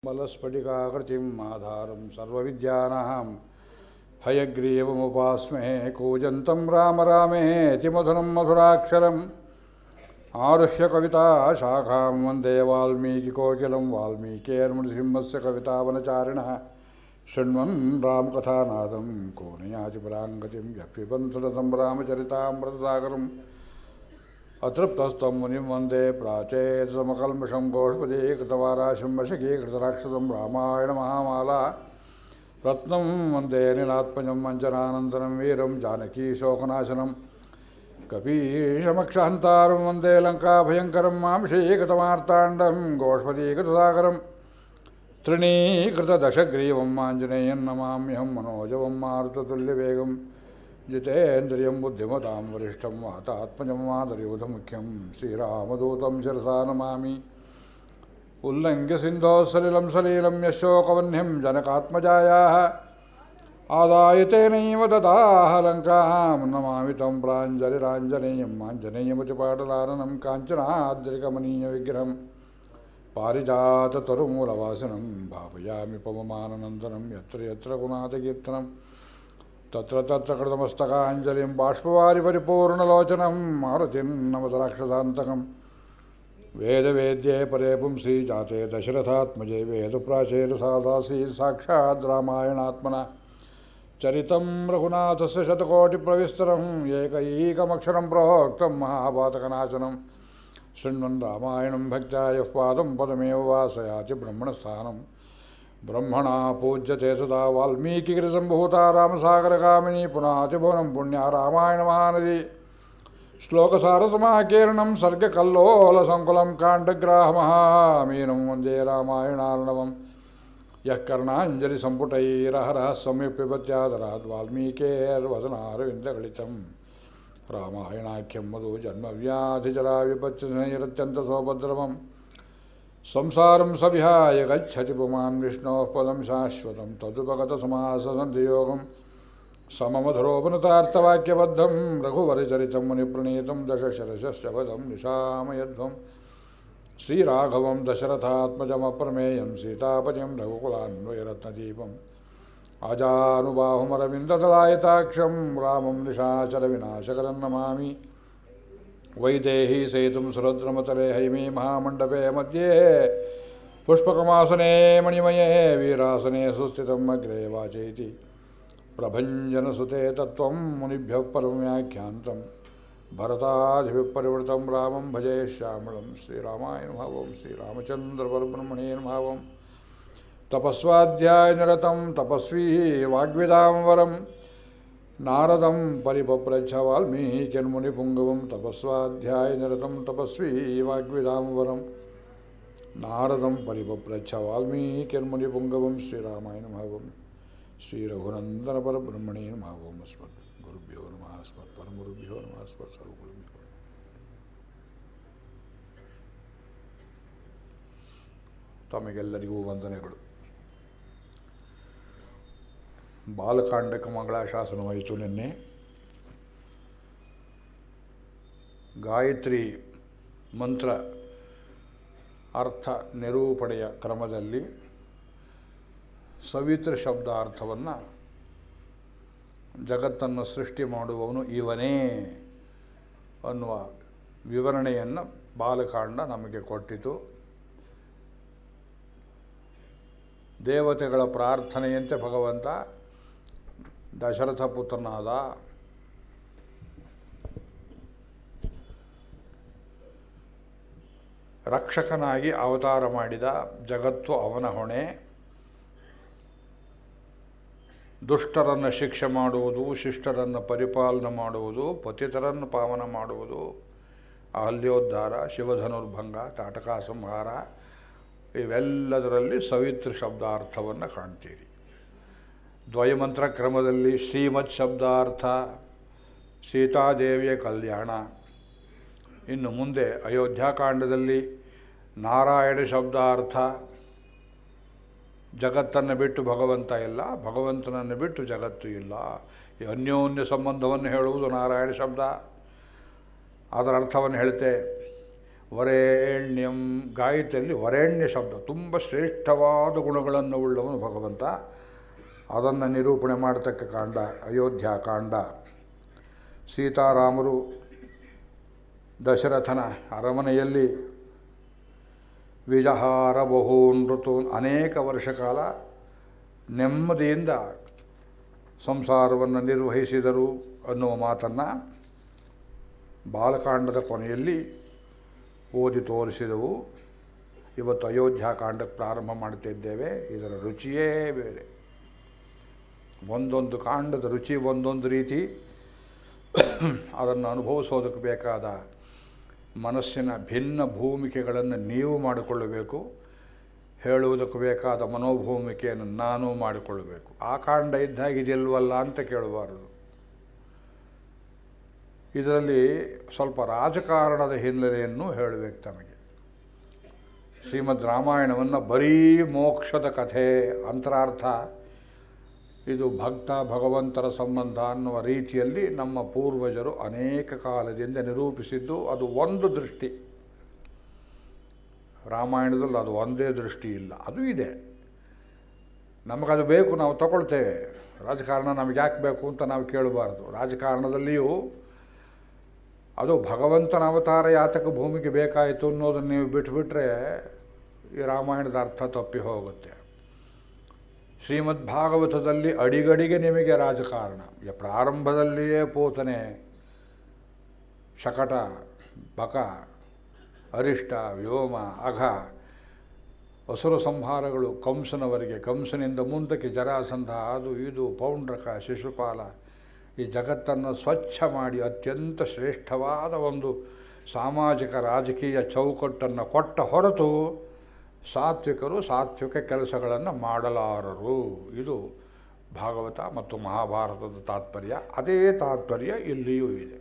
बलस्फटिकाकृतिम् आधारं सर्वविद्यानां हयग्रीवमुपास्महे कूजन्तं राम रामेति मधुरं मधुराक्षरम् आरुह्य कविता शाखां वन्दे वाल्मीकिकोकिलं वाल्मीकेर्मृसिंहस्य कवितावनचारिणः शृण्वन् रामकथानादं को न याति पराङ्गतिं यः पिबन् सततं रामचरितामृतसागरम् अतृप्तस्तं मुनिं वन्दे प्राचेतसमकल्मषं गोष्पदीकृतवाराशं वशकीकृतराक्षसं रामायणमहामाला रत्नं वन्दे निलात्मजं मञ्जनानन्दनं वीरं जानकीशोकनाशनं कपीशमक्षहन्तारं वन्दे लङ्काभयङ्करं मांशीकृतमार्ताण्डं गोष्पदीकृतसागरं तृणीकृतदशग्रीवं आञ्जनेयं नमाम्यहं मनोजवं मारुततुल्यवेगं जितेन्द्रियं बुद्धिमतां वरिष्ठं वातात्मजं मादरयूथमुख्यं श्रीरामदूतं शिरसा नमामि उल्लङ्घ्य सिन्धोः सलिलं सलीलं यशोकवह्निं जनकात्मजायाः आदाय तेनैव ददाह लङ्कां नमामि तं प्राञ्जलिराञ्जनेयम् आञ्जनेयमुचपाटलाननं काञ्चनाद्रिकमनीयविग्रहं पारिजाततरुमूलवासिनं भावयामि पवमाननन्दनं यत्र यत्र गुणातिकीर्तनं तत्र तत्र कृतमस्तकाञ्जलिं बाष्पवारि परिपूर्णलोचनं मारुतिं नमत राक्षसान्तकं वेदवेद्ये परे पुंसि जाते दशरथात्मजे वेदप्राचेरसादासीत् साक्षात् रामायणात्मना चरितं रघुनाथस्य शतकोटिप्रविस्तरम् एकैकमक्षरं प्रोक्तं महापातकनाशनं शृण्वन् रामायणं भक्त्या यः पादं पदमेव वासयाति ब्रह्मणस्थानं ब्रह्मणा पूज्यते सदा वाल्मीकिगिरिसम्भूता रामसागरगामिनी पुनातिभुवनं पुण्या रामायणमहानदी श्लोकसारसमाकीर्णं सर्गकल्लोलसङ्कुलं काण्डग्राहमहामीनं वन्दे रामायणार्णवं यः कर्णाञ्जलिसम्पुटैरहरः सम्यक् पिबत्यादरात् वाल्मीकेर्वदनारविन्दगलितं रामायणाख्यं मधु जन्मव्याधिजराविपत्यसंहरत्यन्तसौभद्रवम् संसारं सविहाय गच्छति पुमान् विष्णोः पदं शाश्वतं तदुपगतसमाससन्धियोगं सममधुरोपनतार्थवाक्यबद्धं रघुवरचरितं मुनिप्रणीतं दशशरशश्च निशामयध्वं श्रीराघवं दशरथात्मजमप्रमेयं सीतापतिं रघुकुलान्वयरत्नदीपम् आजानुबाहुमरविन्ददलायताक्षं रामं निशाचरविनाशकरं नमामि वैदेही सेतुं सुरद्रमतले हैमे महामण्डपे मध्ये पुष्पकमासने मणिमये वीरासने सुस्थितम् अग्रे वाचयति प्रभञ्जनसुते तत्त्वं मुनिभ्यः परं व्याख्यान्तं भरतादिभिः परिवृतं रामं भजे श्यामलं श्रीरामाय नमः ॐ श्रीरामचन्द्रपरब्रह्मणे नमः ॐ तपस्वाध्यायनिरतं तपस्वी वाग्विदां वरं नारदं परिपप्रच्छ वाल्मीकिर्मुनिपुङ्गवं तपस्वाध्यायनिरतं तपस्वी वाग्विदां वरं नारदं परिपप्रच्छ वाल्मीकिर्मुनिपुङ्गवं श्रीरामाय नमः ॐ श्रीरघुनन्दनपरब्रह्मणे नमः ॐ अस्मद्गुरुभ्यो नमः अस्मत्परमगुरुभ्यो नमः अस्मत्सर्वगुरुभ्यो ತಮಗೆಲ್ಲರಿಗೂ ವಂದನೆಗಳು. ಬಾಲಕಾಂಡಕ ಮಂಗಳಾಶಾಸನವಾಯಿತು ನಿನ್ನೆ. ಗಾಯತ್ರಿ ಮಂತ್ರ ಅರ್ಥ ನಿರೂಪಣೆಯ ಕ್ರಮದಲ್ಲಿ ಸವಿತ್ರ ಶಬ್ದಾರ್ಥವನ್ನು ಜಗತ್ತನ್ನು ಸೃಷ್ಟಿ ಮಾಡುವವನು ಇವನೇ ಅನ್ನುವ ವಿವರಣೆಯನ್ನು ಬಾಲಕಾಂಡ ನಮಗೆ ಕೊಟ್ಟಿತು. ದೇವತೆಗಳ ಪ್ರಾರ್ಥನೆಯಂತೆ ಭಗವಂತ ದಶರಥ ಪುತ್ರನಾದ. ರಕ್ಷಕನಾಗಿ ಅವತಾರ ಮಾಡಿದ. ಜಗತ್ತು ಅವನ ಹೊಣೆ. ದುಷ್ಟರನ್ನು ಶಿಕ್ಷೆ ಮಾಡುವುದು, ಶಿಷ್ಟರನ್ನು ಪರಿಪಾಲನೆ ಮಾಡುವುದು, ಪತಿತರನ್ನು ಪಾವನ ಮಾಡುವುದು, ಅಹಲ್ಯೋದ್ಧಾರ, ಶಿವಧನುರ್ಭಂಗ, ತಾಟಕಾ ಸಂಹಾರ, ಇವೆಲ್ಲದರಲ್ಲಿ ಸವಿತ್ರ ಶಬ್ದಾರ್ಥವನ್ನು ಕಾಣ್ತೀರಿ. ದ್ವಯಮಂತ್ರ ಕ್ರಮದಲ್ಲಿ ಶ್ರೀಮತ್ ಶಬ್ದಾರ್ಥ ಸೀತಾದೇವಿಯ ಕಲ್ಯಾಣ. ಇನ್ನು ಮುಂದೆ ಅಯೋಧ್ಯಾಕಾಂಡದಲ್ಲಿ ನಾರಾಯಣ ಶಬ್ದಾರ್ಥ. ಜಗತ್ತನ್ನು ಬಿಟ್ಟು ಭಗವಂತ ಇಲ್ಲ, ಭಗವಂತನನ್ನು ಬಿಟ್ಟು ಜಗತ್ತು ಇಲ್ಲ. ಈ ಅನ್ಯೋನ್ಯ ಸಂಬಂಧವನ್ನು ಹೇಳುವುದು ನಾರಾಯಣ ಶಬ್ದ. ಅದರ ಅರ್ಥವನ್ನು ಹೇಳ್ತೆ. ವರೇಣ್ಯಂ, ಗಾಯತ್ರಿಯಲ್ಲಿ ವರೇಣ್ಯ ಶಬ್ದ, ತುಂಬ ಶ್ರೇಷ್ಠವಾದ ಗುಣಗಳನ್ನು ಉಳ್ಳವನು ಭಗವಂತ. ಅದನ್ನು ನಿರೂಪಣೆ ಮಾಡತಕ್ಕ ಕಾಂಡ ಅಯೋಧ್ಯಾಕಾಂಡ. ಸೀತಾರಾಮರು ದಶರಥನ ಅರಮನೆಯಲ್ಲಿ ವಿಜಹಾರ ಬಹೂನ್ ಋತೂನ್, ಅನೇಕ ವರ್ಷ ಕಾಲ ನೆಮ್ಮದಿಯಿಂದ ಸಂಸಾರವನ್ನು ನಿರ್ವಹಿಸಿದರು ಅನ್ನುವ ಮಾತನ್ನು ಬಾಲಕಾಂಡದ ಕೊನೆಯಲ್ಲಿ ಓದಿ ತೋರಿಸಿದವು. ಇವತ್ತು ಅಯೋಧ್ಯಾಕಾಂಡಕ್ಕೆ ಪ್ರಾರಂಭ ಮಾಡ್ತಿದ್ದೇವೆ. ಇದರ ರುಚಿಯೇ ಬೇರೆ. ಒಂದೊಂದು ಕಾಂಡದ ರುಚಿ ಒಂದೊಂದು ರೀತಿ. ಅದನ್ನು ಅನುಭವಿಸೋದಕ್ಕೆ ಬೇಕಾದ ಮನಸ್ಸಿನ ಭಿನ್ನ ಭೂಮಿಕೆಗಳನ್ನು ನೀವು ಮಾಡಿಕೊಳ್ಳಬೇಕು. ಹೇಳುವುದಕ್ಕೆ ಬೇಕಾದ ಮನೋಭೂಮಿಕೆಯನ್ನು ನಾನು ಮಾಡಿಕೊಳ್ಳಬೇಕು. ಆ ಕಾಂಡ ಇದ್ದಾಗಿದೆಯಲ್ವಲ್ಲ ಅಂತ ಕೇಳಬಾರದು. ಇದರಲ್ಲಿ ಸ್ವಲ್ಪ ರಾಜಕಾರಣದ ಹಿನ್ನೆಲೆಯನ್ನು ಹೇಳಬೇಕು ತಮಗೆ. ಶ್ರೀಮದ್ ರಾಮಾಯಣವನ್ನು ಬರೀ ಮೋಕ್ಷದ ಕಥೆ, ಅಂತರಾರ್ಥ, ಇದು ಭಕ್ತ ಭಗವಂತರ ಸಂಬಂಧ ಅನ್ನುವ ರೀತಿಯಲ್ಲಿ ನಮ್ಮ ಪೂರ್ವಜರು ಅನೇಕ ಕಾಲದಿಂದ ನಿರೂಪಿಸಿದ್ದು. ಅದು ಒಂದು ದೃಷ್ಟಿ. ರಾಮಾಯಣದಲ್ಲಿ ಅದು ಒಂದೇ ದೃಷ್ಟಿ ಇಲ್ಲ, ಅದು ಇದೆ. ನಮಗದು ಬೇಕು, ನಾವು ತಗೊಳ್ತೇವೆ. ರಾಜಕಾರಣ ನಮಗೆ ಯಾಕೆ ಬೇಕು ಅಂತ ನಾವು ಕೇಳಬಾರ್ದು. ರಾಜಕಾರಣದಲ್ಲಿಯೂ ಅದು ಭಗವಂತನ ಅವತಾರ ಯಾತಕ ಭೂಮಿಗೆ ಬೇಕಾಯಿತು ಅನ್ನೋದನ್ನು ನೀವು ಬಿಟ್ಟುಬಿಟ್ರೆ ಈ ರಾಮಾಯಣದ ಅರ್ಥ ತಪ್ಪಿ ಹೋಗುತ್ತೆ. ಶ್ರೀಮದ್ ಭಾಗವತದಲ್ಲಿ ಅಡಿಗಡಿಗೆ ನಿಮಗೆ ರಾಜಕಾರಣ. ಪ್ರಾರಂಭದಲ್ಲಿಯೇ ಪೂತನೆ, ಶಕಟ, ಬಕ, ಅರಿಷ್ಟ, ವ್ಯೋಮ, ಅಘ, ಅಸುರ ಸಂಹಾರಗಳು ಕಂಸನವರೆಗೆ, ಕಂಸನಿಂದ ಮುಂದಕ್ಕೆ ಜರಾಸಂಧ, ಅದು ಇದು, ಪೌಂಡ್ರಕ, ಶಿಶುಪಾಲ, ಈ ಜಗತ್ತನ್ನು ಸ್ವಚ್ಛ ಮಾಡಿ ಅತ್ಯಂತ ಶ್ರೇಷ್ಠವಾದ ಒಂದು ಸಾಮಾಜಿಕ ರಾಜಕೀಯ ಚೌಕಟ್ಟನ್ನು ಕೊಟ್ಟ ಹೊರತು ಸಾತ್ವಿಕರು ಸಾತ್ವಿಕ ಕೆಲಸಗಳನ್ನು ಮಾಡಲಾರರು. ಇದು ಭಾಗವತ ಮತ್ತು ಮಹಾಭಾರತದ ತಾತ್ಪರ್ಯ. ಅದೇ ತಾತ್ಪರ್ಯ ಇಲ್ಲಿಯೂ ಇದೆ.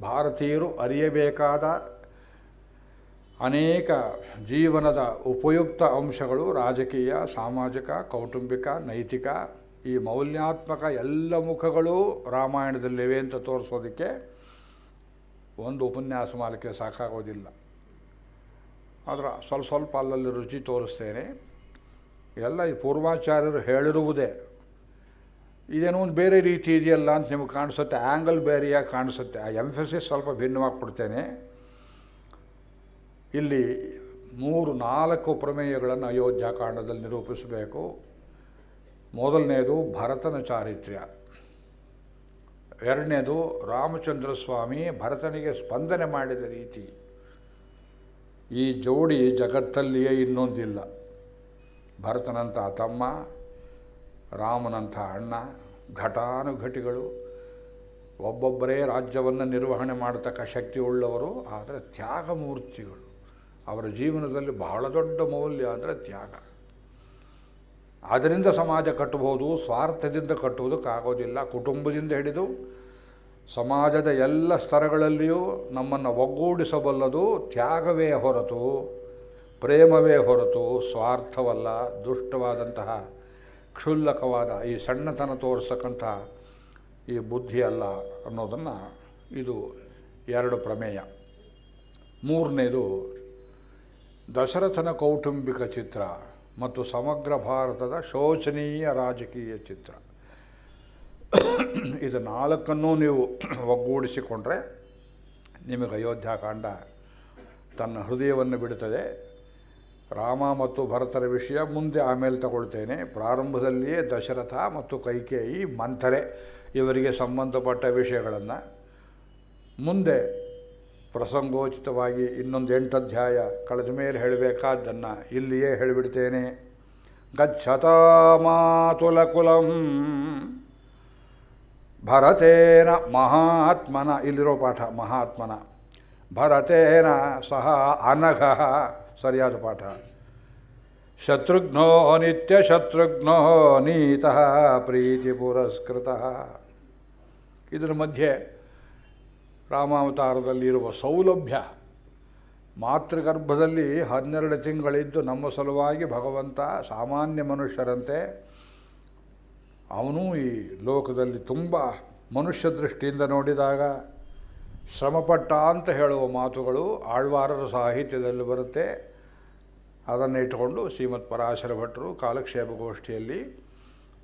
ಭಾರತೀಯರು ಅರಿಯಬೇಕಾದ ಅನೇಕ ಜೀವನದ ಉಪಯುಕ್ತ ಅಂಶಗಳು ರಾಜಕೀಯ, ಸಾಮಾಜಿಕ, ಕೌಟುಂಬಿಕ, ನೈತಿಕ, ಈ ಮೌಲ್ಯಾತ್ಮಕ ಎಲ್ಲ ಮುಖಗಳು ರಾಮಾಯಣದಲ್ಲಿವೆ ಅಂತ ತೋರಿಸೋದಕ್ಕೆ ಒಂದು ಉಪನ್ಯಾಸ ಮಾಲಿಕೆ ಸಾಕಾಗೋದಿಲ್ಲ. ಆದರೆ ಸ್ವಲ್ಪ ಅಲ್ಲಲ್ಲಿ ರುಚಿ ತೋರಿಸ್ತೇನೆ. ಎಲ್ಲ ಈ ಪೂರ್ವಾಚಾರ್ಯರು ಹೇಳಿರುವುದೇ. ಇದೇನೋ ಒಂದು ಬೇರೆ ರೀತಿ ಇದೆಯಲ್ಲ ಅಂತ ನಿಮಗೆ ಕಾಣಿಸುತ್ತೆ, ಆ್ಯಂಗಲ್ ಬೇರೆಯಾಗಿ ಕಾಣಿಸುತ್ತೆ. ಆ ಎಂಫಸಿಸ್ ಸ್ವಲ್ಪ ಭಿನ್ನವಾಗಿ ಕೊಡ್ತೇನೆ. ಇಲ್ಲಿ 3-4 ಪ್ರಮೇಯಗಳನ್ನು ಅಯೋಧ್ಯಾಕಾಂಡದಲ್ಲಿ ನಿರೂಪಿಸಬೇಕು. ಮೊದಲನೇದು ಭರತನ ಚಾರಿತ್ರ್ಯ, ಎರಡನೇದು ರಾಮಚಂದ್ರ ಸ್ವಾಮಿ ಭರತನಿಗೆ ಸ್ಪಂದನೆ ಮಾಡಿದ ರೀತಿ. ಈ ಜೋಡಿ ಜಗತ್ತಲ್ಲಿಯೇ ಇನ್ನೊಂದಿಲ್ಲ. ಭರತನಂಥ ತಮ್ಮ, ರಾಮನಂಥ ಅಣ್ಣ, ಘಟಾನುಘಟಿಗಳು, ಒಬ್ಬೊಬ್ಬರೇ ರಾಜ್ಯವನ್ನು ನಿರ್ವಹಣೆ ಮಾಡತಕ್ಕ ಶಕ್ತಿ ಉಳ್ಳವರು, ಆದರೆ ತ್ಯಾಗಮೂರ್ತಿಗಳು. ಅವರ ಜೀವನದಲ್ಲಿ ಬಹಳ ದೊಡ್ಡ ಮೌಲ್ಯ ಅಂದರೆ ತ್ಯಾಗ. ಅದರಿಂದ ಸಮಾಜ ಕಟ್ಟಬಹುದು, ಸ್ವಾರ್ಥದಿಂದ ಕಟ್ಟುವುದಕ್ಕಾಗೋದಿಲ್ಲ. ಕುಟುಂಬದಿಂದ ಹಿಡಿದು ಸಮಾಜದ ಎಲ್ಲ ಸ್ತರಗಳಲ್ಲಿಯೂ ನಮ್ಮನ್ನು ಒಗ್ಗೂಡಿಸಬಲ್ಲದು ತ್ಯಾಗವೇ ಹೊರತು, ಪ್ರೇಮವೇ ಹೊರತು ಸ್ವಾರ್ಥವಲ್ಲ. ದುಷ್ಟವಾದಂತಹ ಕ್ಷುಲ್ಲಕವಾದ ಈ ಸಣ್ಣತನ ತೋರಿಸತಕ್ಕಂಥ ಈ ಬುದ್ಧಿ ಅಲ್ಲ ಅನ್ನೋದನ್ನು ಇದು 2 ಪ್ರಮೇಯ. ಮೂರನೇದು ದಶರಥನ ಕೌಟುಂಬಿಕ ಚಿತ್ರ ಮತ್ತು ಸಮಗ್ರ ಭಾರತದ ಶೋಚನೀಯ ರಾಜಕೀಯ ಚಿತ್ರ. ಇದು 4 ನೀವು ಒಗ್ಗೂಡಿಸಿಕೊಂಡ್ರೆ ನಿಮಗೆ ಅಯೋಧ್ಯಾಕಾಂಡ ತನ್ನ ಹೃದಯವನ್ನು ಬಿಡುತ್ತದೆ. ರಾಮ ಮತ್ತು ಭರತರ ವಿಷಯ ಮುಂದೆ ಆಮೇಲೆ ತಗೊಳ್ತೇನೆ. ಪ್ರಾರಂಭದಲ್ಲಿಯೇ ದಶರಥ ಮತ್ತು ಕೈಕೇಯಿ, ಮಂಥರೆ ಇವರಿಗೆ ಸಂಬಂಧಪಟ್ಟ ವಿಷಯಗಳನ್ನು ಮುಂದೆ ಪ್ರಸಂಗೋಚಿತವಾಗಿ ಇನ್ನೊಂದು 8 ಅಧ್ಯಾಯ ಕಳೆದ ಮೇಲೆ ಹೇಳಬೇಕಾದ್ದನ್ನು ಇಲ್ಲಿಯೇ ಹೇಳಿಬಿಡ್ತೇನೆ. ಗಚ್ಚತಾ ಮಾತುಲಕುಲಂ ಭರತೇನ ಮಹಾತ್ಮನ, ಇಲ್ಲಿರೋ ಪಾಠ ಮಹಾತ್ಮನ, ಭರತೇನ ಸಹ ಅನಘ, ಸರಿಯಾದ ಪಾಠ. ಶತ್ರುಘ್ನೋ ನಿತ್ಯ ಶತ್ರುಘ್ನೋ ನೀತಃ ಪ್ರೀತಿ ಪುರಸ್ಕೃತಃ. ಇದರ ಮಧ್ಯೆ ರಾಮಾವತಾರದಲ್ಲಿರುವ ಸೌಲಭ್ಯ. ಮಾತೃಗರ್ಭದಲ್ಲಿ 12 ತಿಂಗಳಿದ್ದು ನಮ್ಮ ಸಲುವಾಗಿ ಭಗವಂತ ಸಾಮಾನ್ಯ ಮನುಷ್ಯರಂತೆ ಅವನು ಈ ಲೋಕದಲ್ಲಿ ತುಂಬ ಮನುಷ್ಯ ದೃಷ್ಟಿಯಿಂದ ನೋಡಿದಾಗ ಶ್ರಮಪಟ್ಟ ಅಂತ ಹೇಳುವ ಮಾತುಗಳು ಆಳ್ವಾರರ ಸಾಹಿತ್ಯದಲ್ಲಿ ಬರುತ್ತೆ. ಅದನ್ನು ಇಟ್ಟುಕೊಂಡು ಶ್ರೀಮತ್ ಪರಾಶರ ಭಟ್ಟರು ಕಾಲಕ್ಷೇಪ ಗೋಷ್ಠಿಯಲ್ಲಿ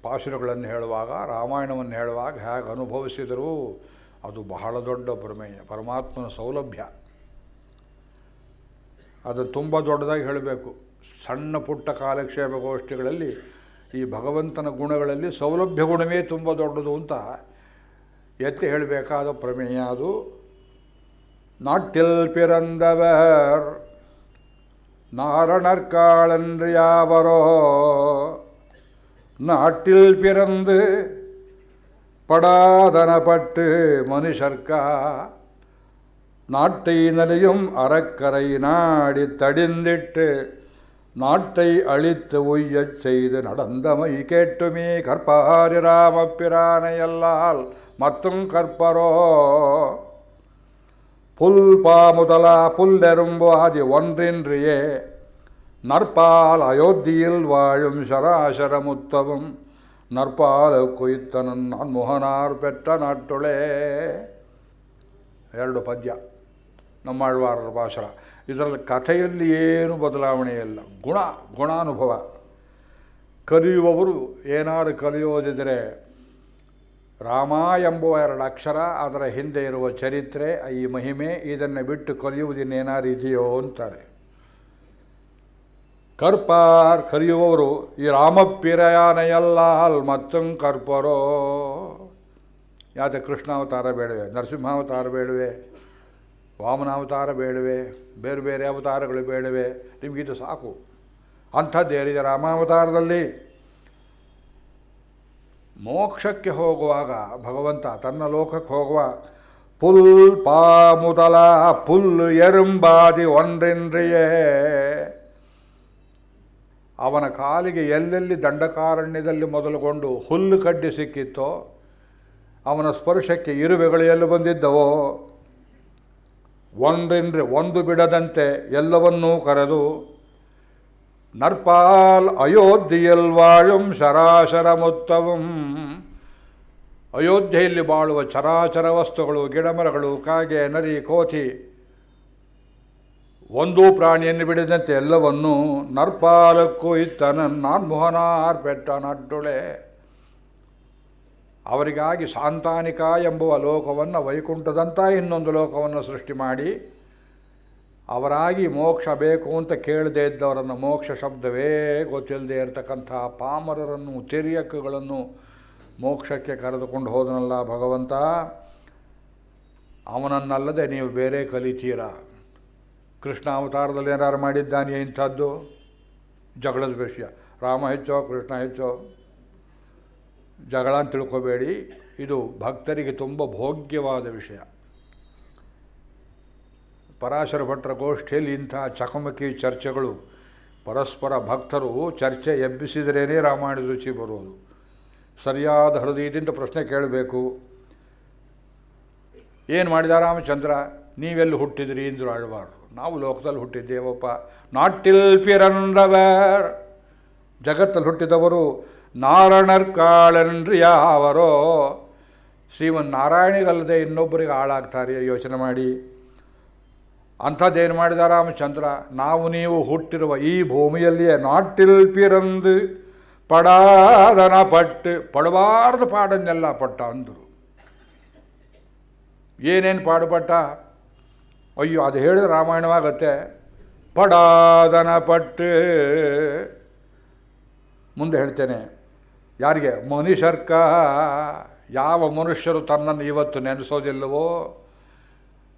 ಪಾಶುರಗಳನ್ನು ಹೇಳುವಾಗ, ರಾಮಾಯಣವನ್ನು ಹೇಳುವಾಗ ಹೇಗೆ ಅನುಭವಿಸಿದರೂ ಅದು ಬಹಳ ದೊಡ್ಡ ಪ್ರಮೇಯ, ಪರಮಾತ್ಮನ ಸೌಲಭ್ಯ. ಅದು ತುಂಬ ದೊಡ್ಡದಾಗಿ ಹೇಳಬೇಕು. ಸಣ್ಣ ಪುಟ್ಟ ಕಾಲಕ್ಷೇಪ ಗೋಷ್ಠಿಗಳಲ್ಲಿ ಈ ಭಗವಂತನ ಗುಣಗಳಲ್ಲಿ ಸೌಲಭ್ಯ ಗುಣವೇ ತುಂಬ ದೊಡ್ಡದು ಅಂತ ಎತ್ತಿ ಹೇಳಬೇಕಾದ ಪ್ರಮೇಯ ಅದು. ನಾಟ್ಟಿಲ್ ಪಿರಂದವರ್ நாரணர்காளன்று யாவரோ நாட்டில் பிறந்து படாதனப்பட்டு மனுஷர்க்கா நாட்டை நலியும் அறக்கரை நாடி தடிந்திட்டு நாட்டை அழித்து உய்யச் செய்து நடந்தமை கேட்டுமே கற்பாரி ராமப்பிரானையல்லால் மத்தும் கற்பரோ புல் பாமுதலா புல்லெரும்பு ஆதி ஒன்றின்றியே நற்பால் அயோத்தியில் வாழும் சராசரமுத்தவும் நற்பால ಕುಯ್ತನನ್ ನಾನ್ಮೋಹನಾರ್ ಪೆಟ್ಟ ನಾಟ್ಟೊಳೆ. 2 ಪದ್ಯ ನಮ್ಮಾಳ್ವಾರರ ಪಾಶರ. ಇದರಲ್ಲಿ ಕಥೆಯಲ್ಲಿ ಏನು ಬದಲಾವಣೆ ಇಲ್ಲ, ಗುಣಾನುಭವ. ಕಲಿಯುವವರು ಏನಾರು ಕಲಿಯೋದಿದ್ದರೆ ರಾಮ ಎಂಬುವ 2 ಅಕ್ಷರ, ಅದರ ಹಿಂದೆ ಇರುವ ಚರಿತ್ರೆ, ಈ ಮಹಿಮೆ, ಇದನ್ನು ಬಿಟ್ಟು ಕಲಿಯುವುದಿನ್ನೇನಾರು ಇದೆಯೋ ಅಂತಾರೆ. ಕರ್ಪಾರ್ ಕಲಿಯುವವರು ಈ ರಾಮಪಿರಯಾನೆಯಲ್ಲ ಮತ್ತಂ ಕರ್ಪರೋ. ಯಾಕೆ ಕೃಷ್ಣಾವತಾರ ಬೇಡವೆ, ನರಸಿಂಹಾವತಾರ ಬೇಡವೆ, ವಾಮನಾವತಾರ ಬೇಡವೆ, ಬೇರೆ ಬೇರೆ ಅವತಾರಗಳು ಬೇಡವೆ, ನಿಮಗಿದು ಸಾಕು. ಅಂಥದ್ದೇನಿದೆ ರಾಮಾವತಾರದಲ್ಲಿ. ಮೋಕ್ಷಕ್ಕೆ ಹೋಗುವಾಗ ಭಗವಂತ ತನ್ನ ಲೋಕಕ್ಕೆ ಹೋಗುವ ಪುಲ್ ಪಾಮುದಲ ಪುಲ್ ಎರುಂಬಾದಿ ಒಂಡ್ರಿನ್ರಿಯೇ, ಅವನ ಕಾಲಿಗೆ ಎಲ್ಲೆಲ್ಲಿ ದಂಡಕಾರಣ್ಯದಲ್ಲಿ ಮೊದಲುಗೊಂಡು ಹುಲ್ಲು ಕಡ್ಡಿ ಸಿಕ್ಕಿತ್ತೋ, ಅವನ ಸ್ಪರ್ಶಕ್ಕೆ ಇರುವೆಗಳು ಎಲ್ಲಿ ಬಂದಿದ್ದವೋ, ಒಂಡ್ರಿನ್ರಿ ಒಂದು ಬಿಡದಂತೆ ಎಲ್ಲವನ್ನೂ ಕರೆದು ನರ್ಪಾಲ್ ಅಯೋಧ್ಯೆಯಲ್ ವಾಳುಂ ಶರಾಶರ ಮುತ್ತವಂ, ಅಯೋಧ್ಯೆಯಲ್ಲಿ ಬಾಳುವ ಚರಾಚರ ವಸ್ತುಗಳು, ಗಿಡಮರಗಳು, ಕಾಗೆ, ನರಿ, ಕೋತಿ, ಒಂದೂ ಪ್ರಾಣಿಯನ್ನು ಬಿಡದಂತೆ ಎಲ್ಲವನ್ನೂ ನರ್ಪಾಲಕ್ಕೂ ಇತ್ತನನ್ ನಾನ್ಮೋಹನಾರ್ ಪೆಟ್ಟ ನಟ್ಟೊಳೆ. ಅವರಿಗಾಗಿ ಸಾಂತಾನಿಕ ಎಂಬುವ ಲೋಕವನ್ನು, ವೈಕುಂಠದಂಥ ಇನ್ನೊಂದು ಲೋಕವನ್ನು ಸೃಷ್ಟಿ ಮಾಡಿ, ಅವರಾಗಿ ಮೋಕ್ಷ ಬೇಕು ಅಂತ ಕೇಳದೇ ಇದ್ದವರನ್ನು, ಮೋಕ್ಷ ಶಬ್ದವೇ ಗೊತ್ತಿಲ್ಲದೆ ಇರತಕ್ಕಂಥ ಪಾಮರರನ್ನು, ತಿರ್ಯಕ್ಕುಗಳನ್ನು ಮೋಕ್ಷಕ್ಕೆ ಕರೆದುಕೊಂಡು ಹೋದನಲ್ಲ ಭಗವಂತ. ಅವನನ್ನಲ್ಲದೆ ನೀವು ಬೇರೆ ಕಲಿತೀರಾ. ಕೃಷ್ಣ ಅವತಾರದಲ್ಲಿ ಏನಾರು ಮಾಡಿದ್ದಾನೆ ಇಂಥದ್ದು? ಜಗಳದ ವಿಷಯ. ರಾಮ ಹೆಚ್ಚೋ ಕೃಷ್ಣ ಹೆಚ್ಚೋ ಜಗಳ ಅಂತ ತಿಳ್ಕೋಬೇಡಿ. ಇದು ಭಕ್ತರಿಗೆ ತುಂಬ ಭೋಗ್ಯವಾದ ವಿಷಯ. ಪರಾಶರ ಭಟ್ಟರ ಗೋಷ್ಠಿಯಲ್ಲಿ ಇಂಥ ಚಕಮಕಿ ಚರ್ಚೆಗಳು, ಪರಸ್ಪರ ಭಕ್ತರು ಚರ್ಚೆ ಎಬ್ಬಿಸಿದರೇನೇ ರಾಮಾಯಣದ ರುಚಿ ಬರುವುದು. ಸರಿಯಾದ ಹೃದಯದಿಂದ ಪ್ರಶ್ನೆ ಕೇಳಬೇಕು. ಏನು ಮಾಡಿದ ರಾಮಚಂದ್ರ? ನೀವೆಲ್ಲಿ ಹುಟ್ಟಿದ್ರಿ ಇಂದ್ರು ಆಳ್ವಾರು. ನಾವು ಲೋಕದಲ್ಲಿ ಹುಟ್ಟಿದ್ದೇವಪ್ಪ. ನಾಟ್ಟಿಲ್ ಪಿರಂದವರ್, ಜಗತ್ತಲ್ಲಿ ಹುಟ್ಟಿದವರು. ನಾರಣರ್ಕಾಳನ್ರಿ ಯಾವರೋ, ಶ್ರೀಮನ್ನಾರಾಯಣಿಗಲ್ಲದೆ ಇನ್ನೊಬ್ಬರಿಗೆ ಹಾಳಾಗ್ತಾರೆ. ಯೋಚನೆ ಮಾಡಿ. ಅಂಥದ್ದೇನು ಮಾಡಿದ ರಾಮಚಂದ್ರ? ನಾವು ನೀವು ಹುಟ್ಟಿರುವ ಈ ಭೂಮಿಯಲ್ಲಿಯೇ ನಾಟ್ಟಿಲ್ ಪಿರಂದು ಪಡಾದನ ಪಟ್ಟು, ಪಡಬಾರ್ದು ಪಾಡನ್ನೆಲ್ಲ ಪಟ್ಟ ಅಂದರು. ಏನೇನು ಪಾಡುಪಟ್ಟ? ಅಯ್ಯೋ, ಅದು ಹೇಳಿದ್ರೆ ರಾಮಾಯಣವಾಗತ್ತೆ. ಪಡಾದನ ಪಟ್ಟು. ಮುಂದೆ ಹೇಳ್ತೇನೆ. ಯಾರಿಗೆ? ಮನುಷ್ಯರ್ಕ. ಯಾವ ಮನುಷ್ಯರು ತನ್ನನ್ನು ಇವತ್ತು ನೆನೆಸೋದಿಲ್ಲವೋ,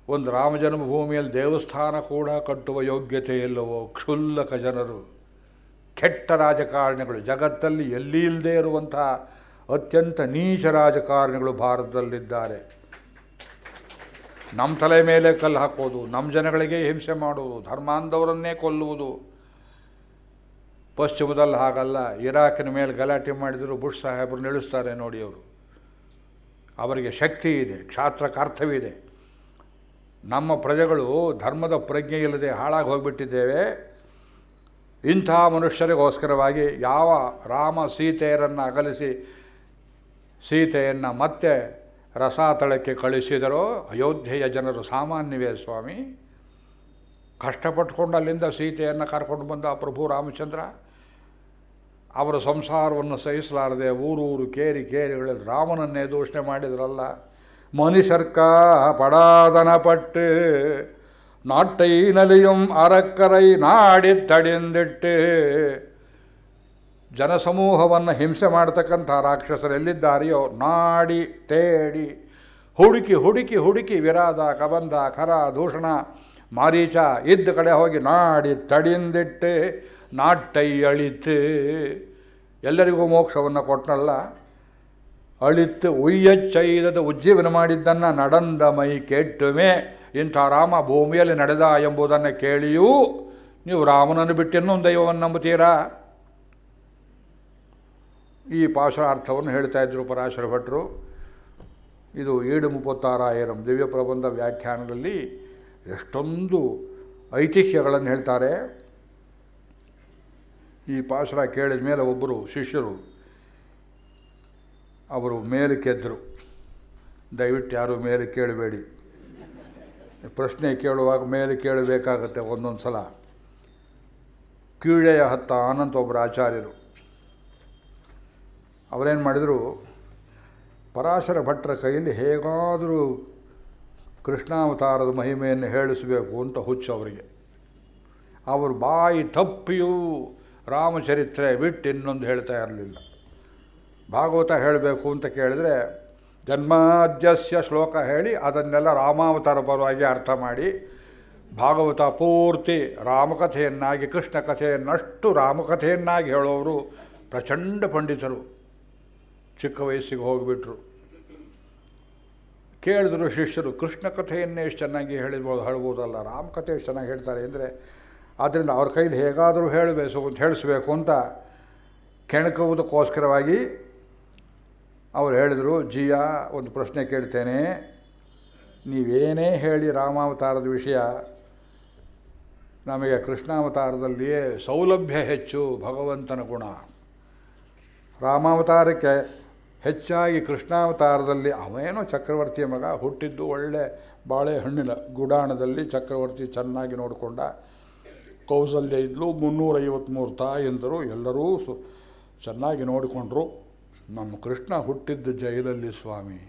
ಒಂದು ರಾಮ ಜನ್ಮಭೂಮಿಯಲ್ಲಿ ದೇವಸ್ಥಾನ ಕೂಡ ಕಟ್ಟುವ ಯೋಗ್ಯತೆ ಇಲ್ಲವೋ ಕ್ಷುಲ್ಲಕ ಜನರು, ಕೆಟ್ಟ ರಾಜಕಾರಣಿಗಳು, ಜಗತ್ತಲ್ಲಿ ಎಲ್ಲಿ ಇಲ್ಲದೆ ಇರುವಂಥ ಅತ್ಯಂತ ನೀಚ ರಾಜಕಾರಣಿಗಳು ಭಾರತದಲ್ಲಿದ್ದಾರೆ. ನಮ್ಮ ತಲೆ ಮೇಲೆ ಕಲ್ಲು ಹಾಕೋದು, ನಮ್ಮ ಜನಗಳಿಗೆ ಹಿಂಸೆ ಮಾಡುವುದು, ಧರ್ಮಾಂಧವರನ್ನೇ ಕೊಲ್ಲುವುದು. ಪಶ್ಚಿಮದಲ್ಲಿ ಹಾಗಲ್ಲ. ಇರಾಕಿನ ಮೇಲೆ ಗಲಾಟೆ ಮಾಡಿದರೂ ಬುಷ್ ಸಾಹೇಬರು ನಿಲ್ಲಿಸ್ತಾರೆ ನೋಡಿ. ಅವರಿಗೆ ಶಕ್ತಿ ಇದೆ, ಕ್ಷಾತ್ರಕ್ಕೆ ಅರ್ಥವಿದೆ. ನಮ್ಮ ಪ್ರಜೆಗಳು ಧರ್ಮದ ಪ್ರಜ್ಞೆ ಇಲ್ಲದೆ ಹಾಳಾಗಿ ಹೋಗಿಬಿಟ್ಟಿದ್ದೇವೆ. ಇಂಥ ಮನುಷ್ಯರಿಗೋಸ್ಕರವಾಗಿ ಯಾವ ರಾಮ ಸೀತೆಯರನ್ನು ಅಗಲಿಸಿ ಸೀತೆಯನ್ನು ಮತ್ತೆ ರಸಾತಳಕ್ಕೆ ಕಳಿಸಿದರೋ ಅಯೋಧ್ಯೆಯ ಜನರು ಸಾಮಾನ್ಯವೇ ಸ್ವಾಮಿ? ಕಷ್ಟಪಟ್ಟುಕೊಂಡು ಅಲ್ಲಿಂದ ಸೀತೆಯನ್ನು ಕರ್ಕೊಂಡು ಬಂದ ಪ್ರಭು ರಾಮಚಂದ್ರ ಅವರ ಸಂಸಾರವನ್ನು ಸಹಿಸಲಾರದೆ ಊರೂರು ಕೇರಿಗಳಲ್ಲಿ ರಾಮನನ್ನೇ ದೂಷಣೆ ಮಾಡಿದ್ರಲ್ಲ. ಮನುಷ್ಯರ್ಕ ಪಡಾದನಪಟ್ಟು ನಾಟ್ಟೈ ನಲಿಯುಂ ಅರಕ್ಕರೈ ನಾಡಿ ತಡಿಂದಿಟ್ಟು. ಜನಸಮೂಹವನ್ನು ಹಿಂಸೆ ಮಾಡ್ತಕ್ಕಂಥ ರಾಕ್ಷಸರು ಎಲ್ಲಿದ್ದಾರೆಯೋ ನಾಡಿ ತೇಡಿ ಹುಡುಕಿ ಹುಡುಕಿ ಹುಡುಕಿ ವಿರಾದ ಕಬಂಧ ಖರ ದೂಷಣ ಮಾರೀಚ ಇದ್ದ ಕಡೆ ಹೋಗಿ ನಾಡಿ ತಡಿಂದಿಟ್ಟು ನಾಟ್ಟೈ ಅಳಿತು. ಎಲ್ಲರಿಗೂ ಮೋಕ್ಷವನ್ನು ಕೊಟ್ಟನಲ್ಲ, ಅಳಿತು ಉಯ್ಯಚ್ಚೈದದ ಉಜ್ಜೀವನ ಮಾಡಿದ್ದನ್ನು ನಡಂದ ಮೈ ಕೆಟ್ಟುಮೆ. ಇಂಥ ರಾಮ ಭೂಮಿಯಲ್ಲಿ ನಡೆದ ಎಂಬುದನ್ನು ಕೇಳಿಯೂ ನೀವು ರಾಮನನ್ನು ಬಿಟ್ಟು ಇನ್ನೊಂದು ದೈವವನ್ನು ನಂಬುತ್ತೀರಾ? ಈ ಪಾಶಾರ್ಥವನ್ನು ಹೇಳ್ತಾ ಇದ್ದರು ಪರಾಶರ ಭಟ್ರು. ಇದು 736 ದಿವ್ಯ ಪ್ರಬಂಧ ವ್ಯಾಖ್ಯಾನದಲ್ಲಿ ಎಷ್ಟೊಂದು ಐತಿಹ್ಯಗಳನ್ನು ಹೇಳ್ತಾರೆ. ಈ ಪಾಶರ ಕೇಳಿದ ಮೇಲೆ ಒಬ್ಬರು ಶಿಷ್ಯರು ಅವರು ಮೇಲೆ ಕೆದ್ದರು. ದಯವಿಟ್ಟು ಯಾರೂ ಮೇಲೆ ಕೇಳಬೇಡಿ, ಪ್ರಶ್ನೆ ಕೇಳುವಾಗ ಮೇಲೆ ಕೇಳಬೇಕಾಗತ್ತೆ ಒಂದೊಂದು ಸಲ. ಕೀಳೆಯ ಹತ್ತ ಅನಂತ ಒಬ್ಬರು ಆಚಾರ್ಯರು ಅವರೇನು ಮಾಡಿದರು, ಪರಾಶರ ಭಟ್ರ ಕೈಯಲ್ಲಿ ಹೇಗಾದರೂ ಕೃಷ್ಣಾವತಾರದ ಮಹಿಮೆಯನ್ನು ಹೇಳಿಸಬೇಕು ಅಂತ ಹುಚ್ಚು ಅವರಿಗೆ. ಅವರು ಬಾಯಿ ತಪ್ಪಿಯೂ ರಾಮಚರಿತ್ರೆ ಬಿಟ್ಟು ಇನ್ನೊಂದು ಹೇಳ್ತಾ ಇರಲಿಲ್ಲ. ಭಾಗವತ ಹೇಳಬೇಕು ಅಂತ ಕೇಳಿದರೆ ಜನ್ಮಾದ್ಯಸ್ಯ ಶ್ಲೋಕ ಹೇಳಿ ಅದನ್ನೆಲ್ಲ ರಾಮಾವತಾರ ಪರವಾಗಿ ಅರ್ಥ ಮಾಡಿ ಭಾಗವತ ಪೂರ್ತಿ ರಾಮಕಥೆಯನ್ನಾಗಿ ಕೃಷ್ಣ ಕಥೆಯನ್ನಷ್ಟು ರಾಮಕಥೆಯನ್ನಾಗಿ ಹೇಳೋರು ಪ್ರಚಂಡ ಪಂಡಿತರು. ಚಿಕ್ಕ ವಯಸ್ಸಿಗೆ ಹೋಗಿಬಿಟ್ರು. ಕೇಳಿದ್ರು ಶಿಷ್ಯರು, ಕೃಷ್ಣ ಕಥೆಯನ್ನೇ ಎಷ್ಟು ಚೆನ್ನಾಗಿ ಹೇಳ್ಬೋದಲ್ಲ, ರಾಮಕಥೆ ಎಷ್ಟು ಚೆನ್ನಾಗಿ ಹೇಳ್ತಾರೆ ಅಂದರೆ, ಆದ್ದರಿಂದ ಅವ್ರ ಕೈಲಿ ಹೇಗಾದರೂ ಹೇಳಿಸ್ಬೇಕು ಅಂತ ಕೆಣಕುವುದಕ್ಕೋಸ್ಕರವಾಗಿ ಅವರು ಹೇಳಿದರು, ಜಿಯ ಒಂದು ಪ್ರಶ್ನೆ ಕೇಳ್ತೇನೆ, ನೀವೇನೇ ಹೇಳಿ ರಾಮಾವತಾರದ ವಿಷಯ, ನಮಗೆ ಕೃಷ್ಣಾವತಾರದಲ್ಲಿಯೇ ಸೌಲಭ್ಯ ಹೆಚ್ಚು, ಭಗವಂತನ ಗುಣ. ರಾಮಾವತಾರಕ್ಕೆ ಹೆಚ್ಚಾಗಿ ಕೃಷ್ಣಾವತಾರದಲ್ಲಿ ಅವೇನೋ ಚಕ್ರವರ್ತಿಯ ಮಗ ಹುಟ್ಟಿದ್ದು ಒಳ್ಳೆ ಬಾಳೆಹಣ್ಣಿನ ಗುಡಾಣದಲ್ಲಿ ಚಕ್ರವರ್ತಿ ಚೆನ್ನಾಗಿ ನೋಡಿಕೊಂಡ. ಕೌಸಲ್ಯ ಇದ್ಲು, 353 ತಾಯಂದರು, ಎಲ್ಲರೂ ಚೆನ್ನಾಗಿ ನೋಡಿಕೊಂಡ್ರು. ನಮ್ಮ ಕೃಷ್ಣ ಹುಟ್ಟಿದ್ದು ಜೈಲಲ್ಲಿ ಸ್ವಾಮಿ,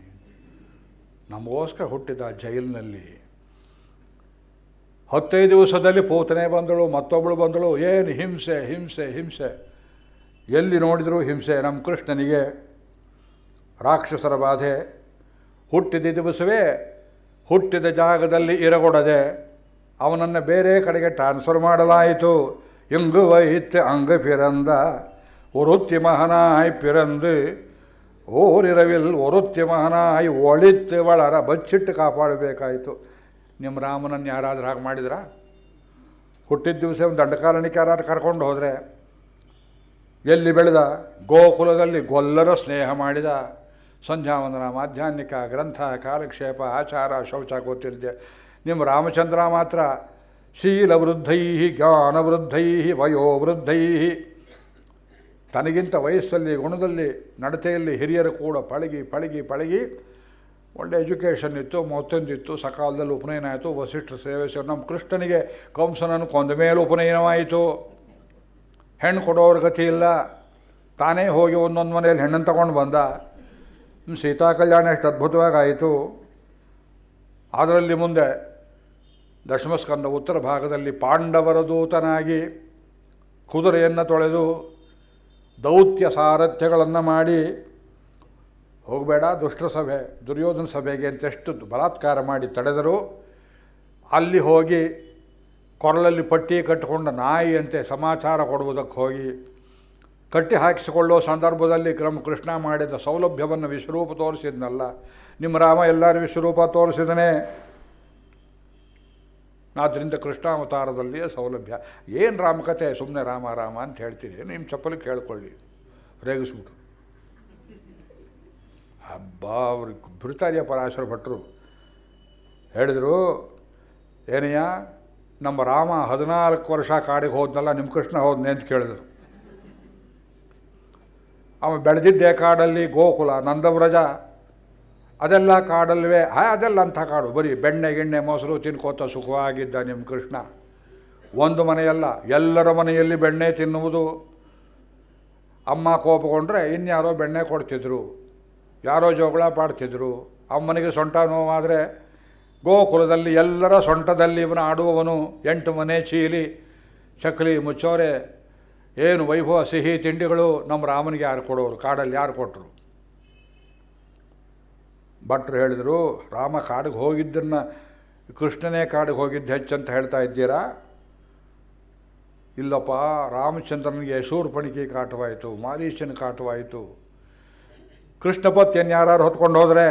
ನಮಗೋಸ್ಕರ ಹುಟ್ಟಿದ ಜೈಲಿನಲ್ಲಿ. 15 ದಿವಸದಲ್ಲಿ ಪೂತನೆ ಬಂದಳು, ಮತ್ತೊಬ್ಬಳು ಬಂದಳು. ಏನು ಹಿಂಸೆ ಹಿಂಸೆ ಹಿಂಸೆ, ಎಲ್ಲಿ ನೋಡಿದರೂ ಹಿಂಸೆ. ನಮ್ಮ ಕೃಷ್ಣನಿಗೆ ರಾಕ್ಷಸರ ಬಾಧೆ. ಹುಟ್ಟಿದ ದಿವಸವೇ ಹುಟ್ಟಿದ ಜಾಗದಲ್ಲಿ ಇರಗೊಡದೆ ಅವನನ್ನು ಬೇರೆ ಕಡೆಗೆ ಟ್ರಾನ್ಸ್ಫರ್ ಮಾಡಲಾಯಿತು. ಇಂಗು ವಹಿತ್ ಅಂಗ ಪಿರಂದ ಒರುತ್ತಿ ಮಹನಾಯ್ ಪಿರಂದು ಓರಿರವಿಲ್ ಒರುತ್ತಿ ಮಹನಾಯ್ ಒಳಿತ್ತು ಒಳರ ಬಚ್ಚಿಟ್ಟು ಕಾಪಾಡಬೇಕಾಯಿತು. ನಿಮ್ಮ ರಾಮನನ್ನು ಯಾರಾದರೂ ಹಾಗೆ ಮಾಡಿದ್ರ? ಹುಟ್ಟಿದ ದಿವಸ ಒಂದು ದಂಡಕಾರಣಿಕೆ ಯಾರು ಕರ್ಕೊಂಡು ಹೋದರೆ, ಎಲ್ಲಿ ಬೆಳೆದ ಗೋಕುಲದಲ್ಲಿ ಗೊಲ್ಲರ ಸ್ನೇಹ ಮಾಡಿದ, ಸಂಧ್ಯಾವಂದನ ಮಾಧ್ಯಾಹ್ನಿಕ ಗ್ರಂಥ ಕಾಲಕ್ಷೇಪ ಆಚಾರ ಶೌಚ ಗೊತ್ತಿಲ್ಲದೆ. ನಿಮ್ಮ ರಾಮಚಂದ್ರ ಮಾತ್ರ ಶೀಲವೃದ್ಧೈ ಜ್ಞಾನವೃದ್ಧೈ ವಯೋವೃದ್ಧೈ, ತನಗಿಂತ ವಯಸ್ಸಲ್ಲಿ ಗುಣದಲ್ಲಿ ನಡತೆಯಲ್ಲಿ ಹಿರಿಯರು ಕೂಡ ಪಳಗಿ ಪಳಗಿ ಪಳಗಿ ಒಳ್ಳೆ ಎಜುಕೇಷನ್ ಇತ್ತು, ಮತ್ತೊಂದಿತ್ತು. ಸಕಾಲದಲ್ಲಿ ಉಪನಯನ ಆಯಿತು, ವಸಿಷ್ಠರ ಸೇವೆ. ನಮ್ಮ ಕೃಷ್ಣನಿಗೆ ಕಂಸನನ್ನು ಕೊಂದ ಮೇಲೆ ಉಪನಯನವಾಯಿತು. ಹೆಣ್ಣು ಕೊಡೋರ ಗತಿ ಇಲ್ಲ, ತಾನೇ ಹೋಗಿ ಒಂದೊಂದು ಮನೆಯಲ್ಲಿ ಹೆಣ್ಣನ್ನು ತಗೊಂಡು ಬಂದ. ಸೀತಾ ಕಲ್ಯಾಣ ಎಷ್ಟು ಅದ್ಭುತವಾಗಿ ಆಯಿತು. ಅದರಲ್ಲಿ ಮುಂದೆ ದಶಮಸ್ಕಂದ ಉತ್ತರ ಭಾಗದಲ್ಲಿ ಪಾಂಡವರ ದೂತನಾಗಿ ಕುದುರೆಯನ್ನು ತೊಳೆದು ದೌತ್ಯ ಸಾರಥ್ಯಗಳನ್ನು ಮಾಡಿ, ಹೋಗಬೇಡ ದುಷ್ಟರ ಸಭೆ ದುರ್ಯೋಧನ ಸಭೆಗೆ ಅಂತೆಷ್ಟು ಬಲಾತ್ಕಾರ ಮಾಡಿ ತಡೆದರು. ಅಲ್ಲಿ ಹೋಗಿ ಕೊರಳಲ್ಲಿ ಪಟ್ಟಿ ಕಟ್ಟಿಕೊಂಡ ನಾಯಿಯಂತೆ ಸಮಾಚಾರ ಕೊಡುವುದಕ್ಕೆ ಹೋಗಿ ಕಟ್ಟಿ ಹಾಕಿಸಿಕೊಳ್ಳೋ ಸಂದರ್ಭದಲ್ಲಿ ಕೃಷ್ಣ ಮಾಡಿದ ಸೌಲಭ್ಯವನ್ನು ವಿಶ್ವರೂಪ ತೋರಿಸಿದ್ನಲ್ಲ. ನಿಮ್ಮ ರಾಮ ಎಲ್ಲರೂ ವಿಶ್ವರೂಪ ತೋರಿಸಿದನೇ. ಆದ್ದರಿಂದ ಕೃಷ್ಣಾವತಾರದಲ್ಲಿಯೇ ಸೌಲಭ್ಯ. ಏನು ರಾಮಕಥೆ, ಸುಮ್ಮನೆ ರಾಮ ರಾಮ ಅಂತ ಹೇಳ್ತೀನಿ, ನಿಮ್ಮ ಚಪ್ಪಲಿ ಕೇಳ್ಕೊಳ್ಳಿ, ರೇಗಿಸ್ಬಿಟ್ರು. ಹಬ್ಬ ಅವ್ರಿಗೆ ಬಿಡ್ತಾರಿಯ ಪರಾಶರ ಭಟ್ರು ಹೇಳಿದರು, ಏನಯ್ಯ ನಮ್ಮ ರಾಮ 14 ವರ್ಷ ಕಾಡಿಗೆ ಹೋದ್ನಲ್ಲ, ನಿಮ್ಮ ಕೃಷ್ಣ ಹೋದ್ನೆ ಅಂತ ಕೇಳಿದರು. ಅವ ಬೆಳೆದಿದ್ದೇ ಕಾಡಲ್ಲಿ ಗೋಕುಲ ನಂದವ್ರಜ. ಅದೆಲ್ಲ ಕಾಡಲ್ವೇ? ಅದೆಲ್ಲ ಅಂಥ ಕಾಡು, ಬರೀ ಬೆಣ್ಣೆ ಗಿಣ್ಣೆ ಮೊಸರು ತಿನ್ಕೋತ ಸುಖವಾಗಿದ್ದ ನಿಮ್ಮ ಕೃಷ್ಣ. ಒಂದು ಮನೆಯಲ್ಲ, ಎಲ್ಲರ ಮನೆಯಲ್ಲಿ ಬೆಣ್ಣೆ ತಿನ್ನುವುದು. ಅಮ್ಮ ಕೋಪಗೊಂಡ್ರೆ ಇನ್ಯಾರೋ ಬೆಣ್ಣೆ ಕೊಡ್ತಿದ್ರು, ಯಾರೋ ಜೋಗಳ ಪಾಡ್ತಿದ್ರು. ಅಮ್ಮನಿಗೆ ಸೊಂಟ ನೋವಾದರೆ ಗೋಕುಲದಲ್ಲಿ ಎಲ್ಲರ ಸೊಂಟದಲ್ಲಿ ಇವನು ಆಡುವವನು. 8 ಮನೆ ಚೀಲಿ, ಚಕ್ಲಿ, ಮುಚ್ಚೋರೆ, ಏನು ವೈಭವ, ಸಿಹಿ ತಿಂಡಿಗಳು ನಮ್ಮ ರಾಮನಿಗೆ ಯಾರು ಕೊಡೋರು? ಕಾಡಲ್ಲಿ ಯಾರು ಕೊಟ್ಟರು? ಭಟ್ರು ಹೇಳಿದರು, ರಾಮ ಕಾಡಿಗೆ ಹೋಗಿದ್ದನ್ನು ಕೃಷ್ಣನೇ ಕಾಡಿಗೆ ಹೋಗಿದ್ದು ಹೆಚ್ಚಂತ ಹೇಳ್ತಾ ಇದ್ದೀರಾ? ಇಲ್ಲಪ್ಪ, ರಾಮಚಂದ್ರನಿಗೆ ಶೂರ್ಪಣಿಕೆ ಕಾಟವಾಯಿತು, ಮಾರೀಚನ ಕಾಟವಾಯಿತು. ಕೃಷ್ಣ ಪತ್ಯನ್ನು ಯಾರು ಹೊತ್ಕೊಂಡು ಹೋದರೆ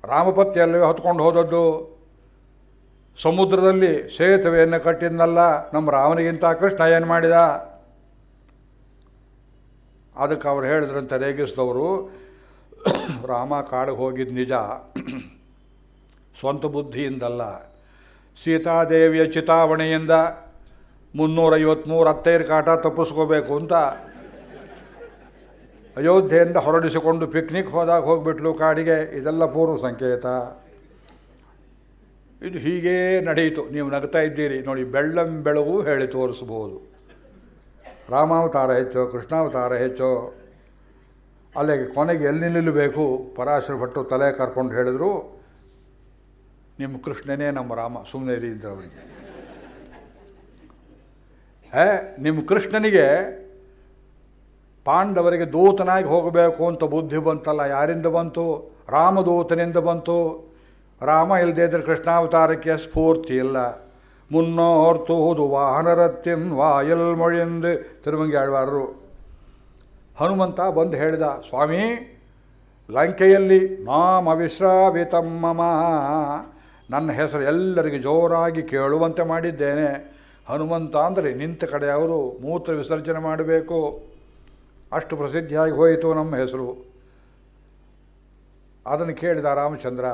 ರಾಮಪತ್ಯಲ್ಲವೇ ಹೊತ್ಕೊಂಡು ಹೋದದ್ದು. ಸಮುದ್ರದಲ್ಲಿ ಸೇತುವೆಯನ್ನು ಕಟ್ಟಿದ್ನಲ್ಲ ನಮ್ಮ ರಾಮನಿಗಿಂತ ಕೃಷ್ಣ ಏನು ಮಾಡಿದ? ಅದಕ್ಕೆ ಅವ್ರು ಹೇಳಿದ್ರಂತೆ ರೇಗಿಸಿದವರು, ರಾಮ ಕಾಡಿಗೆ ಹೋಗಿದ್ದು ನಿಜ, ಸ್ವಂತ ಬುದ್ಧಿಯಿಂದಲ್ಲ, ಸೀತಾದೇವಿಯ ಚಿತಾವಣೆಯಿಂದ 353 ಅತ್ತೈರ ಕಾಟ ತಪ್ಪಿಸ್ಕೋಬೇಕು ಅಂತ ಅಯೋಧ್ಯೆಯಿಂದ ಹೊರಡಿಸಿಕೊಂಡು ಪಿಕ್ನಿಕ್ ಹೋದಾಗ ಹೋಗಿಬಿಟ್ಲು ಕಾಡಿಗೆ. ಇದೆಲ್ಲ ಪೂರ್ವ ಸಂಕೇತ. ಇದು ಹೀಗೇ ನಡೆಯಿತು. ನೀವು ನಗ್ತಾ ಇದ್ದೀರಿ ನೋಡಿ, ಬೆಳ್ಳಂ ಬೆಳಗು ಹೇಳಿ ತೋರಿಸ್ಬೋದು. ರಾಮಾವತಾರ ಹೆಚ್ಚೋ, ಕೃಷ್ಣಾವತಾರ ಹೆಚ್ಚೋ, ಅಲ್ಲಿಗೆ ಕೊನೆಗೆ ಎಲ್ಲಿ ನಿಲ್ಲಬೇಕು? ಪರಾಶರ ಭಟ್ಟರು ತಲೆ ಕರ್ಕೊಂಡು ಹೇಳಿದ್ರು, ನಿಮ್ಮ ಕೃಷ್ಣನೇ ನಮ್ಮ ರಾಮ, ಸುಮ್ಮನೆ ಇರಿ ಇದ್ರು ಅವರಿಗೆ. ನಿಮ್ಮ ಕೃಷ್ಣನಿಗೆ ಪಾಂಡವರಿಗೆ ದೂತನಾಗಿ ಹೋಗಬೇಕು ಅಂತ ಬುದ್ಧಿ ಬಂತಲ್ಲ, ಯಾರಿಂದ ಬಂತು? ರಾಮದೂತನಿಂದ ಬಂತು. ರಾಮ ಇಲ್ಲದೇ ಇದ್ರೆ ಕೃಷ್ಣಾವತಾರಕ್ಕೆ ಸ್ಫೂರ್ತಿ ಇಲ್ಲ. ಮುನ್ನೋರ್ತುವುದು ವಾಹನರತ್ತಿನ್ ವಾಯಲ್ ಮೊழிಂದು ತಿರುಮಂಗಿ ಆಳ್ವಾರರು. ಹನುಮಂತ ಬಂದು ಹೇಳಿದ, ಸ್ವಾಮಿ ಲಂಕೆಯಲ್ಲಿ ನಾಮ ವಿಶ್ರಾವಿತಮ್ಮಮ, ನನ್ನ ಹೆಸರು ಎಲ್ಲರಿಗೆ ಜೋರಾಗಿ ಕೇಳುವಂತೆ ಮಾಡಿದ್ದೇನೆ. ಹನುಮಂತ ಅಂದರೆ ನಿಂತ ಕಡೆ ಅವರು ಮೂತ್ರ ವಿಸರ್ಜನೆ ಮಾಡಬೇಕು, ಅಷ್ಟು ಪ್ರಸಿದ್ಧಿಯಾಗಿ ಹೋಯಿತು ನಮ್ಮ ಹೆಸರು. ಅದನ್ನು ಕೇಳಿದ ರಾಮಚಂದ್ರ,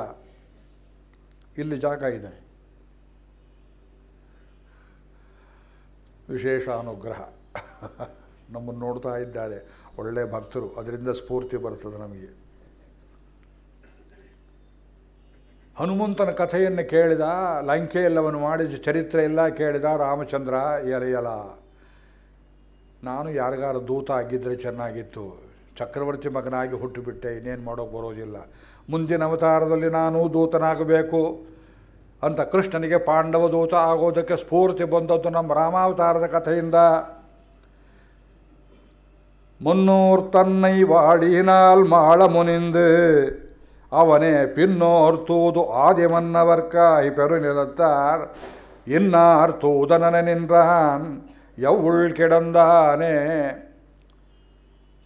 ಇಲ್ಲಿ ಜಾಗ ಇದೆ, ವಿಶೇಷ ಅನುಗ್ರಹ, ನಮ್ಮನ್ನು ನೋಡ್ತಾ ಇದ್ದಾರೆ, ಒಳ್ಳೆ ಭಕ್ತರು, ಅದರಿಂದ ಸ್ಫೂರ್ತಿ ಬರ್ತದೆ ನಮಗೆ. ಹನುಮಂತನ ಕಥೆಯನ್ನು ಕೇಳಿದ, ಲಂಕೆಯಲ್ಲವನು ಮಾಡಿದ ಚರಿತ್ರೆ ಎಲ್ಲ ಕೇಳಿದ ರಾಮಚಂದ್ರ. ಎಲೆಯಲ, ನಾನು ಯಾರಿಗಾರು ದೂತ ಆಗಿದ್ದರೆ ಚೆನ್ನಾಗಿತ್ತು, ಚಕ್ರವರ್ತಿ ಮಗನಾಗಿ ಹುಟ್ಟುಬಿಟ್ಟೆ, ಇನ್ನೇನು ಮಾಡೋಕ್ಕೆ ಬರೋದಿಲ್ಲ. ಮುಂದಿನ ಅವತಾರದಲ್ಲಿ ನಾನು ದೂತನಾಗಬೇಕು ಅಂತ ಕೃಷ್ಣನಿಗೆ ಪಾಂಡವ ದೂತ ಆಗೋದಕ್ಕೆ ಸ್ಫೂರ್ತಿ ಬಂದದ್ದು ನಮ್ಮ ರಾಮಾವತಾರದ ಕಥೆಯಿಂದ. ಮುನ್ನೂರ್ ತನ್ನೈ ವಾಡಿനാൽ ಮಾಳ ಮುನಿಂದು ಅವನೇ ಪಿನ್ನೋರ್ ತೂದು ஆதிமன்னவர்க்காய் பெருநிலத்தார் இன்னார் தூதனன நின்றான் ಯವ್ವುಳ್ ಕೆಡಂದಾನೆ.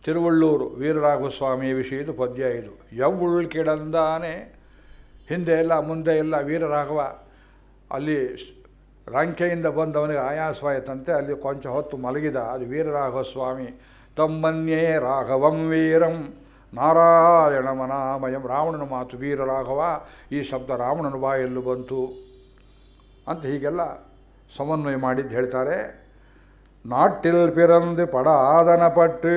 ತಿರುವಳ್ಳೂರು ವೀರರಾಘವಸ್ವಾಮಿ ವಿಷಯದ ಪದ್ಯ ಇದು. ಯವ್ವುಳ್ ಕೆಡಂದಾನೆ, ಹಿಂದೆ ಎಲ್ಲ ಮುಂದೆ ಎಲ್ಲ ವೀರರಾಘವ. ಅಲ್ಲಿ ಲಂಕೆಯಿಂದ ಬಂದವನಿಗೆ ಆಯಾಸವಾಯಿತಂತೆ, ಅಲ್ಲಿ ಕೊಂಚ ಹೊತ್ತು ಮಲಗಿದ. ಅದು ವೀರರಾಘವಸ್ವಾಮಿ. ತಮ್ಮನ್ಯೇ ರಾಘವಂ ವೀರಂ ನಾರಾಯಣ ಮನಾಮಯಂ. ರಾವಣನ ಮಾತು ವೀರರಾಘವ, ಈ ಶಬ್ದ ರಾವಣನ ಬಾಯಲ್ಲೂ ಬಂತು ಅಂತ ಹೀಗೆಲ್ಲ ಸಮನ್ವಯ ಮಾಡಿದ್ದು ಹೇಳ್ತಾರೆ. ನಾಟ್ಟಿಲ್ ಪಿರಂದು ಪಡಾದನಪಟ್ಟು,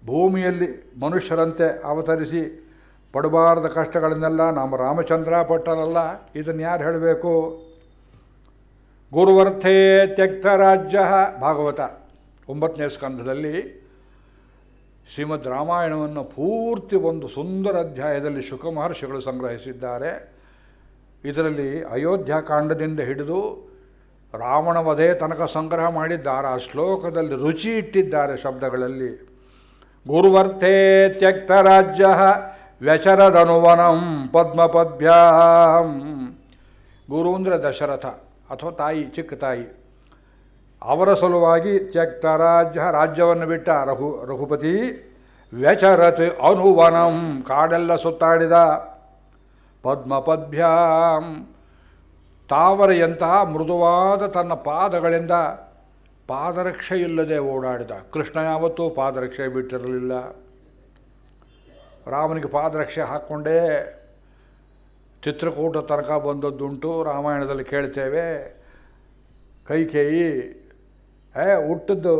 ಭೂಮಿಯಲ್ಲಿ ಮನುಷ್ಯರಂತೆ ಅವತರಿಸಿ ಪಡಬಾರದ ಕಷ್ಟಗಳನ್ನೆಲ್ಲ ನಮ್ಮ ರಾಮಚಂದ್ರ ಪಟ್ಟನಲ್ಲ. ಇದನ್ನು ಯಾರು ಹೇಳಬೇಕು? ಗುರುವರ್ಥೇ ತ್ಯಕ್ತ ರಾಜ್ಯ. ಭಾಗವತ 9ನೇ ಸ್ಕಂಧದಲ್ಲಿ ಶ್ರೀಮದ್ ರಾಮಾಯಣವನ್ನು ಪೂರ್ತಿ ಒಂದು ಸುಂದರ ಅಧ್ಯಾಯದಲ್ಲಿ ಶುಕ ಮಹರ್ಷಿಗಳು ಸಂಗ್ರಹಿಸಿದ್ದಾರೆ. ಇದರಲ್ಲಿ ಅಯೋಧ್ಯಾಕಾಂಡದಿಂದ ಹಿಡಿದು ರಾವಣ ವಧೆ ತನಕ ಸಂಗ್ರಹ ಮಾಡಿದ್ದಾರೆ. ಆ ಶ್ಲೋಕದಲ್ಲಿ ರುಚಿ ಇಟ್ಟಿದ್ದಾರೆ ಶಬ್ದಗಳಲ್ಲಿ. ಗುರುವರ್ಥೇ ತ್ಯಕ್ತ ರಾಜ್ಯ ವ್ಯಚರದನುವನಂ ಪದ್ಮಪದ್ಭ್ಯಾಂ. ಗುರು ಅಂದರೆ ದಶರಥ ಅಥವಾ ತಾಯಿ, ಚಿಕ್ಕ ತಾಯಿ. ಅವರ ಸಲುವಾಗಿ ತ್ಯಕ್ತ ರಾಜ್ಯ, ರಾಜ್ಯವನ್ನು ಬಿಟ್ಟ ರಘುಪತಿ. ವ್ಯಚರತ್ ಅನುವನಂ, ಕಾಡೆಲ್ಲ ಸುತ್ತಾಡಿದ. ಪದ್ಮಪದ್ಭ್ಯಾಂ, ತಾವರೆಯಂತಹ ಮೃದುವಾದ ತನ್ನ ಪಾದಗಳಿಂದ ಪಾದರಕ್ಷೆ ಇಲ್ಲದೆ ಓಡಾಡಿದ. ಕೃಷ್ಣ ಯಾವತ್ತೂ ಪಾದರಕ್ಷೆ ಬಿಟ್ಟಿರಲಿಲ್ಲ. ರಾಮನಿಗೆ ಪಾದರಕ್ಷೆ ಹಾಕ್ಕೊಂಡೇ ಚಿತ್ರಕೂಟ ತನಕ ಬಂದದ್ದುಂಟು. ರಾಮಾಯಣದಲ್ಲಿ ಕೇಳ್ತೇವೆ, ಕೈಕೇಯಿ ಹುಟ್ಟದ್ದು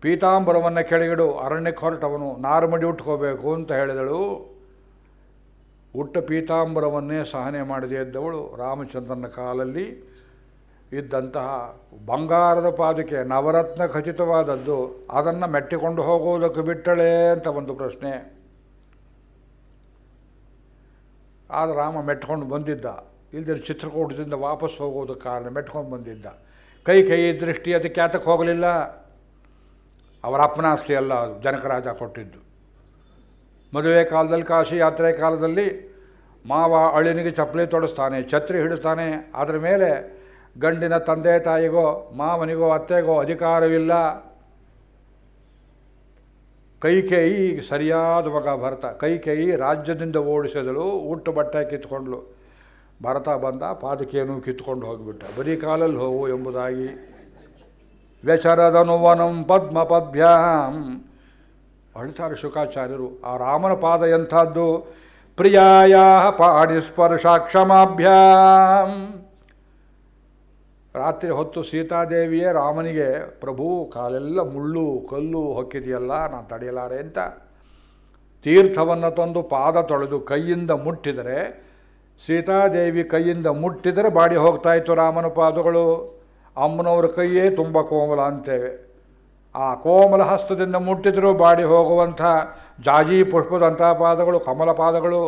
ಪೀತಾಂಬರವನ್ನು ಕೆಳಗಿಡು, ಅರಣ್ಯಕ್ಕೆ ಹೊರಟವನು ನಾರುಮಡಿ ಉಟ್ಕೋಬೇಕು ಅಂತ ಹೇಳಿದಳು. ಉಟ್ಟ ಪೀತಾಂಬರವನ್ನೇ ಸಹನೆ ಮಾಡದೇ ಇದ್ದವಳು ರಾಮಚಂದ್ರನ ಕಾಲಲ್ಲಿ ಇದ್ದಂತಹ ಬಂಗಾರದ ಪಾದುಕೆ ನವರತ್ನ ಖಚಿತವಾದದ್ದು, ಅದನ್ನು ಮೆಟ್ಟಿಕೊಂಡು ಹೋಗುವುದಕ್ಕೆ ಬಿಟ್ಟಳೆ ಅಂತ ಒಂದು ಪ್ರಶ್ನೆ. ಆಗ ರಾಮ ಮೆಟ್ಕೊಂಡು ಬಂದಿದ್ದ, ಇಲ್ಲದೆ ಚಿತ್ರಕೂಟದಿಂದ ವಾಪಸ್ ಹೋಗೋದಕ್ಕೆ ಕಾರಣ ಮೆಟ್ಕೊಂಡು ಬಂದಿದ್ದ. ಕೈ ದೃಷ್ಟಿ ಅದಕ್ಕೆ ಯಾತಕ್ಕೆ ಹೋಗಲಿಲ್ಲ? ಅವರ ಅಪ್ಪನಾಸ್ತಿ ಅಲ್ಲ, ಅದು ಜನಕರಾಜ ಕೊಟ್ಟಿದ್ದು. ಮದುವೆ ಕಾಲದಲ್ಲಿ, ಕಾಶಿ ಯಾತ್ರೆ ಕಾಲದಲ್ಲಿ ಮಾವ ಅಳಿನಿಗೆ ಚಪ್ಪಲಿ ತೊಡಿಸ್ತಾನೆ, ಛತ್ರಿ ಹಿಡಿಸ್ತಾನೆ. ಅದರ ಮೇಲೆ ಗಂಡಿನ ತಂದೆ ತಾಯಿಗೋ ಮಾವನಿಗೋ ಅತ್ತೆಗೋ ಅಧಿಕಾರವಿಲ್ಲ. ಕೈಕೇಯಿ ಸರಿಯಾದ ಮಗ ಭರತ. ಕೈಕೇಯಿ ರಾಜ್ಯದಿಂದ ಓಡಿಸಿದಳು, ಉಟ್ಟು ಬಟ್ಟೆ ಕಿತ್ಕೊಂಡ್ಳು. ಭರತ ಬಂದ, ಪಾದಕೆಯನ್ನು ಕಿತ್ಕೊಂಡು ಹೋಗಿಬಿಟ್ಟ. ಬರೀ ಕಾಲಲ್ಲಿ ಹೋಗು ಎಂಬುದಾಗಿ. ವ್ಯಚರದನುವನಂ ಪದ್ಮಪದ್ಭ್ಯಾಂ ಅಳ್ತಾರೆ ಶುಕಾಚಾರ್ಯರು. ಆ ರಾಮನ ಪಾದ ಎಂಥದ್ದು? ಪ್ರಿಯಾಯ ಪಾಣಿಸ್ಪರ್ಶಾಕ್ಷಮಾಭ್ಯಾಂ. ರಾತ್ರಿ ಹೊತ್ತು ಸೀತಾದೇವಿಯೇ ರಾಮನಿಗೆ, ಪ್ರಭು ಕಾಲೆಲ್ಲ ಮುಳ್ಳು ಕಲ್ಲು ಹೊಕ್ಕಿದೆಯಲ್ಲ, ನಾನು ತಡೆಯಲಾರೆ ಅಂತ ತೀರ್ಥವನ್ನು ತಂದು ಪಾದ ತೊಳೆದು ಕೈಯಿಂದ ಮುಟ್ಟಿದರೆ, ಸೀತಾದೇವಿ ಕೈಯಿಂದ ಮುಟ್ಟಿದರೆ ಬಾಡಿ ಹೋಗ್ತಾಯಿತ್ತು ರಾಮನ ಪಾದಗಳು. ಅಮ್ಮನವರ ಕೈಯೇ ತುಂಬ ಕೋಮಲ ಅಂತೇವೆ. ಆ ಕೋಮಲ ಹಸ್ತದಿಂದ ಮುಟ್ಟಿದರೂ ಬಾಡಿ ಹೋಗುವಂಥ ಜಾಜಿ ಪುಷ್ಪದಂಥ ಪಾದಗಳು, ಕಮಲ ಪಾದಗಳು.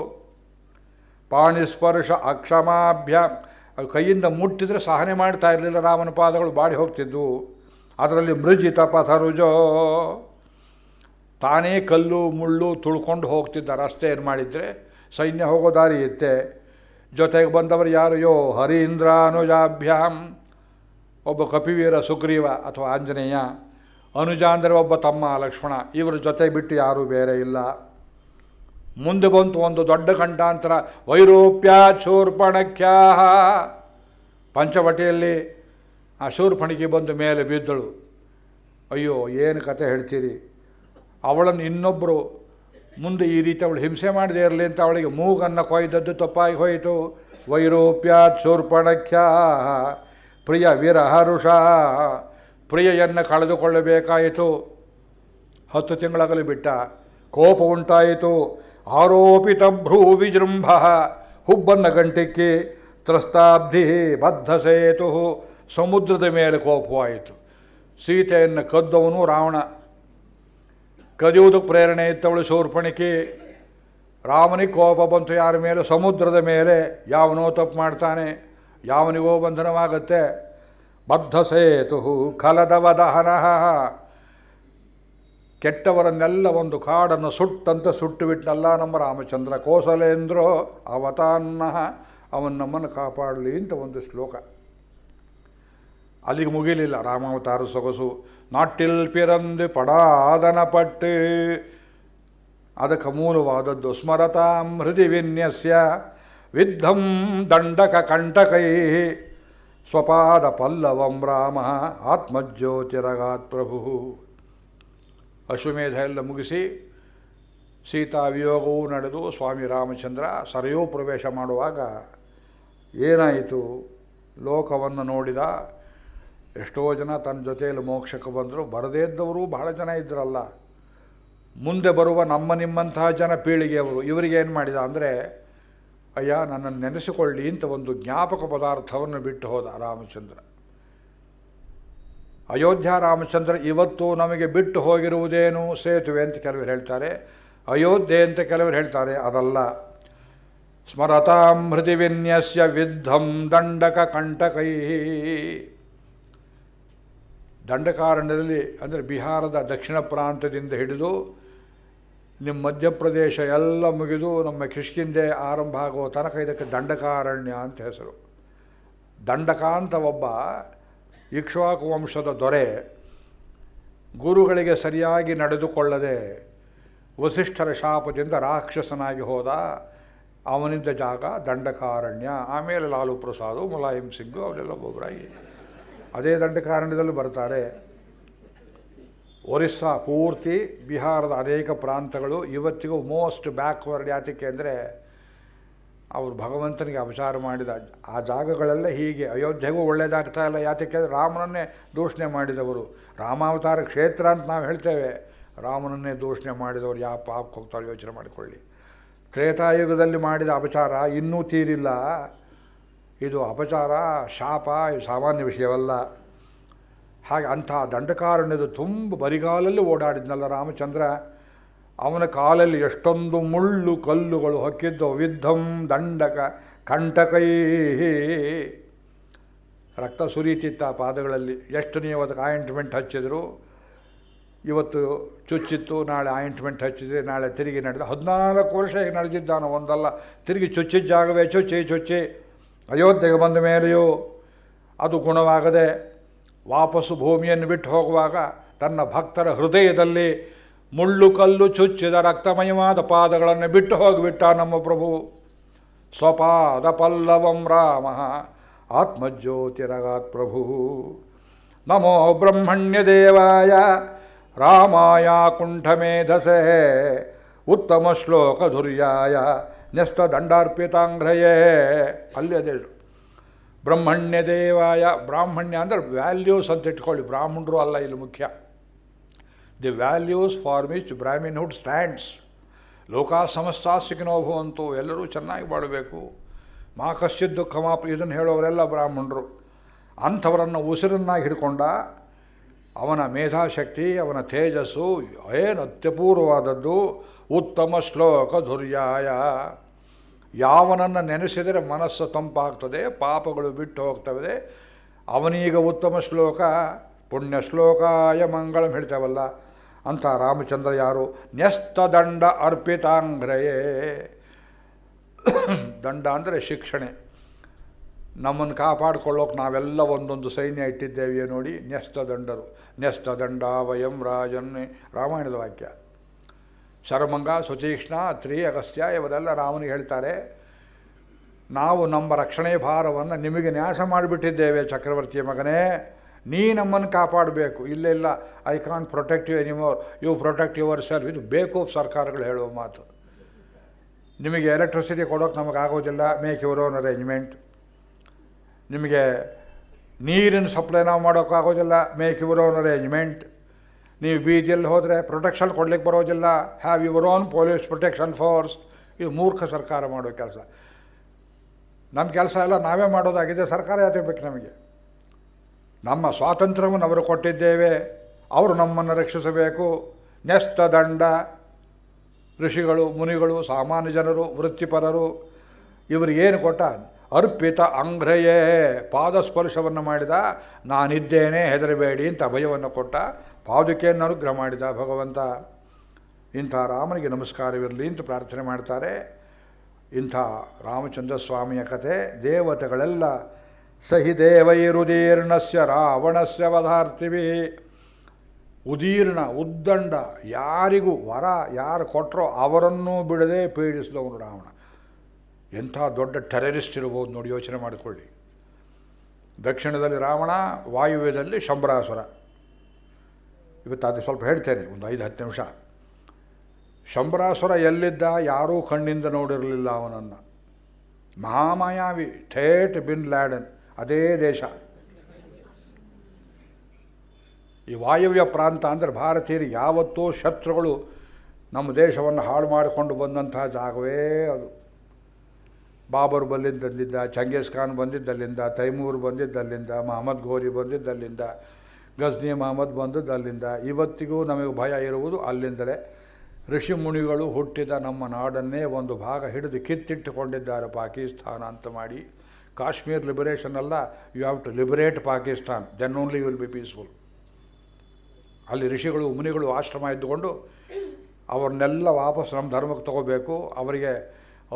ಪಾಣಿಸ್ಪರ್ಶ ಅಕ್ಷಮಾಭ್ಯಾಂ. ಕೈಯಿಂದ ಮುಟ್ಟಿದರೆ ಸಹನೆ ಮಾಡ್ತಾ ಇರಲಿಲ್ಲ ರಾಮನ ಪಾದಗಳು, ಬಾಡಿ ಹೋಗ್ತಿದ್ವು. ಅದರಲ್ಲಿ ಮೃಜಿತ ಪಥರುಜೋ, ತಾನೇ ಕಲ್ಲು ಮುಳ್ಳು ತುಳ್ಕೊಂಡು ಹೋಗ್ತಿದ್ದ. ರಸ್ತೆ ಏನು ಮಾಡಿದರೆ ಸೈನ್ಯ ಹೋಗೋ ದಾರಿ ಇತ್ತೆ. ಜೊತೆಗೆ ಬಂದವರು ಯಾರು? ಯೋ ಹರೀಂದ್ರಾನುಜಾಭ್ಯಾಂ. ಒಬ್ಬ ಕಪಿವೀರ ಸುಗ್ರೀವ ಅಥವಾ ಆಂಜನೇಯ, ಅನುಜ ಅಂದರೆ ಒಬ್ಬ ತಮ್ಮ ಲಕ್ಷ್ಮಣ. ಇವರ ಜೊತೆ ಬಿಟ್ಟು ಯಾರೂ ಬೇರೆ ಇಲ್ಲ. ಮುಂದೆ ಬಂತು ಒಂದು ದೊಡ್ಡ ಕಂಠಾಂತರ. ವೈರೋಪ್ಯ ಶೂರ್ಪಣಖ್ಯಾ. ಪಂಚವಟಿಯಲ್ಲಿ ಆ ಶೂರ್ಪಣಿಕೆ ಬಂದು ಮೇಲೆ ಬಿದ್ದಳು. ಅಯ್ಯೋ ಏನು ಕತೆ ಹೇಳ್ತೀರಿ? ಅವಳನ್ನು ಇನ್ನೊಬ್ಬರು ಮುಂದೆ ಈ ರೀತಿ ಅವಳು ಹಿಂಸೆ ಮಾಡದೇ ಇರಲಿ ಅಂತ ಅವಳಿಗೆ ಮೂಗನ್ನು ಕೊಯ್ದದ್ದು ತಪ್ಪಾಗಿ ಹೋಯಿತು. ವೈರೋಪ್ಯ ಶೂರ್ಪಣಖ್ಯಾ ಪ್ರಿಯ ವಿರಹರುಷ. ಪ್ರಿಯೆಯನ್ನು ಕಳೆದುಕೊಳ್ಳಬೇಕಾಯಿತು. 10 ತಿಂಗಳಾಗಲು ಬಿಟ್ಟ. ಕೋಪ ಉಂಟಾಯಿತು. ಆರೋಪಿತ ಭ್ರೂ ವಿಜೃಂಭ. ಹುಬ್ಬನ್ನ ಗಂಟಿಕ್ಕಿ ತ್ರಸ್ತಾಬ್ಧಿ ಬದ್ಧ ಸೇತು. ಸಮುದ್ರದ ಮೇಲೆ ಕೋಪವಾಯಿತು. ಸೀತೆಯನ್ನು ಕದ್ದವನು ರಾವಣ. ಕದಿಯುವುದಕ್ಕೆ ಪ್ರೇರಣೆ ಇತ್ತವಳು ಶೂರ್ಪಣಿಕೆ. ರಾಮನಿಗೆ ಕೋಪ ಬಂತು ಯಾರ ಮೇಲೆ? ಸಮುದ್ರದ ಮೇಲೆ. ಯಾವನೋ ತಪ್ಪು ಮಾಡ್ತಾನೆ, ಯಾವನಿಗೋ ಬಂಧನವಾಗತ್ತೆ. ಬದ್ಧ ಸೇತು ಖಲದವ ದಹನ. ಕೆಟ್ಟವರನ್ನೆಲ್ಲ ಒಂದು ಕಾಡನ್ನು ಸುಟ್ಟಂತೆ ಸುಟ್ಟು ಬಿಟ್ಟನಲ್ಲ ನಮ್ಮ ರಾಮಚಂದ್ರ. ಕೋಸಲೇಂದ್ರೋ ಅವತಾನ್ನ, ಅವನು ನಮ್ಮನ್ನು ಕಾಪಾಡಲಿ ಅಂತ ಒಂದು ಶ್ಲೋಕ. ಅಲ್ಲಿಗೆ ಮುಗಿಲಿಲ್ಲ ರಾಮಾವತಾರ ಸೊಗಸು. ನಾಟಿಲ್ ಪಿರಂದು ಪಡಾದನಪಟ್ಟು, ಅದಕ್ಕೆ ಮೂಲವಾದದ್ದು ಸ್ಮರತಾಂ ಹೃದಯ ವಿನ್ಯಸ್ಯ ವಿದ್ಧಂ ದಂಡಕ ಕಂಟಕೈ ಸ್ವಪಾದ ಪಲ್ಲವಂ ರಾಮ ಆತ್ಮಜ್ಯೋತಿರಗಾತ್ ಪ್ರಭು. ಅಶ್ವಮೇಧ ಎಲ್ಲ ಮುಗಿಸಿ ಸೀತಾ ವಿಯೋಗವೂ ನಡೆದು ಸ್ವಾಮಿ ರಾಮಚಂದ್ರ ಸರಯೂ ಪ್ರವೇಶ ಮಾಡುವಾಗ ಏನಾಯಿತು? ಲೋಕವನ್ನು ನೋಡಿದ. ಎಷ್ಟೋ ಜನ ತನ್ನ ಜೊತೆಯಲ್ಲಿ ಮೋಕ್ಷಕ್ಕೆ ಬಂದರು. ಬರದೇ ಇದ್ದವರು ಬಹಳ ಜನ ಇದ್ದರಲ್ಲ. ಮುಂದೆ ಬರುವ ನಮ್ಮ ನಿಮ್ಮಂತಹ ಜನ ಪೀಳಿಗೆಯವರು. ಇವರಿಗೇನು ಮಾಡಿದ ಅಂದರೆ, ಅಯ್ಯ ನನ್ನನ್ನು ನೆನೆಸಿಕೊಳ್ಳಿ ಅಂತ ಒಂದು ಜ್ಞಾಪಕ ಪದಾರ್ಥವನ್ನು ಬಿಟ್ಟು ಹೋದ ರಾಮಚಂದ್ರ. ಅಯೋಧ್ಯ ರಾಮಚಂದ್ರ ಇವತ್ತು ನಮಗೆ ಬಿಟ್ಟು ಹೋಗಿರುವುದೇನು? ಸೇತುವೆ ಅಂತ ಕೆಲವರು ಹೇಳ್ತಾರೆ, ಅಯೋಧ್ಯೆ ಅಂತ ಕೆಲವರು ಹೇಳ್ತಾರೆ. ಅದಲ್ಲ. ಸ್ಮರತಾಂ ಹೃದಯ ವಿನ್ಯಸ್ಯ ವಿದ್ಧಂ ದಂಡಕ ಕಂಟಕೈ. ದಂಡಕಾರಣ್ಯದಲ್ಲಿ ಅಂದರೆ ಬಿಹಾರದ ದಕ್ಷಿಣ ಪ್ರಾಂತ್ಯದಿಂದ ಹಿಡಿದು ನಿಮ್ಮ ಮಧ್ಯಪ್ರದೇಶ ಎಲ್ಲ ಮುಗಿದು ನಮ್ಮ ಕಿಷ್ಕಿಂದೆ ಆರಂಭ ಆಗೋ ತನಕ ಇದಕ್ಕೆ ದಂಡಕಾರಣ್ಯ ಅಂತ ಹೆಸರು. ದಂಡಕ ಅಂತ ಒಬ್ಬ ಇಕ್ಷ್ವಾಕು ವಂಶದ ದೊರೆ ಗುರುಗಳಿಗೆ ಸರಿಯಾಗಿ ನಡೆದುಕೊಳ್ಳದೆ ವಸಿಷ್ಠರ ಶಾಪದಿಂದ ರಾಕ್ಷಸನಾಗಿ ಹೋದ. ಅವನಿದ್ದ ಜಾಗ ದಂಡಕಾರಣ್ಯ. ಆಮೇಲೆ ಲಾಲು ಪ್ರಸಾದ್, ಮುಲಾಯಂ ಸಿಂಗ್ ಅವರೆಲ್ಲ ಒಬ್ಬೊಬ್ಬರಾಗಿ ಅದೇ ದಂಡಕಾರಣ್ಯದಲ್ಲಿ ಬರ್ತಾರೆ. ಒರಿಸ್ಸಾ ಪೂರ್ತಿ, ಬಿಹಾರದ ಅನೇಕ ಪ್ರಾಂತಗಳು ಇವತ್ತಿಗೂ ಮೋಸ್ಟ್ ಬ್ಯಾಕ್ವರ್ಡ್. ಯಾತಕ್ಕೆ ಅಂದರೆ ಅವರು ಭಗವಂತನಿಗೆ ಅಪಚಾರ ಮಾಡಿದ ಆ ಜಾಗಗಳೆಲ್ಲ ಹೀಗೆ. ಅಯೋಧ್ಯೆಗೂ ಒಳ್ಳೆಯದಾಗ್ತಾ ಇಲ್ಲ. ಯಾತಕ್ಕೆ ಅಂದರೆ ರಾಮನನ್ನೇ ದೂಷಣೆ ಮಾಡಿದವರು. ರಾಮಾವತಾರ ಕ್ಷೇತ್ರ ಅಂತ ನಾವು ಹೇಳ್ತೇವೆ. ರಾಮನನ್ನೇ ದೂಷಣೆ ಮಾಡಿದವರು ಯಾವ ಪಾಪಕ್ಕೆ ಹೋಗ್ತಾರೆ ಯೋಚನೆ ಮಾಡಿಕೊಳ್ಳಿ. ತ್ರೇತಾಯುಗದಲ್ಲಿ ಮಾಡಿದ ಅಪಚಾರ ಇನ್ನೂ ತೀರಿಲ್ಲ. ಇದು ಅಪಚಾರ, ಶಾಪ, ಇದು ಸಾಮಾನ್ಯ ವಿಷಯವಲ್ಲ. ಹಾಗೆ ಅಂಥ ದಂಡಕಾರಣ್ಯದ ತುಂಬ ಬರಿಗಾಲಲ್ಲಿ ಓಡಾಡಿದ್ನಲ್ಲ ರಾಮಚಂದ್ರ. ಅವನ ಕಾಲಲ್ಲಿ ಎಷ್ಟೊಂದು ಮುಳ್ಳು ಕಲ್ಲುಗಳು ಹೊಕ್ಕಿದ್ದು. ವಿದ್ಧಂ ದಂಡಕ ಕಂಟಕೈ, ರಕ್ತ ಸುರಿತಿತ್ತ ಪಾದಗಳಲ್ಲಿ. ಎಷ್ಟು ನೀವು ಅದಕ್ಕೆ ಆಯಿಂಟ್ಮೆಂಟ್ ಹಚ್ಚಿದ್ರು, ಇವತ್ತು ಚುಚ್ಚಿತ್ತು, ನಾಳೆ ಆಯಿಂಟ್ಮೆಂಟ್ ಹಚ್ಚಿದ್ರೆ ನಾಳೆ ತಿರುಗಿ ನಡೆದ. 14 ವರ್ಷ ಈಗ ನಡೆದಿದ್ದಾನು, ಒಂದಲ್ಲ. ತಿರುಗಿ ಚುಚ್ಚಿದ ಜಾಗವೇ ಚುಚ್ಚಿ ಅಯೋಧ್ಯೆಗೆ ಬಂದ ಮೇಲೆಯೂ ಅದು ಗುಣವಾಗದೆ ವಾಪಸ್ಸು ಭೂಮಿಯನ್ನು ಬಿಟ್ಟು ಹೋಗುವಾಗ ತನ್ನ ಭಕ್ತರ ಹೃದಯದಲ್ಲಿ ಮುಳ್ಳು ಕಲ್ಲು ಚುಚ್ಚಿದ ರಕ್ತಮಯವಾದ ಪಾದಗಳನ್ನು ಬಿಟ್ಟು ಹೋಗಿಬಿಟ್ಟ ನಮ್ಮ ಪ್ರಭು. ಸ್ವಪಾದ ಪಲ್ಲವಂ ರಾಮ ಆತ್ಮಜ್ಯೋತಿರಗಾತ್ ಪ್ರಭು. ನಮೋ ಬ್ರಹ್ಮಣ್ಯ ದೇವಾಯ ರಾಮಾಯ ಕುಂಠಮೇಧಸೆ ಉತ್ತಮ ಶ್ಲೋಕ ಧುರ್ಯಾಯ ನ್ಯಸ್ತ ದಂಡಾರ್ಪಿತಾಂಗ್ರಯೇ. ಅಲ್ಲಿ ಅದೇ ಬ್ರಹ್ಮಣ್ಯ ದೇವಾಯ. ಬ್ರಾಹ್ಮಣ್ಯ ಅಂದರೆ ವ್ಯಾಲ್ಯೂಸ್ ಅಂತ ಇಟ್ಕೊಳ್ಳಿ, ಬ್ರಾಹ್ಮಣರು ಅಲ್ಲ ಇಲ್ಲಿ ಮುಖ್ಯ. The values for which Brahminhood stands. ಲೋಕ ಸಮಸ್ತ ಸುಖಿನೋ ಭವಂತು, ಎಲ್ಲರೂ ಚೆನ್ನಾಗಿ ಬಾಳಬೇಕು. ಮಾ ಕಶ್ಚಿತ್ ದುಃಖಮಾಪ, ಇದನ್ನು ಹೇಳೋರೆಲ್ಲ ಬ್ರಾಹ್ಮಣರು. ಅಂಥವರನ್ನು ಉಸಿರನ್ನಾಗಿ ಹಿಡ್ಕೊಂಡ ಅವನ ಮೇಧಾಶಕ್ತಿ, ಅವನ ತೇಜಸ್ಸು ಏನು ಅತ್ಯಪೂರ್ವವಾದದ್ದು. ಉತ್ತಮ ಶ್ಲೋಕ ಧುರ್ಯಾಯ. ಯಾವನನ್ನು ನೆನೆಸಿದರೆ ಮನಸ್ಸು ತಂಪಾಗ್ತದೆ, ಪಾಪಗಳು ಬಿಟ್ಟು ಹೋಗ್ತವೆ. ಅವನೀಗ ಉತ್ತಮ ಶ್ಲೋಕ, ಪುಣ್ಯ ಶ್ಲೋಕಾಯ ಮಂಗಳಂ ಹೇಳ್ತೇವಲ್ಲ, ಅಂಥ ರಾಮಚಂದ್ರ ಯಾರು? ನ್ಯಸ್ತ ದಂಡ ಅರ್ಪಿತಾಂಗ್ರಯೇ. ದಂಡ ಅಂದರೆ ಶಿಕ್ಷಣೆ. ನಮ್ಮನ್ನು ಕಾಪಾಡಿಕೊಳ್ಳೋಕೆ ನಾವೆಲ್ಲ ಒಂದೊಂದು ಸೈನ್ಯ ಇಟ್ಟಿದ್ದೇವೆ ನೋಡಿ. ನ್ಯಸ್ತ ದಂಡರು. ನ್ಯಸ್ತ ದಂಡ ವಯಂ ರಾಜನ್, ರಾಮಾಯಣದ ವಾಕ್ಯ. ಶರಮಂಗ, ಸುತೀಕ್ಷ್ಣ, ತ್ರಿ, ಅಗಸ್ತ್ಯ ಇವರೆಲ್ಲ ರಾಮನಿಗೆ ಹೇಳ್ತಾರೆ, ನಾವು ನಮ್ಮ ರಕ್ಷಣೆಯ ಭಾರವನ್ನು ನಿಮಗೆ ನ್ಯಾಸ ಮಾಡಿಬಿಟ್ಟಿದ್ದೇವೆ ಚಕ್ರವರ್ತಿಯ ಮಗನೇ, ನೀ ನಮ್ಮನ್ನು ಕಾಪಾಡಬೇಕು. ಇಲ್ಲ I can't protect you anymore, you protect yourself. ಇದು ಬೇಕು ಸರ್ಕಾರಗಳು ಹೇಳುವ ಮಾತು. ನಿಮಗೆ ಎಲೆಕ್ಟ್ರಿಸಿಟಿ ಕೊಡೋಕೆ ನಮಗಾಗೋದಿಲ್ಲ, ಮೇಕ್ ಯುವರ್ ಓನ್ ಅರೇಂಜ್ಮೆಂಟ್. ನಿಮಗೆ ನೀರಿನ ಸಪ್ಲೈ ನಾವು ಮಾಡೋಕ್ಕಾಗೋದಿಲ್ಲ, ಮೇಕ್ ಯುವರ್ ಓನ್ ಅರೇಂಜ್ಮೆಂಟ್. ನೀವು ಬೀದಿಯಲ್ಲಿ ಹೋದರೆ ಪ್ರೊಟೆಕ್ಷನ್ ಕೊಡ್ಲಿಕ್ಕೆ ಬರೋದಿಲ್ಲ, have your own police protection force. ಇದು ಮೂರ್ಖ ಸರ್ಕಾರ ಮಾಡೋ ಕೆಲಸ. ನಮ್ಮ ಕೆಲಸ ಎಲ್ಲ ನಾವೇ ಮಾಡೋದಾಗಿದೆ, ಸರ್ಕಾರ ಯಾತಿರ್ಬೇಕು ನಮಗೆ? ನಮ್ಮ ಸ್ವಾತಂತ್ರ್ಯವನ್ನು ಅವರು ಕೊಟ್ಟಿದ್ದೇವೆ, ಅವರು ನಮ್ಮನ್ನು ರಕ್ಷಿಸಬೇಕು. ನ್ಯಸ್ತ ದಂಡ. ಋಷಿಗಳು, ಮುನಿಗಳು, ಸಾಮಾನ್ಯ ಜನರು, ವೃತ್ತಿಪರರು ಇವರಿಗೇನು ಕೊಟ್ಟ? ಅರ್ಪಿತ ಅಂಗ್ರಯೇ. ಪಾದಸ್ಪರ್ಶವನ್ನು ಮಾಡಿದ. ನಾನಿದ್ದೇನೆ, ಹೆದರಬೇಡಿ ಅಂತ ಅಭಯವನ್ನು ಕೊಟ್ಟ. ಪಾದುಕೆಯನ್ನು ಅನುಗ್ರಹ ಮಾಡಿದ ಭಗವಂತ. ಇಂಥ ರಾಮನಿಗೆ ನಮಸ್ಕಾರವಿರಲಿ ಅಂತ ಪ್ರಾರ್ಥನೆ ಮಾಡ್ತಾರೆ. ಇಂಥ ರಾಮಚಂದ್ರ ಸ್ವಾಮಿಯ ಕಥೆ. ದೇವತೆಗಳೆಲ್ಲ ಸಹಿ ದೇವೈರುದೀರ್ಣಸ್ಯ ರಾವಣಸ್ಯ ವಧಾರ್ತಿಭಿ. ಉದೀರ್ಣ, ಉದ್ದಂಡ, ಯಾರಿಗೂ ವರ ಯಾರು ಕೊಟ್ಟರೋ ಅವರನ್ನೂ ಬಿಡದೆ ಪೀಡಿಸಿದವನು ರಾವಣ. ಎಂಥ ದೊಡ್ಡ ಟೆರರಿಸ್ಟ್ ಇರ್ಬೋದು ನೋಡಿ, ಯೋಚನೆ ಮಾಡಿಕೊಳ್ಳಿ. ದಕ್ಷಿಣದಲ್ಲಿ ರಾವಣ, ವಾಯುವ್ಯದಲ್ಲಿ ಶಂಬರಾಸುರ. ಇವತ್ತು ಅದು ಸ್ವಲ್ಪ ಹೇಳ್ತೇನೆ, ಒಂದು 5-10 ನಿಮಿಷ. ಶಂಬರಾಸುರ ಎಲ್ಲಿದ್ದ? ಯಾರೂ ಕಣ್ಣಿಂದ ನೋಡಿರಲಿಲ್ಲ ಅವನನ್ನು. ಮಹಾಮಾಯಾವಿ, ಥೇಟ್ ಬಿನ್ ಲ್ಯಾಡನ್, ಅದೇ ದೇಶ. ಈ ವಾಯವ್ಯ ಪ್ರಾಂತ ಅಂದರೆ ಭಾರತೀಯರು ಯಾವತ್ತೂ ಶತ್ರುಗಳು ನಮ್ಮ ದೇಶವನ್ನು ಹಾಳು ಮಾಡಿಕೊಂಡು ಬಂದಂತಹ ಜಾಗವೇ ಅದು. ಬಾಬರ್ ಬಂದಿದ್ದಲ್ಲಿಂದ, ಚಂಗೀಸ್ ಖಾನ್ ಬಂದಿದ್ದಲ್ಲಿಂದ, ತೈಮೂರ್ ಬಂದಿದ್ದಲ್ಲಿಂದ, ಮಹಮ್ಮದ್ ಘೋರಿ ಬಂದಿದ್ದಲ್ಲಿಂದ, ಗಜ್ನಿ ಮಹಮ್ಮದ್ ಬಂದದ್ದಲ್ಲಿಂದ. ಇವತ್ತಿಗೂ ನಮಗೆ ಭಯ ಇರುವುದು ಅಲ್ಲಿಂದಲೇ. ಋಷಿ ಮುನಿಗಳು ಹುಟ್ಟಿದ ನಮ್ಮ ನಾಡನ್ನೇ ಒಂದು ಭಾಗ ಹಿಡಿದು ಕಿತ್ತಿಟ್ಟುಕೊಂಡಿದ್ದಾರೆ ಪಾಕಿಸ್ತಾನ ಅಂತ ಮಾಡಿ. ಕಾಶ್ಮೀರ್ ಲಿಬರೇಷನ್ ಅಲ್ಲ, you have to liberate Pakistan, then only you will be peaceful. ಅಲ್ಲಿ ಋಷಿಗಳು ಮುನಿಗಳು ಆಶ್ರಮ ಇದ್ದುಕೊಂಡು ಅವ್ರನ್ನೆಲ್ಲ ವಾಪಸ್ ನಮ್ಮ ಧರ್ಮಕ್ಕೆ ತಗೋಬೇಕು. ಅವರಿಗೆ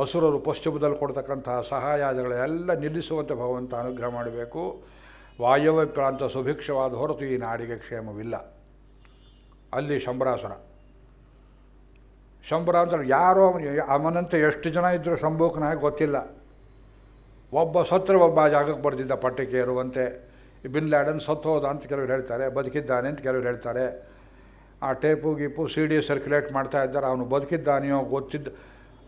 ಅಸುರರು ಪಶ್ಚಿಮದಲ್ಲಿ ಕೊಡ್ತಕ್ಕಂತಹ ಸಹಾಯಾದಿಗಳೆಲ್ಲ ನಿಲ್ಲಿಸುವಂತೆ ಭಗವಂತ ಅನುಗ್ರಹ ಮಾಡಬೇಕು. ವಾಯವ್ಯ ಪ್ರಾಂತ ಸುಭಿಕ್ಷವಾದ ಹೊರತು ಈ ನಾಡಿಗೆ ಕ್ಷೇಮವಿಲ್ಲ. ಅಲ್ಲಿ ಶಂಬರಾಸುರ. ಶಂಬರಾಸುರ ಯಾರೋ ಅವನಂತೆ ಎಷ್ಟು ಜನ ಇದ್ದರೂ ಶಂಭೂಕನಾಗಿ ಗೊತ್ತಿಲ್ಲ. ಒಬ್ಬ ಸತ್ರ ಒಬ್ಬ ಜಾಗಕ್ಕೆ ಬರ್ತಿದ್ದ ಪಟ್ಟಕ್ಕೆ ಏರುವಂತೆ. ಬಿನ್ ಲ್ಯಾಡನ್ ಸತ್ತು ಹೋದ ಅಂತ ಕೆಲವರು ಹೇಳ್ತಾರೆ, ಬದುಕಿದ್ದಾನೆ ಅಂತ ಕೆಲವರು ಹೇಳ್ತಾರೆ. ಆ ಟೇಪು ಗೀಪು CD ಸರ್ಕ್ಯುಲೇಟ್ ಮಾಡ್ತಾ ಇದ್ದಾರೆ. ಅವನು ಬದುಕಿದ್ದಾನೆಯೋ ಗೊತ್ತಿದ್ದ,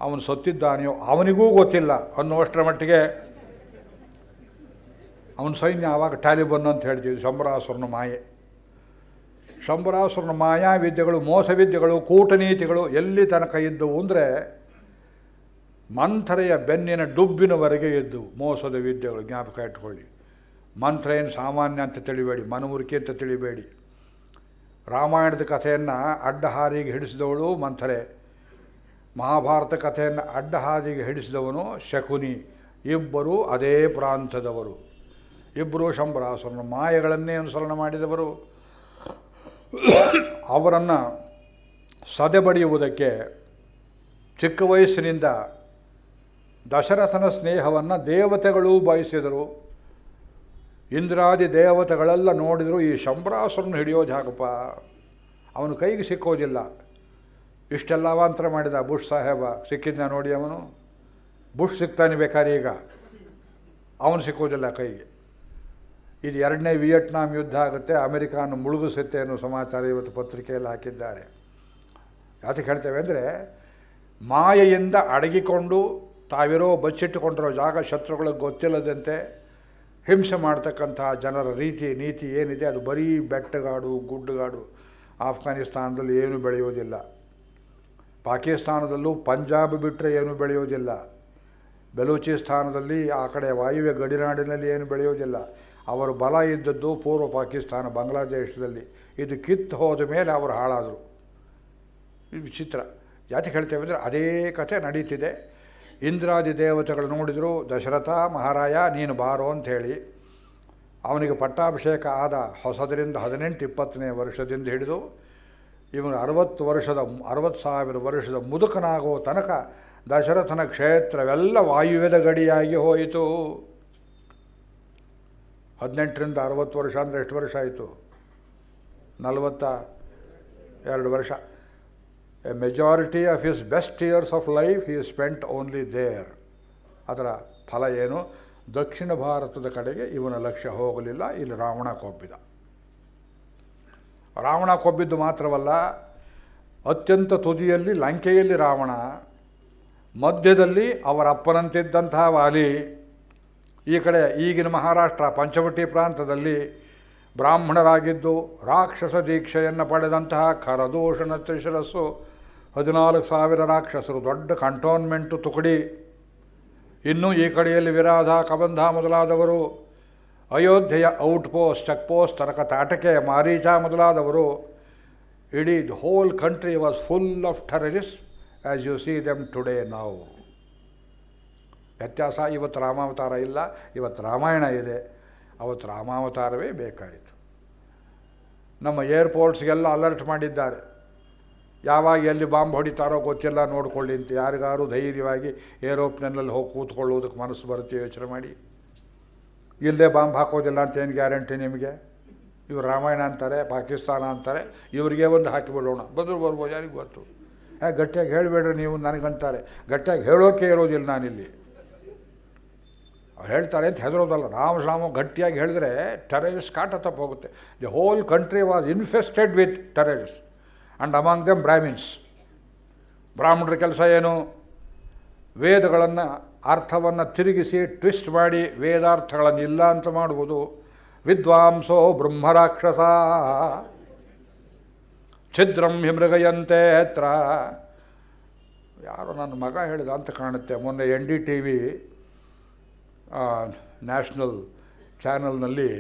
ಅವನು ಸತ್ತಿದ್ದಾನೆಯೋ ಅವನಿಗೂ ಗೊತ್ತಿಲ್ಲ ಅನ್ನುವಷ್ಟರ ಮಟ್ಟಿಗೆ ಅವನ ಸೈನ್ಯ ಆವಾಗ ಟ್ಯಾಲಿಬನ್ ಅಂತ ಹೇಳ್ತೀವಿ. ಶಂಬರಾಸುರನ ಮಾಯೆ. ಶಂಬರಾಸುರನ ಮಾಯಾವಿದ್ಯೆಗಳು, ಮೋಸವಿದ್ಯೆಗಳು, ಕೂಟನೀತಿಗಳು ಎಲ್ಲಿ ತನಕ ಇದ್ದವು ಅಂದರೆ ಮಂಥರೆಯ ಬೆನ್ನಿನ ಡುಬ್ಬಿನವರೆಗೆ ಇದ್ದವು ಮೋಸದ ವಿದ್ಯೆಗಳು. ಜ್ಞಾಪಕ ಇಟ್ಕೊಳ್ಳಿ. ಮಂತ್ರ ಏನು ಸಾಮಾನ್ಯ ಅಂತ ತಿಳಿಬೇಡಿ, ಮನಮುರುಕಿ ಅಂತ ತಿಳಿಬೇಡಿ. ರಾಮಾಯಣದ ಕಥೆಯನ್ನು ಅಡ್ಡಹಾರಿಗೆ ಹಿಡಿಸಿದವಳು ಮಂಥರೆ, ಮಹಾಭಾರತ ಕಥೆಯನ್ನು ಅಡ್ಡಹಾರಿಗೆ ಹಿಡಿಸಿದವನು ಶಕುನಿ. ಇಬ್ಬರು ಅದೇ ಪ್ರಾಂತದವರು, ಇಬ್ಬರು ಶಂಬರಾಸುರನ ಮಾಯೆಗಳನ್ನೇ ಅನುಸರಣೆ ಮಾಡಿದವರು. ಅವರನ್ನು ಸದೆಬಡಿಯುವುದಕ್ಕೆ ಚಿಕ್ಕ ವಯಸ್ಸಿನಿಂದ ದಶರಥನ ಸ್ನೇಹವನ್ನು ದೇವತೆಗಳೂ ಬಯಸಿದರು. ಇಂದ್ರಾದಿ ದೇವತೆಗಳೆಲ್ಲ ನೋಡಿದರು, ಈ ಶಂಬರಾಸುರನ ಹಿಡಿಯೋದು ಹಾಕಪ್ಪ, ಅವನ ಕೈಗೆ ಸಿಕ್ಕೋದಿಲ್ಲ. ಇಷ್ಟೆಲ್ಲ ಅವಾಂತರ ಮಾಡಿದ ಬುಷ್ ಸಾಹೇಬ, ಸಿಕ್ಕಿದ್ನ ನೋಡಿ ಅವನು. ಬುಷ್ ಸಿಗ್ತಾನೆ ಬೇಕಾದ್ರೆ ಈಗ, ಅವನು ಸಿಕ್ಕೋದಿಲ್ಲ ಕೈಗೆ. ಇದು 2ನೇ ವಿಯೆಟ್ನಾಂ ಯುದ್ಧ ಆಗುತ್ತೆ, ಅಮೆರಿಕಾನ ಮುಳುಗಿಸುತ್ತೆ ಅನ್ನೋ ಸಮಾಚಾರ ಇವತ್ತು ಪತ್ರಿಕೆಯಲ್ಲಿ ಹಾಕಿದ್ದಾರೆ. ಯಾತಕ್ಕೆ ಹೇಳ್ತೇವೆ ಅಂದರೆ, ಮಾಯೆಯಿಂದ ಅಡಗಿಕೊಂಡು ತಾವಿರೋ ಬಚ್ಚಿಟ್ಟುಕೊಂಡಿರೋ ಜಾಗ ಶತ್ರುಗಳಿಗೆ ಗೊತ್ತಿಲ್ಲದಂತೆ ಹಿಂಸೆ ಮಾಡ್ತಕ್ಕಂತಹ ಜನರ ರೀತಿ ನೀತಿ ಏನಿದೆ ಅದು ಬರೀ ಬೆಟ್ಟಗಾಡು ಗುಡ್ಡಗಾಡು. ಆಫ್ಘಾನಿಸ್ತಾನದಲ್ಲಿ ಏನೂ ಬೆಳೆಯೋದಿಲ್ಲ, ಪಾಕಿಸ್ತಾನದಲ್ಲೂ ಪಂಜಾಬ್ ಬಿಟ್ಟರೆ ಏನೂ ಬೆಳೆಯೋದಿಲ್ಲ, ಬೆಲೂಚಿಸ್ತಾನದಲ್ಲಿ ಆ ಕಡೆ ವಾಯುವ್ಯ ಗಡಿನಾಡಿನಲ್ಲಿ ಏನು ಬೆಳೆಯೋದಿಲ್ಲ. ಅವರು ಬಲ ಇದ್ದದ್ದು ಪೂರ್ವ ಪಾಕಿಸ್ತಾನ ಬಾಂಗ್ಲಾದೇಶದಲ್ಲಿ. ಇದು ಕಿತ್ತು ಹೋದ ಮೇಲೆ ಅವರು ಹಾಳಾದರು. ಇದು ವಿಚಿತ್ರ. ಯಾಕೆ ಹೇಳ್ತೇವೆ ಅಂದರೆ ಅದೇ ಕಥೆ ನಡೀತಿದೆ. ಇಂದ್ರಾದಿ ದೇವತೆಗಳು ನೋಡಿದರು, ದಶರಥ ಮಹಾರಾಯ ನೀನು ಬಾರೋ ಅಂಥೇಳಿ. ಅವನಿಗೆ ಪಟ್ಟಾಭಿಷೇಕ ಆದ ಹೊಸದರಿಂದ 18-20ನೇ ವರ್ಷದಿಂದ ಹಿಡಿದು ಇವನು 60,000 ವರ್ಷದ ಮುದುಕನಾಗುವ ತನಕ ದಶರಥನ ಕ್ಷೇತ್ರವೆಲ್ಲ ವಾಯುವ್ಯದ ಗಡಿಯಾಗಿ ಹೋಯಿತು. 18ರಿಂದ 60 ವರ್ಷ ಅಂದರೆ ಎಷ್ಟು ವರ್ಷ ಆಯಿತು? 42 ವರ್ಷ. A majority of his best years of life he spent only there. ಅದರ ಫಲ ಏನು? ದಕ್ಷಿಣ ಭಾರತದ ಕಡೆಗೆ ಇವನ ಲಕ್ಷ್ಯ ಹೋಗಲಿಲ್ಲ. ಇಲ್ಲಿ ರಾವಣ ಕೊಬ್ಬಿದ. ರಾವಣ ಕೊಬ್ಬಿದ್ದು ಮಾತ್ರವಲ್ಲ, ಅತ್ಯಂತ ತುದಿಯಲ್ಲಿ ಲಂಕೆಯಲ್ಲಿ ರಾವಣ, ಮಧ್ಯದಲ್ಲಿ ಅವರ ಅಪ್ಪನಂತಿದ್ದಂತಹ ವಾಲಿ, ಈ ಕಡೆ ಈಗಿನ ಮಹಾರಾಷ್ಟ್ರ ಪಂಚವಟಿ ಪ್ರಾಂತದಲ್ಲಿ ಬ್ರಾಹ್ಮಣರಾಗಿದ್ದು ರಾಕ್ಷಸ ದೀಕ್ಷೆಯನ್ನು ಪಡೆದಂತಹ ಖರದೂಷಣ ತ್ರಿಶಿರಸ್ಸು, 14,000 ರಾಕ್ಷಸರು, ದೊಡ್ಡ ಕಂಟೋನ್ಮೆಂಟು ತುಕಡಿ. ಇನ್ನು ಈ ಕಡೆಯಲ್ಲಿ ವಿರಾಧ ಕಬಂಧ ಮೊದಲಾದವರು, ಅಯೋಧ್ಯೆಯ ಔಟ್ ಪೋಸ್ಟ್ ಚೆಕ್ ಪೋಸ್ಟ್ ತನಕ ತಾಟಕೆ ಮಾರೀಚ ಮೊದಲಾದವರು. ಇಡೀ the whole country was full of terrorist as U see them today now. ವ್ಯತ್ಯಾಸ, ಇವತ್ತು ರಾಮಾವತಾರ ಇಲ್ಲ, ಇವತ್ತು ರಾಮಾಯಣ ಇದೆ. ಅವತ್ತು ರಾಮಾವತಾರವೇ ಬೇಕಾಯಿತು. ನಮ್ಮ ಏರ್ಪೋರ್ಟ್ಸ್ಗೆಲ್ಲ ಅಲರ್ಟ್ ಮಾಡಿದ್ದಾರೆ, ಯಾವಾಗ ಎಲ್ಲಿ ಬಾಂಬ್ ಹೊಡಿತಾರೋ ಗೊತ್ತಿಲ್ಲ, ನೋಡ್ಕೊಳ್ಳಿ ಅಂತ. ಯಾರಿಗಾರು ಧೈರ್ಯವಾಗಿ ಏರೋಪ್ಲೇನಲ್ಲಿ ಹೋಗಿ ಕೂತ್ಕೊಳ್ಳೋದಕ್ಕೆ ಮನಸ್ಸು ಬರುತ್ತೆ ಯೋಚನೆ ಮಾಡಿ. ಇಲ್ಲದೆ ಬಾಂಬ್ ಹಾಕೋದಿಲ್ಲ ಅಂತ ಏನು ಗ್ಯಾರಂಟಿ ನಿಮಗೆ? ಇವರು ರಾಮಾಯಣ ಅಂತಾರೆ, ಪಾಕಿಸ್ತಾನ ಅಂತಾರೆ, ಇವರಿಗೆ ಒಂದು ಹಾಕಿಬಿಡೋಣ, ಬಂದರೂ ಬರ್ಬೋದು, ಯಾರಿಗೆ ಗೊತ್ತು. ಗಟ್ಟಿಯಾಗಿ ಹೇಳಬೇಡ್ರಿ ನೀವು ನನಗಂತಾರೆ. ಗಟ್ಟಿಯಾಗಿ ಹೇಳೋಕೆ ಇರೋದಿಲ್ಲ ನಾನಿಲ್ಲಿ. ಅವ್ರು ಹೇಳ್ತಾರೆ ಅಂತ ಹೆದರೋದಲ್ಲ. ರಾಮ ಗಟ್ಟಿಯಾಗಿ ಹೇಳಿದ್ರೆ ಟೆರರಿಸ್ಟ್ ಕಾಟ ತಪ್ಪೋಗುತ್ತೆ. The whole country was infested with terrorist and among them Brahmins. ಬ್ರಾಹ್ಮಣರ ಕೆಲಸ ಏನು? ವೇದಗಳನ್ನು ಅರ್ಥವನ್ನು ತಿರುಗಿಸಿ ಟ್ವಿಸ್ಟ್ ಮಾಡಿ ವೇದಾರ್ಥಗಳನ್ನು ಇಲ್ಲ ಅಂತ ಮಾಡುವುದು. ವಿದ್ವಾಂಸೋ ಬ್ರಹ್ಮರಾಕ್ಷಸ ಛಿದ್ರಂ ಹಿಮೃಗಯಂತೆ ಹತ್ರ. ಯಾರೋ ನನ್ನ ಮಗ ಹೇಳಿದ ಅಂತ ಕಾಣುತ್ತೆ. ಮೊನ್ನೆ NDTV ನ್ಯಾಷನಲ್ ಚಾನಲ್ನಲ್ಲಿ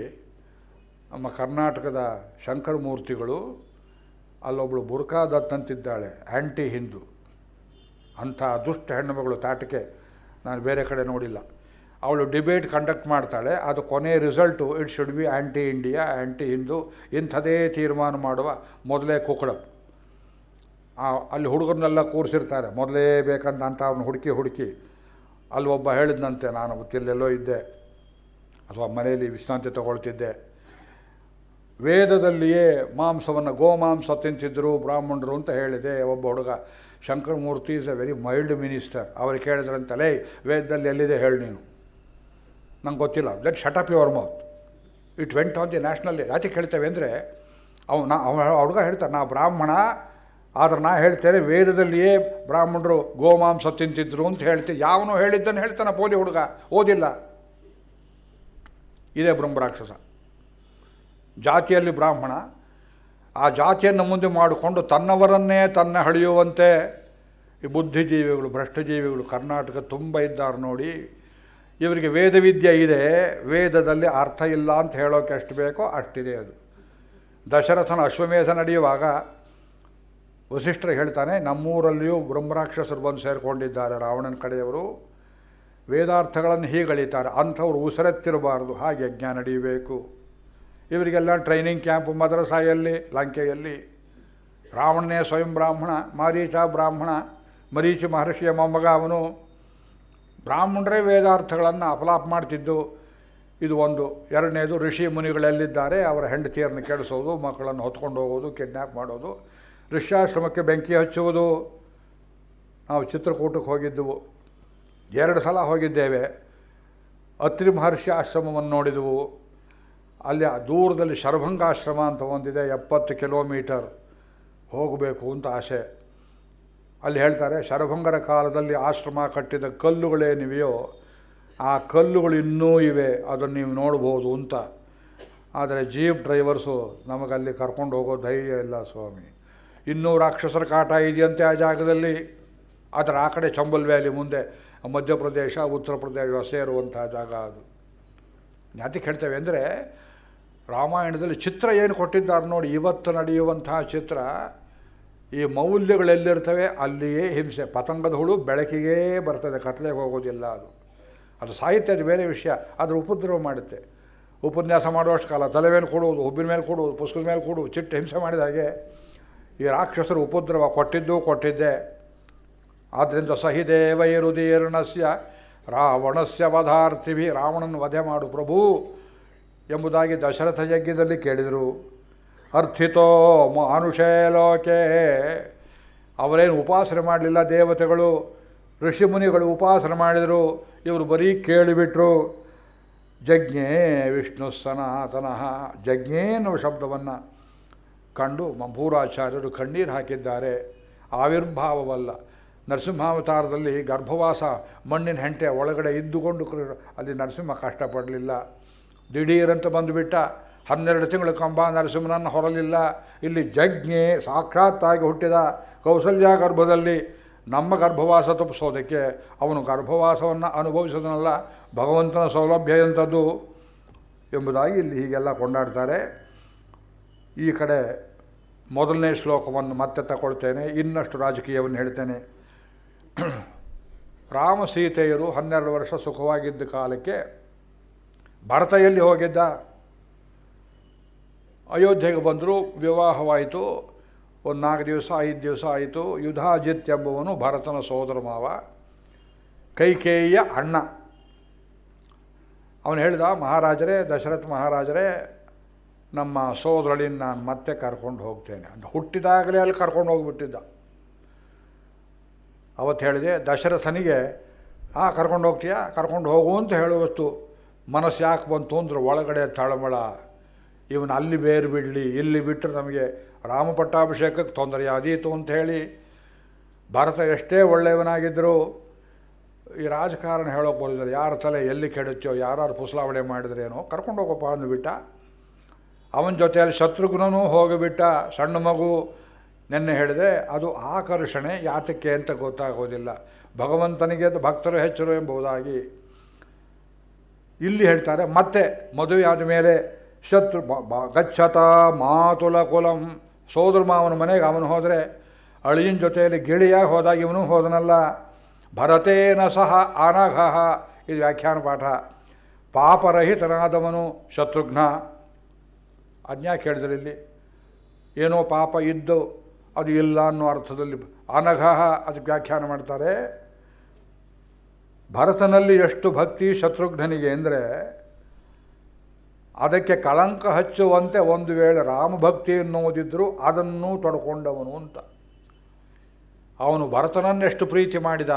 ನಮ್ಮ ಕರ್ನಾಟಕದ ಶಂಕರ ಮೂರ್ತಿಗಳು, ಅಲ್ಲೊಬ್ಬಳು ಬುರ್ಕಾ ದತ್ ಅಂತಿದ್ದಾಳೆ, ಆ್ಯಂಟಿ ಹಿಂದೂ. ಅಂಥ ದುಷ್ಟ ಹೆಣ್ಣುಮಗಳು ತಾಟಕೆ ನಾನು ಬೇರೆ ಕಡೆ ನೋಡಿಲ್ಲ. ಅವಳು ಡಿಬೇಟ್ ಕಂಡಕ್ಟ್ ಮಾಡ್ತಾಳೆ, ಅದು ಕೊನೆ result it should be anti India, anti Hindu, ಇಂಥದೇ ತೀರ್ಮಾನ ಮಾಡುವ ಮೊದಲೇ ಕುಕ್ಕಡ. ಅಲ್ಲಿ ಹುಡುಗರನ್ನೆಲ್ಲ ಕೂರಿಸಿರ್ತಾರೆ ಮೊದಲೇ ಬೇಕಂತ ಅಂತ ಅವ್ನು ಹುಡುಕಿ ಅಲ್ಲಿ ಒಬ್ಬ ಹೇಳಿದ್ನಂತೆ, ನಾನು ಅವತ್ತಿಲ್ಲೆಲ್ಲೋ ಇದ್ದೆ ಅಥವಾ ಮನೆಯಲ್ಲಿ ವಿಶ್ರಾಂತಿ ತಗೊಳ್ತಿದ್ದೆ, ವೇದದಲ್ಲಿಯೇ ಮಾಂಸವನ್ನು ಗೋಮಾಂಸ ತಿಂತಿದ್ದರು ಬ್ರಾಹ್ಮಣರು ಅಂತ ಹೇಳಿದೆ. ಒಬ್ಬ ಹುಡುಗ, Shankaramurthy is A very mild minister. ಅವ್ರು ಕೇಳಿದ್ರಂತಲೇ ವೇದದಲ್ಲಿ ಎಲ್ಲಿದೆ ಹೇಳಿ ನೀನು, ನಂಗೆ ಗೊತ್ತಿಲ್ಲ. Let shut up your mouth. It went on the national. ಯಾಕೆ ಹೇಳ್ತೇವೆ ಅಂದರೆ ಹುಡುಗ ಹೇಳ್ತಾರೆ, ನಾ ಬ್ರಾಹ್ಮಣ ಆದರೆ ನಾ ಹೇಳ್ತೇನೆ ವೇದದಲ್ಲಿಯೇ ಬ್ರಾಹ್ಮಣರು ಗೋಮಾಂಸ ತಿಂತಿದ್ರು ಅಂತ ಹೇಳ್ತೀವಿ. ಯಾವನೋ ಹೇಳಿದ್ದನ್ನು ಹೇಳ್ತಾನೆ ಪೋಲಿ ಹುಡುಗ, ಓದಿಲ್ಲ. ಇದೇ ಬ್ರಹ್ಮರಾಕ್ಷಸ. ಜಾತಿಯಲ್ಲಿ ಬ್ರಾಹ್ಮಣ, ಆ ಜಾತಿಯನ್ನು ಮುಂದೆ ಮಾಡಿಕೊಂಡು ತನ್ನವರನ್ನೇ ತನ್ನ ಹಳಿಯುವಂತೆ ಈ ಬುದ್ಧಿಜೀವಿಗಳು, ಭ್ರಷ್ಟಜೀವಿಗಳು ಕರ್ನಾಟಕ ತುಂಬ ಇದ್ದಾರೆ ನೋಡಿ. ಇವರಿಗೆ ವೇದವಿದ್ಯೆ ಇದೆ, ವೇದದಲ್ಲಿ ಅರ್ಥ ಇಲ್ಲ ಅಂತ ಹೇಳೋಕೆ ಎಷ್ಟು ಬೇಕೋ ಅಷ್ಟಿದೆ. ಅದು ದಶರಥನ ಅಶ್ವಮೇಧ ನಡೆಯುವಾಗ ವಸಿಷ್ಠರು ಹೇಳ್ತಾನೆ, ನಮ್ಮೂರಲ್ಲಿಯೂ ಬ್ರಹ್ಮರಾಕ್ಷಸರು ಬಂದು ಸೇರಿಕೊಂಡಿದ್ದಾರೆ, ರಾವಣನ ಕಡೆಯವರು ವೇದಾರ್ಥಗಳನ್ನು ಹೀಗಳಿತಾರೆ, ಅಂಥವ್ರು ಉಸಿರೆತ್ತಿರಬಾರ್ದು, ಹಾಗೆ ಯಜ್ಞ ನಡೆಯಬೇಕು. ಇವರಿಗೆಲ್ಲ ಟ್ರೈನಿಂಗ್ ಕ್ಯಾಂಪು ಮದ್ರಸಾಯಲ್ಲಿ, ಲಂಕೆಯಲ್ಲಿ. ರಾವಣನೇ ಸ್ವಯಂ ಬ್ರಾಹ್ಮಣ, ಮಾರೀಚ ಬ್ರಾಹ್ಮಣ, ಮರೀಚಿ ಮಹರ್ಷಿಯ ಮೊಮ್ಮಗ ಅವನು. ಬ್ರಾಹ್ಮಣರೇ ವೇದಾರ್ಥಗಳನ್ನು ಅಪಲಾಪ ಮಾಡ್ತಿದ್ದು. ಇದು ಒಂದು. ಎರಡನೇದು, ಋಷಿ ಮುನಿಗಳೆಲ್ಲಿದ್ದಾರೆ ಅವರ ಹೆಂಡತಿಯರನ್ನು ಕೆಡಿಸೋದು, ಮಕ್ಕಳನ್ನು ಹೊತ್ಕೊಂಡು ಹೋಗೋದು, ಕಿಡ್ನ್ಯಾಪ್ ಮಾಡೋದು, ಋಷ್ಯಾಶ್ರಮಕ್ಕೆ ಬೆಂಕಿ ಹಚ್ಚುವುದು. ನಾವು ಚಿತ್ರಕೂಟಕ್ಕೆ ಹೋಗಿದ್ದೆವು, 2 ಸಲ ಹೋಗಿದ್ದೇವೆ. ಅತ್ರಿ ಮಹರ್ಷಿ ಆಶ್ರಮವನ್ನು ನೋಡಿದೆವು. ಅಲ್ಲಿ ದೂರದಲ್ಲಿ ಶರಭಂಗಾಶ್ರಮ ಅಂತ ಒಂದಿದೆ, 70 ಕಿಲೋಮೀಟರ್ ಹೋಗಬೇಕು ಅಂತ ಆಸೆ. ಅಲ್ಲಿ ಹೇಳ್ತಾರೆ, ಶರಭಂಗರ ಕಾಲದಲ್ಲಿ ಆಶ್ರಮ ಕಟ್ಟಿದ ಕಲ್ಲುಗಳೇನಿವೆಯೋ ಆ ಕಲ್ಲುಗಳು ಇನ್ನೂ ಇವೆ, ಅದನ್ನು ನೀವು ನೋಡ್ಬೋದು ಅಂತ. ಆದರೆ ಜೀಪ್ ಡ್ರೈವರ್ಸು ನಮಗಲ್ಲಿ ಕರ್ಕೊಂಡು ಹೋಗೋ ಧೈರ್ಯ ಇಲ್ಲ ಸ್ವಾಮಿ. ಇನ್ನೂ ರಾಕ್ಷಸರ ಕಾಟ ಇದೆಯಂತೆ ಆ ಜಾಗದಲ್ಲಿ. ಅದರ ಆ ಕಡೆ ಚಂಬಲ್ ವ್ಯಾಲಿ ಮುಂದೆ ಮಧ್ಯಪ್ರದೇಶ ಉತ್ತರ ಪ್ರದೇಶ ಸೇರುವಂಥ ಜಾಗ ಅದು. ಯಾತಕ್ಕೆ ಹೇಳ್ತೇವೆ ಅಂದರೆ, ರಾಮಾಯಣದಲ್ಲಿ ಚಿತ್ರ ಏನು ಕೊಟ್ಟಿದ್ದಾರೆ ನೋಡಿ, ಇವತ್ತು ನಡೆಯುವಂತಹ ಚಿತ್ರ. ಈ ಮೌಲ್ಯಗಳೆಲ್ಲಿರ್ತವೆ ಅಲ್ಲಿಯೇ ಹಿಂಸೆ. ಪತಂಗದ ಹುಳು ಬೆಳಕಿಗೇ ಬರ್ತದೆ, ಕತ್ಲೆಗೆ ಹೋಗೋದಿಲ್ಲ. ಅದು ಸಾಹಿತ್ಯದ ಬೇರೆ ವಿಷಯ, ಅದರ ಉಪದ್ರವ ಮಾಡುತ್ತೆ. ಉಪನ್ಯಾಸ ಮಾಡುವಷ್ಟು ಕಾಲ ತಲೆ ಮೇಲೆ ಕೊಡುವುದು, ಹುಬ್ಬಿನ ಮೇಲೆ ಕೊಡುವುದು, ಪುಸ್ತಕದ ಮೇಲೆ ಕೊಡುವುದು, ಚಿಟ್ಟು ಹಿಂಸೆ ಮಾಡಿದ ಹಾಗೆ ಈ ರಾಕ್ಷಸರು ಉಪದ್ರವ ಕೊಟ್ಟಿದ್ದೇ. ಆದ್ದರಿಂದ ಸಹಿದೇವೈರುದೀರ್ಣಸ್ಯ ರಾವಣಸ್ಯ ವಧಾರ್ಥಿಭಿ, ರಾವಣನ ವಧೆ ಮಾಡು ಪ್ರಭು ಎಂಬುದಾಗಿ ದಶರಥ ಯಜ್ಞದಲ್ಲಿ ಕೇಳಿದರು. ಅರ್ಥಿತೋ ಮಾನುಷೇ ಲೋಕೆ, ಅವರೇನು ಉಪಾಸನೆ ಮಾಡಲಿಲ್ಲ ದೇವತೆಗಳು, ಋಷಿಮುನಿಗಳು ಉಪಾಸನೆ ಮಾಡಿದರು. ಇವರು ಬರೀ ಕೇಳಿಬಿಟ್ರು. ಜಜ್ಞೆ ವಿಷ್ಣು ಸನಾತನಃ, ಜಜ್ಞೆ ಎನ್ನುವ ಶಬ್ದವನ್ನು ಕಂಡು ಮಂಬೂರಾಚಾರ್ಯರು ಕಣ್ಣೀರು ಹಾಕಿದ್ದಾರೆ. ಆವಿರ್ಭಾವವಲ್ಲ. ನರಸಿಂಹಾವತಾರದಲ್ಲಿ ಗರ್ಭವಾಸ, ಮಣ್ಣಿನ ಹೆಂಟೆ ಒಳಗಡೆ ಇದ್ದುಕೊಂಡು ಅಲ್ಲಿ ನರಸಿಂಹ ಕಷ್ಟಪಡಲಿಲ್ಲ. ದಿಢೀರಂತ ಬಂದುಬಿಟ್ಟ. 12 ತಿಂಗಳ ಕಂಬ ನರಸಿಂಹನನ್ನು ಹೊರಲಿಲ್ಲ. ಇಲ್ಲಿ ಜಜ್ಞೆ ಸಾಕ್ಷಾತ್ತಾಗಿ ಹುಟ್ಟಿದ ಕೌಸಲ್ಯ ಗರ್ಭದಲ್ಲಿ ನಮ್ಮ ಗರ್ಭವಾಸ ತಪ್ಪಿಸೋದಕ್ಕೆ ಅವನು ಗರ್ಭವಾಸವನ್ನು ಅನುಭವಿಸೋದನ್ನಲ್ಲ, ಭಗವಂತನ ಸೌಲಭ್ಯ ಎಂಥದ್ದು ಎಂಬುದಾಗಿ ಇಲ್ಲಿ ಹೀಗೆಲ್ಲ ಕೊಂಡಾಡ್ತಾರೆ. ಈ ಕಡೆ ಮೊದಲನೇ ಶ್ಲೋಕವನ್ನು ಮತ್ತೆ ತಗೊಳ್ತೇನೆ, ಇನ್ನಷ್ಟು ರಾಜಕೀಯವನ್ನು ಹೇಳ್ತೇನೆ. ರಾಮ ಸೀತೆಯರು 12 ವರ್ಷ ಸುಖವಾಗಿದ್ದ ಕಾಲಕ್ಕೆ ಭರತ ಎಲ್ಲಿ ಹೋಗಿದ್ದ? ಅಯೋಧ್ಯೆಗೆ ಬಂದರು, ವಿವಾಹವಾಯಿತು. ಒಂದು 4 ದಿವಸ 5 ದಿವಸ ಆಯಿತು. ಯುಧಾಜಿತ್ ಎಂಬುವನು ಭರತನ ಸೋದರ ಮಾವ, ಕೈಕೇಯಿಯ ಅಣ್ಣ. ಅವನು ಹೇಳಿದ, ಮಹಾರಾಜರೇ, ದಶರಥ ಮಹಾರಾಜರೇ, ನಮ್ಮ ಸೋದರಳಿನ ನಾನು ಮತ್ತೆ ಕರ್ಕೊಂಡು ಹೋಗ್ತೇನೆ ಅಂತ. ಹುಟ್ಟಿದಾಗಲೇ ಅಲ್ಲಿ ಕರ್ಕೊಂಡು ಹೋಗಿಬಿಟ್ಟಿದ್ದ. ಅವತ್ತು ಹೇಳಿದೆ ದಶರಥನಿಗೆ, ಕರ್ಕೊಂಡು ಹೋಗ್ತೀಯಾ, ಕರ್ಕೊಂಡು ಹೋಗು ಅಂತ ಹೇಳುವಷ್ಟು ಮನಸ್ಸು ಯಾಕೆ ಬಂತು ಅಂದ್ರೆ, ಒಳಗಡೆ ತಳಮಳ. ಇವನು ಅಲ್ಲಿ ಬೇರು ಬಿಡಲಿ, ಇಲ್ಲಿ ಬಿಟ್ಟರೆ ನಮಗೆ ರಾಮ ಪಟ್ಟಾಭಿಷೇಕಕ್ಕೆ ತೊಂದರೆ ಆದೀತು ಅಂತ ಹೇಳಿ. ಭರತ ಎಷ್ಟೇ ಒಳ್ಳೆಯವನಾಗಿದ್ದರೂ ಈ ರಾಜಕಾರಣ ಹೇಳೋಕೆ ಬರೋದಿಲ್ಲ. ಯಾರ ತಲೆ ಎಲ್ಲಿ ಕೆಡುತ್ತೋ, ಯಾರು ಪುಸಲಾವಣೆ ಮಾಡಿದ್ರೇನೋ, ಕರ್ಕೊಂಡು ಹೋಗಪ್ಪ ಅಂದುಬಿಟ್ಟ. ಅವನ ಜೊತೆಯಲ್ಲಿ ಶತ್ರುಘ್ನೂ ಹೋಗಿಬಿಟ್ಟ, ಸಣ್ಣ ಮಗು. ನೆನ್ನೆ ಹೇಳಿದೆ, ಅದು ಆಕರ್ಷಣೆ ಯಾತಕ್ಕೆ ಅಂತ ಗೊತ್ತಾಗೋದಿಲ್ಲ. ಭಗವಂತನಿಗೆ ಭಕ್ತರು ಹೆಚ್ಚರು ಎಂಬುದಾಗಿ ಇಲ್ಲಿ ಹೇಳ್ತಾರೆ. ಮತ್ತೆ ಮದುವೆ ಆದ ಮೇಲೆ ಶತ್ರು ಗಚ್ಚತ ಮಾತುಲ ಕುಲಂ, ಸೋದರ ಮಾವನ ಮನೆಗೆ ಅವನು ಹೋದರೆ, ಅಳಿಯನ ಜೊತೆಯಲ್ಲಿ ಗಿಳಿಯಾಗಿ ಹೋದಾಗ ಇವನು ಹೋದನಲ್ಲ. ಭರತೇನ ಸಹ ಅನಘಃ, ಇದು ವ್ಯಾಖ್ಯಾನ ಪಾಠ. ಪಾಪರಹಿತನಾದವನು ಶತ್ರುಘ್ನ. ಅಜ್ಞಾ ಕೇಳಿದ್ರೆ ಇಲ್ಲಿ ಏನೋ ಪಾಪ ಇದ್ದು ಅದು ಇಲ್ಲ ಅನ್ನೋ ಅರ್ಥದಲ್ಲಿ ಅನಘಃ ಅದಕ್ಕೆ ವ್ಯಾಖ್ಯಾನ ಮಾಡ್ತಾರೆ. ಭರತನಲ್ಲಿ ಎಷ್ಟು ಭಕ್ತಿ ಶತ್ರುಘ್ನಿಗೆ ಅಂದರೆ, ಅದಕ್ಕೆ ಕಳಂಕ ಹಚ್ಚುವಂತೆ ಒಂದು ವೇಳೆ ರಾಮಭಕ್ತಿ ಎನ್ನುವುದಿದ್ದರೂ ಅದನ್ನು ತೊಡ್ಕೊಂಡವನು ಅಂತ. ಅವನು ಭರತನನ್ನೆಷ್ಟು ಪ್ರೀತಿ ಮಾಡಿದ,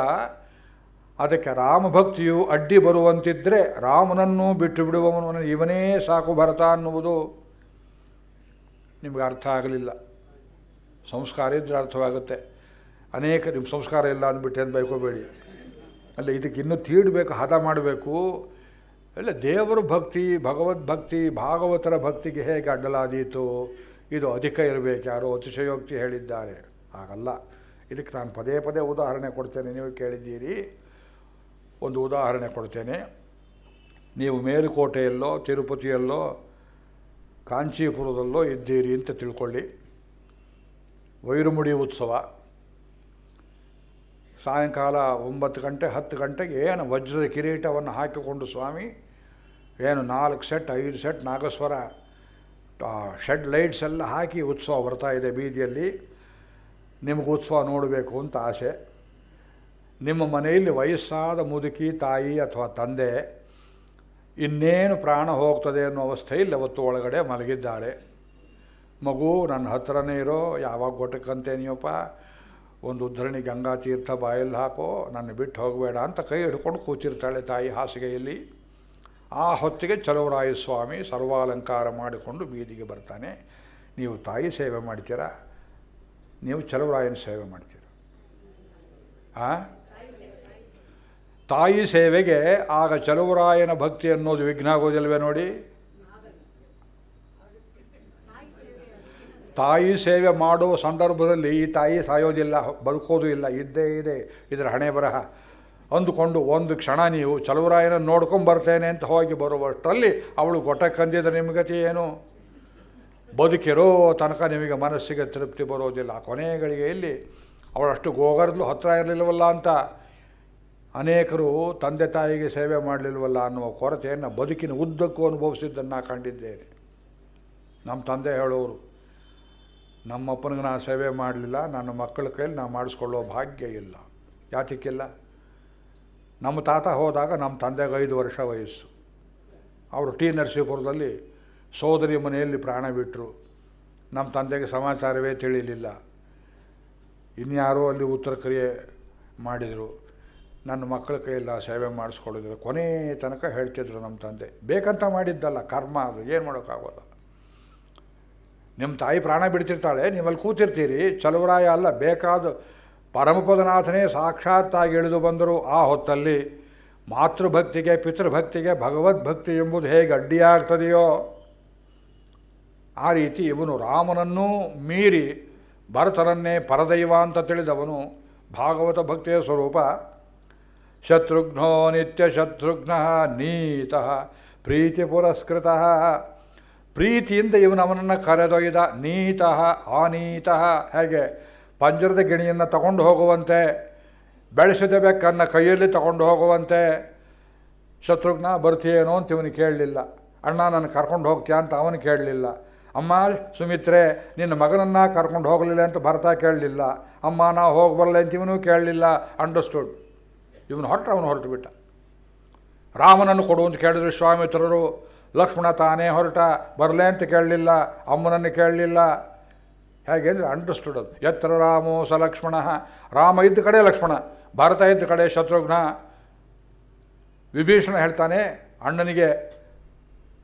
ಅದಕ್ಕೆ ರಾಮಭಕ್ತಿಯು ಅಡ್ಡಿ ಬರುವಂತಿದ್ದರೆ ರಾಮನನ್ನೂ ಬಿಟ್ಟು ಬಿಡುವವನು ಇವನೇ ಸಾಕು ಭರತ ಅನ್ನುವುದು. ನಿಮಗೆ ಅರ್ಥ ಆಗಲಿಲ್ಲ, ಸಂಸ್ಕಾರ ಇದ್ದರೆ ಅರ್ಥವಾಗುತ್ತೆ. ಅನೇಕ ನಿಮ್ಮ ಸಂಸ್ಕಾರ ಇಲ್ಲ ಅಂದ್ಬಿಟ್ಟು ಏನು ಬೈಕೋಬೇಡಿ. ಅಲ್ಲ, ಇದಕ್ಕೆ ಇನ್ನೂ ತೀಡಬೇಕು, ಹದ ಮಾಡಬೇಕು. ಎಲ್ಲ ದೇವರ ಭಕ್ತಿ, ಭಗವದ್ಭಕ್ತಿ, ಭಾಗವತರ ಭಕ್ತಿಗೆ ಹೇಗೆ ಅಡ್ಡಲಾದೀತು ಇದು ಅಧಿಕ ಇರಬೇಕು, ಯಾರೋ ಅತಿಶಯೋಕ್ತಿ ಹೇಳಿದ್ದಾರೆ. ಹಾಗಲ್ಲ. ಇದಕ್ಕೆ ನಾನು ಪದೇ ಪದೇ ಉದಾಹರಣೆ ಕೊಡ್ತೇನೆ, ನೀವು ಕೇಳಿದ್ದೀರಿ. ಒಂದು ಉದಾಹರಣೆ ಕೊಡ್ತೇನೆ. ನೀವು ಮೇಲುಕೋಟೆಯಲ್ಲೋ ತಿರುಪತಿಯಲ್ಲೋ ಕಾಂಚೀಪುರದಲ್ಲೋ ಇದ್ದೀರಿ ಅಂತ ತಿಳ್ಕೊಳ್ಳಿ. ವೈರಮುಡಿ ಉತ್ಸವ ಸಾಯಂಕಾಲ 9 ಗಂಟೆ 10 ಗಂಟೆಗೆ ಏನು ವಜ್ರದ ಕಿರೀಟವನ್ನು ಹಾಕಿಕೊಂಡು ಸ್ವಾಮಿ ಏನು 4 set 5 set nagaswara shed lights ಎಲ್ಲ ಹಾಕಿ ಉತ್ಸವ ಬರ್ತಾ ಇದೆ ಬೀದಿಯಲ್ಲಿ. ನಿಮಗೆ ಉತ್ಸವ ನೋಡಬೇಕು ಅಂತ ಆಸೆ. ನಿಮ್ಮ ಮನೆಯಲ್ಲಿ ವಯಸ್ಸಾದ ಮುದುಕಿ ತಾಯಿ ಅಥವಾ ತಂದೆ ಇನ್ನೇನು ಪ್ರಾಣ ಹೋಗ್ತದೆ ಅನ್ನೋ ಅವಸ್ಥೆಯಲ್ಲಿ ಅವತ್ತು ಒಳಗಡೆ ಮಲಗಿದ್ದಾರೆ. ಮಗು ನನ್ನ ಹತ್ರನೇ ಇರೋ, ಯಾವಾಗ ಗೊಟ್ಟಕ್ಕಂತೇನಿಯಪ್ಪ, ಒಂದು ಉದ್ಧರಣಿ ಗಂಗಾ ತೀರ್ಥ ಬಾಯಲ್ಲಿ ಹಾಕೋ, ನನ್ನ ಬಿಟ್ಟು ಹೋಗಬೇಡ ಅಂತ ಕೈ ಹಿಡ್ಕೊಂಡು ಕೂತಿರ್ತಾಳೆ ತಾಯಿ ಹಾಸಿಗೆಯಲ್ಲಿ. ಆ ಹೊತ್ತಿಗೆ ಚಲುವರಾಯ ಸ್ವಾಮಿ ಸರ್ವಾಲಂಕಾರ ಮಾಡಿಕೊಂಡು ಬೀದಿಗೆ ಬರ್ತಾನೆ. ನೀವು ತಾಯಿ ಸೇವೆ ಮಾಡ್ತೀರಾ, ನೀವು ಚಲುವರಾಯನ ಸೇವೆ ಮಾಡ್ತೀರಾ? ತಾಯಿ ಸೇವೆಗೆ ಆಗ ಚಲುವರಾಯನ ಭಕ್ತಿ ಅನ್ನೋದು ವಿಘ್ನ ಆಗೋದಿಲ್ವೇ ನೋಡಿ. ತಾಯಿ ಸೇವೆ ಮಾಡುವ ಸಂದರ್ಭದಲ್ಲಿ ಈ ತಾಯಿ ಸಾಯೋದಿಲ್ಲ, ಬದುಕೋದು ಇಲ್ಲ, ಇದ್ದೇ ಇದೆ, ಇದರ ಹಣೆ ಬರಹ ಅಂದುಕೊಂಡು ಒಂದು ಕ್ಷಣ ನೀವು ಚಲುವರಾಯನ ನೋಡ್ಕೊಂಬರ್ತೇನೆ ಅಂತ ಹೋಗಿ ಬರುವಷ್ಟರಲ್ಲಿ ಅವಳು ಗೊಟ್ಟಕ್ಕಂದಿದ್ರೆ ನಿಮಗತಿ ಏನು? ಬದುಕಿರೋ ತನಕ ನಿಮಗೆ ಮನಸ್ಸಿಗೆ ತೃಪ್ತಿ ಬರೋದಿಲ್ಲ. ಕೊನೆ ಗಳಿಗೆಯಲ್ಲಿ ಅವಳಷ್ಟು ಗೋಗರ್ದ್ಲು ಹತ್ತಿರ ಇರಲಿಲ್ಲವಲ್ಲ ಅಂತ ಅನೇಕರು ತಂದೆ ತಾಯಿಗೆ ಸೇವೆ ಮಾಡಲಿಲ್ವಲ್ಲ ಅನ್ನುವ ಕೊರತೆಯನ್ನು ಬದುಕಿನ ಉದ್ದಕ್ಕೂ ಅನುಭವಿಸಿದ್ದನ್ನು ಕಂಡಿದ್ದೇನೆ. ನಮ್ಮ ತಂದೆ ಹೇಳೋರು, ನಮ್ಮಪ್ಪನಿಗೆ ನಾನು ಸೇವೆ ಮಾಡಲಿಲ್ಲ, ನನ್ನ ಮಕ್ಕಳ ಕೈಯಲ್ಲಿ ನಾನು ಮಾಡಿಸ್ಕೊಳ್ಳೋ ಭಾಗ್ಯ ಇಲ್ಲ. ಯಾತಕ್ಕಿಲ್ಲ? ನಮ್ಮ ತಾತ ಹೋದಾಗ ನಮ್ಮ ತಂದೆಗೆ 5 ವರ್ಷ ವಯಸ್ಸು. ಅವರು ಟಿ ನರಸೀಪುರದಲ್ಲಿ ಸೋದರಿ ಮನೆಯಲ್ಲಿ ಪ್ರಾಣ ಬಿಟ್ಟರು. ನಮ್ಮ ತಂದೆಗೆ ಸಮಾಚಾರವೇ ತಿಳಿಲಿಲ್ಲ. ಇನ್ಯಾರೋ ಅಲ್ಲಿ ಉತ್ತರ ಕ್ರಿಯೆ ಮಾಡಿದರು. ನನ್ನ ಮಕ್ಕಳ ಕೈಯಲ್ಲಿ ಸೇವೆ ಮಾಡಿಸ್ಕೊಳ್ಳೋದಿಲ್ಲ. ಕೊನೆ ತನಕ ಹೇಳ್ತಿದ್ರು ನಮ್ಮ ತಂದೆ. ಬೇಕಂತ ಮಾಡಿದ್ದಲ್ಲ, ಕರ್ಮ ಅದು, ಏನು ಮಾಡೋಕ್ಕಾಗೋಲ್ಲ. ನಿಮ್ಮ ತಾಯಿ ಪ್ರಾಣ ಬಿಡ್ತಿರ್ತಾಳೆ, ನೀವಲ್ಲಿ ಕೂತಿರ್ತೀರಿ. ಚಲುವರಾಯ ಅಲ್ಲ, ಬೇಕಾದ ಪರಮಪದನಾಥನೇ ಸಾಕ್ಷಾತ್ತಾಗಿ ಇಳಿದು ಬಂದರು. ಆ ಹೊತ್ತಲ್ಲಿ ಮಾತೃಭಕ್ತಿಗೆ ಪಿತೃಭಕ್ತಿಗೆ ಭಗವದ್ಭಕ್ತಿ ಎಂಬುದು ಹೇಗೆ ಅಡ್ಡಿಯಾಗ್ತದೆಯೋ ಆ ರೀತಿ ಇವನು ರಾಮನನ್ನೂ ಮೀರಿ ಭರತನನ್ನೇ ಪರದೈವ ಅಂತ ತಿಳಿದವನು. ಭಾಗವತ ಭಕ್ತಿಯ ಸ್ವರೂಪ. ಶತ್ರುಘ್ನೋ ನಿತ್ಯ ಶತ್ರುಘ್ನ ನೀತಃ ಪ್ರೀತಿ ಪುರಸ್ಕೃತ. ಪ್ರೀತಿಯಿಂದ ಇವನು ಅವನನ್ನು ಕರೆದೊಯ್ದ. ನೀತಃ ಆನೀತಃ, ಹೇಗೆ ಪಂಜರದ ಗಿಣಿಯನ್ನು ತಗೊಂಡು ಹೋಗುವಂತೆ, ಬೆಳೆಸಿದ ಬೆಕ್ಕನ್ನು ಕೈಯಲ್ಲಿ ತಗೊಂಡು ಹೋಗುವಂತೆ. ಶತ್ರುಘ್ನ ಬರ್ತೀಯೇನೋ ಅಂತ ಇವನು ಕೇಳಲಿಲ್ಲ. ಅಣ್ಣ ನನ್ನ ಕರ್ಕೊಂಡು ಹೋಗ್ತೀಯ ಅಂತ ಅವನು ಕೇಳಲಿಲ್ಲ. ಅಮ್ಮ ಸುಮಿತ್ರೆ ನಿನ್ನ ಮಗನನ್ನು ಕರ್ಕೊಂಡು ಹೋಗಲಿಲ್ಲ ಅಂತ ಭರತ ಕೇಳಲಿಲ್ಲ. ಅಮ್ಮ ನಾವು ಹೋಗಿ ಬರಲ್ಲ ಅಂತ ಇವನು ಕೇಳಲಿಲ್ಲ. ಅಂಡರ್ಸ್ಟುಡ್. ಇವನು ಹೊರಟು, ಅವನು ಹೊರಟು ಬಿಟ್ಟ. ರಾಮನನ್ನು ಕೊಡು ಅಂತ ಕೇಳಿದ್ರು ವಿಶ್ವಾಮಿತ್ರರು. ಲಕ್ಷ್ಮಣ ತಾನೇ ಹೊರಟ, ಬರಲೇ ಅಂತ ಕೇಳಲಿಲ್ಲ, ಅಮ್ಮನನ್ನು ಕೇಳಲಿಲ್ಲ. ಹೇಗೆ ಅಂದರೆ ಅಂಡರ್ಸ್ಟುಡ್ ಅದು. ಯತ್ರ ರಾಮೋ ಸ ಲಕ್ಷ್ಮಣ. ರಾಮ ಇದ್ದ ಕಡೆ ಲಕ್ಷ್ಮಣ, ಭರತ ಇದ್ದ ಕಡೆ ಶತ್ರುಘ್ನ. ವಿಭೀಷಣ ಹೇಳ್ತಾನೆ ಅಣ್ಣನಿಗೆ,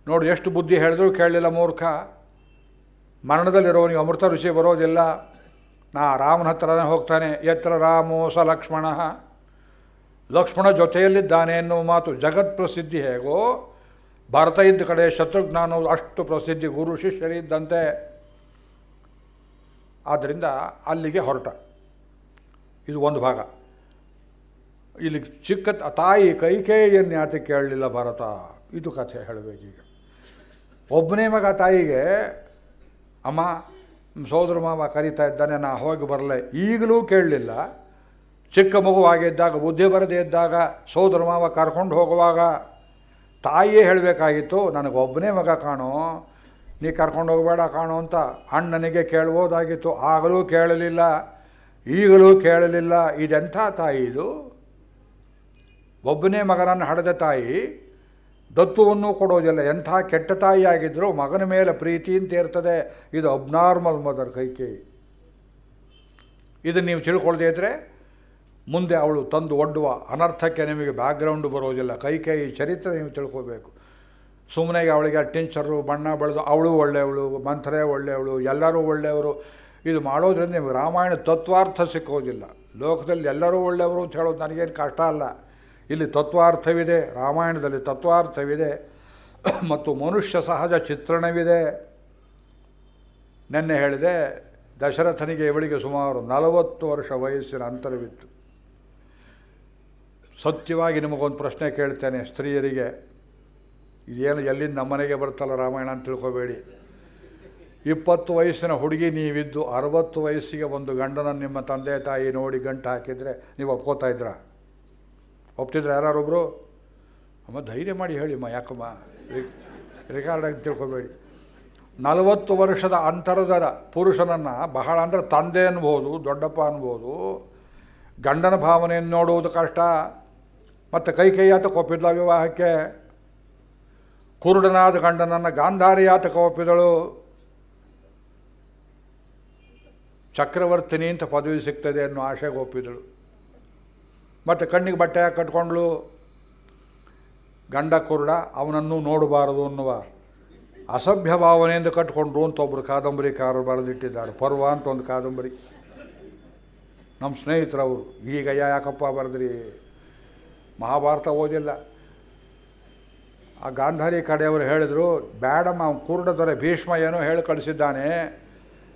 ನೋಡು ಎಷ್ಟು ಬುದ್ಧಿ ಹೇಳಿದ್ರು ಕೇಳಲಿಲ್ಲ ಮೂರ್ಖ. ಮರಣದಲ್ಲಿರೋನಿಗೆ ಅಮೃತ ರುಚಿ ಬರೋದಿಲ್ಲ. ನಾ ರಾಮನ ಹತ್ರನೇ ಹೋಗ್ತಾನೆ. ಯತ್ರ ರಾಮೋ ಸ ಲಕ್ಷ್ಮಣ. ಲಕ್ಷ್ಮಣ ಜೊತೆಯಲ್ಲಿದ್ದಾನೆ ಎನ್ನುವ ಮಾತು ಜಗತ್ ಪ್ರಸಿದ್ಧಿ ಹೇಗೋ, ಭರತ ಇದ್ದ ಕಡೆ ಶತ್ರುಘ್ನ ಅನ್ನೋದು ಅಷ್ಟು ಪ್ರಸಿದ್ಧಿ, ಗುರು ಶಿಷ್ಯರಿದ್ದಂತೆ. ಆದ್ದರಿಂದ ಅಲ್ಲಿಗೆ ಹೊರಟ. ಇದು ಒಂದು ಭಾಗ. ಇಲ್ಲಿ ಚಿಕ್ಕ ತಾಯಿ ಕೈಕೇಯಿಯನ್ನು ಯಾಕೆ ಕೇಳಲಿಲ್ಲ ಭರತ? ಇದು ಕಥೆ ಹೇಳಬೇಕೀಗ. ಒಬ್ಬನೇ ಮಗ ತಾಯಿಗೆ, ಅಮ್ಮ ಸೋದರ ಮಾವ ಕರೀತಾ ಇದ್ದಾನೆ, ನಾ ಹೋಗಿ ಬರಲೆ, ಈಗಲೂ ಕೇಳಲಿಲ್ಲ. ಚಿಕ್ಕ ಮಗುವಾಗಿದ್ದಾಗ, ಬುದ್ಧಿ ಬರದೇ ಇದ್ದಾಗ, ಸೋದರ ಮಾವ ಕರ್ಕೊಂಡು ಹೋಗುವಾಗ ತಾಯಿಯೇ ಹೇಳಬೇಕಾಗಿತ್ತು, ನನಗೊಬ್ಬನೇ ಮಗ ಕಾಣೋ, ನೀ ಕರ್ಕೊಂಡು ಹೋಗಬೇಡ ಕಾಣೋ ಅಂತ ಅಣ್ಣನಿಗೆ ಕೇಳ್ಬೋದಾಗಿತ್ತು. ಆಗಲೂ ಕೇಳಲಿಲ್ಲ, ಈಗಲೂ ಕೇಳಲಿಲ್ಲ. ಇದೆಂಥ ತಾಯಿ ಇದು? ಒಬ್ಬನೇ ಮಗನನ್ನು ಹಡೆದ ತಾಯಿ ದತ್ತುವನ್ನು ಕೊಡೋದಿಲ್ಲ. ಎಂಥ ಕೆಟ್ಟ ತಾಯಿಯಾಗಿದ್ದರೂ ಮಗನ ಮೇಲೆ ಪ್ರೀತಿ ಅಂತ ಇರ್ತದೆ. ಇದು ಅಬ್ನಾರ್ಮಲ್ ಮದರ್ ಕೈಕೇಯಿ. ಇದನ್ನು ನೀವು ತಿಳ್ಕೊಳ್ದೇ ಇದ್ದರೆ ಮುಂದೆ ಅವಳು ತಂದು ಒಡ್ಡುವ ಅನರ್ಥಕ್ಕೆ ನಿಮಗೆ ಬ್ಯಾಕ್ಗ್ರೌಂಡು ಬರೋದಿಲ್ಲ. ಕೈಕೇಯಿ ಚರಿತ್ರೆ ನೀವು ತಿಳ್ಕೋಬೇಕು. ಸುಮ್ಮನೆ ಅವಳಿಗೆ ಟಿಂಚರು ಬಣ್ಣ ಬೆಳೆದು ಅವಳು ಒಳ್ಳೆಯವಳು, ಮಂಥರೆ ಒಳ್ಳೆಯವಳು, ಎಲ್ಲರೂ ಒಳ್ಳೆಯವರು, ಇದು ಮಾಡೋದ್ರಿಂದ ನಿಮಗೆ ರಾಮಾಯಣ ತತ್ವಾರ್ಥ ಸಿಕ್ಕೋದಿಲ್ಲ. ಲೋಕದಲ್ಲಿ ಎಲ್ಲರೂ ಒಳ್ಳೆಯವರು ಅಂತ ಹೇಳೋದು ನನಗೇನು ಕಷ್ಟ ಅಲ್ಲ. ಇಲ್ಲಿ ತತ್ವಾರ್ಥವಿದೆ, ರಾಮಾಯಣದಲ್ಲಿ ತತ್ವಾರ್ಥವಿದೆ ಮತ್ತು ಮನುಷ್ಯ ಸಹಜ ಚಿತ್ರಣವಿದೆ. ನೆನ್ನೆ ಹೇಳಿದೆ, ದಶರಥನಿಗೆ ಇವಳಿಗೆ ಸುಮಾರು 40 ವರ್ಷ ವಯಸ್ಸಿನ ಅಂತರವಿತ್ತು. ಸತ್ಯವಾಗಿ ನಿಮಗೊಂದು ಪ್ರಶ್ನೆ ಕೇಳ್ತೇನೆ, ಸ್ತ್ರೀಯರಿಗೆ, ಇದೇನು ಎಲ್ಲಿಂದ ನಮ್ಮನೆಗೆ ಬರ್ತಲ್ಲ ರಾಮಾಯಣ ಅಂತ ತಿಳ್ಕೊಬೇಡಿ. 20 ವಯಸ್ಸಿನ ಹುಡುಗಿ ನೀವಿದ್ದು 60 ವಯಸ್ಸಿಗೆ ಒಂದು ಗಂಡನನ್ನು ನಿಮ್ಮ ತಂದೆ ತಾಯಿ ನೋಡಿ ಗಂಟು ಹಾಕಿದರೆ ನೀವು ಒಪ್ಕೋತಾ ಇದ್ರ? ಒಪ್ತಿದ್ರೆ ಯಾರೊಬ್ಬರು? ಅಮ್ಮ ಧೈರ್ಯ ಮಾಡಿ ಹೇಳಿಮ್ಮ, ಯಾಕಮ್ಮ ರೆಕಾರ್ಡಾಗಿ ತಿಳ್ಕೊಬೇಡಿ. 40 ವರ್ಷದ ಅಂತರದ ಪುರುಷನನ್ನು ಬಹಳ ಅಂದರೆ ತಂದೆ ಅನ್ಬೋದು, ದೊಡ್ಡಪ್ಪ ಅನ್ಬೋದು, ಗಂಡನ ಭಾವನೆಯನ್ನು ನೋಡುವುದು ಕಷ್ಟ. ಮತ್ತು ಕೈಕೇಯಾತಕ್ಕೆ ಒಪ್ಪಿದ್ಲ ವಿವಾಹಕ್ಕೆ. ಕುರುಡನಾದ ಗಂಡನನ್ನು ಗಾಂಧಾರಿಯಾತಕ್ಕೆ ಒಪ್ಪಿದಳು. ಚಕ್ರವರ್ತಿನಿ ಅಂತ ಪದವಿ ಸಿಗ್ತದೆ ಅನ್ನೋ ಆಶೆಗೆ ಒಪ್ಪಿದಳು. ಮತ್ತು ಕಣ್ಣಿಗೆ ಬಟ್ಟೆ ಹಾಕಿ ಕಟ್ಕೊಂಡ್ಳು. ಗಂಡ ಕುರುಡ, ಅವನನ್ನು ನೋಡಬಾರದು ಅನ್ನುವ ಅಸಭ್ಯ ಭಾವನೆಯಿಂದ ಕಟ್ಕೊಂಡ್ರು ಅಂತ ಒಬ್ಬರು ಕಾದಂಬರಿಕಾರರು ಬರೆದಿಟ್ಟಿದ್ದಾರೆ. ಪರ್ವ ಅಂತ ಒಂದು ಕಾದಂಬರಿ, ನಮ್ಮ ಸ್ನೇಹಿತರವರು. ಈಗ ಯಾಕಪ್ಪ ಬರೆದ್ರಿ? ಮಹಾಭಾರತ ಓದಿಲ್ಲ. ಆ ಗಾಂಧಾರಿ ಕಡೆಯವರು ಹೇಳಿದರು, ಬೇಡಮ್ಮ, ಅವ್ನು ಕುರುಡ ದೊರೆ ಭೀಷ್ಮ ಏನೋ ಹೇಳಿ ಕಳಿಸಿದ್ದಾನೆ,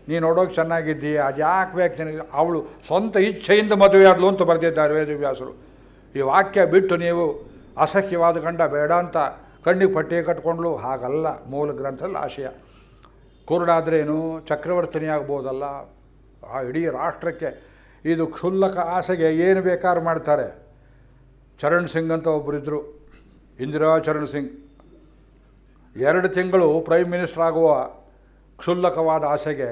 ನೀನು ನೋಡೋಕೆ ಚೆನ್ನಾಗಿದ್ದೀಯ, ಅದು ಯಾಕೆ ಬೇಕು ನಿನಗೆ? ಅವಳು ಸ್ವಂತ ಇಚ್ಛೆಯಿಂದ ಮದುವೆ ಆದಳು ಅಂತ ಬರೆದಿದ್ದಾರೆ ವೇದವ್ಯಾಸರು. ಈ ವಾಕ್ಯ ಬಿಟ್ಟು ನೀವು ಅಸಹ್ಯವಾದ ಗಂಡ ಬೇಡ ಅಂತ ಕಣ್ಣಿಗೆ ಪಟ್ಟಿ ಕಟ್ಕೊಂಡ್ಲು, ಹಾಗಲ್ಲ ಮೂಲ ಗ್ರಂಥದಲ್ಲಿ ಆಶಯ. ಕುರುಡಾದ್ರೇನು ಚಕ್ರವರ್ತಿನಿ ಆಗ್ಬೋದಲ್ಲ. ಆ ಇಡೀ ರಾಷ್ಟ್ರಕ್ಕೆ ಇದು ಕ್ಷುಲ್ಲಕ ಆಸೆಗೆ ಏನು ಬೇಕಾದ್ರೂ ಮಾಡ್ತಾರೆ. ಚರಣ್ ಸಿಂಗ್ ಅಂತ ಒಬ್ಬರಿದ್ದರು, ಇಂದಿರಾ ಚರಣ್ ಸಿಂಗ್. 2 ತಿಂಗಳು ಪ್ರೈಮ್ ಮಿನಿಸ್ಟರ್ ಆಗುವ ಕ್ಷುಲ್ಲಕವಾದ ಆಸೆಗೆ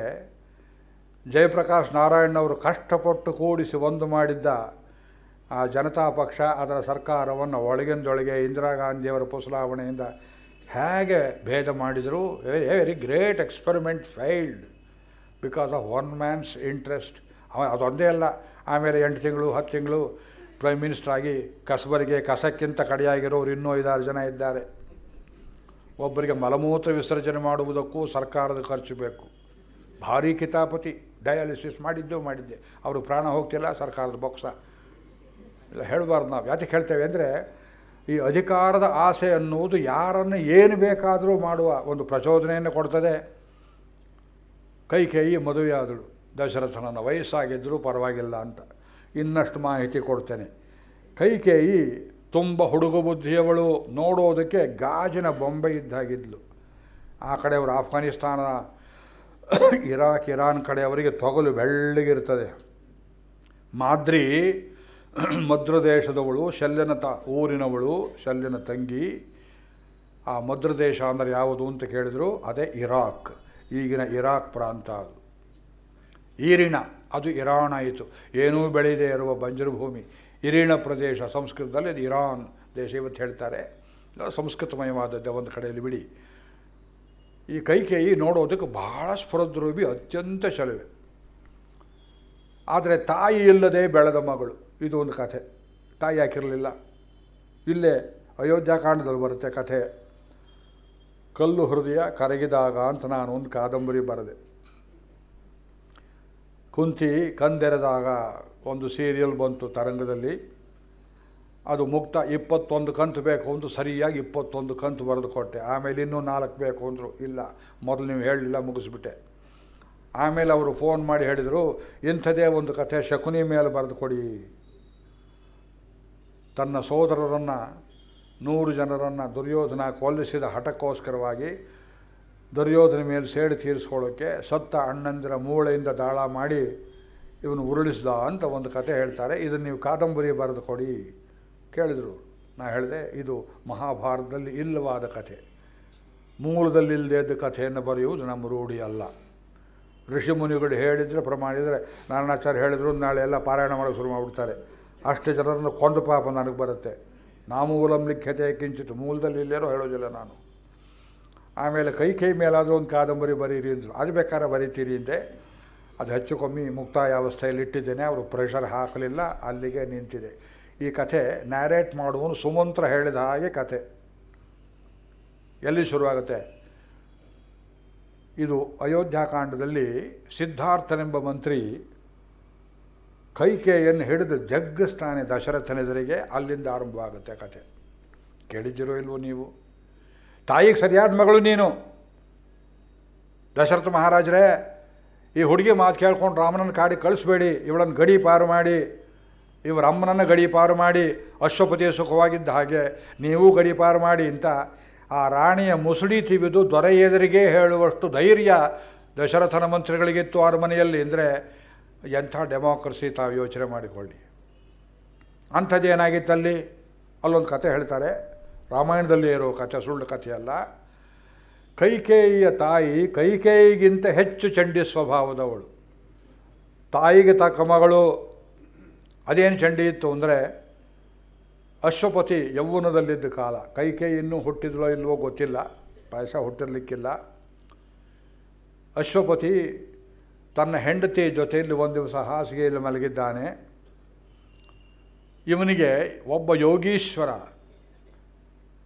ಜಯಪ್ರಕಾಶ್ ನಾರಾಯಣವರು ಕಷ್ಟಪಟ್ಟು ಕೂಡಿಸಿ ಒಂದು ಮಾಡಿದ್ದ ಆ ಜನತಾ ಪಕ್ಷ, ಅದರ ಸರ್ಕಾರವನ್ನು ಒಳಗಿಂದೊಳಗೆ ಇಂದಿರಾ ಗಾಂಧಿಯವರ ಪುಸಲಾವಣೆಯಿಂದ ಹೇಗೆ ಭೇದ ಮಾಡಿದರು. Very great experiment filed because of one mans interest. ಅದೊಂದೇ ಅಲ್ಲ, ಆಮೇಲೆ 8 ತಿಂಗಳು 10 ತಿಂಗಳು ಪ್ರೈಮ್ ಮಿನಿಸ್ಟರ್ ಆಗಿ ಕಸಬರಿಗೆ ಕಸಕ್ಕಿಂತ ಕಡೆಯಾಗಿರೋರು ಇನ್ನೂ 5-6 ಜನ ಇದ್ದಾರೆ. ಒಬ್ಬರಿಗೆ ಮಲಮೂತ್ರ ವಿಸರ್ಜನೆ ಮಾಡುವುದಕ್ಕೂ ಸರ್ಕಾರದ ಖರ್ಚು ಬೇಕು. ಭಾರೀ ಕಿತಾಪತಿ. ಡಯಾಲಿಸಿಸ್ ಮಾಡಿದ್ದೆ, ಅವರು ಪ್ರಾಣ ಹೋಗ್ತಿಲ್ಲ, ಸರ್ಕಾರದ ಬೊಕ್ಸ. ಇಲ್ಲ ಹೇಳಬಾರ್ದು. ನಾವು ಯಾತಕ್ಕೆ ಹೇಳ್ತೇವೆ ಅಂದರೆ, ಈ ಅಧಿಕಾರದ ಆಸೆ ಅನ್ನುವುದು ಯಾರನ್ನು ಏನು ಬೇಕಾದರೂ ಮಾಡುವ ಒಂದು ಪ್ರಚೋದನೆಯನ್ನು ಕೊಡ್ತದೆ. ಕೈಕೇಯಿ ಮದುವೆಯಾದಳು ದಶರಥನನ್ನು, ವಯಸ್ಸಾಗಿದ್ದರೂ ಪರವಾಗಿಲ್ಲ ಅಂತ. ಇನ್ನಷ್ಟು ಮಾಹಿತಿ ಕೊಡ್ತೇನೆ. ಕೈಕೇಯಿ ತುಂಬ ಹುಡುಗ ಬುದ್ಧಿಯವಳು, ನೋಡೋದಕ್ಕೆ ಗಾಜಿನ ಬೊಂಬೆ ಇದ್ದಾಗಿದ್ಲು. ಆ ಕಡೆಯವರು ಆಫ್ಘಾನಿಸ್ತಾನ, ಇರಾಕ್, ಇರಾನ್ ಕಡೆಯವರಿಗೆ ತೊಗಲು ಬೆಳ್ಳಗಿರ್ತದೆ. ಮಾದ್ರಿ ಮದ್ರ ದೇಶದವಳು, ಶಲ್ಯನ ಊರಿನವಳು, ಶಲ್ಯನ ತಂಗಿ. ಆ ಮದ್ರ ದೇಶ ಅಂದರೆ ಯಾವುದು ಅಂತ ಕೇಳಿದ್ರು, ಅದೇ ಇರಾಕ್, ಈಗಿನ ಇರಾಕ್ ಪ್ರಾಂತ. ಅದು ಈರಿಣ, ಅದು ಇರಾನ್ ಆಯಿತು. ಏನೂ ಬೆಳೆಯದೇ ಇರುವ ಬಂಜರು ಭೂಮಿ ಇರಿಣ ಪ್ರದೇಶ. ಸಂಸ್ಕೃತದಲ್ಲಿ ಅದು ಇರಾನ್ ದೇಶ ಇವತ್ತು ಹೇಳ್ತಾರೆ. ಸಂಸ್ಕೃತಮಯವಾದದ್ದೇ ಒಂದು ಕಡೆಯಲ್ಲಿ ಬಿಡಿ. ಈ ಕೈಕೇಯಿ ನೋಡೋದಕ್ಕೆ ಬಹಳ ಸ್ಫುರದ್ರೂಪಿ, ಅತ್ಯಂತ ಚಲುವೆ. ಆದರೆ ತಾಯಿ ಇಲ್ಲದೆ ಬೆಳೆದ ಮಗಳು. ಇದು ಒಂದು ಕಥೆ. ತಾಯಿ ಹಾಕಿರಲಿಲ್ಲ. ಇಲ್ಲೇ ಅಯೋಧ್ಯಾಕಾಂಡದಲ್ಲಿ ಬರುತ್ತೆ ಕಥೆ. ಕಲ್ಲು ಹೃದಯ ಕರಗಿದಾಗ ಅಂತ ನಾನು ಒಂದು ಕಾದಂಬರಿ ಬರೆದೆ. ಕುಂತಿ ಕಂದೆರೆದಾಗ ಒಂದು ಸೀರಿಯಲ್ ಬಂತು ತರಂಗದಲ್ಲಿ. ಅದು ಮುಕ್ತ 21 ಕಂತು ಬೇಕು ಅಂತ ಸರಿಯಾಗಿ 21 ಕಂತು ಬರೆದು ಕೊಟ್ಟೆ. ಆಮೇಲೆ ಇನ್ನೂ 4 ಬೇಕು ಅಂದರು. ಇಲ್ಲ, ಮೊದಲು ನೀವು ಹೇಳಲಿಲ್ಲ, ಮುಗಿಸ್ಬಿಟ್ಟೆ. ಆಮೇಲೆ ಅವರು ಫೋನ್ ಮಾಡಿ ಹೇಳಿದರು, ಇಂಥದೇ ಒಂದು ಕಥೆ ಶಕುನಿ ಮೇಲೆ ಬರೆದು ಕೊಡಿ. ತನ್ನ ಸೋದರರನ್ನು 100 ಜನರನ್ನು ದುರ್ಯೋಧನ ಕೊಲ್ಲಿಸಿದ ಹಠಕ್ಕೋಸ್ಕರವಾಗಿ ದುರ್ಯೋಧನ ಮೇಲೆ ಸೇಡು ತೀರಿಸ್ಕೊಳ್ಳೋಕ್ಕೆ ಸತ್ತ ಅಣ್ಣಂದಿರ ಮೂಳೆಯಿಂದ ದಾಳ ಮಾಡಿ ಇವನು ಉರುಳಿಸ್ದ ಅಂತ ಒಂದು ಕತೆ ಹೇಳ್ತಾರೆ. ಇದನ್ನು ನೀವು ಕಾದಂಬರಿ ಬರೆದು ಕೊಡಿ ಕೇಳಿದರು. ನಾನು ಹೇಳಿದೆ, ಇದು ಮಹಾಭಾರತದಲ್ಲಿ ಇಲ್ಲವಾದ ಕಥೆ, ಮೂಲದಲ್ಲಿ ಇಲ್ಲದೇ ಇದ್ದ ಕಥೆಯನ್ನು ಬರೆಯುವುದು ನಮ್ಮ ರೂಢಿ ಅಲ್ಲ. ಋಷಿಮುನಿಗಳು ಹೇಳಿದರೆ ಪ್ರಮಾಣಿದರೆ, ನಾರಾಯಣಾಚಾರ್ಯ ಹೇಳಿದ್ರು, ನಾಳೆ ಎಲ್ಲ ಪಾರಾಯಣ ಮಾಡೋಕ್ಕೆ ಶುರು ಮಾಡಿಬಿಡ್ತಾರೆ. ಅಷ್ಟು ಜನರನ್ನು ಕೊಂದು ಪಾಪ ನನಗೆ ಬರುತ್ತೆ. ನಾಮೂಲಂ ಲಿಖ್ಯತೆ ಕಿಂಚಿತ್, ಮೂಲದಲ್ಲಿ ಇಲ್ಲೇನೋ ಹೇಳೋದಿಲ್ಲ ನಾನು. ಆಮೇಲೆ ಕೈ ಮೇಲಾದರೂ ಒಂದು ಕಾದಂಬರಿ ಬರೀರಿ ಅಂದರು. ಅದು ಬೇಕಾದ್ರೆ ಬರೀತೀರಿ ಅಂದೆ. ಅದು ಹೆಚ್ಚು ಕಮ್ಮಿ ಮುಕ್ತಾಯ ಅವಸ್ಥೆಯಲ್ಲಿ ಇಟ್ಟಿದ್ದೇನೆ. ಅವರು ಪ್ರೆಷರ್ ಹಾಕಲಿಲ್ಲ, ಅಲ್ಲಿಗೆ ನಿಂತಿದೆ. ಈ ಕಥೆ ನ್ಯಾರೇಟ್ ಮಾಡುವನು ಸುಮಂತ್ರ ಹೇಳಿದ ಹಾಗೆ ಕಥೆ. ಎಲ್ಲಿ ಶುರುವಾಗುತ್ತೆ? ಇದು ಅಯೋಧ್ಯಾಕಾಂಡದಲ್ಲಿ ಸಿದ್ಧಾರ್ಥನೆಂಬ ಮಂತ್ರಿ ಕೈಕೇಯನ್ನು ಹಿಡಿದು ಜಗ್ಗಿಸ್ತಾನೆ ದಶರಥನೆದುರಿಗೆ. ಅಲ್ಲಿಂದ ಆರಂಭವಾಗುತ್ತೆ ಕಥೆ. ಕೇಳಿದ್ದೀರೋ ಇಲ್ವೋ ನೀವು? ತಾಯಿಗೆ ಸರಿಯಾದ ಮಗಳು ನೀನು. ದಶರಥ ಮಹಾರಾಜರೇ, ಈ ಹುಡುಗಿ ಮಾತು ಕೇಳ್ಕೊಂಡು ರಾಮನನ್ನು ಕಾಡಿ ಕಳಿಸ್ಬೇಡಿ, ಇವಳನ್ನು ಗಡಿ ಪಾರು ಮಾಡಿ, ಇವರ ಅಮ್ಮನನ್ನು ಗಡಿ ಪಾರು ಮಾಡಿ, ಅಶ್ವಪತಿಯ ಸುಖವಾಗಿದ್ದ ಹಾಗೆ ನೀವು ಗಡಿ ಪಾರು ಮಾಡಿ ಅಂತ ಆ ರಾಣಿಯ ಮುಸುಡಿ ತಿವಿದು ದೊರೆ ಎದುರಿಗೆ ಹೇಳುವಷ್ಟು ಧೈರ್ಯ ದಶರಥನ ಮಂತ್ರಿಗಳಿಗಿತ್ತು ಅರಮನೆಯಲ್ಲಿ ಅಂದರೆ ಎಂಥ ಡೆಮೋಕ್ರಸಿ ತಾವು ಯೋಚನೆ ಮಾಡಿಕೊಳ್ಳಿ. ಅಂಥದ್ದೇನಾಗಿತ್ತಲ್ಲಿ? ಅಲ್ಲೊಂದು ಕತೆ ಹೇಳ್ತಾರೆ, ರಾಮಾಯಣದಲ್ಲಿ ಇರೋ ಕಥೆ, ಸುಳ್ಳು ಕಥೆಯಲ್ಲ. ಕೈಕೇಯಿಯ ತಾಯಿ ಕೈಕೇಯಿಗಿಂತ ಹೆಚ್ಚು ಚಂಡಿ ಸ್ವಭಾವದವಳು. ತಾಯಿಗೆ ತಕ್ಕ ಮಗಳು. ಅದೇನು ಚಂಡಿ ಇತ್ತು ಅಂದರೆ, ಅಶ್ವಪತಿ ಯೌವನದಲ್ಲಿದ್ದ ಕಾಲ, ಕೈಕೇಯಿ ಇನ್ನೂ ಹುಟ್ಟಿದ್ಲೋ ಇಲ್ವೋ ಗೊತ್ತಿಲ್ಲ, ಪಾಯಸ ಹುಟ್ಟಿರ್ಲಿಕ್ಕಿಲ್ಲ. ಅಶ್ವಪತಿ ತನ್ನ ಹೆಂಡತಿ ಜೊತೆಯಲ್ಲಿ ಒಂದು ದಿವಸ ಹಾಸಿಗೆಯಲ್ಲಿ ಮಲಗಿದ್ದಾನೆ. ಇವನಿಗೆ ಒಬ್ಬ ಯೋಗೀಶ್ವರ,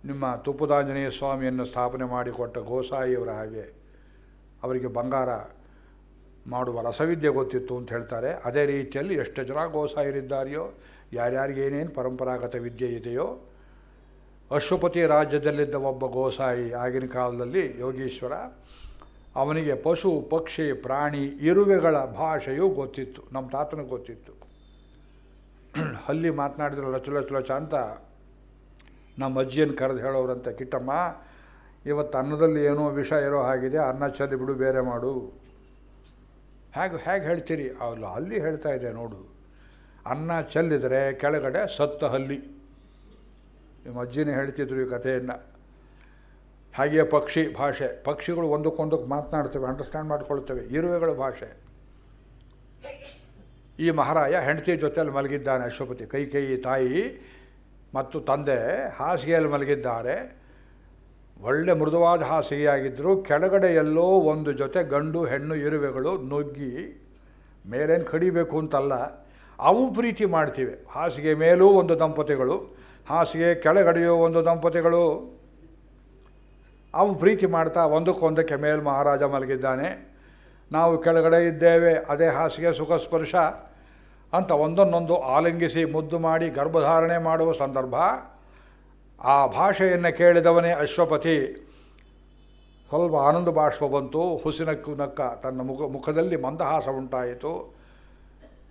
ನಿಮ್ಮ ತುಪ್ಪದಾಂಜನೇಯ ಸ್ವಾಮಿಯನ್ನು ಸ್ಥಾಪನೆ ಮಾಡಿಕೊಟ್ಟ ಗೋಸಾಯಿಯವರ ಹಾಗೆ ಅವರಿಗೆ ಬಂಗಾರ ಮಾಡುವ ರಸವಿದ್ಯೆ ಗೊತ್ತಿತ್ತು ಅಂತ ಹೇಳ್ತಾರೆ. ಅದೇ ರೀತಿಯಲ್ಲಿ ಎಷ್ಟು ಜನ ಗೋಸಾಯರಿದ್ದಾರೆಯೋ, ಯಾರ್ಯಾರಿಗೆ ಏನೇನು ಪರಂಪರಾಗತ ವಿದ್ಯೆ ಇದೆಯೋ, ಅಶ್ವಪತಿ ರಾಜ್ಯದಲ್ಲಿದ್ದ ಒಬ್ಬ ಗೋಸಾಯಿ ಆಗಿನ ಕಾಲದಲ್ಲಿ ಯೋಗೀಶ್ವರ, ಅವನಿಗೆ ಪಶು ಪಕ್ಷಿ ಪ್ರಾಣಿ ಇರುವೆಗಳ ಭಾಷೆಯೂ ಗೊತ್ತಿತ್ತು. ನಮ್ಮ ತಾತನಿಗೆ ಗೊತ್ತಿತ್ತು. ಹಲ್ಲಿ ಮಾತನಾಡಿದ್ರೆ ಲಚ ಅಂತ ನಮ್ಮ ಅಜ್ಜಿಯನ್ನು ಕರೆದು ಹೇಳೋರಂತೆ, ಕಿಟ್ಟಮ್ಮ ಇವತ್ತು ಅನ್ನದಲ್ಲಿ ಏನೋ ವಿಷ ಇರೋ ಹಾಗಿದೆ, ಅನ್ನ ಚೆಲ್ಲಿ ಬಿಡು, ಬೇರೆ ಮಾಡು. ಹೇಗೆ ಹೇಳ್ತೀರಿ? ಅವಳು ಹಲ್ಲಿ ಹೇಳ್ತಾ ಇದೆ ನೋಡು, ಅನ್ನ ಚೆಲ್ಲಿದರೆ ಕೆಳಗಡೆ ಸತ್ತ ಹಲ್ಲಿ. ನಿಮ್ಮ ಅಜ್ಜಿನೇ ಹೇಳ್ತಿದ್ರು ಈ ಕಥೆಯನ್ನು. ಹಾಗೆಯೇ ಪಕ್ಷಿ ಭಾಷೆ, ಪಕ್ಷಿಗಳು ಒಂದಕ್ಕೊಂದಕ್ಕೆ ಮಾತನಾಡ್ತವೆ, ಅಂಡರ್ಸ್ಟ್ಯಾಂಡ್ ಮಾಡ್ಕೊಳ್ತವೆ. ಇರುವೆಗಳ ಭಾಷೆ. ಈ ಮಹಾರಾಯ ಹೆಂಡತಿ ಜೊತೆಯಲ್ಲಿ ಮಲಗಿದ್ದಾನೆ. ಅಶ್ವಪತಿ, ಕೈಕೇಯಿ ತಾಯಿ ಮತ್ತು ತಂದೆ ಹಾಸಿಗೆಯಲ್ಲಿ ಮಲಗಿದ್ದಾರೆ. ಒಳ್ಳೆ ಮೃದುವಾದ ಹಾಸಿಗೆಯಾಗಿದ್ದರು. ಕೆಳಗಡೆ ಎಲ್ಲೋ ಒಂದು ಜೊತೆ ಗಂಡು ಹೆಣ್ಣು ಇರುವೆಗಳು ನುಗ್ಗಿ, ಮೇಲೇನು ಕಡಿಬೇಕು ಅಂತಲ್ಲ, ಅವು ಪ್ರೀತಿ ಮಾಡ್ತಿವೆ. ಹಾಸಿಗೆ ಮೇಲೂ ಒಂದು ದಂಪತಿಗಳು, ಹಾಸಿಗೆ ಕೆಳಗಡೆಯೂ ಒಂದು ದಂಪತಿಗಳು. ಅವು ಪ್ರೀತಿ ಮಾಡ್ತಾ ಒಂದಕ್ಕೊಂದಕ್ಕೆ ಮೇಲ್ ಮಹಾರಾಜ ಮಲಗಿದ್ದಾನೆ, ನಾವು ಕೆಳಗಡೆ ಇದ್ದೇವೆ, ಅದೇ ಹಾಸಿಗೆ ಸುಖ ಸ್ಪರ್ಶ ಅಂತ ಒಂದನ್ನೊಂದು ಆಲಿಂಗಿಸಿ ಮುದ್ದು ಮಾಡಿ ಗರ್ಭಧಾರಣೆ ಮಾಡುವ ಸಂದರ್ಭ. ಆ ಭಾಷೆಯನ್ನು ಕೇಳಿದವನೇ ಅಶ್ವಪತಿ. ಸ್ವಲ್ಪ ಆನಂದ ಬಾಷ್ಪ ಬಂತು, ಹುಸಿನಕ್ಕು ನಕ್ಕ, ತನ್ನ ಮುಖದಲ್ಲಿ ಮಂದಹಾಸ ಉಂಟಾಯಿತು.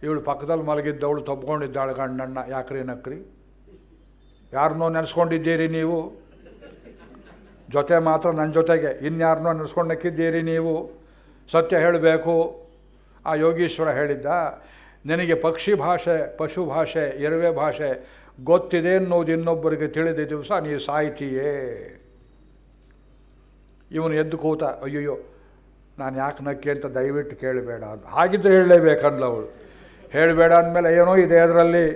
ಇವಳು ಪಕ್ಕದಲ್ಲಿ ಮಲಗಿದ್ದವಳು ತಬ್ಕೊಂಡಿದ್ದಾಳೆ ಗಂಡಣ್ಣ. ಯಾಕ್ರಿ ನಕ್ರಿ? ಯಾರನ್ನೋ ನೆನೆಸ್ಕೊಂಡಿದ್ದೀರಿ ನೀವು? ಜೊತೆ ಮಾತ್ರ ನನ್ನ ಜೊತೆಗೆ, ಇನ್ಯಾರನ್ನೋ ನೆನೆಸ್ಕೊಂಡು ನಕ್ಕಿದ್ದೀರಿ ನೀವು? ಸತ್ಯ ಹೇಳಬೇಕು. ಆ ಯೋಗೀಶ್ವರ ಹೇಳಿದ್ದ, ನಿನಗೆ ಪಕ್ಷಿ ಭಾಷೆ, ಪಶು ಭಾಷೆ, ಇರುವೆ ಭಾಷೆ ಗೊತ್ತಿದೆ ಅನ್ನೋದು ಇನ್ನೊಬ್ಬರಿಗೆ ತಿಳಿದ ದಿವಸ ನೀವು ಸಾಯ್ತೀಯೇ. ಇವನು ಎದ್ದು ಕೂತ, ಅಯ್ಯಯ್ಯೋ ನಾನು ಯಾಕೆ ನಕ್ಕೆ ಅಂತ ದಯವಿಟ್ಟು ಕೇಳಬೇಡ ಅಂತ. ಹಾಗಿದ್ರೆ ಹೇಳಲೇಬೇಕಂದ್ಲು ಅವಳು. ಹೇಳಬೇಡ ಅಂದಮೇಲೆ ಏನೋ ಇದೆ ಅದರಲ್ಲಿ,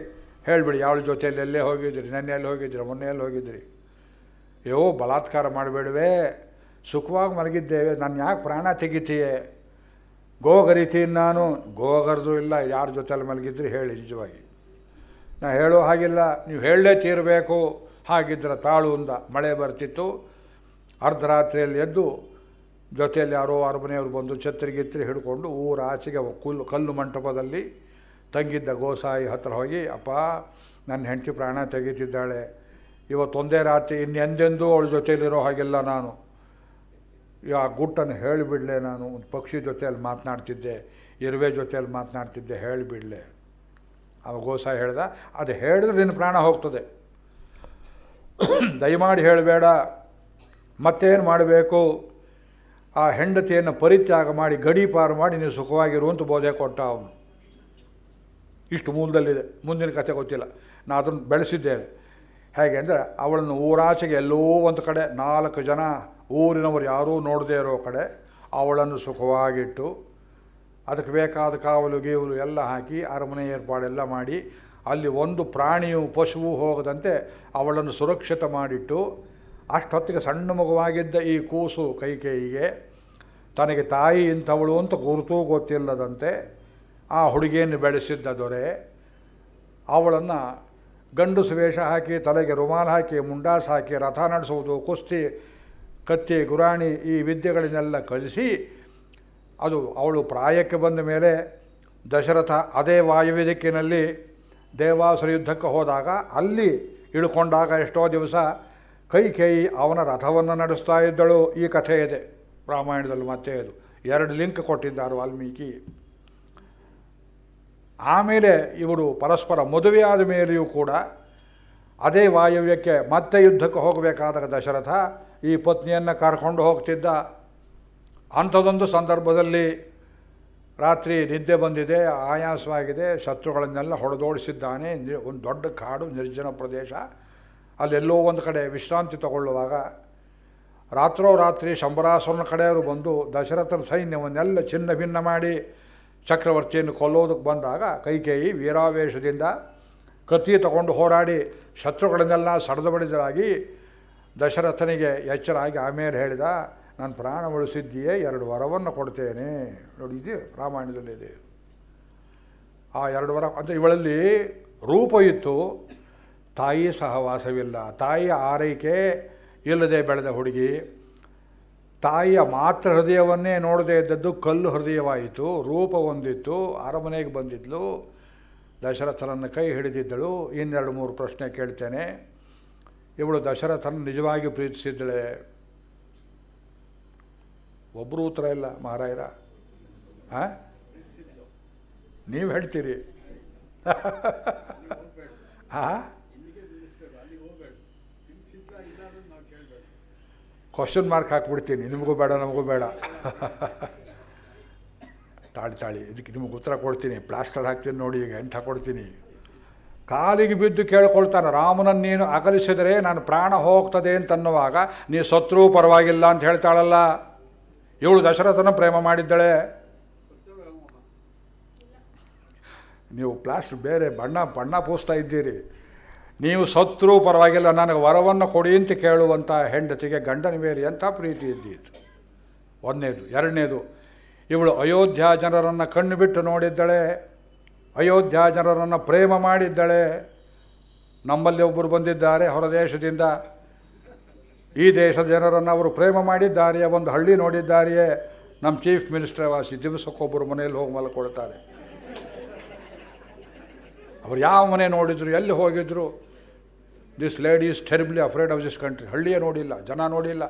ಹೇಳಿಬಿಡಿ ಅವಳ ಜೊತೆಯಲ್ಲಿ ಎಲ್ಲೇ ಹೋಗಿದ್ರಿ, ನೆನ್ನೆ ಎಲ್ಲಿ ಹೋಗಿದ್ರಿ, ಮೊನ್ನೆ ಎಲ್ಲಿ ಹೋಗಿದ್ರಿ. ಅಯ್ಯೋ ಬಲಾತ್ಕಾರ ಮಾಡಬೇಡವೇ, ಸುಖವಾಗಿ ಮಲಗಿದ್ದೇವೆ, ನಾನು ಯಾಕೆ ಪ್ರಾಣ ತೆಗಿತೀಯೇ? ಗೋಗರಿತೀನಿ ನಾನು. ಗೋಗರ್ದು ಇಲ್ಲ, ಯಾರ ಜೊತೆಯಲ್ಲಿ ಮಲಗಿದ್ರಿ ಹೇಳಿ ನಿಜವಾಗಿ. ನಾ ಹೇಳೋ ಹಾಗಿಲ್ಲ, ನೀವು ಹೇಳಲೇ ತೀರಬೇಕು. ಹಾಗಿದ್ರೆ ತಾಳು ಅಂದ. ಮಳೆ ಬರ್ತಿತ್ತು. ಅರ್ಧರಾತ್ರಿಯಲ್ಲಿ ಎದ್ದು ಜೊತೆಯಲ್ಲಿ ಯಾರೋ ಅರಮನೆಯವರು ಬಂದು ಛತ್ರಿ ಹಿಡ್ಕೊಂಡು ಊರ ಆಚೆಗೆ ಕಲ್ಲು ಮಂಟಪದಲ್ಲಿ ತಂಗಿದ್ದ ಗೋಸಾಯಿ ಹತ್ರ ಹೋಗಿ, ಅಪ್ಪ ನನ್ನ ಹೆಂಡತಿ ಪ್ರಾಣ ತೆಗೀತಿದ್ದಾಳೆ, ಇವತ್ತೊಂದೇ ರಾತ್ರಿ ಇನ್ನೆಂದೆಂದೂ ಅವಳ ಜೊತೆಯಲ್ಲಿರೋ ಹಾಗಿಲ್ಲ ನಾನು. ಆ ಗುಟ್ಟನ್ನು ಹೇಳಿಬಿಡಲೆ, ನಾನು ಒಂದು ಪಕ್ಷಿ ಜೊತೆಯಲ್ಲಿ ಮಾತನಾಡ್ತಿದ್ದೆ, ಇರುವೆ ಜೊತೆಯಲ್ಲಿ ಮಾತನಾಡ್ತಿದ್ದೆ, ಹೇಳಿಬಿಡಲೆ. ಅವ ಗೋಸಾಯಿ ಹೇಳ್ದ, ಅದು ಹೇಳಿದ್ರೆ ನಿನ್ನ ಪ್ರಾಣ ಹೋಗ್ತದೆ, ದಯಮಾಡಿ ಹೇಳಬೇಡ. ಮತ್ತೇನು ಮಾಡಬೇಕು? ಆ ಹೆಂಡತಿಯನ್ನು ಪರಿತ್ಯಾಗ ಮಾಡಿ ಗಡೀಪಾರು ಮಾಡಿ ನೀವು ಸುಖವಾಗಿರುವಂತ ಬೋಧೆ ಕೊಟ್ಟ ಅವನು. ಇಷ್ಟು ಮೂಲದಲ್ಲಿದೆ, ಮುಂದಿನ ಕಥೆ ಗೊತ್ತಿಲ್ಲ. ನಾನು ಅದನ್ನು ಬೆಳೆಸಿದ್ದೇನೆ. ಹೇಗೆ ಅಂದರೆ, ಅವಳನ್ನು ಊರಾಚೆಗೆ ಎಲ್ಲೋ ಒಂದು ಕಡೆ 4 ಜನ ಊರಿನವರು ಯಾರೂ ನೋಡದೇ ಇರೋ ಕಡೆ ಅವಳನ್ನು ಸುಖವಾಗಿಟ್ಟು, ಅದಕ್ಕೆ ಬೇಕಾದ ಕಾವಲು ಗೀವಲು ಎಲ್ಲ ಹಾಕಿ ಅರಮನೆ ಏರ್ಪಾಡೆಲ್ಲ ಮಾಡಿ, ಅಲ್ಲಿ ಒಂದು ಪ್ರಾಣಿಯು ಪಶುವು ಹೋಗದಂತೆ ಅವಳನ್ನು ಸುರಕ್ಷಿತ ಮಾಡಿಟ್ಟು, ಅಷ್ಟೊತ್ತಿಗೆ ಸಣ್ಣ ಮಗುವಾಗಿದ್ದ ಈ ಕೂಸು ಕೈಕೇಯಿಗೆ ತನಗೆ ತಾಯಿ ಇಂಥವಳು ಅಂತ ಗುರುತೂ ಗೊತ್ತಿಲ್ಲದಂತೆ ಆ ಹುಡುಗಿಯನ್ನು ಬೆಳೆಸಿದ್ದ ದೊರೆ ಅವಳನ್ನು ಗಂಡಸು ವೇಷ ಹಾಕಿ, ತಲೆಗೆ ರುಮಾಲು ಹಾಕಿ, ಮುಂಡಾಸು ಹಾಕಿ ರಥ ನಡೆಸುವುದು, ಕುಸ್ತಿ, ಕತ್ತಿ, ಗುರಾಣಿ ಈ ವಿದ್ಯೆಗಳನ್ನೆಲ್ಲ ಕಲಿಸಿ, ಅದು ಅವಳು ಪ್ರಾಯಕ್ಕೆ ಬಂದ ಮೇಲೆ ದಶರಥ ಅದೇ ವಾಯುವ್ಯ ದಿಕ್ಕಿನಲ್ಲಿ ದೇವಾಸುರ ಯುದ್ಧಕ್ಕೆ ಹೋದಾಗ ಅಲ್ಲಿ ಇಳ್ಕೊಂಡಾಗ ಎಷ್ಟೋ ದಿವಸ ಕೈಕೇಯಿ ಅವನ ರಥವನ್ನು ನಡೆಸ್ತಾ ಇದ್ದಳು. ಈ ಕಥೆ ಇದೆ ರಾಮಾಯಣದಲ್ಲಿ. ಮತ್ತೆ ಅದು 2 ಲಿಂಕ್ ಕೊಟ್ಟಿದ್ದಾರೆ ವಾಲ್ಮೀಕಿ. ಆಮೇಲೆ ಇವರು ಪರಸ್ಪರ ಮದುವೆಯಾದ ಮೇಲೆಯೂ ಕೂಡ ಅದೇ ವಾಯವ್ಯಕ್ಕೆ ಮತ್ತೆ ಯುದ್ಧಕ್ಕೆ ಹೋಗಬೇಕಾದಾಗ ದಶರಥ ಈ ಪತ್ನಿಯನ್ನು ಕರ್ಕೊಂಡು ಹೋಗ್ತಿದ್ದ. ಅಂಥದ್ದೊಂದು ಸಂದರ್ಭದಲ್ಲಿ ರಾತ್ರಿ ನಿದ್ದೆ ಬಂದಿದೆ, ಆಯಾಸವಾಗಿದೆ, ಶತ್ರುಗಳನ್ನೆಲ್ಲ ಹೊಡೆದೋಡಿಸಿದ್ದಾನೆ. ಒಂದು ದೊಡ್ಡ ಕಾಡು, ನಿರ್ಜನ ಪ್ರದೇಶ, ಅಲ್ಲೆಲ್ಲೋ ಒಂದು ಕಡೆ ವಿಶ್ರಾಂತಿ ತಗೊಳ್ಳುವಾಗ ರಾತ್ರೋರಾತ್ರಿ ಶಂಬರಾಸುರನ ಕಡೆಯವರು ಬಂದು ದಶರಥನ ಸೈನ್ಯವನ್ನೆಲ್ಲ ಚಿನ್ನ ಭಿನ್ನ ಮಾಡಿ ಚಕ್ರವರ್ತಿಯನ್ನು ಕೊಲ್ಲೋದಕ್ಕೆ ಬಂದಾಗ ಕೈಕೇಯಿ ವೀರಾವೇಶದಿಂದ ಕತ್ತಿ ತಗೊಂಡು ಹೋರಾಡಿ ಶತ್ರುಗಳನ್ನೆಲ್ಲ ಸಡದು ಬಡಿದರಾಗಿ ದಶರಥನಿಗೆ ಎಚ್ಚರಾಗಿ ಆಮೇಲೆ ಹೇಳಿದ, ನಾನು ಪ್ರಾಣ ಉಳಿಸಿದ್ದೀಯೇ, 2 ವರವನ್ನು ಕೊಡ್ತೇನೆ. ನೋಡಿ, ಇದೆ ರಾಮಾಯಣದಲ್ಲಿದೆ ಆ 2 ವರ. ಅಂದರೆ ಇವಳಲ್ಲಿ ರೂಪ ಇತ್ತು, ತಾಯಿ ಸಹವಾಸವಿಲ್ಲ, ತಾಯಿಯ ಆರೈಕೆ ಇಲ್ಲದೆ ಬೆಳೆದ ಹುಡುಗಿ. ತಾಯಿಯ ಮಾತ್ರ ಹೃದಯವನ್ನೇ ನೋಡದೇ ಇದ್ದದ್ದು ಕಲ್ಲು ಹೃದಯವಾಯಿತು. ರೂಪ ಹೊಂದಿತ್ತು, ಅರಮನೆಗೆ ಬಂದಿದ್ಲು, ದಶರಥನನ್ನು ಕೈ ಹಿಡಿದಿದ್ದಳು. 2-3 ಪ್ರಶ್ನೆ ಕೇಳ್ತೇನೆ. ಇವಳು ದಶರಥನ ನಿಜವಾಗಿ ಪ್ರೀತಿಸಿದ್ದಳೆ? ಒಬ್ಬರು ಉತ್ತರ ಇಲ್ಲ ಮಹಾರಾಯರ. ನೀವು ಹೇಳ್ತೀರಿ. ಕ್ವಶನ್ ಮಾರ್ಕ್ ಹಾಕ್ಬಿಡ್ತೀನಿ, ನಿಮಗೂ ಬೇಡ ನಮಗೂ ಬೇಡ. ತಾಳಿ ಇದಕ್ಕೆ ನಿಮಗೆ ಉತ್ತರ ಕೊಡ್ತೀನಿ, ಪ್ಲಾಸ್ಟರ್ ಹಾಕ್ತೀನಿ ನೋಡಿ, ಈಗ ಎಂಥ ಕೊಡ್ತೀನಿ. ಕಾಲಿಗೆ ಬಿದ್ದು ಕೇಳ್ಕೊಳ್ತಾನೆ, ರಾಮನನ್ನು ನೀನು ಅಗಲಿಸಿದರೆ ನಾನು ಪ್ರಾಣ ಹೋಗ್ತದೆ ಅಂತನ್ನುವಾಗ ನೀ ಸತ್ರೂ ಪರವಾಗಿಲ್ಲ ಅಂತ ಹೇಳ್ತಾಳಲ್ಲ. ಇವಳು ದಶರಥನ ಪ್ರೇಮ ಮಾಡಿದ್ದಳೆ. ನೀವು ಪ್ಲಾಸ್ಟರ್ ಬೇರೆ ಬಣ್ಣ ಪೂಸ್ತಾ ಇದ್ದೀರಿ. ನೀವು ಸತ್ರೂ ಪರವಾಗಿಲ್ಲ, ನನಗೆ ವರವನ್ನು ಕೊಡಿ ಅಂತ ಕೇಳುವಂಥ ಹೆಂಡತಿಗೆ ಗಂಡನ ಮೇಲೆ ಎಂಥ ಪ್ರೀತಿ ಇದ್ದಿತ್ತು. 1ನೇದು. 2ನೇದು, ಇವಳು ಅಯೋಧ್ಯ ಜನರನ್ನು ಕಣ್ಣು ಬಿಟ್ಟು ನೋಡಿದ್ದಳೆ, ಅಯೋಧ್ಯ ಜನರನ್ನು ಪ್ರೇಮ ಮಾಡಿದ್ದಳೆ. ನಮ್ಮಲ್ಲಿ ಒಬ್ಬರು ಬಂದಿದ್ದಾರೆ ಹೊರದೇಶದಿಂದ, ಈ ದೇಶದ ಜನರನ್ನು ಅವರು ಪ್ರೇಮ ಮಾಡಿದ್ದಾರೆಯೇ, ಒಂದು ಹಳ್ಳಿ ನೋಡಿದ್ದಾರೆಯೇ. ನಮ್ಮ ಚೀಫ್ ಮಿನಿಸ್ಟರ್ ವಾಸಿ ದಿವಸಕ್ಕೊಬ್ಬರು ಮನೆಯಲ್ಲಿ ಹೋಗಿ ಮಲ್ಕೊಳ್ತಾರೆ. ಅವರು ಯಾವ ಮನೆ ನೋಡಿದ್ರು, ಎಲ್ಲಿ ಹೋಗಿದ್ರು, this lady is terribly afraid of this country. ಹಳ್ಳಿಯೇ ನೋಡಿಲ್ಲ, ಜನ ನೋಡಿಲ್ಲ.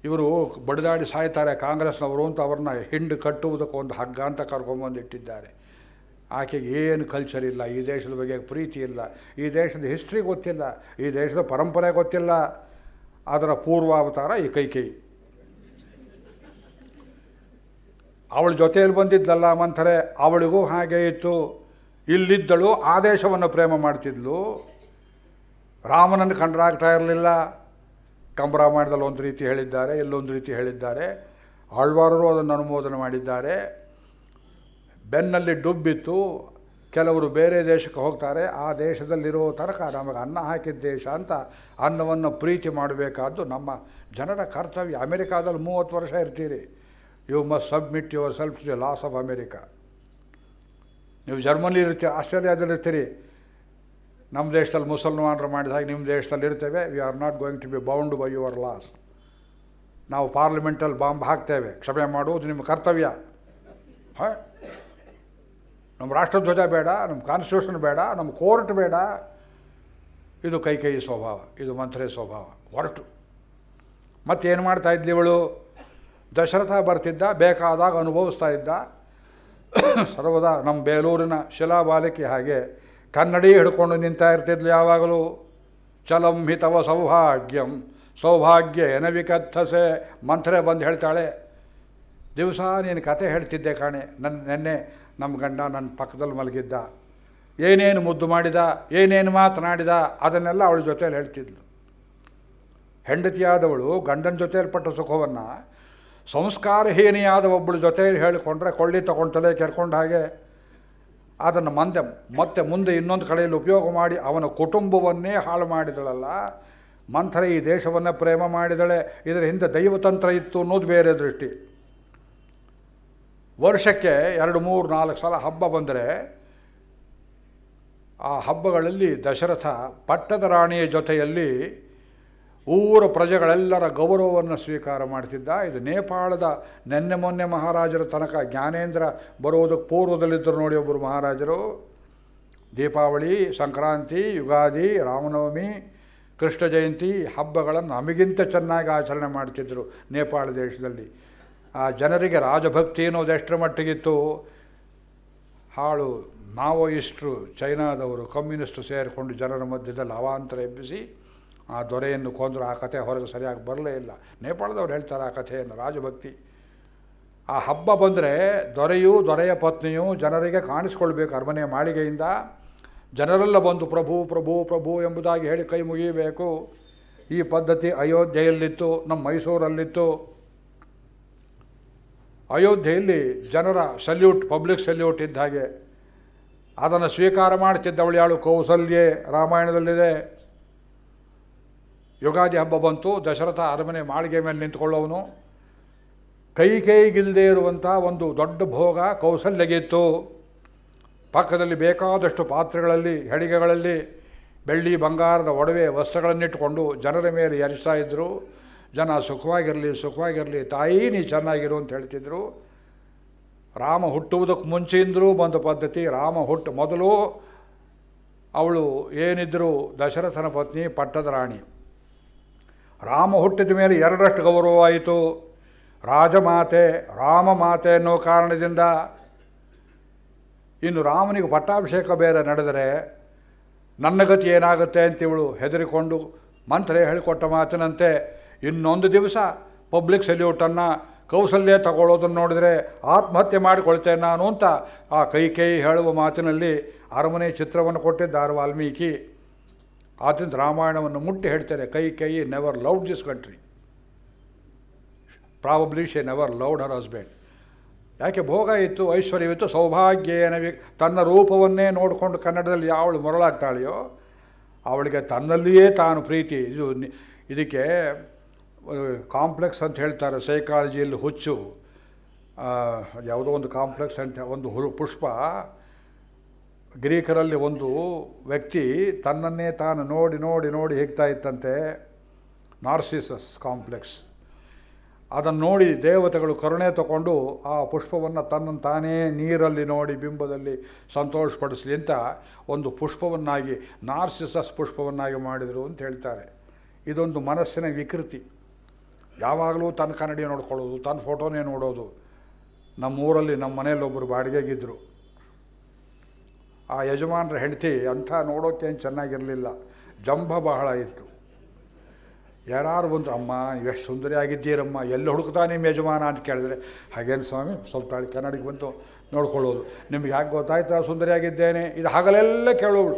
ಇವರು ಬಡಿದಾಡಿ ಸಾಯ್ತಾರೆ ಕಾಂಗ್ರೆಸ್ನವರು ಅಂತ ಅವ್ರನ್ನ ಹಿಂಡು ಕಟ್ಟುವುದಕ್ಕೆ ಒಂದು ಹಗ್ಗ ಅಂತ ಕರ್ಕೊಂಬಂದಿಟ್ಟಿದ್ದಾರೆ. ಆಕೆಗೆ ಏನು ಕಲ್ಚರ್ ಇಲ್ಲ, ಈ ದೇಶದ ಬಗ್ಗೆ ಪ್ರೀತಿ ಇಲ್ಲ, ಈ ದೇಶದ ಹಿಸ್ಟ್ರಿ ಗೊತ್ತಿಲ್ಲ, ಈ ದೇಶದ ಪರಂಪರೆ ಗೊತ್ತಿಲ್ಲ. ಅದರ ಪೂರ್ವಾವತಾರ ಈ ಕೈಕೇಯಿ. ಅವಳ ಜೊತೆಯಲ್ಲಿ ಬಂದಿದ್ದಲ್ಲ ಮಂಥರೆ, ಅವಳಿಗೂ ಹಾಗೆ ಇತ್ತು. ಇಲ್ಲಿದ್ದಳು, ಆದೇಶವನ್ನು ಪ್ರೇಮ ಮಾಡ್ತಿದ್ಲು. ರಾಮನನ್ನು ಕಂಡರಾಗ್ತಾ ಇರಲಿಲ್ಲ. ಕಂಬರಾಮಾಯಣದಲ್ಲಿ ಒಂದು ರೀತಿ ಹೇಳಿದ್ದಾರೆ, ಎಲ್ಲೊಂದು ರೀತಿ ಹೇಳಿದ್ದಾರೆ. ಆಳ್ವಾರರು ಅದನ್ನು ಅನುಮೋದನೆ ಮಾಡಿದ್ದಾರೆ. ಬೆನ್ನಲ್ಲಿ ಡುಬ್ಬಿತ್ತು. ಕೆಲವರು ಬೇರೆ ದೇಶಕ್ಕೆ ಹೋಗ್ತಾರೆ, ಆ ದೇಶದಲ್ಲಿರೋ ತನಕ ನಮಗೆ ಅನ್ನ ಹಾಕಿದ ದೇಶ ಅಂತ ಅನ್ನವನ್ನು ಪ್ರೀತಿ ಮಾಡಬೇಕಾದ್ದು ನಮ್ಮ ಜನರ ಕರ್ತವ್ಯ. ಅಮೆರಿಕಾದಲ್ಲಿ 30 ವರ್ಷ ಇರ್ತೀರಿ, you must submit yourself to the laws of America. ನೀವು ಜರ್ಮನಿ ಇರ್ತೀರಿ, ಆಸ್ಟ್ರೇಲಿಯಾದಲ್ಲಿ ಇರ್ತೀರಿ. ನಮ್ಮ ದೇಶದಲ್ಲಿ ಮುಸಲ್ಮಾನರು ಮಾಡಿದ ಹಾಗೆ ನಿಮ್ಮ ದೇಶದಲ್ಲಿ ಇರ್ತೇವೆ. We are not going to be bound by your laws. ನಾವು ಪಾರ್ಲಿಮೆಂಟಲ್ಲಿ ಬಾಂಬ್ ಹಾಕ್ತೇವೆ, ಕ್ಷಮೆ ಮಾಡುವುದು ನಿಮ್ಮ ಕರ್ತವ್ಯ. ಹಾಂ, ನಮ್ಮ ರಾಷ್ಟ್ರಧ್ವಜ ಬೇಡ, ನಮ್ಮ ಕಾನ್ಸ್ಟಿಟ್ಯೂಷನ್ ಬೇಡ, ನಮ್ಮ ಕೋರ್ಟ್ ಬೇಡ. ಇದು ಕೈಕೇಯಿ ಸ್ವಭಾವ, ಇದು ಮಂತ್ರೆ ಸ್ವಭಾವ. ಹೊರಟು ಮತ್ತೇನು ಮಾಡ್ತಾ ಇದ್ಲಿ ಇವಳು? ದಶರಥ ಬರ್ತಿದ್ದ, ಬೇಕಾದಾಗ ಅನುಭವಿಸ್ತಾ ಇದ್ದ. ಸರ್ವದಾ ನಮ್ಮ ಬೇಲೂರಿನ ಶಿಲಾಬಾಲಿಕೆ ಹಾಗೆ ಕನ್ನಡಿ ಹಿಡ್ಕೊಂಡು ನಿಂತಾ ಇರ್ತಿದ್ಲು ಯಾವಾಗಲೂ. ಚಲಂ ಹಿತವ ಸೌಭಾಗ್ಯಂ ಸೌಭಾಗ್ಯ ಎನವಿಕಥಸೆ. ಮಂತ್ರೆ ಬಂದು ಹೇಳ್ತಾಳೆ, ದಿವಸ ನೀನು ಕತೆ ಹೇಳ್ತಿದ್ದೆ ಕಾಣೆ. ನೆನ್ನೆ ನಮ್ಮ ಗಂಡ ನನ್ನ ಪಕ್ಕದಲ್ಲಿ ಮಲಗಿದ್ದ, ಏನೇನು ಮುದ್ದು ಮಾಡಿದ, ಏನೇನು ಮಾತನಾಡಿದ, ಅದನ್ನೆಲ್ಲ ಅವಳ ಜೊತೆಯಲ್ಲಿ ಹೇಳ್ತಿದ್ಲು. ಹೆಂಡತಿಯಾದವಳು ಗಂಡನ ಜೊತೆಯಲ್ಲಿ ಪಟ್ಟ ಸುಖವನ್ನು ಸಂಸ್ಕಾರಹೀನಿಯಾದ ಒಬ್ಬಳ ಜೊತೆಯಲ್ಲಿ ಹೇಳಿಕೊಂಡ್ರೆ ಕೊಳ್ಳಿ ತಗೊಂಡು ಕೆರ್ಕೊಂಡು ಹಾಗೆ ಅದನ್ನು ಮತ್ತೆ ಮುಂದೆ ಇನ್ನೊಂದು ಕಡೆಯಲ್ಲಿ ಉಪಯೋಗ ಮಾಡಿ ಅವನ ಕುಟುಂಬವನ್ನೇ ಹಾಳು ಮಾಡಿದಳಲ್ಲ. ಮಂಥರೆ ಈ ದೇಶವನ್ನು ಪ್ರೇಮ ಮಾಡಿದಳೆ. ಇದರ ಹಿಂದೆ ದೈವತಂತ್ರ ಇತ್ತು ಅನ್ನೋದು ಬೇರೆ ದೃಷ್ಟಿ. ವರ್ಷಕ್ಕೆ 2, 3, 4 ಸಲ ಹಬ್ಬ ಬಂದರೆ ಆ ಹಬ್ಬಗಳಲ್ಲಿ ದಶರಥ ಪಟ್ಟದ ರಾಣಿಯ ಜೊತೆಯಲ್ಲಿ ಊರ ಪ್ರಜೆಗಳೆಲ್ಲರ ಗೌರವವನ್ನು ಸ್ವೀಕಾರ ಮಾಡ್ತಿದ್ದ. ಇದು ನೇಪಾಳದ ನೆನ್ನೆ ಮೊನ್ನೆ ಮಹಾರಾಜರ ತನಕ, ಜ್ಞಾನೇಂದ್ರ ಬರೋದಕ್ಕೆ ಪೂರ್ವದಲ್ಲಿದ್ದರು ನೋಡಿ ಒಬ್ಬರು ಮಹಾರಾಜರು. ದೀಪಾವಳಿ, ಸಂಕ್ರಾಂತಿ, ಯುಗಾದಿ, ರಾಮನವಮಿ, ಕೃಷ್ಣ ಜಯಂತಿ ಹಬ್ಬಗಳನ್ನು ನಮಗಿಂತ ಚೆನ್ನಾಗಿ ಆಚರಣೆ ಮಾಡ್ತಿದ್ದರು ನೇಪಾಳ ದೇಶದಲ್ಲಿ. ಆ ಜನರಿಗೆ ರಾಜಭಕ್ತಿ ಅನ್ನೋದು ಎಷ್ಟರ ಮಟ್ಟಿಗಿತ್ತು. ಹಾಳು ಮಾವೋಯಿಸ್ಟ್ರು, ಚೈನಾದವರು, ಕಮ್ಯುನಿಸ್ಟು ಸೇರಿಕೊಂಡು ಜನರ ಮಧ್ಯದಲ್ಲಿ ಅವಾಂತರ ಎಬ್ಬಿಸಿ ಆ ದೊರೆಯನ್ನು ಕೊಂದರು. ಆ ಕಥೆ ಹೊರಗೆ ಸರಿಯಾಗಿ ಬರಲೇ ಇಲ್ಲ. ನೇಪಾಳದವ್ರು ಹೇಳ್ತಾರೆ ಆ ಕಥೆಯನ್ನು. ರಾಜಭಕ್ತಿ. ಆ ಹಬ್ಬ ಬಂದರೆ ದೊರೆಯೂ ದೊರೆಯ ಪತ್ನಿಯೂ ಜನರಿಗೆ ಕಾಣಿಸ್ಕೊಳ್ಬೇಕು. ಅರಮನೆಯ ಮಾಳಿಗೆಯಿಂದ ಜನರೆಲ್ಲ ಬಂದು ಪ್ರಭು ಪ್ರಭು ಪ್ರಭು ಎಂಬುದಾಗಿ ಹೇಳಿ ಕೈ ಮುಗಿಯಬೇಕು. ಈ ಪದ್ಧತಿ ಅಯೋಧ್ಯೆಯಲ್ಲಿತ್ತು, ನಮ್ಮ ಮೈಸೂರಲ್ಲಿತ್ತು. ಅಯೋಧ್ಯೆಯಲ್ಲಿ ಜನರ ಸಲ್ಯೂಟ್, ಪಬ್ಲಿಕ್ ಸಲ್ಯೂಟ್ ಇದ್ದ ಹಾಗೆ ಅದನ್ನು ಸ್ವೀಕಾರ ಮಾಡ್ತಿದ್ದವಳು ಯಾಳು? ಕೌಸಲ್ಯೆ. ರಾಮಾಯಣದಲ್ಲಿದೆ. ಯುಗಾದಿ ಹಬ್ಬ ಬಂತು. ದಶರಥ ಅರಮನೆ ಮಾಳಿಗೆ ಮೇಲೆ ನಿಂತ್ಕೊಳ್ಳೋವನು. ಕೈಗಿಲ್ಲದೆ ಇರುವಂಥ ಒಂದು ದೊಡ್ಡ ಭೋಗ ಕೌಸಲ್ಯಗಿತ್ತು. ಪಕ್ಕದಲ್ಲಿ ಬೇಕಾದಷ್ಟು ಪಾತ್ರೆಗಳಲ್ಲಿ, ಹೆಡಿಗೆಗಳಲ್ಲಿ ಬೆಳ್ಳಿ ಬಂಗಾರದ ಒಡವೆ ವಸ್ತ್ರಗಳನ್ನಿಟ್ಟುಕೊಂಡು ಜನರ ಮೇಲೆ ಎರಚ್ತಾ ಇದ್ದರು. ಜನ ಸುಖವಾಗಿರಲಿ ಸುಖವಾಗಿರಲಿ, ತಾಯಿ ನೀ ಚೆನ್ನಾಗಿರು ಅಂತ ಹೇಳ್ತಿದ್ರು. ರಾಮ ಹುಟ್ಟುವುದಕ್ಕೆ ಮುಂಚೆಯಿಂದಲೂ ಬಂದ ಪದ್ಧತಿ. ರಾಮ ಮೊದಲು ಅವಳು ಏನಿದ್ದರೂ ದಶರಥನ ಪತ್ನಿ, ಪಟ್ಟದ ರಾಣಿ. ರಾಮ ಹುಟ್ಟಿದ ಮೇಲೆ ಎರಡರಷ್ಟು ಗೌರವವಾಯಿತು. ರಾಜಮಾತೆ, ರಾಮಮಾತೆ ಅನ್ನೋ ಕಾರಣದಿಂದ. ಇನ್ನು ರಾಮನಿಗೆ ಪಟ್ಟಾಭಿಷೇಕ ಬೇರೆ ನಡೆದರೆ ನನ್ನ ಗತಿ ಏನಾಗುತ್ತೆ ಅಂತ ಇವಳು ಹೆದರಿಕೊಂಡು ಮಂತ್ರೆ ಹೇಳಿಕೊಟ್ಟ ಮಾತಿನಂತೆ ಇನ್ನೊಂದು ದಿವಸ ಪಬ್ಲಿಕ್ ಸಲ್ಯೂಟನ್ನು ಕೌಸಲ್ಯ ತಗೊಳ್ಳೋದನ್ನು ನೋಡಿದರೆ ಆತ್ಮಹತ್ಯೆ ಮಾಡಿಕೊಳ್ತೇನೆ ನಾನು ಅಂತ ಆ ಕೈಕೇಯಿ ಹೇಳುವ ಮಾತಿನಲ್ಲಿ ಅರಮನೆ ಚಿತ್ರವನ್ನು ಕೊಟ್ಟಿದ್ದಾರೆ ವಾಲ್ಮೀಕಿ. ಆದ್ದರಿಂದ ರಾಮಾಯಣವನ್ನು ಮುಟ್ಟಿ ಹೇಳ್ತಾರೆ, Kaikeyi never loved this country. Probably she never loved her husband. ಯಾಕೆ? ಭೋಗ ಇತ್ತು, ಐಶ್ವರ್ಯವಿತ್ತು, ಸೌಭಾಗ್ಯೇನ ತನ್ನ ರೂಪವನ್ನೇ ನೋಡಿಕೊಂಡು ಕನ್ನಡದಲ್ಲಿ ಯಾವಳು ಮೊರಳಾಗ್ತಾಳೆಯೋ ಅವಳಿಗೆ ತನ್ನಲ್ಲಿಯೇ ತಾನು ಪ್ರೀತಿ. ಇದಕ್ಕೆ ಕಾಂಪ್ಲೆಕ್ಸ್ ಅಂತ ಹೇಳ್ತಾರೆ ಸೈಕಾಲಜಿಯಲ್ಲಿ. ಹುಚ್ಚು ಯಾವುದೋ ಒಂದು ಕಾಂಪ್ಲೆಕ್ಸ್ ಅಂತ ಒಂದು ಪುಷ್ಪ. ಗ್ರೀಕರಲ್ಲಿ ಒಂದು ವ್ಯಕ್ತಿ ತನ್ನನ್ನೇ ತಾನು ನೋಡಿ ನೋಡಿ ನೋಡಿ ಹೇಗ್ತಾ ಇತ್ತಂತೆ, ನಾರ್ಸಿಸಸ್ ಕಾಂಪ್ಲೆಕ್ಸ್. ಅದನ್ನು ನೋಡಿ ದೇವತೆಗಳು ಕರುಣೆ ತಗೊಂಡು ಆ ಪುಷ್ಪವನ್ನು ತನ್ನನ್ನು ತಾನೇ ನೀರಲ್ಲಿ ನೋಡಿ ಬಿಂಬದಲ್ಲಿ ಸಂತೋಷಪಡಿಸಲಿ ಅಂತ ಒಂದು ಪುಷ್ಪವನ್ನಾಗಿ, ನಾರ್ಸಿಸಸ್ ಪುಷ್ಪವನ್ನಾಗಿ ಮಾಡಿದರು ಅಂತ ಹೇಳ್ತಾರೆ. ಇದೊಂದು ಮನಸ್ಸಿನ ವಿಕೃತಿ. ಯಾವಾಗಲೂ ತನ್ನ ಕನ್ನಡಿ ನೋಡ್ಕೊಳ್ಳೋದು, ತನ್ನ ಫೋಟೋನೇ ನೋಡೋದು. ನಮ್ಮೂರಲ್ಲಿ ನಮ್ಮ ಮನೇಲಿ ಒಬ್ಬರು ಬಾಡಿಗೆಗಿದ್ದರು. ಆ ಯಜಮಾನರ ಹೆಂಡತಿ ಅಂಥ ನೋಡೋಕ್ಕೇನು ಚೆನ್ನಾಗಿರಲಿಲ್ಲ, ಜಂಭ ಬಹಳ ಇತ್ತು. ಯಾರು ಬಂದರು, ಅಮ್ಮ ಎಷ್ಟು ಸುಂದರಿಯಾಗಿದ್ದೀರಮ್ಮ, ಎಲ್ಲಿ ಹುಡುಕ್ತಾ ನಿಮ್ಮ ಯಜಮಾನ ಅಂತ ಕೇಳಿದ್ರೆ, ಹಾಗೇನು ಸ್ವಾಮಿ ಸ್ವಲ್ಪ ಕನ್ನಡಿಗೆ ಬಂತು ನೋಡ್ಕೊಳ್ಳೋದು. ನಿಮ್ಗೆ ಯಾಕೆ ಗೊತ್ತಾಯ್ತಾ ಸುಂದರಿಯಾಗಿದ್ದೇನೆ? ಇದು ಹಗಲೆಲ್ಲ ಕೇಳೋಳು.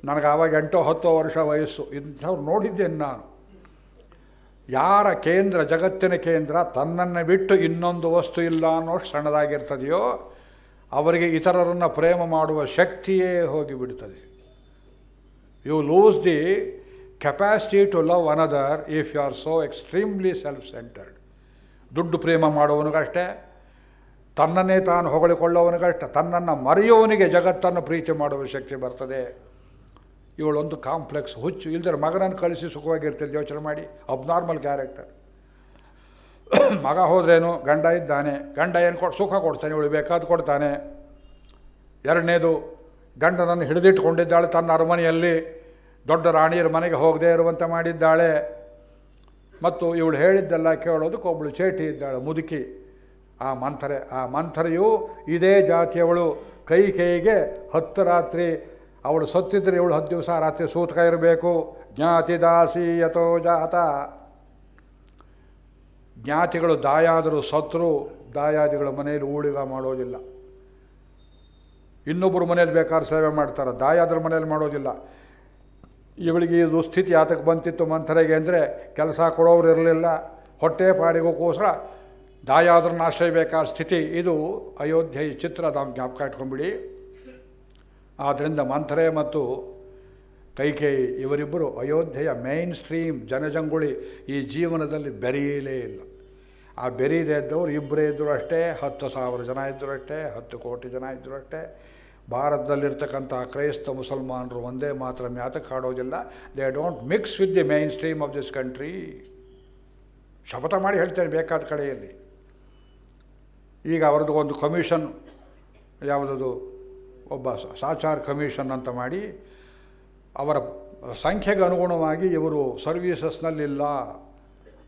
ನನಗೆ ಆವಾಗ 8-10 ವರ್ಷ ವಯಸ್ಸು. ಇಂಥವ್ರು ನೋಡಿದ್ದೇನೆ ನಾನು. ಯಾರ ಕೇಂದ್ರ, ಜಗತ್ತಿನ ಕೇಂದ್ರ ತನ್ನನ್ನು ಬಿಟ್ಟು ಇನ್ನೊಂದು ವಸ್ತು ಇಲ್ಲ ಅನ್ನೋ ಸಣ್ಣದಾಗಿರ್ತದೆಯೋ ಅವರಿಗೆ ಇತರರನ್ನು ಪ್ರೇಮ ಮಾಡುವ ಶಕ್ತಿಯೇ ಹೋಗಿಬಿಡ್ತದೆ. You lose the capacity to love another if you are so extremely self centered. ದುಡ್ಡು ಪ್ರೇಮ ಮಾಡುವವನಿಗಷ್ಟೇ, ತನ್ನನ್ನೇ ತಾನು ಹೊಗಳಿಕೊಳ್ಳುವವನಿಗಷ್ಟೇ, ತನ್ನನ್ನು ಮರೆಯುವವನಿಗೆ ಜಗತ್ತನ್ನು ಪ್ರೀತಿ ಮಾಡುವ ಶಕ್ತಿ ಬರ್ತದೆ. ಇವಳೊಂದು ಕಾಂಪ್ಲೆಕ್ಸ್ ಹುಚ್ಚು. ಇಲ್ದರೆ ಮಗನನ್ನು ಕಳಿಸಿ ಸುಖವಾಗಿರ್ತಿಲ್ಲ. ಯೋಚನೆ ಮಾಡಿ, ಅಬ್ನಾರ್ಮಲ್ ಕ್ಯಾರೆಕ್ಟರ್. ಮಗ ಹೋದ್ರೇನು, ಗಂಡ ಇದ್ದಾನೆ, ಗಂಡ ಏನು ಸುಖ ಕೊಡ್ತಾನೆ, ಇವಳು ಬೇಕಾದ ಕೊಡ್ತಾನೆ. ಎರಡನೇದು, ಗಂಡನನ್ನು ಹಿಡಿದಿಟ್ಟುಕೊಂಡಿದ್ದಾಳೆ ತನ್ನ ಅರಮನೆಯಲ್ಲಿ, ದೊಡ್ಡ ರಾಣಿಯರ ಮನೆಗೆ ಹೋಗದೇ ಇರುವಂತೆ ಮಾಡಿದ್ದಾಳೆ. ಮತ್ತು ಇವಳು ಹೇಳಿದ್ದೆಲ್ಲ ಕೇಳೋದಕ್ಕೆ ಒಬ್ಬಳು ಚೇಟಿ ಇದ್ದಾಳೆ, ಮುದುಕಿ, ಆ ಮಂಥರೆ. ಆ ಮಂಥರೆಯು ಇದೇ ಜಾತಿಯವಳು. ಕೈಗೆ 10 ರಾತ್ರಿ ಅವಳು ಸತ್ತಿದ್ರೆ ಇವಳು 10 ದಿವಸ ರಾತ್ರಿ ಸೂತಕ ಇರಬೇಕು. ಜ್ಞಾತಿ ದಾಸಿ ಯಥೋ ಜಾತ. ಜ್ಞಾತಿಗಳು ದಾಯಾದರು ಸತ್ರು, ದಾಯಾದಿಗಳ ಮನೆಯಲ್ಲಿ ಊಳಿಗ ಮಾಡೋದಿಲ್ಲ. ಇನ್ನೊಬ್ಬರು ಮನೇಲಿ ಬೇಕಾದ್ರೆ ಸೇವೆ ಮಾಡ್ತಾರೆ, ದಾಯಾದ್ರ ಮನೇಲಿ ಮಾಡೋದಿಲ್ಲ. ಇವಳಿಗೆ ಈ ದುಸ್ಥಿತಿ ಯಾತಕ್ಕೆ ಬಂತಿತ್ತು ಮಂಥರೆಗೆ ಅಂದರೆ, ಕೆಲಸ ಕೊಡೋರು ಇರಲಿಲ್ಲ, ಹೊಟ್ಟೆ ಪಾಡಿಗೋಸ್ಕರ ದಾಯಾದ್ರನ್ನ ಆಶ್ರಯಿಸಬೇಕಾದ ಸ್ಥಿತಿ. ಇದು ಅಯೋಧ್ಯೆ ಚಿತ್ರ, ನಾವು ಜ್ಞಾಪಕ ಇಟ್ಕೊಂಡ್ಬಿಡಿ. ಆದ್ದರಿಂದ ಮಂಥರೆ ಮತ್ತು ಕೈಕೇಯಿ ಇವರಿಬ್ಬರು ಅಯೋಧ್ಯೆಯ ಮೇನ್ ಸ್ಟ್ರೀಮ್ ಜನಜಂಗುಳಿ. ಈ ಜೀವನದಲ್ಲಿ ಬೆರೆಯಲೇ ಇಲ್ಲ. ಆ ಬೆರೀದೇ ಇದ್ದವರು ಇಬ್ಬರೇ ಇದ್ದರು ಅಷ್ಟೇ, 10,000 ಜನ ಇದ್ದರು ಅಷ್ಟೇ, 10 ಕೋಟಿ ಜನ ಇದ್ದರು ಅಷ್ಟೇ. ಭಾರತದಲ್ಲಿರ್ತಕ್ಕಂಥ ಕ್ರೈಸ್ತ ಮುಸಲ್ಮಾನರು ಒಂದೇ ಮಾತ್ರ ಯಾತಕ್ಕೆ ಆಡೋದಿಲ್ಲ, they don't mix with the mainstream of this country. ಶಪಥ ಮಾಡಿ ಹೇಳ್ತೇನೆ ಬೇಕಾದ ಕಡೆಯಲ್ಲಿ. ಈಗ ಅವ್ರದ್ದು ಒಂದು ಕಮಿಷನ್, ಯಾವುದದು, ಒಬ್ಬ ಸಾಚಾರ್ ಕಮಿಷನ್ ಅಂತ ಮಾಡಿ, ಅವರ ಸಂಖ್ಯೆಗೆ ಅನುಗುಣವಾಗಿ ಇವರು ಸರ್ವೀಸಸ್ನಲ್ಲಿಲ್ಲ,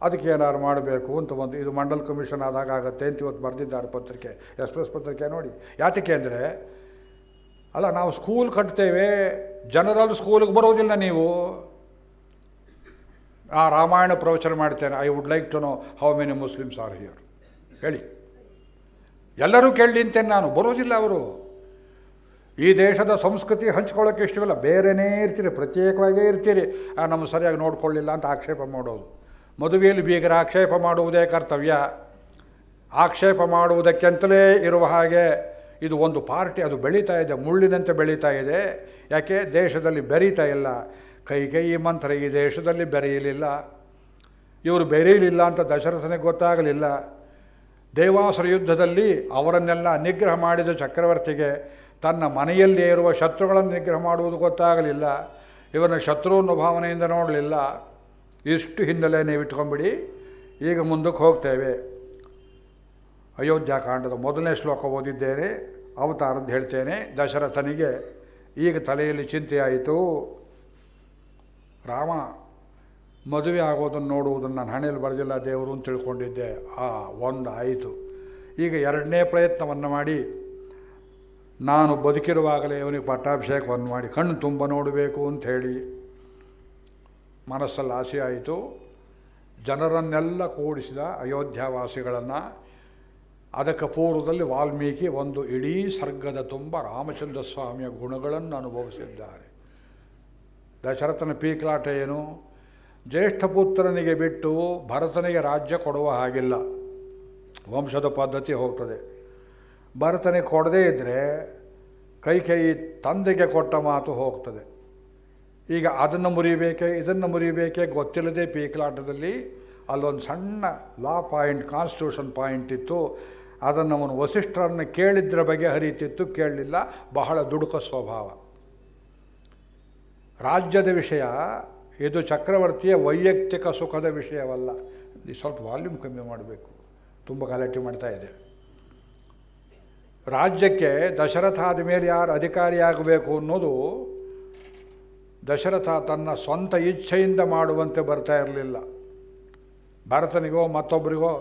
ಅದಕ್ಕೆ ಏನಾದ್ರು ಮಾಡಬೇಕು ಅಂತ ಒಂದು ಇದು ಮಂಡಲ್ ಕಮಿಷನ್ ಆದಾಗ ಆಗುತ್ತೆ ಅಂತ ಇವತ್ತು ಬರೆದಿದ್ದಾರೆ ಪತ್ರಿಕೆ, ಎಕ್ಸ್ಪ್ರೆಸ್ ಪತ್ರಿಕೆ ನೋಡಿ. ಯಾತಕ್ಕೆ ಅಂದರೆ ಅಲ್ಲ, ನಾವು ಸ್ಕೂಲ್ ಕಟ್ತೇವೆ, ಜನರಲ್ ಸ್ಕೂಲಿಗೆ ಬರೋದಿಲ್ಲ ನೀವು. ಆ ರಾಮಾಯಣ ಪ್ರವಚನ ಮಾಡ್ತೇನೆ, I would like to know how many Muslims are here, ಹೇಳಿ. ಎಲ್ಲರೂ ಕೇಳಿ ಅಂತೇನೆ ನಾನು, ಬರೋದಿಲ್ಲ ಅವರು. ಈ ದೇಶದ ಸಂಸ್ಕೃತಿ ಹಂಚ್ಕೊಳ್ಳೋಕ್ಕೆ ಇಷ್ಟವಿಲ್ಲ, ಬೇರೆಯೇ ಇರ್ತೀರಿ, ಪ್ರತ್ಯೇಕವಾಗೇ ಇರ್ತೀರಿ. ನಮ್ಮ ಸರಿಯಾಗಿ ನೋಡ್ಕೊಳ್ಳಿಲ್ಲ ಅಂತ ಆಕ್ಷೇಪ ಮಾಡೋದು. ಮದುವೆಯಲ್ಲಿ ಬೀಗರ ಆಕ್ಷೇಪ ಮಾಡುವುದೇ ಕರ್ತವ್ಯ. ಆಕ್ಷೇಪ ಮಾಡುವುದಕ್ಕೆಂತಲೇ ಇರುವ ಹಾಗೆ ಇದು ಒಂದು ಪಾರ್ಟಿ, ಅದು ಬೆಳೀತಾ ಇದೆ, ಮುಳ್ಳಿನಂತೆ ಬೆಳೀತಾ ಇದೆ. ಯಾಕೆ? ದೇಶದಲ್ಲಿ ಬೆರೀತಾ ಇಲ್ಲ. ಕೈಕೇಯಿ ಮಂತ್ರ ಈ ದೇಶದಲ್ಲಿ ಬೆರೆಯಲಿಲ್ಲ. ಇವರು ಬೆರೆಯಲಿಲ್ಲ ಅಂತ ದಶರಥನಿಗೆ ಗೊತ್ತಾಗಲಿಲ್ಲ. ದೇವಾಸುರ ಯುದ್ಧದಲ್ಲಿ ಅವರನ್ನೆಲ್ಲ ನಿಗ್ರಹ ಮಾಡಿದ ಚಕ್ರವರ್ತಿಗೆ ತನ್ನ ಮನೆಯಲ್ಲೇ ಇರುವ ಶತ್ರುಗಳನ್ನು ನಿಗ್ರಹ ಮಾಡುವುದು ಗೊತ್ತಾಗಲಿಲ್ಲ. ಇವನ ಶತ್ರು ಅನ್ನೋ ಭಾವನೆಯಿಂದ ನೋಡಲಿಲ್ಲ. ಇಷ್ಟು ಹಿನ್ನೆಲೆ ನೀವು ಇಟ್ಕೊಂಬಿಡಿ. ಈಗ ಮುಂದಕ್ಕೆ ಹೋಗ್ತೇವೆ. ಅಯೋಧ್ಯಾಕಾಂಡದ ಮೊದಲನೇ ಶ್ಲೋಕ ಓದಿದ್ದೇನೆ, ಅವತಾರದ್ದು ಹೇಳ್ತೇನೆ. ದಶರಥನಿಗೆ ಈಗ ತಲೆಯಲ್ಲಿ ಚಿಂತೆಯಾಯಿತು. ರಾಮ ಮದುವೆ ಆಗೋದನ್ನು ನೋಡುವುದನ್ನು ನಾನು ಹಣೆಯಲ್ಲಿ ಬರೆದಿಲ್ಲ ದೇವರು ಅಂತ ತಿಳ್ಕೊಂಡಿದ್ದೆ. ಒಂದು ಆಯಿತು. ಈಗ ಎರಡನೇ ಪ್ರಯತ್ನವನ್ನು ಮಾಡಿ, ನಾನು ಬದುಕಿರುವಾಗಲೇ ಇವನಿಗೆ ಪಟ್ಟಾಭಿಷೇಕವನ್ನು ಮಾಡಿ ಕಣ್ಣು ತುಂಬ ನೋಡಬೇಕು ಅಂಥೇಳಿ ಮನಸ್ಸಲ್ಲಿ ಆಸೆ ಆಯಿತು. ಜನರನ್ನೆಲ್ಲ ಕೂಡಿಸಿದ ಅಯೋಧ್ಯಾವಾಸಿಗಳನ್ನು. ಅದಕ್ಕೆ ಪೂರ್ವದಲ್ಲಿ ವಾಲ್ಮೀಕಿ ಒಂದು ಇಡೀ ಸರ್ಗದ ತುಂಬ ರಾಮಚಂದ್ರ ಸ್ವಾಮಿಯ ಗುಣಗಳನ್ನು ಅನುಭವಿಸಿದ್ದಾರೆ. ದಶರಥನ ಪೀಕ್ಲಾಟ ಏನು? ಜ್ಯೇಷ್ಠ ಪುತ್ರನಿಗೆ ಬಿಟ್ಟು ಭರತನಿಗೆ ರಾಜ್ಯ ಕೊಡುವ ಹಾಗಿಲ್ಲ, ವಂಶದ ಪದ್ಧತಿ ಹೋಗ್ತದೆ. ಭರತನಿಗೆ ಕೊಡದೇ ಇದ್ದರೆ ಕೈಕೇಯಿ ತಂದೆಗೆ ಕೊಟ್ಟ ಮಾತು ಹೋಗ್ತದೆ. ಈಗ ಅದನ್ನು ಮುರಿಬೇಕೆ ಇದನ್ನು ಮುರಿಬೇಕೆ ಗೊತ್ತಿಲ್ಲದೆ ಪೀಕ್ಲಾಟದಲ್ಲಿ ಅಲ್ಲೊಂದು ಸಣ್ಣ ಲಾ ಪಾಯಿಂಟ್, ಕಾನ್ಸ್ಟಿಟ್ಯೂಷನ್ ಪಾಯಿಂಟ್ ಇತ್ತು. ಅದನ್ನು ಅವನು ವಸಿಷ್ಠರನ್ನು ಕೇಳಿದ್ರ ಬಗ್ಗೆ ಹರಿತಿತ್ತು, ಕೇಳಲಿಲ್ಲ. ಬಹಳ ದುಡುಕ ಸ್ವಭಾವ. ರಾಜ್ಯದ ವಿಷಯ ಇದು, ಚಕ್ರವರ್ತಿಯ ವೈಯಕ್ತಿಕ ಸುಖದ ವಿಷಯವಲ್ಲ. ಸ್ವಲ್ಪ ವಾಲ್ಯೂಮ್ ಕಮ್ಮಿ ಮಾಡಬೇಕು, ತುಂಬ ಗಲಾಟೆ ಮಾಡ್ತಾ ಇದೆ. ರಾಜ್ಯಕ್ಕೆ ದಶರಥ ಆದ ಮೇಲೆ ಯಾರು ಅಧಿಕಾರಿಯಾಗಬೇಕು ಅನ್ನೋದು ದಶರಥ ತನ್ನ ಸ್ವಂತ ಇಚ್ಛೆಯಿಂದ ಮಾಡುವಂತೆ ಬರ್ತಾ ಇರಲಿಲ್ಲ. ಭರತನಿಗೋ ಮತ್ತೊಬ್ಬರಿಗೋ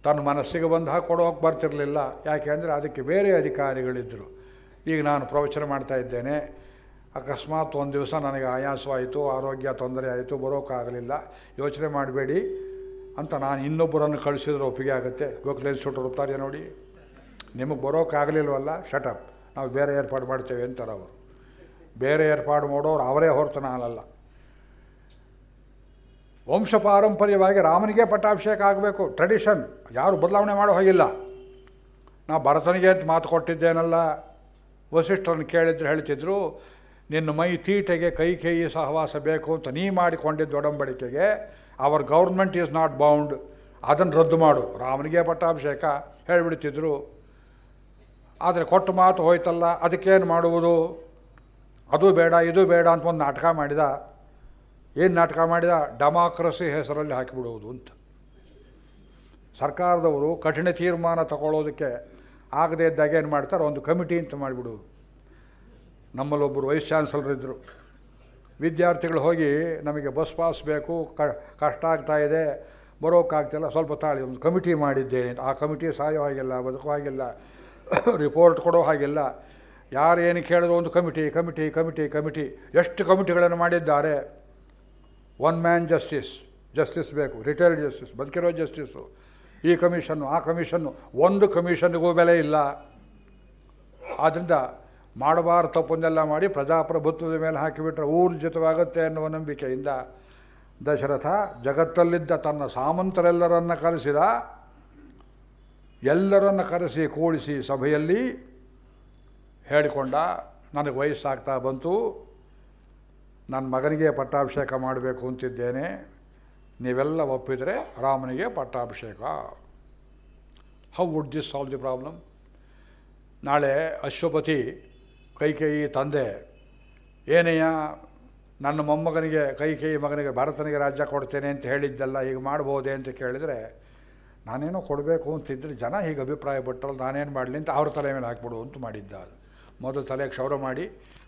ತನ್ನ ಮನಸ್ಸಿಗೆ ಬಂದು ಕೊಡೋಕೆ ಬರ್ತಿರಲಿಲ್ಲ. ಯಾಕೆ ಅಂದರೆ ಅದಕ್ಕೆ ಬೇರೆ ಅಧಿಕಾರಿಗಳಿದ್ದರು. ಈಗ ನಾನು ಪ್ರವಚನ ಮಾಡ್ತಾ ಇದ್ದೇನೆ, ಅಕಸ್ಮಾತ್ ಒಂದು ದಿವಸ ನನಗೆ ಆಯಾಸವಾಯಿತು, ಆರೋಗ್ಯ ತೊಂದರೆ ಆಯಿತು, ಬರೋಕ್ಕಾಗಲಿಲ್ಲ, ಯೋಚನೆ ಮಾಡಬೇಡಿ ಅಂತ ನಾನು ಇನ್ನೊಬ್ಬರನ್ನು ಕಳಿಸಿದ್ರೆ ಒಪ್ಪಿಗೆ ಆಗುತ್ತೆ. ಗೋಖಲೆ ಸುಟ್ಟು ಇರ್ತಾರೆ ನೋಡಿ, ನಿಮಗೆ ಬರೋಕ್ಕಾಗಲಿಲ್ವಲ್ಲ, ಶಟಪ್, ನಾವು ಬೇರೆ ಏರ್ಪಾಡು ಮಾಡ್ತೇವೆ ಅಂತಾರೆ ಅವರು. ಬೇರೆ ಏರ್ಪಾಡು ಮಾಡೋರು ಅವರೇ ಹೊರತು ನಾನಲ್ಲ. ವಂಶ ಪಾರಂಪರ್ಯವಾಗಿ ರಾಮನಿಗೆ ಪಟ್ಟಾಭಿಷೇಕ ಆಗಬೇಕು, ಟ್ರೆಡಿಷನ್, ಯಾರು ಬದಲಾವಣೆ ಮಾಡೋ ಹಾಗಿಲ್ಲ. ನಾವು ಭರತನಿಗೆ ಅಂತ ಮಾತು ಕೊಟ್ಟಿದ್ದೇನಲ್ಲ. ವಸಿಷ್ಠರನ್ನು ಕೇಳಿದ್ರೆ ಹೇಳ್ತಿದ್ರು, ನಿನ್ನ ಮೈ ತೀಟೆಗೆ ಕೈಕೇಯಿ ಸಹವಾಸ ಬೇಕು ಅಂತ ನೀ ಮಾಡಿಕೊಂಡಿದ್ದ ಒಡಂಬಡಿಕೆಗೆ our government is not bound, ಅದನ್ನು ರದ್ದು ಮಾಡು, ರಾಮನಿಗೆ ಪಟ್ಟಾಭಿಷೇಕ ಹೇಳಿಬಿಡ್ತಿದ್ರು. ಆದರೆ ಕೊಟ್ಟು ಮಾತು ಹೋಯ್ತಲ್ಲ, ಅದಕ್ಕೇನು ಮಾಡುವುದು? ಅದು ಬೇಡ ಇದು ಬೇಡ ಅಂತ ಒಂದು ನಾಟಕ ಮಾಡಿದ. ಏನು ನಾಟಕ ಮಾಡಿದ? ಡೆಮಾಕ್ರಸಿ ಹೆಸರಲ್ಲಿ ಹಾಕಿಬಿಡುವುದು ಅಂತ. ಸರ್ಕಾರದವರು ಕಠಿಣ ತೀರ್ಮಾನ ತಗೊಳ್ಳೋದಕ್ಕೆ ಆಗದೇ ಇದ್ದಾಗ ಏನು ಮಾಡ್ತಾರೆ, ಒಂದು ಕಮಿಟಿ ಅಂತ ಮಾಡಿಬಿಡುವುದು. ನಮ್ಮಲ್ಲೊಬ್ಬರು ವೈಸ್ ಚಾನ್ಸಲರ್ ಇದ್ದರು. ವಿದ್ಯಾರ್ಥಿಗಳು ಹೋಗಿ ನಮಗೆ ಬಸ್ ಪಾಸ್ ಬೇಕು, ಕಷ್ಟ ಆಗ್ತಾಯಿದೆ, ಬರೋಕ್ಕಾಗ್ತಿಲ್ಲ, ಸ್ವಲ್ಪ ತಾಳಿ, ಒಂದು ಕಮಿಟಿ ಮಾಡಿದ್ದೇನೆ. ಆ ಕಮಿಟಿ ಸಾಯೋ ಹಾಗಿಲ್ಲ, ಬದುಕೋ ಹಾಗಿಲ್ಲ, ರಿಪೋರ್ಟ್ ಕೊಡೋ ಹಾಗಿಲ್ಲ. ಯಾರು ಏನು ಕೇಳಿದ್ರು ಒಂದು ಕಮಿಟಿ ಕಮಿಟಿ ಕಮಿಟಿ ಕಮಿಟಿ. ಎಷ್ಟು ಕಮಿಟಿಗಳನ್ನು ಮಾಡಿದ್ದಾರೆ. ಒನ್ ಮ್ಯಾನ್ ಜಸ್ಟಿಸ್ ಬೇಕು, ರಿಟೈರ್ಡ್ ಜಸ್ಟಿಸ್, ಬದುಕಿರೋ ಜಸ್ಟಿಸ್ಸು, ಈ ಕಮಿಷನ್ನು ಆ ಕಮಿಷನ್ನು. ಒಂದು ಕಮಿಷನ್ನಿಗೂ ಬೆಲೆ ಇಲ್ಲ. ಆದ್ದರಿಂದ ಮಾಡಬಾರ್ದು ತಪ್ಪನ್ನೆಲ್ಲ ಮಾಡಿ ಪ್ರಜಾಪ್ರಭುತ್ವದ ಮೇಲೆ ಹಾಕಿಬಿಟ್ರೆ ಊರ್ಜಿತವಾಗುತ್ತೆ ಅನ್ನುವ ನಂಬಿಕೆಯಿಂದ ದಶರಥ ಜಗತ್ತಲ್ಲಿದ್ದ ತನ್ನ ಸಾಮಂತರೆಲ್ಲರನ್ನು ಕರೆಸಿದ. ಎಲ್ಲರನ್ನು ಕರೆಸಿ ಕೂಡಿಸಿ ಸಭೆಯಲ್ಲಿ ಹೇಳಿಕೊಂಡ, ನನಗೆ ವಯಸ್ಸಾಗ್ತಾ ಬಂತು, ನನ್ನ ಮಗನಿಗೆ ಪಟ್ಟಾಭಿಷೇಕ ಮಾಡಬೇಕು ಅಂತಿದ್ದೇನೆ, ನೀವೆಲ್ಲ ಒಪ್ಪಿದರೆ ರಾಮನಿಗೆ ಪಟ್ಟಾಭಿಷೇಕ. How would this solve the problem? ನಾಳೆ ಅಶ್ವಪತಿ ಕೈಕೇಯಿ ತಂದೆ, ಏನಯ್ಯ ನನ್ನ ಮೊಮ್ಮಗನಿಗೆ ಕೈಕೇಯಿ ಮಗನಿಗೆ ಭರತನಿಗೆ ರಾಜ್ಯ ಕೊಡ್ತೇನೆ ಅಂತ ಹೇಳಿದ್ದೆಲ್ಲ ಈಗ ಮಾಡ್ಬೋದೇ ಅಂತ ಕೇಳಿದರೆ, ನಾನೇನೋ ಕೊಡಬೇಕು ಅಂತಿದ್ದರೆ ಜನ ಹೀಗೆ ಅಭಿಪ್ರಾಯ ಪಟ್ಟರು, ನಾನೇನು ಮಾಡಲಿ ಅಂತ ಅವ್ರ ತಲೆ ಮೇಲೆ ಹಾಕ್ಬಿಡು ಅಂತ ಮಾಡಿದ್ದ. ಅದು ಮೊದಲು ತಲೆ ಕ್ಷೌರ ಮಾಡಿ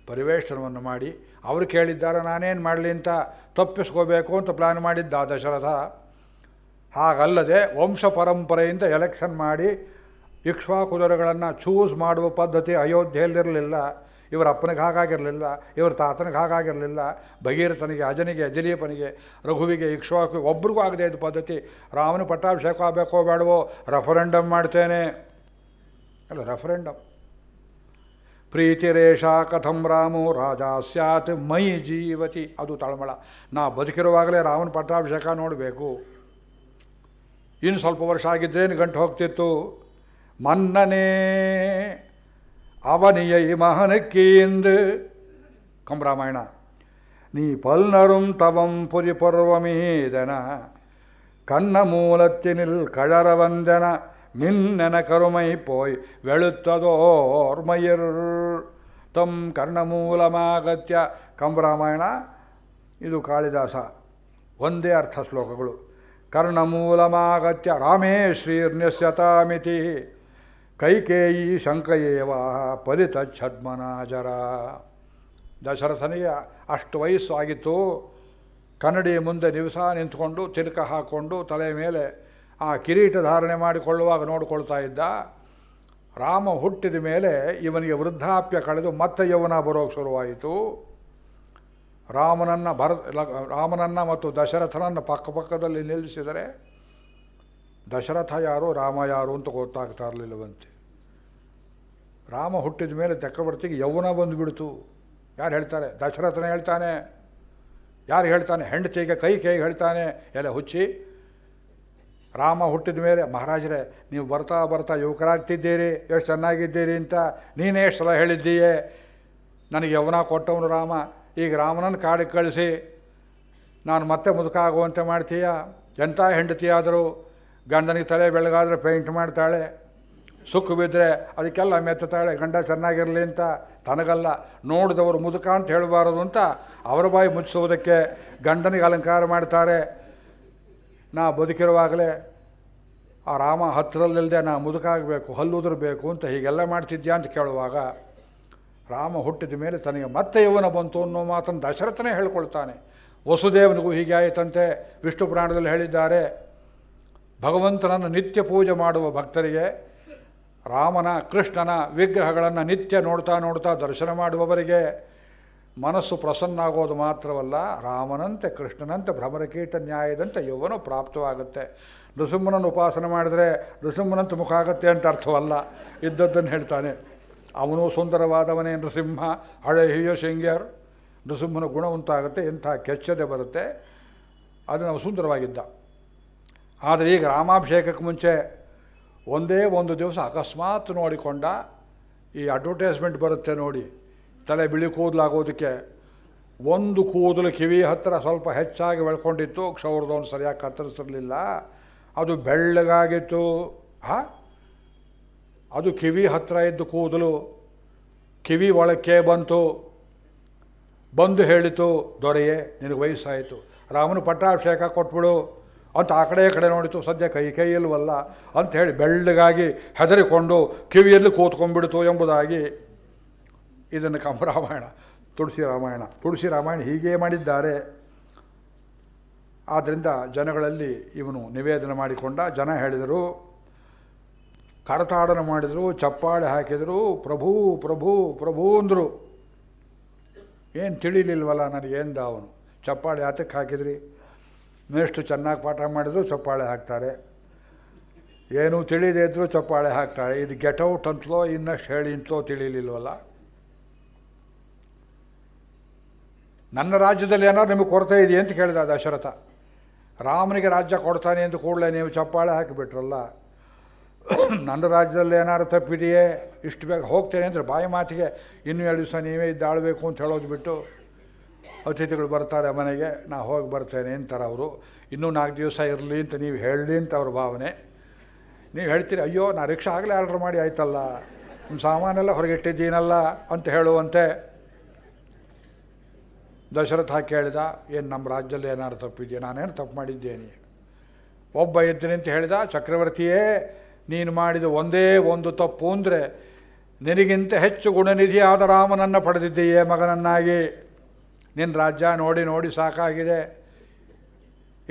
ಪರಿವೇಷ್ಟನವನ್ನು ಮಾಡಿ ಅವರು ಕೇಳಿದ್ದಾರೆ ನಾನೇನು ಮಾಡಲಿ ಅಂತ ತಪ್ಪಿಸ್ಕೋಬೇಕು ಅಂತ ಪ್ಲ್ಯಾನ್ ಮಾಡಿದ್ದ ದಶರಥ. ಹಾಗಲ್ಲದೆ ವಂಶ ಪರಂಪರೆಯಿಂದ ಎಲೆಕ್ಷನ್ ಮಾಡಿ ಇಕ್ಷ್ವಾಕುದುರೆಗಳನ್ನು ಚೂಸ್ ಮಾಡುವ ಪದ್ಧತಿ ಅಯೋಧ್ಯೆಯಲ್ಲಿರಲಿಲ್ಲ. ಇವರ ಅಪ್ಪನಿಗೆ ಹಾಗಾಗಿರಲಿಲ್ಲ, ಇವರ ತಾತನಿಗೆ ಹಾಗಾಗಿರಲಿಲ್ಲ. ಭಗೀರಥನಿಗೆ, ಅಜನಿಗೆ, ದಿಲೀಪನಿಗೆ, ರಘುವಿಗೆ, ಇಕ್ಷ್ವಾಕು ಒಬ್ರಿಗೂ ಆಗದೆ ಇದ್ದ ಪದ್ಧತಿ. ರಾಮನ ಪಟ್ಟಾಭಿಷೇಕ ಆಗಬೇಕೋ ಬೇಡವೋ, ರೆಫರೆಂಡಮ್ ಮಾಡ್ತೇನೆ ಅಲ್ಲ, ರೆಫರೆಂಡಮ್. ಪ್ರೀತಿರೇಷ ಕಥಂ ರಾಮೋ ರಾಜ ಸ್ಯಾತ್ ಮೈ ಜೀವತಿ, ಅದು ತಳಮಳ. ನಾ ಬದುಕಿರುವಾಗಲೇ ರಾಮನ ಪಟ್ಟಾಭಿಷೇಕ ನೋಡಬೇಕು. ಇನ್ನು ಸ್ವಲ್ಪ ವರ್ಷ ಆಗಿದ್ರೇನು ಗಂಟು ಹೋಗ್ತಿತ್ತು. ಮನ್ನನೇ ಅವನಿಯೈ ಮಹನಕ್ಕೀಂದು ಕಂಬರಾಮಾಯಣ. ನೀ ಪಲ್ನರುಂ ತವಂ ಪುರಿ ಪರ್ವಮೀದನ ಕನ್ನ ಮೂಲತ್ತಿನಿಲ್ ಕಳರವಂದನ ಮಿನ್ನನ ಕರುಮೈ ಪೋಯ್ ವೆಳುತ್ತದೋರ್ಮಯರ್ ತಂ ಕರ್ಣಮೂಲಮಾಗತ್ಯ. ಕಂಬರಾಮಾಯಣ ಇದು ಕಾಳಿದಾಸ, ಒಂದೇ ಅರ್ಥ ಶ್ಲೋಕಗಳು. ಕರ್ಣಮೂಲಮಾಗತ್ಯ ರಾಮೇ ಶ್ರೀರ್ನ್ಯಸ್ಯತಾಮಿತಿ ಕೈಕೇಯಿ ಶಂಕಯೇವ ಫಲಿತಚ್ಛದ್ಮನಾಜರ. ದಶರಥನಿಗೆ ಅಷ್ಟು ವಯಸ್ಸು ಆಗಿತ್ತು. ಕನ್ನಡಿ ಮುಂದೆ ದಿವಸ ನಿಂತ್ಕೊಂಡು ತಿರುಕ ಹಾಕ್ಕೊಂಡು ತಲೆ ಮೇಲೆ ಆ ಕಿರೀಟ ಧಾರಣೆ ಮಾಡಿಕೊಳ್ಳುವಾಗ ನೋಡಿಕೊಳ್ತಾ ಇದ್ದ. ರಾಮ ಹುಟ್ಟಿದ ಮೇಲೆ ಇವನಿಗೆ ವೃದ್ಧಾಪ್ಯ ಕಳೆದು ಮತ್ತೆ ಯೌವನ ಬರೋಕ್ಕೆ ಶುರುವಾಯಿತು. ರಾಮನನ್ನು ಮತ್ತು ದಶರಥನನ್ನು ಪಕ್ಕದಲ್ಲಿ ನಿಲ್ಲಿಸಿದರೆ ದಶರಥ ಯಾರು ರಾಮ ಯಾರು ಅಂತ ಗೊತ್ತಾಗ್ತಾ ಇರಲಿಲ್ಲವಂತೆ. ರಾಮ ಹುಟ್ಟಿದ ಮೇಲೆ ಚಕ್ರವರ್ತಿಗೆ ಯೌವನ ಬಂದುಬಿಡ್ತು. ಯಾರು ಹೇಳ್ತಾರೆ? ದಶರಥನೇ ಹೇಳ್ತಾನೆ. ಯಾರು ಹೇಳ್ತಾನೆ? ಹೆಂಡತಿಗೆ ಕೈಗೆ ಹೇಳ್ತಾನೆ, ಎಲ್ಲ ಹುಚ್ಚಿ, ರಾಮ ಹುಟ್ಟಿದ ಮೇಲೆ ಮಹಾರಾಜರೇ ನೀವು ಬರ್ತಾ ಬರ್ತಾ ಯುವಕರಾಗ್ತಿದ್ದೀರಿ, ಎಷ್ಟು ಚೆನ್ನಾಗಿದ್ದೀರಿ ಅಂತ ನೀನೇ ಎಷ್ಟು ಸಲ ಹೇಳಿದ್ದೀಯೇ. ನನಗೆ ಯೌವನ ಕೊಟ್ಟವನು ರಾಮ, ಈಗ ರಾಮನನ್ನು ಕಾಡಿಗೆ ಕಳಿಸಿ ನಾನು ಮತ್ತೆ ಮುದುಕ ಆಗುವಂತೆ ಮಾಡ್ತೀಯ. ಎಂಥ ಹೆಂಡತಿಯಾದರೂ ಗಂಡನಿಗೆ ತಲೆ ಬೆಳಗಾದರೆ ಪೇಂಟ್ ಮಾಡ್ತಾಳೆ, ಸುಕ್ಕು ಬಿದ್ದರೆ ಅದಕ್ಕೆಲ್ಲ ಮೆತ್ತಾಳೆ, ಗಂಡ ಚೆನ್ನಾಗಿರಲಿ ಅಂತ. ತನಗಲ್ಲ, ನೋಡಿದವರು ಮುದುಕ ಅಂತ ಹೇಳಬಾರದು ಅಂತ ಅವರ ಬಾಯಿ ಮುಚ್ಚಿಸುವುದಕ್ಕೆ ಗಂಡನಿಗೆ ಅಲಂಕಾರ ಮಾಡ್ತಾರೆ. ನಾ ಬದುಕಿರುವಾಗಲೇ ಆ ರಾಮ ಹತ್ತಿರಲ್ಲಿಲ್ಲದೆ ನಾ ಮುದುಕ ಆಗಬೇಕು, ಹಲ್ಲುದುರಬೇಕು ಅಂತ ಹೀಗೆಲ್ಲ ಮಾಡ್ತಿದ್ಯಾ ಅಂತ ಕೇಳುವಾಗ ರಾಮ ಹುಟ್ಟಿದ ಮೇಲೆ ತನಗೆ ಮತ್ತೆ ಯೌವನ ಬಂತು ಅನ್ನೋ ಮಾತನ್ನು ದಶರಥನೇ ಹೇಳ್ಕೊಳ್ತಾನೆ. ವಸುದೇವನಿಗೂ ಹೀಗೆ ಆಯಿತಂತೆ. ವಿಷ್ಣು ಪುರಾಣದಲ್ಲಿ ಹೇಳಿದ್ದಾರೆ, ಭಗವಂತನನ್ನು ನಿತ್ಯ ಪೂಜೆ ಮಾಡುವ ಭಕ್ತರಿಗೆ ರಾಮನ ಕೃಷ್ಣನ ವಿಗ್ರಹಗಳನ್ನು ನಿತ್ಯ ನೋಡ್ತಾ ನೋಡ್ತಾ ದರ್ಶನ ಮಾಡುವವರಿಗೆ ಮನಸ್ಸು ಪ್ರಸನ್ನ ಆಗೋದು ಮಾತ್ರವಲ್ಲ, ರಾಮನಂತೆ ಕೃಷ್ಣನಂತೆ ಭ್ರಮರಕೀಟ ನ್ಯಾಯದಂತೆ ಯೌವನ ಪ್ರಾಪ್ತವಾಗುತ್ತೆ. ನೃಸಿಂಹನನ್ನು ಉಪಾಸನೆ ಮಾಡಿದರೆ ನೃಸಿಂಹನಂತೆ ಮುಖ ಆಗುತ್ತೆ ಅಂತ ಅರ್ಥವಲ್ಲ, ಇದ್ದದ್ದನ್ನು ಹೇಳ್ತಾನೆ. ಅವನು ಸುಂದರವಾದವನೇ ನೃಸಿಂಹ, ಹಳೆಹಿಯ ಶೃಂಗ್ಯರ್. ನೃಸಿಂಹನ ಗುಣ ಉಂಟಾಗುತ್ತೆ, ಎಂಥ ಕೆಚ್ಚದೆ ಬರುತ್ತೆ, ಅದು ನಾವು ಸುಂದರವಾಗಿದ್ದ. ಆದರೆ ಈಗ ರಾಮಾಭಿಷೇಕಕ್ಕೆ ಮುಂಚೆ ಒಂದೇ ಒಂದು ದಿವಸ ಅಕಸ್ಮಾತ್ ನೋಡಿಕೊಂಡ. ಈ ಅಡ್ವರ್ಟೈಸ್ಮೆಂಟ್ ಬರುತ್ತೆ ನೋಡಿ, ತಲೆ ಬಿಳಿ ಕೂದಲಾಗೋದಕ್ಕೆ ಒಂದು ಕೂದಲು ಕಿವಿ ಹತ್ತಿರ ಸ್ವಲ್ಪ ಹೆಚ್ಚಾಗಿ ಬೆಳ್ಕೊಂಡಿತ್ತು, ಕ್ಷೌರದವನು ಸರಿಯಾಗಿ ಕತ್ತರಿಸಿರಲಿಲ್ಲ, ಅದು ಬೆಳ್ಳಗಾಗಿತ್ತು. ಅದು ಕಿವಿ ಹತ್ತಿರ ಇದ್ದು ಕೂದಲು ಕಿವಿ ಒಳಕ್ಕೆ ಬಂದು ಹೇಳಿತು, ದೊರೆಯೇ ನಿನಗೆ ವಯಸ್ಸಾಯಿತು, ರಾಮನ ಪಟ್ಟಾಭಿಷೇಕ ಕೊಟ್ಬಿಡು ಅಂತ. ಆ ಕಡೆ ನೋಡಿತು, ಸದ್ಯ ಕೈಯಲ್ವಲ್ಲ ಅಂತ ಹೇಳಿ ಬೆಳ್ಳಗಾಗಿ ಹೆದರಿಕೊಂಡು ಕಿವಿಯಲ್ಲಿ ಕೂತ್ಕೊಂಡ್ಬಿಡ್ತು ಎಂಬುದಾಗಿ. ಇದನ್ನು ಕಂಬರಾಮಾಯಣ, ತುಳಸಿ ರಾಮಾಯಣ ಹೀಗೇ ಮಾಡಿದ್ದಾರೆ. ಆದ್ದರಿಂದ ಜನಗಳಲ್ಲಿ ಇವನು ನಿವೇದನೆ ಮಾಡಿಕೊಂಡ. ಜನ ಹೇಳಿದರು, ಕರತಾಡನ ಮಾಡಿದರು, ಚಪ್ಪಾಳೆ ಹಾಕಿದರು, ಪ್ರಭು ಪ್ರಭು ಪ್ರಭು ಅಂದರು. ಏನು ತಿಳಿಲಿಲ್ವಲ್ಲ ನನಗೇಂದ ಅವನು. ಚಪ್ಪಾಳೆ ಯಾತಕ್ಕೆ ಹಾಕಿದ್ರಿ? ಎಷ್ಟು ಚೆನ್ನಾಗಿ ಪಾಠ ಮಾಡಿದ್ರು ಚಪ್ಪಾಳೆ ಹಾಕ್ತಾರೆ, ಏನೂ ತಿಳಿದೇ ಇದ್ದರೂ ಚಪ್ಪಾಳೆ ಹಾಕ್ತಾರೆ. ಇದು ಗೆಟೌಟ್ ಅಂತಲೋ ಇನ್ನಷ್ಟು ಹೇಳಿ ಅಂತಲೋ ತಿಳಿಲಿಲ್ವಲ್ಲ. ನನ್ನ ರಾಜ್ಯದಲ್ಲಿ ಏನಾದ್ರು ನಿಮಗೆ ಕೊರತೆ ಇದೆಯೇ ಅಂತ ಕೇಳಿದ ದಶರಥ. ರಾಮನಿಗೆ ರಾಜ್ಯ ಕೊಡ್ತಾನೆ ಅಂತ ಕೂಡಲೇ ನೀವು ಚಪ್ಪಾಳೆ ಹಾಕಿಬಿಟ್ರಲ್ಲ. ನನ್ನ ರಾಜ್ಯದಲ್ಲಿ ಏನಾದ್ರು ತಪ್ಪಿದೆಯೇ? ಇಷ್ಟು ಬೇಗ ಹೋಗ್ತೇನೆ ಅಂದರೆ ಬಾಯಿ ಮಾತಿಗೆ ಇನ್ನೂ 2 ದಿವಸ ನೀವೇ ಇದ್ದಾಳಬೇಕು ಅಂತ ಹೇಳೋದು ಬಿಟ್ಟು, ಅತಿಥಿಗಳು ಬರ್ತಾರೆ ಮನೆಗೆ, ನಾ ಹೋಗಿ ಬರ್ತೇನೆ ಅಂತಾರೆ ಅವರು. ಇನ್ನೂ 4 ದಿವಸ ಇರಲಿ ಅಂತ ನೀವು ಹೇಳಲಿ ಅಂತ ಅವ್ರ ಭಾವನೆ. ನೀವು ಹೇಳ್ತೀರಿ, ಅಯ್ಯೋ ನಾ ರಿಕ್ಷಾ ಆಗಲೇ ಆರ್ಡ್ರ್ ಮಾಡಿ ಆಯ್ತಲ್ಲ, ನಿಮ್ಮ ಸಾಮಾನೆಲ್ಲ ಹೊರಗಿಟ್ಟಿದ್ದೀನಲ್ಲ ಅಂತ ಹೇಳುವಂತೆ. ದಶರಥ ಕೇಳಿದ, ಏನು ನಮ್ಮ ರಾಜ್ಯದಲ್ಲಿ ಏನಾದ್ರು ತಪ್ಪಿದೆಯಾ? ನಾನೇನು ತಪ್ಪು ಮಾಡಿದ್ದೇನೆ? ಒಬ್ಬ ಎದ್ದು ನಿಂತು ಹೇಳಿದ, ಚಕ್ರವರ್ತಿಯೇ ನೀನು ಮಾಡಿದ ಒಂದೇ ಒಂದು ತಪ್ಪು ಅಂದರೆ ನಿನಗಿಂತ ಹೆಚ್ಚು ಗುಣನಿಧಿಯಾದ ರಾಮನನ್ನು ಪಡೆದಿದ್ದೀಯೇ ಮಗನನ್ನಾಗಿ. ನಿನ್ನ ರಾಜ್ಯ ನೋಡಿ ನೋಡಿ ಸಾಕಾಗಿದೆ,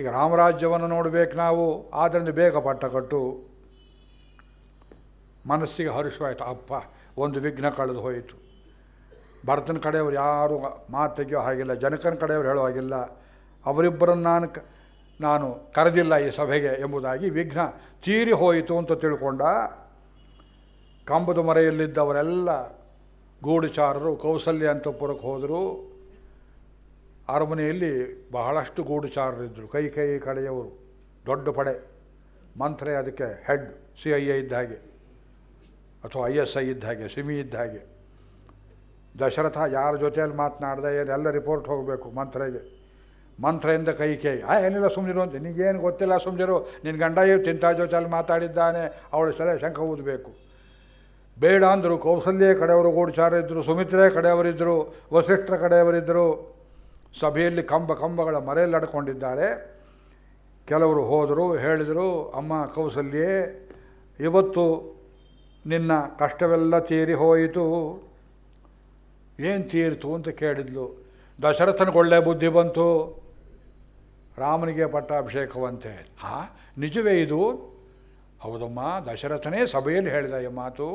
ಈಗ ರಾಮರಾಜ್ಯವನ್ನು ನೋಡಬೇಕು ನಾವು, ಆದ್ದರಿಂದ ಬೇಗ ಪಟ್ಟ ಕಟ್ಟು. ಮನಸ್ಸಿಗೆ ಹರ್ಷವಾಯಿತು, ಅಪ್ಪ ಒಂದು ವಿಘ್ನ ಕಳೆದು ಹೋಯಿತು. ಭರತನ ಕಡೆಯವರು ಯಾರು ಮಾತು ತೆಗೆಯೋ ಹಾಗಿಲ್ಲ, ಜನಕನ ಕಡೆಯವರು ಹೇಳೋ ಹಾಗಿಲ್ಲ, ಅವರಿಬ್ಬರನ್ನು ನಾನು ಕರೆದಿಲ್ಲ ಈ ಸಭೆಗೆ ಎಂಬುದಾಗಿ ವಿಘ್ನ ತೀರಿ ಹೋಯಿತು ಅಂತ ತಿಳ್ಕೊಂಡ. ಕಂಬದ ಮರೆಯಲ್ಲಿದ್ದವರೆಲ್ಲ ಗೂಢಚಾರರು ಕೌಸಲ್ಯ ಅಂತಃಪುರಕ್ಕೆ ಹೋದರು. ಅರಮನೆಯಲ್ಲಿ ಬಹಳಷ್ಟು ಗೂಢಚಾರರಿದ್ದರು, ಕೈ ಕಡೆಯವರು, ದೊಡ್ಡ ಪಡೆ. ಮಂತ್ರೆ ಅದಕ್ಕೆ ಹೆಡ್, CIA ಇದ್ದ ಹಾಗೆ ಅಥವಾ ISI ಇದ್ದ ಹಾಗೆ, ಸಿಮಿ ಇದ್ದ ಹಾಗೆ. ದಶರಥ ಯಾರ ಜೊತೆಯಲ್ಲಿ ಮಾತನಾಡ್ದೆ ಎಲ್ಲ ರಿಪೋರ್ಟ್ ಹೋಗಬೇಕು ಮಂತ್ರೆಗೆ. ಮಂತ್ರೆಯಿಂದ ಕೈ ಏನಿಲ್ಲ ಸುಮ್ಮನಿರು ಅಂತ, ನಿನಗೇನು ಗೊತ್ತಿಲ್ಲ ಸುಮ್ಮನಿರು, ನಿನ್ನ ಗಂಡ ತಿಂತ ಜೊತೆಯಲ್ಲಿ ಮಾತಾಡಿದ್ದಾನೆ, ಅವಳು ಸಲ ಶಂಕ ಊದಬೇಕು. ಬೇಡ ಅಂದರು. ಕೌಸಲ್ಯ ಕಡೆಯವರು ಗೂಢಚಾರ ಇದ್ದರು, ಸುಮಿತ್ರೆ ಕಡೆಯವರಿದ್ದರು, ವಸಿಷ್ಠರ ಕಡೆಯವರಿದ್ದರು. ಸಭೆಯಲ್ಲಿ ಕಂಬಗಳ ಮರೆಯಲ್ಲಿ ಅಡ್ಕೊಂಡಿದ್ದಾರೆ. ಕೆಲವರು ಹೋದರು, ಹೇಳಿದರು, ಅಮ್ಮ ಕೌಸಲ್ಯೆ, ಇವತ್ತು ನಿನ್ನ ಕಷ್ಟವೆಲ್ಲ ತೀರಿ ಹೋಯಿತು. ಏನು ತೀರಿತು ಅಂತ ಕೇಳಿದ್ಲು. ದಶರಥನಿಗೆ ಒಳ್ಳೆ ಬುದ್ಧಿ ಬಂತು, ರಾಮನಿಗೆ ಪಟ್ಟಾಭಿಷೇಕವಂತೆ. ನಿಜವೇ ಇದು? ಹೌದಮ್ಮ, ದಶರಥನೇ ಸಭೆಯಲ್ಲಿ ಹೇಳಿದ ಈ ಮಾತು.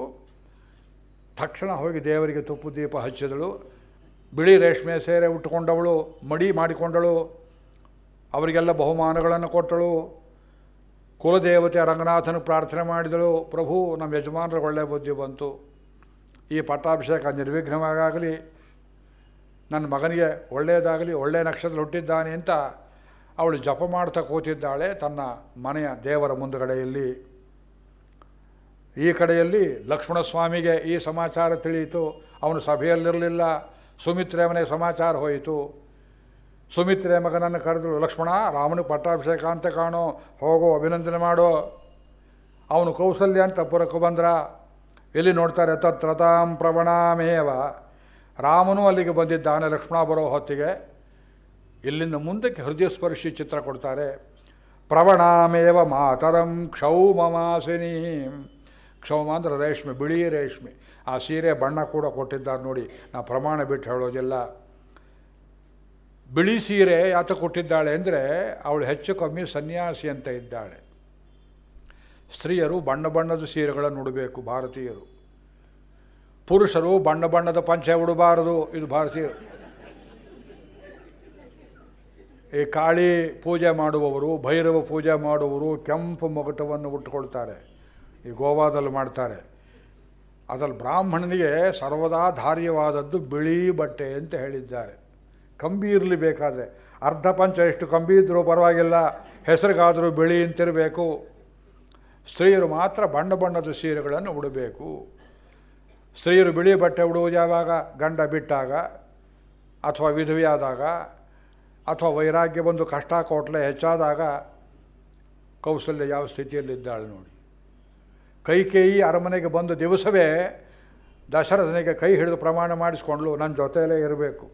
ತಕ್ಷಣ ಹೋಗಿ ದೇವರಿಗೆ ತುಪ್ಪು ದೀಪ ಹಚ್ಚಿದಳು. ಬಿಳಿ ರೇಷ್ಮೆ ಸೀರೆ ಉಟ್ಟುಕೊಂಡವಳು, ಮಡಿ ಮಾಡಿಕೊಂಡಳು, ಅವರಿಗೆಲ್ಲ ಬಹುಮಾನಗಳನ್ನು ಕೊಟ್ಟಳು. ಕುಲದೇವತೆ ರಂಗನಾಥನ ಪ್ರಾರ್ಥನೆ ಮಾಡಿದಳು, ಪ್ರಭು ನಮ್ಮ ಯಜಮಾನರಿಗೆ ಒಳ್ಳೆಯ ಬುದ್ಧಿ ಬಂತು, ಈ ಪಟ್ಟಾಭಿಷೇಕ ನಿರ್ವಿಘ್ನವಾಗಲಿ, ನನ್ನ ಮಗನಿಗೆ ಒಳ್ಳೆಯದಾಗಲಿ, ಒಳ್ಳೆಯ ನಕ್ಷತ್ರ ಹುಟ್ಟಿದ್ದಾನೆ ಅಂತ ಅವಳು ಜಪ ಮಾಡ್ತಾ ಕೂತಿದ್ದಾಳೆ ತನ್ನ ಮನೆಯ ದೇವರ ಮುಂದುಗಡೆಯಲ್ಲಿ. ಈ ಕಡೆಯಲ್ಲಿ ಲಕ್ಷ್ಮಣಸ್ವಾಮಿಗೆ ಈ ಸಮಾಚಾರ ತಿಳಿಯಿತು. ಅವನು ಸಭೆಯಲ್ಲಿರಲಿಲ್ಲ. ಸುಮಿತ್ರೆ ಮನೆಗೆ ಸಮಾಚಾರ ಹೋಯಿತು. ಸುಮಿತ್ರೆ ಮಗನನ್ನು ಕರೆದಳು, ಲಕ್ಷ್ಮಣ, ರಾಮನಿಗೆ ಪಟ್ಟಾಭಿಷೇಕ ಅಂತ ಕಾಣೋ, ಹೋಗೋ ಅಭಿನಂದನೆ ಮಾಡೋ. ಅವನು ಕೌಸಲ್ಯ ಅಂತಃಪುರಕ್ಕೆ ಬಂದ್ರ. ಎಲ್ಲಿ ನೋಡ್ತಾರೆ, ತತ್ರತಾಂ ಪ್ರವಣಾಮೇವ, ರಾಮನೂ ಅಲ್ಲಿಗೆ ಬಂದಿದ್ದಾನೆ ಲಕ್ಷ್ಮಣ ಬರೋ ಹೊತ್ತಿಗೆ. ಇಲ್ಲಿಂದ ಮುಂದಕ್ಕೆ ಹೃದಯ ಸ್ಪರ್ಶಿ ಚಿತ್ರ ಕೊಡ್ತಾರೆ. ಪ್ರವಣಾಮೇವ ಮಾತರಂ ಕ್ಷೌಮಮಾಸಿನೀಂ. ಕ್ಷೌಮ ಅಂದರೆ ರೇಷ್ಮೆ, ಬಿಳಿ ರೇಷ್ಮೆ. ಆ ಸೀರೆ ಬಣ್ಣ ಕೂಡ ಕೊಟ್ಟಿದ್ದಾರೆ ನೋಡಿ, ನಾ ಪ್ರಮಾಣ ಬಿಟ್ಟು ಹೇಳೋದಿಲ್ಲ. ಬಿಳಿ ಸೀರೆ ಯಾತ ಕೊಟ್ಟಿದ್ದಾಳೆ ಅಂದರೆ ಅವಳು ಹೆಚ್ಚು ಕಮ್ಮಿ ಸನ್ಯಾಸಿ ಅಂತ ಇದ್ದಾಳೆ. ಸ್ತ್ರೀಯರು ಬಣ್ಣ ಬಣ್ಣದ ಸೀರೆಗಳನ್ನು ಉಡಬೇಕು ಭಾರತೀಯರು. ಪುರುಷರು ಬಣ್ಣ ಬಣ್ಣದ ಪಂಚೆ ಉಡಬಾರದು, ಇದು ಭಾರತೀಯರು. ಈ ಕಾಳಿ ಪೂಜೆ ಮಾಡುವವರು, ಭೈರವ ಪೂಜೆ ಮಾಡುವವರು ಕೆಂಪು ಮೊಗಟವನ್ನು ಉಟ್ಟುಕೊಳ್ತಾರೆ. ಈ ಗೋವಾದಲ್ಲಿ ಮಾಡ್ತಾರೆ. ಅದರಲ್ಲಿ ಬ್ರಾಹ್ಮಣನಿಗೆ ಸರ್ವದಾ ಧಾರ್ಯವಾದದ್ದು ಬಿಳಿ ಬಟ್ಟೆ ಅಂತ ಹೇಳಿದ್ದಾರೆ. ಕಂಬಿ ಇರಲಿ, ಬೇಕಾದರೆ ಅರ್ಧ ಪಂಚ ಎಷ್ಟು ಕಂಬಿ ಇದ್ದರೂ ಪರವಾಗಿಲ್ಲ, ಹೆಸರಿಗಾದರೂ ಬಿಳಿ ಅಂತಿರಬೇಕು. ಸ್ತ್ರೀಯರು ಮಾತ್ರ ಬಣ್ಣ ಬಣ್ಣದ ಸೀರೆಗಳನ್ನು ಉಡಬೇಕು. ಸ್ತ್ರೀಯರು ಬಿಳಿ ಬಟ್ಟೆ ಉಡುವುದು ಯಾವಾಗ? ಗಂಡ ಬಿಟ್ಟಾಗ, ಅಥವಾ ವಿಧವೆಯಾದಾಗ, ಅಥವಾ ವೈರಾಗ್ಯ ಬಂದು ಕಷ್ಟ ಕೋಟ್ಲೆ ಹೆಚ್ಚಾದಾಗ. ಕೌಸಲ್ಯ ಯಾವ ಸ್ಥಿತಿಯಲ್ಲಿದ್ದಾಳೆ ನೋಡಿ. ಕೈಕೇಯಿ ಅರಮನೆಗೆ ಬಂದ ದಿವಸವೇ ದಶರಥನಿಗೆ ಕೈ ಹಿಡಿದು ಪ್ರಮಾಣ ಮಾಡಿಸ್ಕೊಂಡ್ಲು, ನನ್ನ ಜೊತೆಯಲ್ಲೇ ಇರಬೇಕು,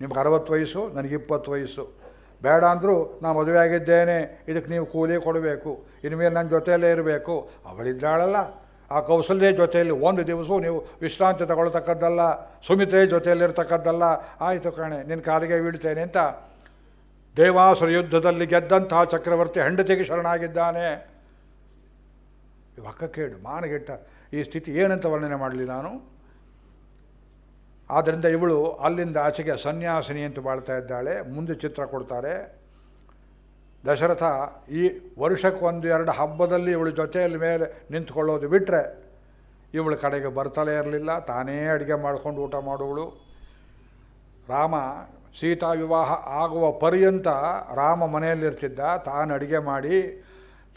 ನಿಮ್ಗೆ 60 ವಯಸ್ಸು, ನನಗೆ 20 ವಯಸ್ಸು, ಬೇಡ ಅಂದರೂ ನಾನು ಮದುವೆ ಆಗಿದ್ದೇನೆ, ಇದಕ್ಕೆ ನೀವು ಕೂಲಿ ಕೊಡಬೇಕು, ಇನ್ಮೇಲೆ ನನ್ನ ಜೊತೆಯಲ್ಲೇ ಇರಬೇಕು. ಅವಳಿದ್ದಾಳಲ್ಲ, ಆ ಕೌಸಲ್ಯ ಜೊತೆಯಲ್ಲಿ ಒಂದು ದಿವಸ ನೀವು ವಿಶ್ರಾಂತಿ ತಗೊಳ್ತಕ್ಕದ್ದಲ್ಲ, ಸುಮಿತ್ರೆ ಜೊತೆಯಲ್ಲಿರ್ತಕ್ಕದ್ದಲ್ಲ. ಆಯಿತು ಕಣೆ, ನಿನ್ನ ಕಾಲಿಗೆ ಬೀಳ್ತೇನೆ ಅಂತ ದೇವಾಸುರ ಯುದ್ಧದಲ್ಲಿ ಗೆದ್ದಂತಹ ಚಕ್ರವರ್ತಿ ಹೆಂಡತಿಗೆ ಶರಣಾಗಿದ್ದಾನೆ. ಹಕ್ಕಕ್ಕೇಡು, ಮಾನಗೆಟ್ಟ ಈ ಸ್ಥಿತಿ ಏನಂತ ವರ್ಣನೆ ಮಾಡಲಿ ನಾನು. ಆದ್ದರಿಂದ ಇವಳು ಅಲ್ಲಿಂದ ಆಚೆಗೆ ಸನ್ಯಾಸಿನಿ ಅಂತ ಬಾಳ್ತಾ ಇದ್ದಾಳೆ. ಮುಂದೆ ಚಿತ್ರ ಕೊಡ್ತಾರೆ. ದಶರಥ ಈ ವರ್ಷಕ್ಕೊಂದು 2 ಹಬ್ಬದಲ್ಲಿ ಇವಳು ಜೊತೆಯಲ್ಲಿ ಮೇಲೆ ನಿಂತ್ಕೊಳ್ಳೋದು ಬಿಟ್ಟರೆ ಇವಳ ಕಡೆಗೆ ಬರ್ತಲೇ ಇರಲಿಲ್ಲ. ತಾನೇ ಅಡುಗೆ ಮಾಡಿಕೊಂಡು ಊಟ ಮಾಡುವಳು. ರಾಮ ಸೀತಾ ವಿವಾಹ ಆಗುವ ಪರ್ಯಂತ ರಾಮ ಮನೆಯಲ್ಲಿರ್ತಿದ್ದ. ತಾನು ಅಡುಗೆ ಮಾಡಿ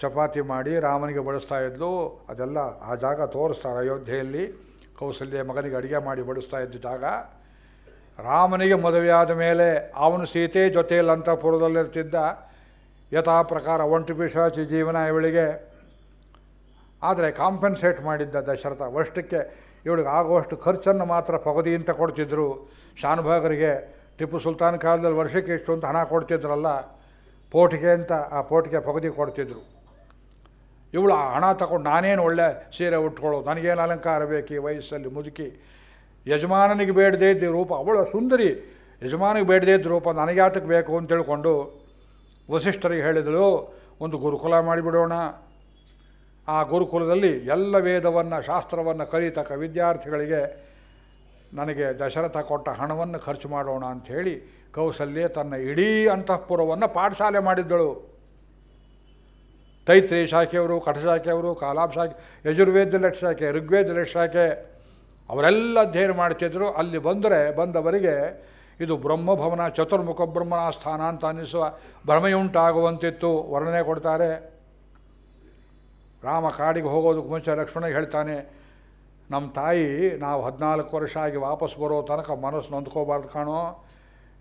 ಚಪಾತಿ ಮಾಡಿ ರಾಮನಿಗೆ ಬಡಿಸ್ತಾ ಇದ್ಲು. ಅದೆಲ್ಲ ಆ ಜಾಗ ತೋರಿಸ್ತಾರೆ ಅಯೋಧ್ಯೆಯಲ್ಲಿ. ಕೌಸಲ್ಯ ಮಗನಿಗೆ ಅಡುಗೆ ಮಾಡಿ ಬಡಿಸ್ತಾ ಇದ್ದ ಜಾಗ. ರಾಮನಿಗೆ ಮದುವೆಯಾದ ಮೇಲೆ ಅವನು ಸೀತೆ ಜೊತೆಯಲ್ಲಿ ಅಂತಃಪುರದಲ್ಲಿರ್ತಿದ್ದ. ಯಥಾ ಪ್ರಕಾರ ಒಂಟು ಪಿಶಾಚಿ ಜೀವನ ಇವಳಿಗೆ. ಆದರೆ ಕಾಂಪೆನ್ಸೇಟ್ ಮಾಡಿದ್ದ ದಶರಥ. ವರ್ಷಕ್ಕೆ ಇವಳಿಗೆ ಆಗುವಷ್ಟು ಖರ್ಚನ್ನು ಮಾತ್ರ ಪಗದಿ ಅಂತ ಕೊಡ್ತಿದ್ರು. ಶಾನುಭಾಗರಿಗೆ ಟಿಪ್ಪು ಸುಲ್ತಾನ್ ಕಾಲದಲ್ಲಿ ವರ್ಷಕ್ಕೆ ಇಷ್ಟು ಅಂತ ಹಣ ಕೊಡ್ತಿದ್ರಲ್ಲ, ಪೋಟಿಗೆ ಅಂತ, ಆ ಪೋಟಿಗೆ ಪಗದಿ ಕೊಡ್ತಿದ್ರು. ಇವಳು ಆ ಹಣ ತಗೊಂಡು ನಾನೇನು ಒಳ್ಳೆ ಸೀರೆ ಉಟ್ಕೊಳ್ಳೋದು, ನನಗೇನು ಅಲಂಕಾರ ಬೇಕು ಈ ವಯಸ್ಸಲ್ಲಿ, ಮುದುಕಿ, ಯಜಮಾನನಿಗೆ ಬೇಡದೇ ಇದ್ದ ರೂಪ, ಅವಳು ಸುಂದರಿ, ಯಜಮಾನಿಗೆ ಬೇಡದೇ ಇದ್ದ ರೂಪ ನನಗೆ ಯಾತಕ್ಕೆ ಬೇಕು ಅಂತ ತಿಳ್ಕೊಂಡು ವಸಿಷ್ಠರಿಗೆ ಹೇಳಿದಳು, ಒಂದು ಗುರುಕುಲ ಮಾಡಿಬಿಡೋಣ. ಆ ಗುರುಕುಲದಲ್ಲಿ ಎಲ್ಲ ವೇದವನ್ನು ಶಾಸ್ತ್ರವನ್ನು ಕಲಿತಕ್ಕ ವಿದ್ಯಾರ್ಥಿಗಳಿಗೆ ನನಗೆ ದಶರಥ ಕೊಟ್ಟ ಹಣವನ್ನು ಖರ್ಚು ಮಾಡೋಣ ಅಂಥೇಳಿ ಕೌಸಲ್ಯೆ ತನ್ನ ಇಡೀ ಅಂತಃಪುರವನ್ನು ಪಾಠಶಾಲೆ ಮಾಡಿದ್ದಳು. ತೈತ್ರಿ ಶಾಖೆಯವರು, ಕಠಶಾಖೆಯವರು, ಕಾಲಾಭ ಶಾಖೆ, ಯಜುರ್ವೇದ ಲೆಟ್ ಶಾಖೆ, ಋಗ್ವೇದ ಲೆಟ್ ಶಾಖೆ ಅವರೆಲ್ಲ ಅಧ್ಯಯನ ಮಾಡ್ತಿದ್ರು. ಅಲ್ಲಿ ಬಂದವರಿಗೆ ಇದು ಬ್ರಹ್ಮಭವನ, ಚತುರ್ಮುಖ ಬ್ರಹ್ಮನ ಸ್ಥಾನ ಅಂತ ಅನ್ನಿಸುವ ಭ್ರಮೆಯುಂಟಾಗುವಂತಿತ್ತು. ವರ್ಣನೆ ಕೊಡ್ತಾರೆ. ರಾಮ ಕಾಡಿಗೆ ಹೋಗೋದಕ್ಕೆ ಮುಂಚೆ ಲಕ್ಷ್ಮಣ ಹೇಳ್ತಾನೆ, ನಮ್ಮ ತಾಯಿ ನಾವು 14 ವರ್ಷ ಆಗಿ ವಾಪಸ್ ಬರೋ ತನಕ ಮನಸ್ಸು ನೊಂದ್ಕೋಬಾರ್ದು ಕಾಣೋ.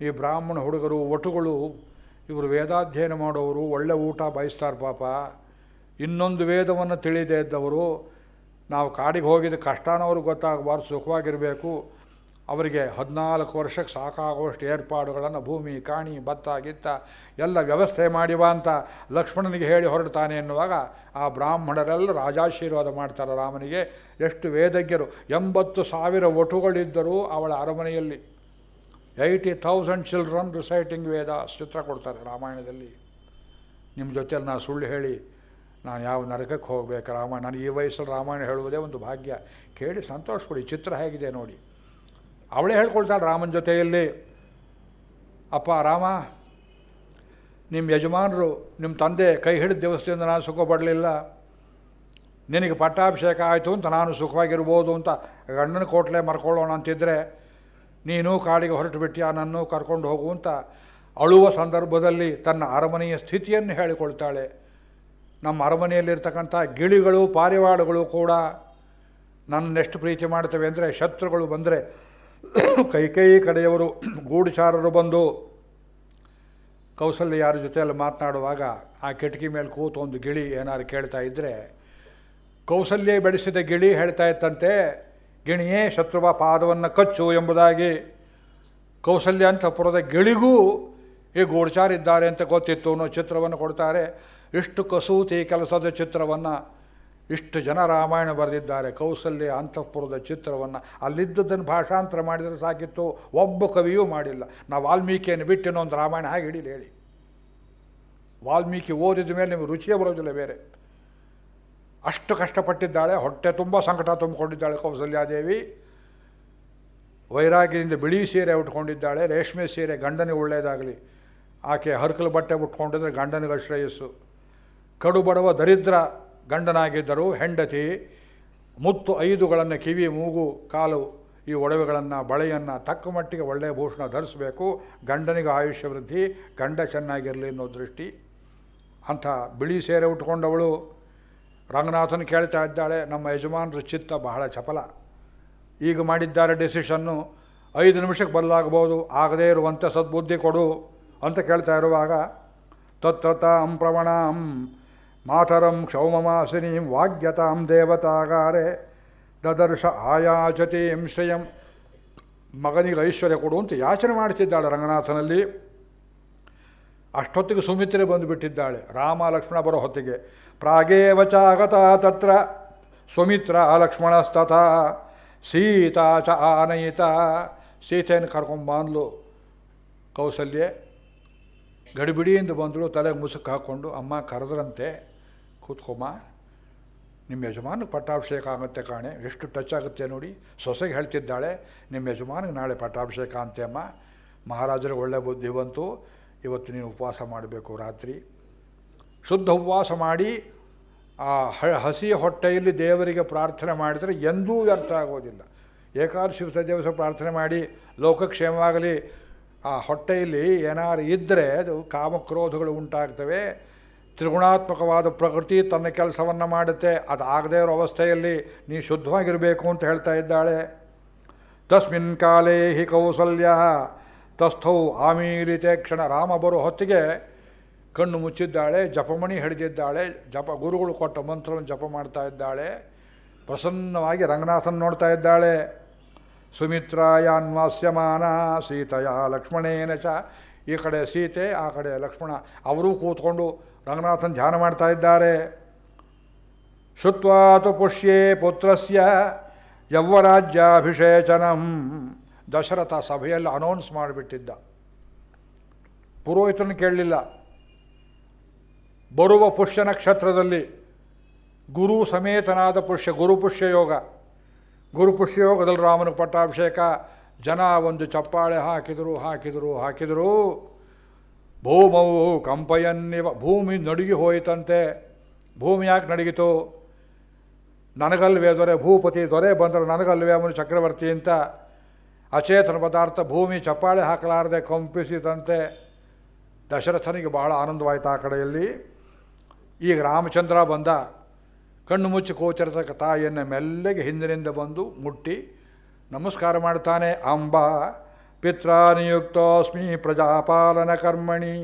ಈ ಬ್ರಾಹ್ಮಣ ಹುಡುಗರು ಒಟುಗಳು ಇವರು ವೇದಾಧ್ಯಯನ ಮಾಡೋರು, ಒಳ್ಳೆ ಊಟ ಬಯಸ್ತಾರೆ ಪಾಪ. ಇನ್ನೊಂದು ವೇದವನ್ನು ತಿಳಿದೇ ಇದ್ದವರು. ನಾವು ಕಾಡಿಗೆ ಹೋಗಿದ್ದ ಕಷ್ಟನವ್ರಿಗೆ ಗೊತ್ತಾಗಬಾರ್ದು, ಸುಖವಾಗಿರಬೇಕು. ಅವರಿಗೆ 14 ವರ್ಷಕ್ಕೆ ಸಾಕಾಗುವಷ್ಟು ಏರ್ಪಾಡುಗಳನ್ನು ಭೂಮಿ, ಕಾಣಿ, ಭತ್ತ, ಗಿತ್ತ ಎಲ್ಲ ವ್ಯವಸ್ಥೆ ಮಾಡಿವ ಅಂತ ಲಕ್ಷ್ಮಣನಿಗೆ ಹೇಳಿ ಹೊರಡ್ತಾನೆ ಎನ್ನುವಾಗ ಆ ಬ್ರಾಹ್ಮಣರೆಲ್ಲ ರಾಜಾಶೀರ್ವಾದ ಮಾಡ್ತಾರೆ ರಾಮನಿಗೆ. ಎಷ್ಟು ವೇದಜ್ಞರು, 80,000 ಒಟುಗಳಿದ್ದರು ಅವಳ ಅರಮನೆಯಲ್ಲಿ. 80,000 ಚಿಲ್ಡ್ರನ್ ರಿಸೈಟಿಂಗ್ ವೇದ ಚಿತ್ರ ಕೊಡ್ತಾರೆ ರಾಮಾಯಣದಲ್ಲಿ. ನಿಮ್ಮ ಜೊತೆಯಲ್ಲಿ ನಾನು ಸುಳ್ಳು ಹೇಳಿ ನಾನು ಯಾವ ನರಕಕ್ಕೆ ಹೋಗಬೇಕು ರಾಮಾಯಣ, ನಾನು ಈ ವಯಸ್ಸಲ್ಲಿ ರಾಮಾಯಣ ಹೇಳುವುದೇ ಒಂದು ಭಾಗ್ಯ. ಕೇಳಿ ಸಂತೋಷಪಡಿ, ಚಿತ್ರ ಹೇಗಿದೆ ನೋಡಿ. ಅವಳೇ ಹೇಳ್ಕೊಳ್ತಾಳೆ ರಾಮನ ಜೊತೆಯಲ್ಲಿ, ಅಪ್ಪ ರಾಮ, ನಿಮ್ಮ ಯಜಮಾನರು ನಿಮ್ಮ ತಂದೆ ಕೈ ಹಿಡಿದ ದಿವಸದಿಂದ ನಾನು ಸುಖ ಪಡಲಿಲ್ಲ. ನಿನಗೆ ಪಟ್ಟಾಭಿಷೇಕ ಆಯಿತು ಅಂತ ನಾನು ಸುಖವಾಗಿರ್ಬೋದು ಅಂತ ಗಂಡನ ಕೋಟ್ಲೆ ಮರ್ಕೊಳ್ಳೋಣ ಅಂತಿದ್ರೆ ನೀನು ಕಾಡಿಗೆ ಹೊರಟು ಬಿಟ್ಟಿಯಾ, ನನ್ನೂ ಕರ್ಕೊಂಡು ಹೋಗು ಅಂತ ಅಳುವ ಸಂದರ್ಭದಲ್ಲಿ ತನ್ನ ಅರಮನೆಯ ಸ್ಥಿತಿಯನ್ನು ಹೇಳಿಕೊಳ್ತಾಳೆ. ನಮ್ಮ ಅರಮನೆಯಲ್ಲಿರ್ತಕ್ಕಂಥ ಗಿಳಿಗಳು, ಪಾರಿವಾಳಗಳು ಕೂಡ ನನ್ನೆಷ್ಟು ಪ್ರೀತಿ ಮಾಡ್ತವೆ ಅಂದರೆ, ಶತ್ರುಗಳು ಬಂದರೆ ಕೈ ಕಡೆಯವರು ಗೂಢಚಾರರು ಬಂದು ಕೌಸಲ್ಯ ಯಾರ ಜೊತೆಯಲ್ಲಿ ಮಾತನಾಡುವಾಗ ಆ ಕಿಟಕಿ ಮೇಲೆ ಕೂತು ಒಂದು ಗಿಳಿ ಏನಾದ್ರು ಕೇಳ್ತಾ ಇದ್ದರೆ, ಕೌಸಲ್ಯ ಬೆಳೆಸಿದ ಗಿಳಿ ಹೇಳ್ತಾ ಇತ್ತಂತೆ, ಗಿಣಿಯೇ ಶತ್ರುವ ಪಾದವನ್ನು ಕಚ್ಚು ಎಂಬುದಾಗಿ. ಕೌಸಲ್ಯ ಅಂತಃಪುರದ ಗಿಳಿಗೂ ಈ ಗೂಢಚಾರ ಇದ್ದಾರೆ ಅಂತ ಗೊತ್ತಿತ್ತು ಅನ್ನೋ ಚಿತ್ರವನ್ನು ಕೊಡ್ತಾರೆ. ಇಷ್ಟು ಕಸೂತಿ ಕೆಲಸದ ಚಿತ್ರವನ್ನು ಇಷ್ಟು ಜನ ರಾಮಾಯಣ ಬರೆದಿದ್ದಾರೆ. ಕೌಸಲ್ಯ ಅಂತಃಪುರದ ಚಿತ್ರವನ್ನು ಅಲ್ಲಿದ್ದದ್ದನ್ನು ಭಾಷಾಂತರ ಮಾಡಿದರೆ ಸಾಕಿತ್ತು, ಒಬ್ಬ ಕವಿಯೂ ಮಾಡಿಲ್ಲ. ನಾವು ವಾಲ್ಮೀಕಿಯನ್ನು ಬಿಟ್ಟು ಇನ್ನೊಂದು ರಾಮಾಯಣ ಹಾಗೆ ಹಿಡೀಲಿ ಹೇಳಿ. ವಾಲ್ಮೀಕಿ ಓದಿದ ಮೇಲೆ ನಿಮಗೆ ರುಚಿಯೇ ಬರೋದಿಲ್ಲ ಬೇರೆ. ಅಷ್ಟು ಕಷ್ಟಪಟ್ಟಿದ್ದಾಳೆ, ಹೊಟ್ಟೆ ತುಂಬ ಸಂಕಟ ತುಂಬಿಕೊಂಡಿದ್ದಾಳೆ ಕೌಸಲ್ಯಾದೇವಿ. ವೈರಾಗ್ಯದಿಂದ ಬಿಳಿ ಸೀರೆ ಉಟ್ಕೊಂಡಿದ್ದಾಳೆ, ರೇಷ್ಮೆ ಸೀರೆ ಗಂಡನಿಗೆ ಒಳ್ಳೆಯದಾಗಲಿ. ಆಕೆ ಹರ್ಕಲು ಬಟ್ಟೆ ಉಟ್ಕೊಂಡಿದ್ರೆ ಗಂಡನಿಗೆ ಶ್ರೇಯಸ್ಸು. ಕಡು ಬಡವ ದರಿದ್ರ ಗಂಡನಾಗಿದ್ದರು. ಹೆಂಡತಿ ಮುತ್ತು 5ಗಳನ್ನು ಕಿವಿ, ಮೂಗು, ಕಾಲು ಈ ಒಡವೆಗಳನ್ನು, ಬಳೆಯನ್ನು ತಕ್ಕ ಮಟ್ಟಿಗೆ ಒಳ್ಳೆಯ ಭೂಷಣ ಧರಿಸಬೇಕು. ಗಂಡನಿಗೆ ಆಯುಷ್ಯ ವೃದ್ಧಿ, ಗಂಡ ಚೆನ್ನಾಗಿರಲಿ ಅನ್ನೋ ದೃಷ್ಟಿ. ಅಂಥ ಬಿಳಿ ಸೀರೆ ಉಟ್ಕೊಂಡವಳು ರಂಗನಾಥನ ಕೇಳ್ತಾ ಇದ್ದಾಳೆ, ನಮ್ಮ ಯಜಮಾನರ ಚಿತ್ತ ಬಹಳ ಚಪಲ. ಈಗ ಮಾಡಿದ್ದಾರೆ ಡಿಸಿಷನ್ನು, 5 ನಿಮಿಷಕ್ಕೆ ಬದಲಾಗಬಹುದು, ಆಗದೇ ಇರುವಂತೆ ಸದ್ಬುದ್ಧಿ ಕೊಡು ಅಂತ ಕೇಳ್ತಾ ಇರುವಾಗ, ತತ್ರತಾಂ ಪ್ರವಣಾಂ ಮಾತರಂ ಕ್ಷೌಮಮಾಸಿನೀಂ ವಾಗ್ಯತಾಂ ದೇವತಾಗಾರೆ ದದರ್ಶ ಆಯಾಚತೀಂ ಶ್ರೇಯಂ. ಮಗನಿಗೆ ಐಶ್ವರ್ಯ ಕೊಡು ಅಂತ ಯಾಚನೆ ಮಾಡ್ತಿದ್ದಾಳೆ ರಂಗನಾಥನಲ್ಲಿ. ಅಷ್ಟೊತ್ತಿಗೆ ಸುಮಿತ್ರೆ ಬಂದುಬಿಟ್ಟಿದ್ದಾಳೆ. ರಾಮ ಲಕ್ಷ್ಮಣ ಬರೋ ಹೊತ್ತಿಗೆ ಪ್ರಾಗೇವ ಚಾಗತ ತತ್ರ ಸುಮಿತ್ರ ಲಕ್ಷ್ಮಣಸ್ತಥಾ ಸೀತಾ ಚ ಆನಯಿತ. ಸೀತೆಯನ್ನು ಕರ್ಕೊಂಬಂದ್ಲು ಕೌಸಲ್ಯೆ. ಗಡಿಬಿಡಿಯಿಂದ ಬಂದಳು, ತಲೆಗೆ ಮುಸುಕು ಹಾಕ್ಕೊಂಡು, ಅಮ್ಮ ಕರೆದ್ರಂತೆ, ಕೂತ್ಕೊಮ್ಮ, ನಿಮ್ಮ ಯಜಮಾನಿಗೆ ಪಟ್ಟಾಭಿಷೇಕ ಆಗುತ್ತೆ ಕಾಣೆ, ಎಷ್ಟು ಟಚ್ ಆಗುತ್ತೆ ನೋಡಿ. ಸೊಸೆಗೆ ಹೇಳ್ತಿದ್ದಾಳೆ, ನಿಮ್ಮ ಯಜಮಾನಿಗೆ ನಾಳೆ ಪಟ್ಟಾಭಿಷೇಕ ಅಂತೆ ಅಮ್ಮ, ಮಹಾರಾಜರಿಗೆ ಒಳ್ಳೆ ಬುದ್ಧಿ ಬಂತು, ಇವತ್ತು ನೀನು ಉಪವಾಸ ಮಾಡಬೇಕು ರಾತ್ರಿ. ಶುದ್ಧ ಉಪವಾಸ ಮಾಡಿ ಆ ಹಸಿ ಹೊಟ್ಟೆಯಲ್ಲಿ ದೇವರಿಗೆ ಪ್ರಾರ್ಥನೆ ಮಾಡಿದರೆ ಎಂದೂ ವ್ಯರ್ಥ ಆಗೋದಿಲ್ಲ. ಏಕಾದಶಿ ದಿವಸ ಪ್ರಾರ್ಥನೆ ಮಾಡಿ ಲೋಕಕ್ಷೇಮವಾಗಲಿ. ಆ ಹೊಟ್ಟೆಯಲ್ಲಿ ಏನಾರು ಇದ್ದರೆ ಅದು ಕಾಮಕ್ರೋಧಗಳು ಉಂಟಾಗ್ತವೆ. ತ್ರಿಗುಣಾತ್ಮಕವಾದ ಪ್ರಕೃತಿ ತನ್ನ ಕೆಲಸವನ್ನು ಮಾಡುತ್ತೆ. ಅದು ಆಗದೇ ಇರೋ ಅವಸ್ಥೆಯಲ್ಲಿ ನೀ ಶುದ್ಧವಾಗಿರಬೇಕು ಅಂತ ಹೇಳ್ತಾ ಇದ್ದಾಳೆ. ತಸ್ಮಿನ್ ಕಾಲೇ ಹಿ ಕೌಸಲ್ಯ ತಸ್ಥೌ ಆಮೀಲಿತೆ ಕ್ಷಣ. ರಾಮ ಬರೋ ಹೊತ್ತಿಗೆ ಕಣ್ಣು ಮುಚ್ಚಿದ್ದಾಳೆ, ಜಪಮಣಿ ಹಿಡಿದಿದ್ದಾಳೆ, ಗುರುಗಳು ಕೊಟ್ಟ ಮಂತ್ರವನ್ನು ಜಪ ಮಾಡ್ತಾ ಇದ್ದಾಳೆ. ಪ್ರಸನ್ನವಾಗಿ ರಂಗನಾಥನ್ ನೋಡ್ತಾ ಇದ್ದಾಳೆ. ಸುಮಿತ್ರಾಯಾನ್ವಾಸ್ಯಮಾನ ಸೀತೆಯ ಲಕ್ಷ್ಮಣೇನ ಚ. ಈ ಕಡೆ ಸೀತೆ, ಆ ಕಡೆ ಲಕ್ಷ್ಮಣ, ಅವರೂ ಕೂತ್ಕೊಂಡು ರಂಗನಾಥನ್ ಧ್ಯಾನ ಮಾಡ್ತಾ ಇದ್ದಾರೆ. ಶುತ್ವಾತು ಪುಷ್ಯೇ ಪುತ್ರಸ್ಯ ಯೌವರಾಜ್ಯಾಭಿಷೇಚನಂ. ದಶರಥ ಸಭೆಯಲ್ಲಿ ಅನೌನ್ಸ್ ಮಾಡಿಬಿಟ್ಟಿದ್ದ, ಪುರೋಹಿತನ ಕೇಳಲಿಲ್ಲ. ಬರುವ ಪುಷ್ಯ ನಕ್ಷತ್ರದಲ್ಲಿ ಗುರು ಸಮೇತನಾದ ಗುರುಪುಷ್ಯ ಯೋಗ. ಗುರುಪುಷ್ಯ ಯೋಗದಲ್ಲಿ ರಾಮನಿಗೆ ಪಟ್ಟಾಭಿಷೇಕ. ಜನ ಒಂದು ಚಪ್ಪಾಳೆ ಹಾಕಿದರು. ಭೂಮವು ಕಂಪಯನ್ನಿವ, ಭೂಮಿ ನಡುಗಿ ಹೋಯಿತಂತೆ. ಭೂಮಿ ಯಾಕೆ ನಡಗಿತು? ನನಗಲ್ವೇ ದೊರೆ, ಭೂಪತಿ ದೊರೆ ಬಂದರೆ ನನಗಲ್ವೇ ಅವನು ಚಕ್ರವರ್ತಿ ಅಂತ. ಅಚೇತನ ಪದಾರ್ಥ ಭೂಮಿ ಚಪ್ಪಾಳೆ ಹಾಕಲಾರದೆ ಕಂಪಿಸಿದಂತೆ. ದಶರಥನಿಗೆ ಬಹಳ ಆನಂದವಾಯಿತು ಆ ಕಡೆಯಲ್ಲಿ. ಈಗ ರಾಮಚಂದ್ರ ಬಂದ. ಕಣ್ಣು ಮುಚ್ಚಿ ಕೋಚರತಕ್ಕ ತಾಯಿಯನ್ನು ಮೆಲ್ಲಗೆ ಹಿಂದಿನಿಂದ ಬಂದು ಮುಟ್ಟಿ ನಮಸ್ಕಾರ ಮಾಡ್ತಾನೆ. ಅಂಬ ಪಿತ್ರಾನಿಯುಕ್ತೋಸ್ಮಿ ಪ್ರಜಾಪಾಲನ ಕರ್ಮಣಿ.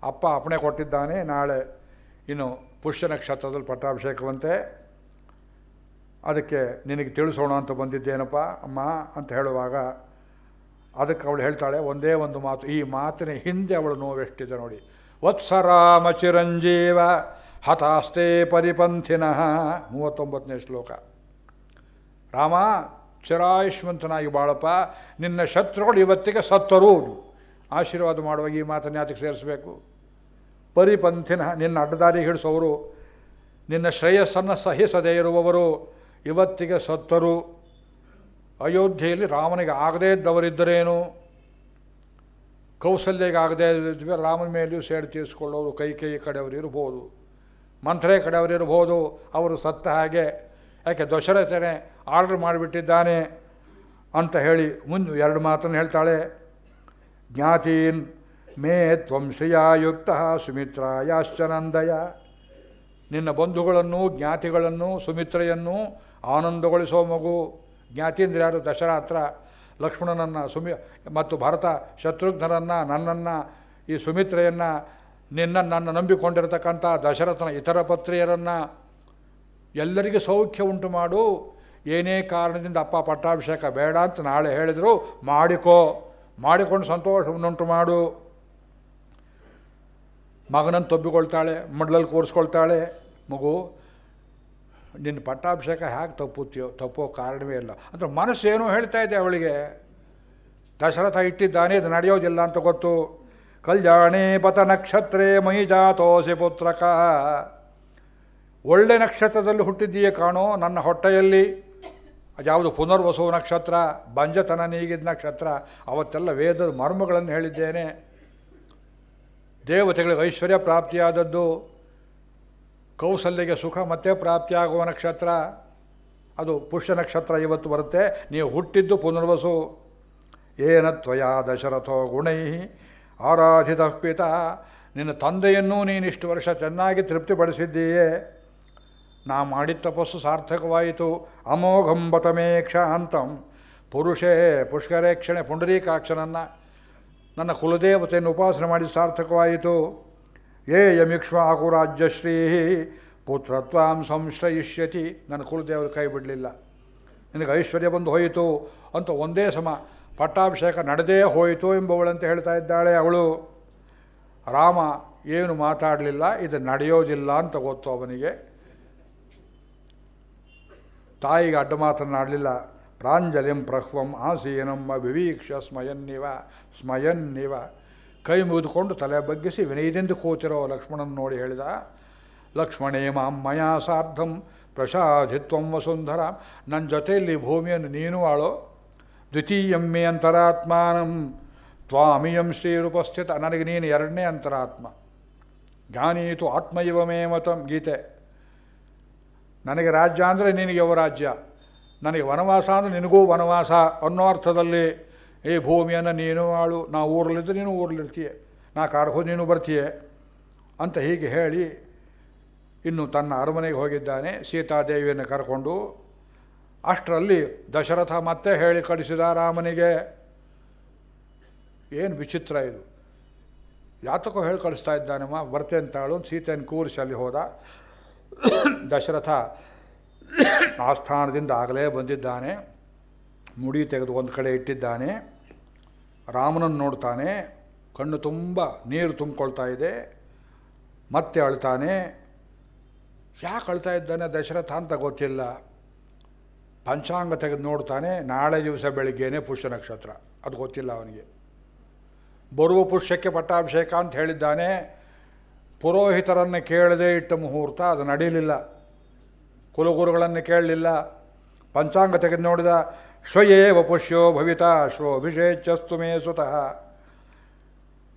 ಅಪ್ಪ ಅಪ್ಪಣೆ ಕೊಟ್ಟಿದ್ದಾನೆ, ನಾಳೆ ಇನ್ನು ಪುಷ್ಯ ನಕ್ಷತ್ರದಲ್ಲಿ ಪಟ್ಟಾಭಿಷೇಕವಂತೆ, ಅದಕ್ಕೆ ನಿನಗೆ ತಿಳಿಸೋಣ ಅಂತ ಬಂದಿದ್ದೇನಪ್ಪ ಅಮ್ಮ ಅಂತ ಹೇಳುವಾಗ ಅದಕ್ಕೆ ಅವಳು ಹೇಳ್ತಾಳೆ ಒಂದೇ ಒಂದು ಮಾತು. ಈ ಮಾತಿನ ಹಿಂದೆ ಅವಳು ನೋವೆಷ್ಟಿದೆ ನೋಡಿ. ವತ್ಸರಾಮ ಚಿರಂಜೀವ ಹತಾಸ್ತೆ ಪರಿಪಂಥಿನಃ, 39ನೇ ಶ್ಲೋಕ. ರಾಮ ಚಿರಾಯುಷ್ಮಂತನಾಗಿ ಬಾಳಪ್ಪ, ನಿನ್ನ ಶತ್ರುಗಳು ಇವತ್ತಿಗೆ ಸತ್ತರು. ಆಶೀರ್ವಾದ ಮಾಡುವಾಗ ಈ ಮಾತನ್ನು ಯಾತಕ್ಕೆ ಸೇರಿಸಬೇಕು? ಪರಿಪಂಥಿನಃ, ನಿನ್ನ ಅಡ್ಡದಾರಿ ಹಿಡಿಸೋರು, ನಿನ್ನ ಶ್ರೇಯಸ್ಸನ್ನು ಸಹಿಸದೇ ಇರುವವರು ಇವತ್ತಿಗೆ ಸತ್ತರು. ಅಯೋಧ್ಯೆಯಲ್ಲಿ ರಾಮನಿಗೆ ಆಗದೇ ಇದ್ದವರಿದ್ದರೇನು? ಕೌಸಲ್ಯಗೆ ಆಗದೇ ಇದ್ದರೆ ರಾಮನ ಮೇಲೆಯೂ ಸೇಡು ತೀರಿಸ್ಕೊಳ್ಳೋರು ಕೈಕೇಯಿ ಕಡೆಯವರು ಇರ್ಬೋದು, ಮಂತ್ರೆ ಕಡೆಯವರು ಇರ್ಬೋದು. ಅವರು ಸತ್ತ ಹಾಗೆ. ಯಾಕೆ? ದಶರಥನೇ ಆರ್ಡರ್ ಮಾಡಿಬಿಟ್ಟಿದ್ದಾನೆ ಅಂತ ಹೇಳಿ ಮುಂದೆ 2 ಮಾತನ್ನು ಹೇಳ್ತಾಳೆ. ಜ್ಞಾತೀನ್ ಮೇ ತ್ವಂಶ್ರಿಯಾಯುಕ್ತ ಸುಮಿತ್ರಾಯಾಶ್ಚನಂದಯ. ನಿನ್ನ ಬಂಧುಗಳನ್ನು, ಜ್ಞಾತಿಗಳನ್ನು, ಸುಮಿತ್ರೆಯನ್ನು ಆನಂದಗೊಳಿಸೋ ಮಗು. ಜ್ಞಾತಿ ಅಂದರೆ ಯಾರು? ದಶರಥ, ಲಕ್ಷ್ಮಣನನ್ನು, ಮತ್ತು ಭರತ, ಶತ್ರುಘ್ನರನ್ನು, ನನ್ನನ್ನು, ಈ ಸುಮಿತ್ರೆಯನ್ನು, ನನ್ನ ನಂಬಿಕೊಂಡಿರತಕ್ಕಂಥ ದಶರಥನ ಇತರ ಪತ್ರಿಯರನ್ನು ಎಲ್ಲರಿಗೂ ಸೌಖ್ಯ ಉಂಟು ಮಾಡು. ಏನೇ ಕಾರಣದಿಂದ ಅಪ್ಪ ಪಟ್ಟಾಭಿಷೇಕ ಬೇಡ ಅಂತ ನಾಳೆ ಹೇಳಿದರು, ಮಾಡಿಕೊಂಡು ಸಂತೋಷವನ್ನುಂಟು ಮಾಡು. ಮಗನನ್ನು ತಬ್ಬಿಕೊಳ್ತಾಳೆ, ಮಡ್ಲಲ್ಲಿ ಕೂರಿಸ್ಕೊಳ್ತಾಳೆ. ಮಗು, ನಿನ್ನ ಪಟ್ಟಾಭಿಷೇಕ ಹೇಗೆ ತಪ್ಪೋ ಕಾರಣವೇ ಇಲ್ಲ ಅಂದರೆ ಮನಸ್ಸೇನೋ ಹೇಳ್ತಾ ಇದೆ ಅವಳಿಗೆ. ದಶರಥ ಇಟ್ಟಿದ್ದಾನೆ, ಇದು ನಡೆಯೋದಿಲ್ಲ ಅಂತ ಗೊತ್ತು. ಕಲ್ಯಾಣೇ ಪತ ನಕ್ಷತ್ರೇ ಮೈ ಜಾತೋಸಿ ಪುತ್ರಕ. ಒಳ್ಳೆ ನಕ್ಷತ್ರದಲ್ಲಿ ಹುಟ್ಟಿದ್ದೀಯೇ ಕಾಣೋ ನನ್ನ ಹೊಟ್ಟೆಯಲ್ಲಿ. ಅದ್ಯಾವುದು? ಪುನರ್ವಸು ನಕ್ಷತ್ರ, ಬಂಜತನ ನೀಗಿದ ನಕ್ಷತ್ರ. ಅವತ್ತೆಲ್ಲ ವೇದದ ಮರ್ಮಗಳನ್ನು ಹೇಳಿದ್ದೇನೆ. ದೇವತೆಗಳಿಗೆ ಐಶ್ವರ್ಯ ಪ್ರಾಪ್ತಿಯಾದದ್ದು, ಕೌಸಲ್ಯಗೆ ಸುಖ ಮತ್ತೆ ಪ್ರಾಪ್ತಿಯಾಗುವ ನಕ್ಷತ್ರ ಅದು ಪುಷ್ಯ ನಕ್ಷತ್ರ. ಇವತ್ತು ಬರುತ್ತೆ. ನೀವು ಹುಟ್ಟಿದ್ದು ಪುನರ್ವಸು. ಏನ ತ್ವಯಾ ದಶರಥೋ ಗುಣೈ ಆರಾಧಿತ ಪಿತ. ನಿನ್ನ ತಂದೆಯನ್ನೂ ನೀನಿಷ್ಟು ವರ್ಷ ಚೆನ್ನಾಗಿ ತೃಪ್ತಿಪಡಿಸಿದ್ದೀಯೇ. ನಾ ಮಾಡಿದ ತಪಸ್ಸು ಸಾರ್ಥಕವಾಯಿತು. ಅಮೋಘಂಬತಮೇ ಕ್ಷಾಂತಂ ಪುರುಷೇ ಪುಷ್ಕರೇಕ್ಷಣೆ ಪುಂಡರೀಕಾಕ್ಷನನ್ನು, ನನ್ನ ಕುಲದೇವತೆಯನ್ನು ಉಪಾಸನೆ ಮಾಡಿ ಸಾರ್ಥಕವಾಯಿತು. ಯಮಿಕ್ಷ್ವಾಕು ರಾಜ್ಯಶ್ರೀ ಪುತ್ರತ್ವಾಂ ಸಂಶ್ರಯಿಷ್ಯತಿ. ನನ್ನ ಕುಲದೇವರು ಕೈ ಬಿಡಲಿಲ್ಲ, ನಿನಗೆ ಐಶ್ವರ್ಯ ಬಂದು ಹೋಯಿತು ಅಂತ ಒಂದೇ ಸಮ ಪಟ್ಟಾಭಿಷೇಕ ನಡೆದೇ ಹೋಯಿತು ಎಂಬವಳಂತೆ ಹೇಳ್ತಾ ಇದ್ದಾಳೆ ಅವಳು. ರಾಮ ಏನು ಮಾತಾಡಲಿಲ್ಲ, ಇದು ನಡೆಯೋದಿಲ್ಲ ಅಂತ ಗೊತ್ತು ಅವನಿಗೆ. ತಾಯಿಗೆ ಅಡ್ಡ ಮಾತನಾಡಲಿಲ್ಲ. ಪ್ರಾಂಜಲಿಂ ಪ್ರಹ್ವಂ ಆಸೀನಂ ವಿವೀಕ್ಷ ಸ್ಮಯನ್ನಿವ. ಕೈ ಮುಗಿದುಕೊಂಡು ತಲೆ ಬಗ್ಗಿಸಿ ವಿನಯದಿಂದ ಕೂತಿರೋ ಲಕ್ಷ್ಮಣನ ನೋಡಿ ಹೇಳಿದ, ಲಕ್ಷ್ಮಣೇ ಮಾಂ ಮಯಾ ಸಾರ್ಧಂ ಪ್ರಸಾಧಿತ್ವಂ ವಸುಂಧರ. ನನ್ನ ಜೊತೆಯಲ್ಲಿ ಭೂಮಿಯನ್ನು ನೀನು ಆಳೋ. ದ್ವಿತೀಯಂ ಮೇ ಅಂತರಾತ್ಮಾನಂ ತ್ವಾಮಿಯಂ ಶ್ರೀರುಪಸ್ಥಿತ. ನನಗೆ ನೀನು 2ನೇ ಅಂತರಾತ್ಮ. ಜ್ಞಾನೀತು ಆತ್ಮ ಇವ ಮೇ ಮತಂ. ಗೀತೆ. ನನಗೆ ರಾಜ್ಯ ಅಂದರೆ ನಿನಗೆ ಯುವರಾಜ್ಯ, ನನಗೆ ವನವಾಸ ಅಂದರೆ ನಿನಗೂ ವನವಾಸ ಅನ್ನೋ ಅರ್ಥದಲ್ಲಿ ಈ ಭೂಮಿಯನ್ನು ನೀನು ಆಳು. ನಾ ಊರಲ್ಲಿದ್ದು ನೀನು ಊರಲ್ಲಿರ್ತೀಯ, ನಾ ಕಾಡ್ಕೋದು ನೀನು ಬರ್ತೀಯೆ ಅಂತ ಹೀಗೆ ಹೇಳಿ ಇನ್ನು ತನ್ನ ಅರಮನೆಗೆ ಹೋಗಿದ್ದಾನೆ ಸೀತಾದೇವಿಯನ್ನು ಕರ್ಕೊಂಡು. ಅಷ್ಟರಲ್ಲಿ ದಶರಥ ಮತ್ತೆ ಹೇಳಿ ಕಳಿಸಿದ ರಾಮನಿಗೆ. ಏನು ವಿಚಿತ್ರ ಇದು, ಯಾತಕ್ಕೋ ಹೇಳಿ ಕಳಿಸ್ತಾ ಇದ್ದಾನಮ್ಮ, ಬರ್ತೆ ಅಂತಾಳು. ಸೀತೆಯನ್ನು ಕೂರಿಸಿ ಅಲ್ಲಿ ಹೋದ. ದಶರಥ ಆಸ್ಥಾನದಿಂದ ಆಗಲೇ ಬಂದಿದ್ದಾನೆ. ಮುಡಿ ತೆಗೆದು ಒಂದು ಕಡೆ ಇಟ್ಟಿದ್ದಾನೆ. ರಾಮನನ್ನು ನೋಡ್ತಾನೆ. ಕಣ್ಣು ತುಂಬ ನೀರು ತುಂಬಿಕೊಳ್ತಾ ಇದೆ. ಮತ್ತೆ ಅಳ್ತಾನೆ. ಯಾಕೆ ಅಳ್ತಾ ಇದ್ದಾನೆ ದಶರಥ ಅಂತ ಗೊತ್ತಿಲ್ಲ. ಪಂಚಾಂಗ ತೆಗೆದು ನೋಡ್ತಾನೆ. ನಾಳೆ ದಿವಸ ಬೆಳಿಗ್ಗೆನೇ ಪುಷ್ಯ ನಕ್ಷತ್ರ, ಅದು ಗೊತ್ತಿಲ್ಲ ಅವನಿಗೆ. ಬರುವ ಪುಷ್ಯಕ್ಕೆ ಪಟ್ಟಾಭಿಷೇಕ ಅಂತ ಹೇಳಿದ್ದಾನೆ. ಪುರೋಹಿತರನ್ನು ಕೇಳದೆ ಇಟ್ಟ ಮುಹೂರ್ತ ಅದು ನಡೀಲಿಲ್ಲ. ಕುಲಗುರುಗಳನ್ನು ಕೇಳಲಿಲ್ಲ. ಪಂಚಾಂಗ ತೆಗೆದು ನೋಡಿದ. ಶ್ವಯೇವ ಪುಷ್ಯೋ ಭವಿತಾ ಶ್ವೋಭಿಷೇಚ್ಯಸ್ತು ಮೇ ಸುತಃ.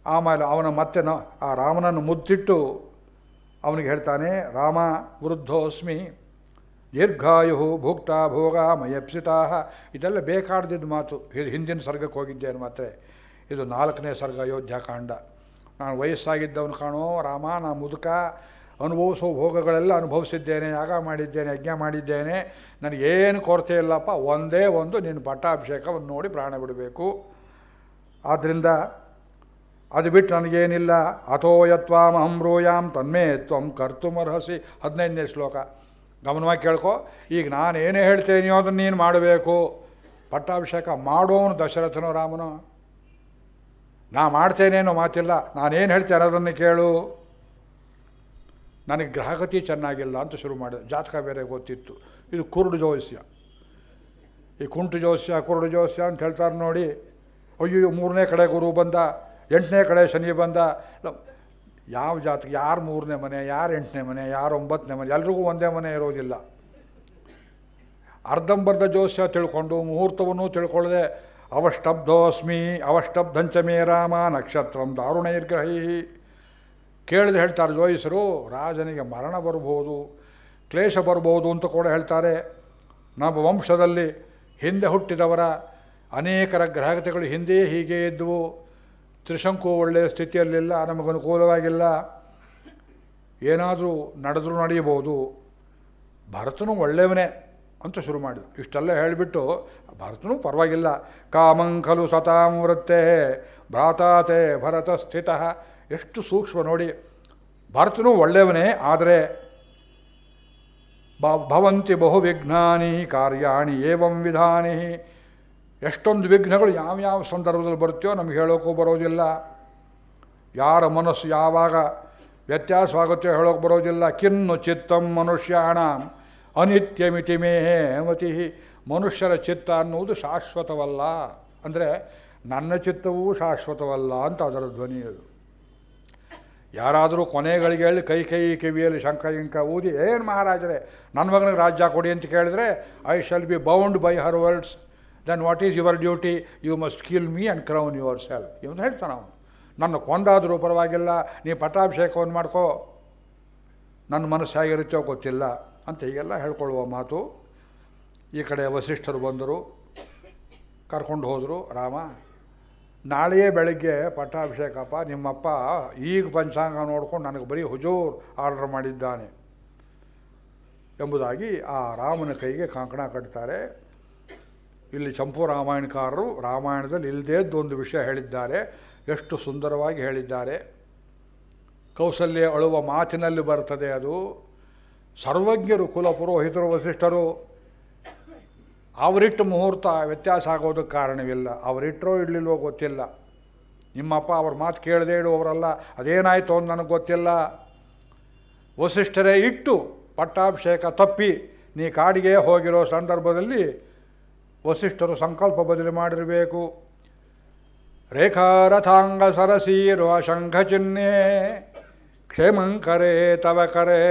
ಆಮೇಲೆ ಅವನ ಮತ್ತೆ ಆ ರಾಮನನ್ನು ಮುತ್ತಿಟ್ಟು ಅವನಿಗೆ ಹೇಳ್ತಾನೆ, ರಾಮ ವೃದ್ಧೋಸ್ಮಿ ದೀರ್ಘಾಯು ಭುಕ್ತ ಭೋಗ ಮಯಪ್ಸಿತಾ. ಇದೆಲ್ಲ ಬೇಕಾಡ್ದಿದ್ದ ಮಾತು. ಹಿಂದಿನ ಸರ್ಗಕ್ಕೆ ಹೋಗಿದ್ದೇನೆ ಮಾತ್ರ. ಇದು 4ನೇ ಸರ್ಗ ಅಯೋಧ್ಯಾಕಾಂಡ. ನಾನು ವಯಸ್ಸಾಗಿದ್ದವನು ಕಾಣೋ ರಾಮ, ನಾ ಮುದುಕ, ಅನುಭವಿಸೋ ಭೋಗಗಳೆಲ್ಲ ಅನುಭವಿಸಿದ್ದೇನೆ, ಯಾಗ ಮಾಡಿದ್ದೇನೆ, ಯಜ್ಞ ಮಾಡಿದ್ದೇನೆ, ನನಗೇನು ಕೊರತೆ ಇಲ್ಲಪ್ಪ, ಒಂದೇ ಒಂದು ನಿನ್ನ ಪಟ್ಟಾಭಿಷೇಕವನ್ನು ನೋಡಿ ಪ್ರಾಣ ಬಿಡಬೇಕು. ಆದ್ದರಿಂದ ಅದು ಬಿಟ್ಟು ನನಗೇನಿಲ್ಲ. ಅಥೋ ಯತ್ವಾಮಹಂ ಬ್ರೂಯಾಂ ತನ್ಮೇ ತ್ವಂ ಕರ್ತುಮರ್ಹಸಿ. 15ನೇ ಶ್ಲೋಕ ಗಮನವಾಗಿ ಕೇಳ್ಕೊ. ಈಗ ನಾನೇನೇ ಹೇಳ್ತೇನೆಯೋ ಅದನ್ನು ನೀನು ಮಾಡಬೇಕು. ಪಟ್ಟಾಭಿಷೇಕ ಮಾಡೋನು ದಶರಥನೋ ರಾಮನೋ? ನಾ ಮಾಡ್ತೇನೇನೋ ಮಾತಿಲ್ಲ, ನಾನೇನು ಹೇಳ್ತೇನೆ ಅದನ್ನು ಕೇಳು. ನನಗೆ ಗ್ರಹಗತಿ ಚೆನ್ನಾಗಿಲ್ಲ ಅಂತ ಶುರು ಮಾಡಿದೆ. ಜಾತಕ ಬೇರೆ ಗೊತ್ತಿತ್ತು. ಇದು ಕುರುಡು ಜೋಸ್ಯ. ಈ ಕುಂಟು ಜೋಸ್ಯ ಕುರುಡು ಜೋಸ್ಯ ಅಂತ ಹೇಳ್ತಾರೆ ನೋಡಿ. ಅಯ್ಯೋ 3ನೇ ಕಡೆ ಗುರು ಬಂದ, 8ನೇ ಕಡೆ ಶನಿ ಬಂದ. ಯಾವ ಜಾತಕ, ಯಾರು 3ನೇ ಮನೆ, ಯಾರು 8ನೇ ಮನೆ, ಯಾರು 9ನೇ ಮನೆ, ಎಲ್ರಿಗೂ ಒಂದೇ ಮನೆ ಇರೋದಿಲ್ಲ. ಅರ್ಧಂಬರ್ಧ ಜೋಸ್ಯ ತಿಳ್ಕೊಂಡು ಮುಹೂರ್ತವನ್ನು ತಿಳ್ಕೊಳ್ಳದೆ ಅವಷ್ಟಬ್ಧೋಸ್ಮಿ ಅವಷ್ಟಬ್ಧಂಚ ಮೇ ರಾಮ ನಕ್ಷತ್ರಂ ದಾರುಣೈರ್ಗ್ರಹೈ. ಕೇಳಿದ್ರೆ ಹೇಳ್ತಾರೆ ಜೋಯಿಸರು, ರಾಜನಿಗೆ ಮರಣ ಬರ್ಬೋದು, ಕ್ಲೇಶ ಬರ್ಬೋದು ಅಂತ ಕೂಡ ಹೇಳ್ತಾರೆ. ನಮ್ಮ ವಂಶದಲ್ಲಿ ಹಿಂದೆ ಹುಟ್ಟಿದವರ ಅನೇಕರ ಗ್ರಹಗತಿಗಳು ಹಿಂದೆ ಹೀಗೆ ಇದ್ದವು. ತ್ರಿಶಂಕು ಒಳ್ಳೆಯ ಸ್ಥಿತಿಯಲ್ಲಿಲ್ಲ, ನಮಗನುಕೂಲವಾಗಿಲ್ಲ, ಏನಾದರೂ ನಡೆದರೂ ನಡೆಯಬಹುದು. ಭರತನು ಒಳ್ಳೆಯವನೇ ಅಂತ ಶುರು ಮಾಡಿದ್ರು. ಇಷ್ಟೆಲ್ಲ ಹೇಳಿಬಿಟ್ಟು ಭರತನೂ ಪರವಾಗಿಲ್ಲ. ಕಾಮಂಖಲು ಸತಾಂ ವೃತ್ತೇ ಭ್ರಾತಾತೆ ಭರತ ಸ್ಥಿತ. ಎಷ್ಟು ಸೂಕ್ಷ್ಮ ನೋಡಿ. ಭರತನೂ ಒಳ್ಳೆಯವನೇ, ಆದರೆ ಭವಂತಿ ಬಹು ವಿಘ್ನಾನಿ ಕಾರ್ಯಾಣಿ ಏವಂ ವಿಧಾನಿ. ಎಷ್ಟೊಂದು ವಿಘ್ನಗಳು ಯಾವ್ಯಾವ ಸಂದರ್ಭದಲ್ಲಿ ಬರುತ್ತೆಯೋ ನಮಗೆ ಹೇಳೋಕ್ಕೂ ಬರೋದಿಲ್ಲ. ಯಾರ ಮನಸ್ಸು ಯಾವಾಗ ವ್ಯತ್ಯಾಸವಾಗುತ್ತೋ ಹೇಳೋಕೆ ಬರೋದಿಲ್ಲ. ಕಿನ್ನು ಚಿತ್ತಂ ಮನುಷ್ಯಾಣ ಅನಿತ್ಯಮಿತಿ ಮೇ ಮತಿ. ಮನುಷ್ಯರ ಚಿತ್ತ ಅನ್ನುವುದು ಶಾಶ್ವತವಲ್ಲ. ಅಂದರೆ ನನ್ನ ಚಿತ್ತವೂ ಶಾಶ್ವತವಲ್ಲ ಅಂತ ಅದರ ಧ್ವನಿ. ಅದು ಯಾರಾದರೂ ಕೊನೆಗಳಿಗೆ ಹೇಳಿ ಕೈ ಕಿವಿಯಲ್ಲಿ ಶಂಖ ಇಂಕ ಊದಿ, ಏನು ಮಹಾರಾಜರೇ ನನ್ನ ಮಗನಿಗೆ ರಾಜ್ಯ ಕೊಡಿ ಅಂತ ಕೇಳಿದ್ರೆ, I shall be bound by her words. Then what is your duty? You must kill me and crown yourself. ಇವನು ಹೇಳ್ತಾನೆ ಅವನು. ನನ್ನ ಕೊಂದಾದರೂ ಪರವಾಗಿಲ್ಲ, ನೀ ಪಟ್ಟಾಭಿಷೇಕವನ್ನು ಮಾಡ್ಕೋ, ನನ್ನ ಮನಸ್ಸು ಹೇಗಿರುತ್ತೋ ಗೊತ್ತಿಲ್ಲ ಅಂತ ಹೀಗೆಲ್ಲ ಹೇಳ್ಕೊಳ್ಳುವ ಮಾತು. ಈ ಕಡೆ ವಸಿಷ್ಠರು ಬಂದರು, ಕರ್ಕೊಂಡು ಹೋದರು. ರಾಮ, ನಾಳೆಯೇ ಬೆಳಗ್ಗೆ ಪಟ್ಟಾಭಿಷೇಕಪ್ಪ, ನಿಮ್ಮಪ್ಪ ಈಗ ಪಂಚಾಂಗ ನೋಡ್ಕೊಂಡು ನನಗೆ ಬರೀ ಹುಜೂರ್ ಆರ್ಡರ್ ಮಾಡಿದ್ದಾನೆ ಎಂಬುದಾಗಿ ಆ ರಾಮನ ಕೈಗೆ ಕಂಕಣ ಕಟ್ತಾರೆ. ಇಲ್ಲಿ ಚಂಪು ರಾಮಾಯಣಕಾರರು ರಾಮಾಯಣದಲ್ಲಿ ಇಲ್ಲದೇದ್ದೊಂದು ವಿಷಯ ಹೇಳಿದ್ದಾರೆ. ಎಷ್ಟು ಸುಂದರವಾಗಿ ಹೇಳಿದ್ದಾರೆ. ಕೌಸಲ್ಯ ಅಳುವ ಮಾತಿನಲ್ಲಿ ಬರ್ತದೆ ಅದು. ಸರ್ವಜ್ಞರು ಕುಲಪುರೋಹಿತರು ವಸಿಷ್ಠರು. ಅವರಿಟ್ಟು ಮುಹೂರ್ತ ವ್ಯತ್ಯಾಸ ಆಗೋದಕ್ಕೆ ಕಾರಣವಿಲ್ಲ. ಅವರಿಟ್ಟರೋ ಇಡಲಿಲ್ವೋ ಗೊತ್ತಿಲ್ಲ. ನಿಮ್ಮಪ್ಪ ಅವ್ರ ಮಾತು ಕೇಳದೇ ಇಡುವವರಲ್ಲ. ಅದೇನಾಯಿತು ಅಂತ ನನಗೆ ಗೊತ್ತಿಲ್ಲ. ವಸಿಷ್ಠರೇ ಇಟ್ಟು ಪಟ್ಟಾಭಿಷೇಕ ತಪ್ಪಿ ನೀ ಕಾಡಿಗೆ ಹೋಗಿರೋ ಸಂದರ್ಭದಲ್ಲಿ ವಸಿಷ್ಠರು ಸಂಕಲ್ಪ ಬದಲಿ ಮಾಡಿರಬೇಕು. ರೇಖಾರಥಾಂಗ ಸರಸೀರುವ ಶಂಖಚಿಹ್ನೆ ಕ್ಷೇಮಂಕರೇ ತವ ಕರೆ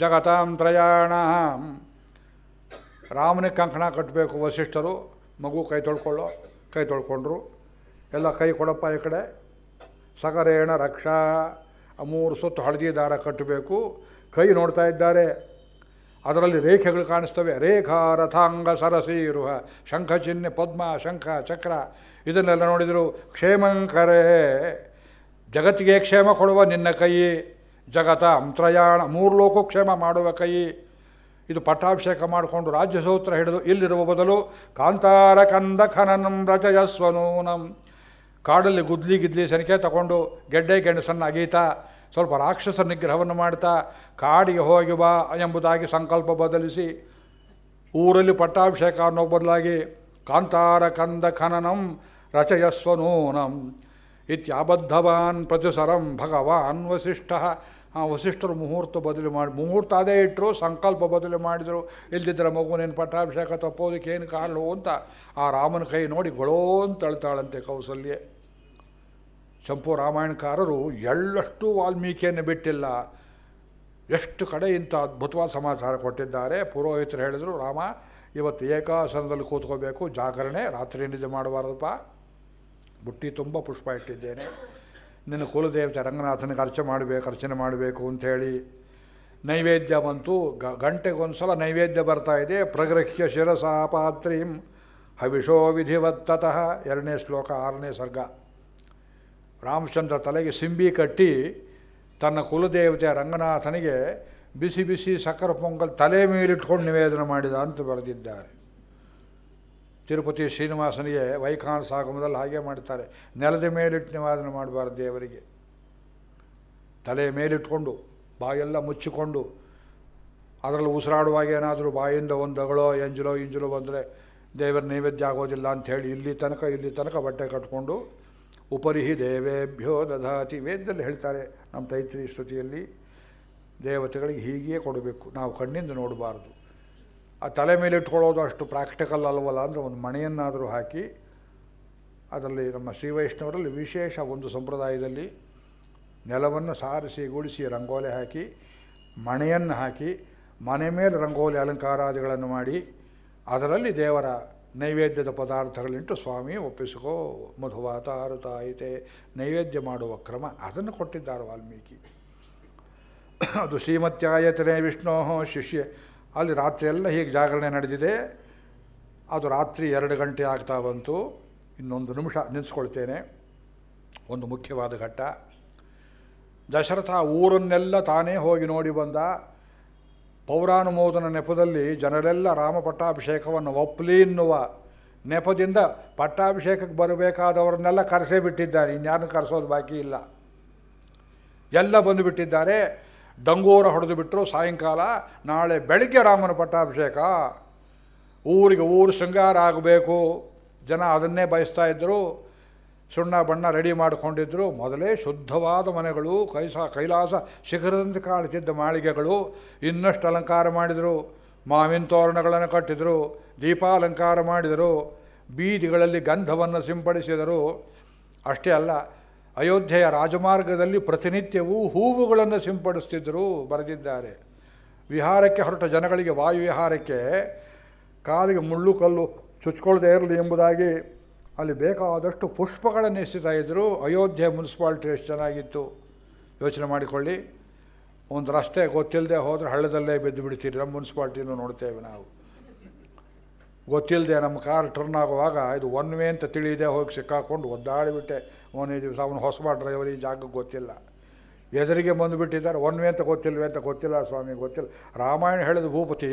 ಜಗತಾಂ ತ್ರಯಾಣಾಂ. ರಾಮನಿಗೆ ಕಂಕಣ ಕಟ್ಟಬೇಕು ವಸಿಷ್ಠರು. ಮಗು ಕೈ ತೊಳ್ಕೊಂಡ್ರು. ಎಲ್ಲ ಕೈ ಕೊಡಪ್ಪ ಈ ಕಡೆ. ಸಕರೇಣ ರಕ್ಷಾ. 3 ಸುತ್ತು ಹಳದಿ ದಾರ ಕಟ್ಟಬೇಕು. ಕೈ ನೋಡ್ತಾ ಇದ್ದಾರೆ, ಅದರಲ್ಲಿ ರೇಖೆಗಳು ಕಾಣಿಸ್ತವೆ. ರೇಖಾ ರಥಾಂಗ ಸರಸೀರುವ ಶಂಖಚಿಹ್ನೆ, ಪದ್ಮ, ಶಂಖ, ಚಕ್ರ ಇದನ್ನೆಲ್ಲ ನೋಡಿದರು. ಕ್ಷೇಮಂಕರೇ, ಜಗತ್ತಿಗೆ ಕ್ಷೇಮ ಕೊಡುವ ನಿನ್ನ ಕೈ. ಜಗತ ಅಂತ್ರಯಾಣ, 3 ಲೋಕಕ್ಕೂ ಕ್ಷೇಮ ಮಾಡುವ ಕೈ. ಇದು ಪಟ್ಟಾಭಿಷೇಕ ಮಾಡಿಕೊಂಡು ರಾಜ್ಯಸೂತ್ರ ಹಿಡಿದು ಇಲ್ಲಿರುವ ಬದಲು ಕಾಂತಾರ ಕಂದ ಖನನಂ ರಚಯಸ್ವನೂನಂ. ಕಾಡಲ್ಲಿ ಗಿದ್ಲಿ ಸನಿಕೆ ತಗೊಂಡು ಗೆಡ್ಡೆ ಗೆಣಸನ್ನು ಅಗೀತಾ ಸ್ವಲ್ಪ ರಾಕ್ಷಸ ನಿಗ್ರಹವನ್ನು ಮಾಡ್ತಾ ಕಾಡಿಗೆ ಹೋಗಿ ಬಾ ಎಂಬುದಾಗಿ ಸಂಕಲ್ಪ ಬದಲಿಸಿ ಊರಲ್ಲಿ ಪಟ್ಟಾಭಿಷೇಕ ಅನ್ನೋ ಬದಲಾಗಿ ಕಾಂತಾರ ಕಂದ ಖನನಂ ರಚಯಸ್ವನೂನಂ ಇತ್ಯಾಬದ್ಧವಾನ್ ಪ್ರತಿಸರಂ ಭಗವಾನ್ ವಸಿಷ್ಠ. ವಸಿಷ್ಠರು ಮುಹೂರ್ತ ಬದಲು ಮುಹೂರ್ತ ಅದೇ ಇಟ್ಟರು, ಸಂಕಲ್ಪ ಬದಲು ಮಾಡಿದರು. ಇಲ್ದಿದ್ದರೆ ಮಗುನೇನು ಪಟ್ಟಾಭಿಷೇಕ ತಪ್ಪೋದಕ್ಕೆ ಏನು ಕಾರಣ ಅಂತ ಆ ರಾಮನ ಕೈ ನೋಡಿ ಗೊಳೋ ಅಂತ ಅಳ್ತಾಳಂತೆ ಕೌಸಲ್ಯೆ. ಚಂಪು ರಾಮಾಯಣಕಾರರು ಎಳ್ಳಷ್ಟು ವಾಲ್ಮೀಕಿಯನ್ನು ಬಿಟ್ಟಿಲ್ಲ. ಎಷ್ಟು ಕಡೆ ಇಂಥ ಅದ್ಭುತವಾದ ಸಮಾಚಾರ ಕೊಟ್ಟಿದ್ದಾರೆ. ಪುರೋಹಿತರು ಹೇಳಿದರು, ರಾಮ ಇವತ್ತು ಏಕಾಸನದಲ್ಲಿ ಕೂತ್ಕೋಬೇಕು, ಜಾಗರಣೆ, ರಾತ್ರಿ ನಿದ್ದೆ ಮಾಡಬಾರ್ದಪ್ಪ, ಬುಟ್ಟಿ ತುಂಬ ಪುಷ್ಪ ಇಟ್ಟಿದ್ದೇನೆ, ನಿನ್ನ ಕುಲದೇವತೆ ರಂಗನಾಥನಿಗೆ ಅರ್ಚನೆ ಮಾಡಬೇಕು ಅಂಥೇಳಿ ನೈವೇದ್ಯ ಬಂತು. ಗಂಟೆಗೊಂದು ಸಲ ನೈವೇದ್ಯ ಬರ್ತಾ ಇದೆ. ಪ್ರಗೃಹ್ಯ ಶಿರಸಾ ಪಾತ್ರೀಂ ಹವಿಷೋ ವಿಧಿವತ್ತತಃ. 2ನೇ ಶ್ಲೋಕ 6ನೇ ಸರ್ಗ. ರಾಮಚಂದ್ರ ತಲೆಗೆ ಸಿಂಬಿ ಕಟ್ಟಿ ತನ್ನ ಕುಲದೇವತೆಯ ರಂಗನಾಥನಿಗೆ ಬಿಸಿ ಬಿಸಿ ಸಕ್ಕರೆ ಪೊಂಗಲ್ ತಲೆ ಮೇಲಿಟ್ಕೊಂಡು ನಿವೇದನೆ ಮಾಡಿದ ಅಂತ ಬರೆದಿದ್ದಾರೆ. ತಿರುಪತಿ ಶ್ರೀನಿವಾಸನಿಗೆ ವೈಖಾನಸ ಆಗಮದಲ್ಲಿ ಹಾಗೆ ಮಾಡ್ತಾರೆ. ನೆಲದ ಮೇಲಿಟ್ಟು ನಿವೇದನೆ ಮಾಡಬಾರ್ದು ದೇವರಿಗೆ. ತಲೆ ಮೇಲಿಟ್ಕೊಂಡು ಬಾಯೆಲ್ಲ ಮುಚ್ಚಿಕೊಂಡು ಅದರಲ್ಲಿ ಉಸಿರಾಡುವಾಗ ಏನಾದರೂ ಬಾಯಿಂದ ಒಂದು ಅಗಳೋ ಎಂಜಲೋ ಬಂದರೆ ದೇವರ ನೈವೇದ್ಯ ಆಗೋದಿಲ್ಲ ಅಂಥೇಳಿ ಇಲ್ಲಿ ತನಕ ಬಟ್ಟೆ ಕಟ್ಕೊಂಡು ಉಪರಿಹಿ ದೇವೇಭ್ಯೋ ದಧಾತಿ. ವೇದದಲ್ಲಿ ಹೇಳ್ತಾರೆ ನಮ್ಮ ತೈತ್ರಿ ಶ್ರುತಿಯಲ್ಲಿ, ದೇವತೆಗಳಿಗೆ ಹೀಗೆಯೇ ಕೊಡಬೇಕು, ನಾವು ಕಣ್ಣಿಂದ ನೋಡಬಾರ್ದು. ಆ ತಲೆ ಮೇಲೆ ಇಟ್ಕೊಳ್ಳೋದು ಅಷ್ಟು ಪ್ರಾಕ್ಟಿಕಲ್ ಅಲ್ವಲ್ಲ ಅಂದರೆ ಒಂದು ಮಣೆಯನ್ನಾದರೂ ಹಾಕಿ, ಅದರಲ್ಲಿ ನಮ್ಮ ಶ್ರೀ ವೈಷ್ಣವರಲ್ಲಿ ವಿಶೇಷ ಒಂದು ಸಂಪ್ರದಾಯದಲ್ಲಿ ನೆಲವನ್ನು ಸಾರಿಸಿ ಗುಡಿಸಿ ರಂಗೋಲಿ ಹಾಕಿ ಮಣೆಯನ್ನು ಹಾಕಿ ಮನೆ ಮೇಲೆ ರಂಗೋಲಿ ಅಲಂಕಾರಾದಿಗಳನ್ನು ಮಾಡಿ ಅದರಲ್ಲಿ ದೇವರ ನೈವೇದ್ಯದ ಪದಾರ್ಥಗಳಿಂಟು ಸ್ವಾಮಿ ಒಪ್ಪಿಸಿಕೋ ಮಧುವಾತಾರುತಾಯಿತೆ ನೈವೇದ್ಯ ಮಾಡುವ ಕ್ರಮ ಅದನ್ನು ಕೊಟ್ಟಿದ್ದಾರೆ ವಾಲ್ಮೀಕಿ. ಅದು ಶ್ರೀಮತ್ಯಾಯತನೆ ವಿಷ್ಣೋ ಶಿಷ್ಯ. ಅಲ್ಲಿ ರಾತ್ರಿಯೆಲ್ಲ ಹೀಗೆ ಜಾಗರಣೆ ನಡೆದಿದೆ. ಅದು ರಾತ್ರಿ 2 ಗಂಟೆ ಆಗ್ತಾ ಬಂತು. ಇನ್ನೊಂದು ನಿಮಿಷ ನಿಲ್ಲಿಸ್ಕೊಳ್ತೇನೆ. ಒಂದು ಮುಖ್ಯವಾದ ಘಟ್ಟ. ದಶರಥ ಊರನ್ನೆಲ್ಲ ತಾನೇ ಹೋಗಿ ನೋಡಿ ಬಂದ. ಪೌರಾನುಮೋದನ ನೆಪದಲ್ಲಿ ಜನರೆಲ್ಲ ರಾಮ ಪಟ್ಟಾಭಿಷೇಕವನ್ನು ಒಪ್ಪಲಿ ಎನ್ನುವ ನೆಪದಿಂದ ಪಟ್ಟಾಭಿಷೇಕಕ್ಕೆ ಬರಬೇಕಾದವರನ್ನೆಲ್ಲ ಕರೆಸೇ ಬಿಟ್ಟಿದ್ದಾರೆ. ಇನ್ಯಾರನ್ನು ಕರೆಸೋದು ಬಾಕಿ ಇಲ್ಲ. ಎಲ್ಲ ಬಂದುಬಿಟ್ಟಿದ್ದಾರೆ. ಡಂಗೂರ ಹೊಡೆದು ಬಿಟ್ಟರು. ಸಾಯಂಕಾಲ ನಾಳೆ ಬೆಳಗ್ಗೆ ರಾಮನ ಪಟ್ಟಾಭಿಷೇಕ, ಊರು ಶೃಂಗಾರ ಆಗಬೇಕು. ಜನ ಅದನ್ನೇ ಬಯಸ್ತಾ ಇದ್ದರು. ಸುಣ್ಣ ಬಣ್ಣ ರೆಡಿ ಮಾಡಿಕೊಂಡಿದ್ದರು. ಮೊದಲೇ ಶುದ್ಧವಾದ ಮನೆಗಳು, ಕೈಲಾಸ ಶಿಖರದಂತೆ ಕಾಣುತ್ತಿದ್ದ ಮಾಳಿಗೆಗಳು. ಇನ್ನಷ್ಟು ಅಲಂಕಾರ ಮಾಡಿದರು. ಮಾವಿನ ತೋರಣಗಳನ್ನು ಕಟ್ಟಿದರು, ದೀಪಾಲಂಕಾರ ಮಾಡಿದರು, ಬೀದಿಗಳಲ್ಲಿ ಗಂಧವನ್ನು ಸಿಂಪಡಿಸಿದರು. ಅಷ್ಟೇ ಅಲ್ಲ, ಅಯೋಧ್ಯೆಯ ರಾಜಮಾರ್ಗದಲ್ಲಿ ಪ್ರತಿನಿತ್ಯವೂ ಹೂವುಗಳನ್ನು ಸಿಂಪಡಿಸ್ತಿದ್ದರು ಬರೆದಿದ್ದಾರೆ. ವಿಹಾರಕ್ಕೆ ಹೊರಟ ಜನಗಳಿಗೆ ವಾಯುವಿಹಾರಕ್ಕೆ ಕಾಲಿಗೆ ಮುಳ್ಳು ಕಲ್ಲು ಚುಚ್ಕೊಳ್ಳದೆ ಇರಲಿ ಎಂಬುದಾಗಿ ಅಲ್ಲಿ ಬೇಕಾದಷ್ಟು ಪುಷ್ಪಗಳನ್ನು ಎಸೆತಾ ಇದ್ದರು. ಅಯೋಧ್ಯೆ ಮುನ್ಸಿಪಾಲ್ಟಿ ಎಷ್ಟು ಚೆನ್ನಾಗಿತ್ತು ಯೋಚನೆ ಮಾಡಿಕೊಳ್ಳಿ. ಒಂದು ರಸ್ತೆ ಗೊತ್ತಿಲ್ಲದೆ ಹೋದರೆ ಹಳ್ಳದಲ್ಲೇ ಬಿದ್ದು ಬಿಡ್ತೀರಿ. ನಮ್ಮ ಮುನ್ಸಿಪಾಲ್ಟಿನೂ ನೋಡ್ತೇವೆ ನಾವು. ಗೊತ್ತಿಲ್ಲದೆ ನಮ್ಮ ಕಾರ್ ಟರ್ನ್ ಆಗುವಾಗ ಇದು 1 ವೇ ಅಂತ ತಿಳಿಯದೆ ಹೋಗಿ ಸಿಕ್ಕಾಕೊಂಡು ಒದ್ದಾಡಿಬಿಟ್ಟೆ. 1 ದಿವಸ ಅವನು ಹೊಸಬ ಡ್ರೈವರ್, ಈ ಜಾಗಕ್ಕೆ ಗೊತ್ತಿಲ್ಲ, ಎದುರಿಗೆ ಬಂದುಬಿಟ್ಟಿದ್ದಾರೆ. 1 ವೇ ಅಂತ ಗೊತ್ತಿಲ್ಲ ಸ್ವಾಮಿ, ಗೊತ್ತಿಲ್ಲ. ರಾಮಾಯಣ ಹೇಳಿದ ಭೂಪತಿ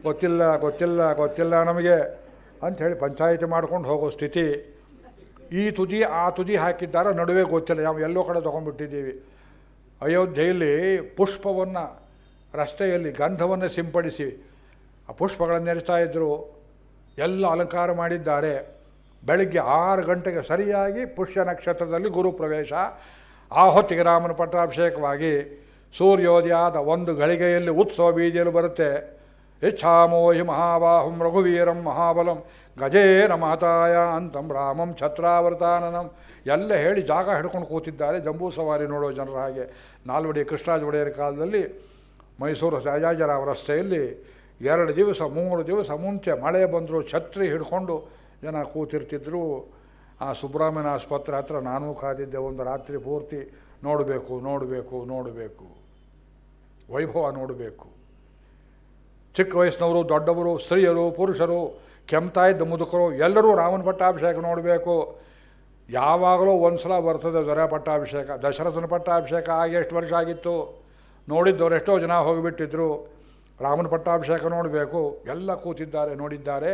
ಗೊತ್ತಿಲ್ಲ ನಮಗೆ ಅಂಥೇಳಿ ಪಂಚಾಯಿತಿ ಮಾಡ್ಕೊಂಡು ಹೋಗೋ ಸ್ಥಿತಿ. ಈ ತುದಿ ಆ ತುದಿ ಹಾಕಿದ್ದಾರೆ, ನಡುವೆ ಗೊತ್ತಿಲ್ಲ. ನಾವು ಎಲ್ಲೋ ಕಡೆ ತೊಗೊಂಡ್ಬಿಟ್ಟಿದ್ದೀವಿ. ಅಯೋಧ್ಯೆಯಲ್ಲಿ ಪುಷ್ಪವನ್ನು ರಸ್ತೆಯಲ್ಲಿ ಗಂಧವನ್ನು ಸಿಂಪಡಿಸಿ ಆ ಪುಷ್ಪಗಳನ್ನು ಎರಿಸ್ತಾ ಇದ್ದರು. ಎಲ್ಲ ಅಲಂಕಾರ ಮಾಡಿದ್ದಾರೆ. ಬೆಳಗ್ಗೆ 6 ಗಂಟೆಗೆ ಸರಿಯಾಗಿ ಪುಷ್ಯ ನಕ್ಷತ್ರದಲ್ಲಿ ಗುರುಪ್ರವೇಶ. ಆ ಹೊತ್ತಿಗೆ ರಾಮನ ಪಟ್ಟಾಭಿಷೇಕವಾಗಿ ಸೂರ್ಯೋದಯದ 1 ಗಳಿಗೆಯಲ್ಲಿ ಉತ್ಸವ ಬೀದಿಯಲ್ಲಿ ಬರುತ್ತೆ. ಇಚ್ಛಾಮೋಹಿ ಮಹಾಬಾಹುಂ ರಘುವೀರಂ ಮಹಾಬಲಂ ಗಜೇನ ಮಾತಾಯ ಅಂತಂ ರಾಮಂ ಛತ್ರಾವೃತಾನನಂ ಎಲ್ಲ ಹೇಳಿ ಜಾಗ ಹಿಡ್ಕೊಂಡು ಕೂತಿದ್ದಾರೆ. ಜಂಬೂ ಸವಾರಿ ನೋಡೋ ಜನರ ಹಾಗೆ. ನಾಲ್ವಡಿ ಕೃಷ್ಣರಾಜ ಒಡೆಯರ ಕಾಲದಲ್ಲಿ ಮೈಸೂರು ರಾಜಾಜರಾವ್ ರಸ್ತೆಯಲ್ಲಿ 2 ದಿವಸ 3 ದಿವಸ ಮುಂಚೆ ಮಳೆ ಬಂದರೂ ಛತ್ರಿ ಹಿಡ್ಕೊಂಡು ಜನ ಕೂತಿರ್ತಿದ್ರು. ಆ ಸುಬ್ರಹ್ಮಣ್ಯ ಆಸ್ಪತ್ರೆ ಹತ್ರ ನಾನೂ ಕಾದಿದ್ದೆ ಒಂದು ರಾತ್ರಿ ಪೂರ್ತಿ. ನೋಡಬೇಕು ವೈಭವ ನೋಡಬೇಕು. ಚಿಕ್ಕ ವಯಸ್ಸಿನವರು, ದೊಡ್ಡವರು, ಸ್ತ್ರೀಯರು, ಪುರುಷರು, ಕೆಮ್ತಾ ಇದ್ದ ಮುದುಕರು ಎಲ್ಲರೂ ರಾಮನ ಪಟ್ಟಾಭಿಷೇಕ ನೋಡಬೇಕು. ಯಾವಾಗಲೂ ಒಂದು ಸಲ ಬರ್ತದೆ ದೊರೆ ಪಟ್ಟಾಭಿಷೇಕ. ದಶರಥನ ಪಟ್ಟಾಭಿಷೇಕ ಆಗಿ ಎಷ್ಟು ವರ್ಷ ಆಗಿತ್ತು ನೋಡಿದ್ದವರು ಎಷ್ಟೋ ಜನ ಹೋಗಿಬಿಟ್ಟಿದ್ರು. ರಾಮನ ಪಟ್ಟಾಭಿಷೇಕ ನೋಡಬೇಕು. ಎಲ್ಲ ಕೂತಿದ್ದಾರೆ, ನೋಡಿದ್ದಾರೆ.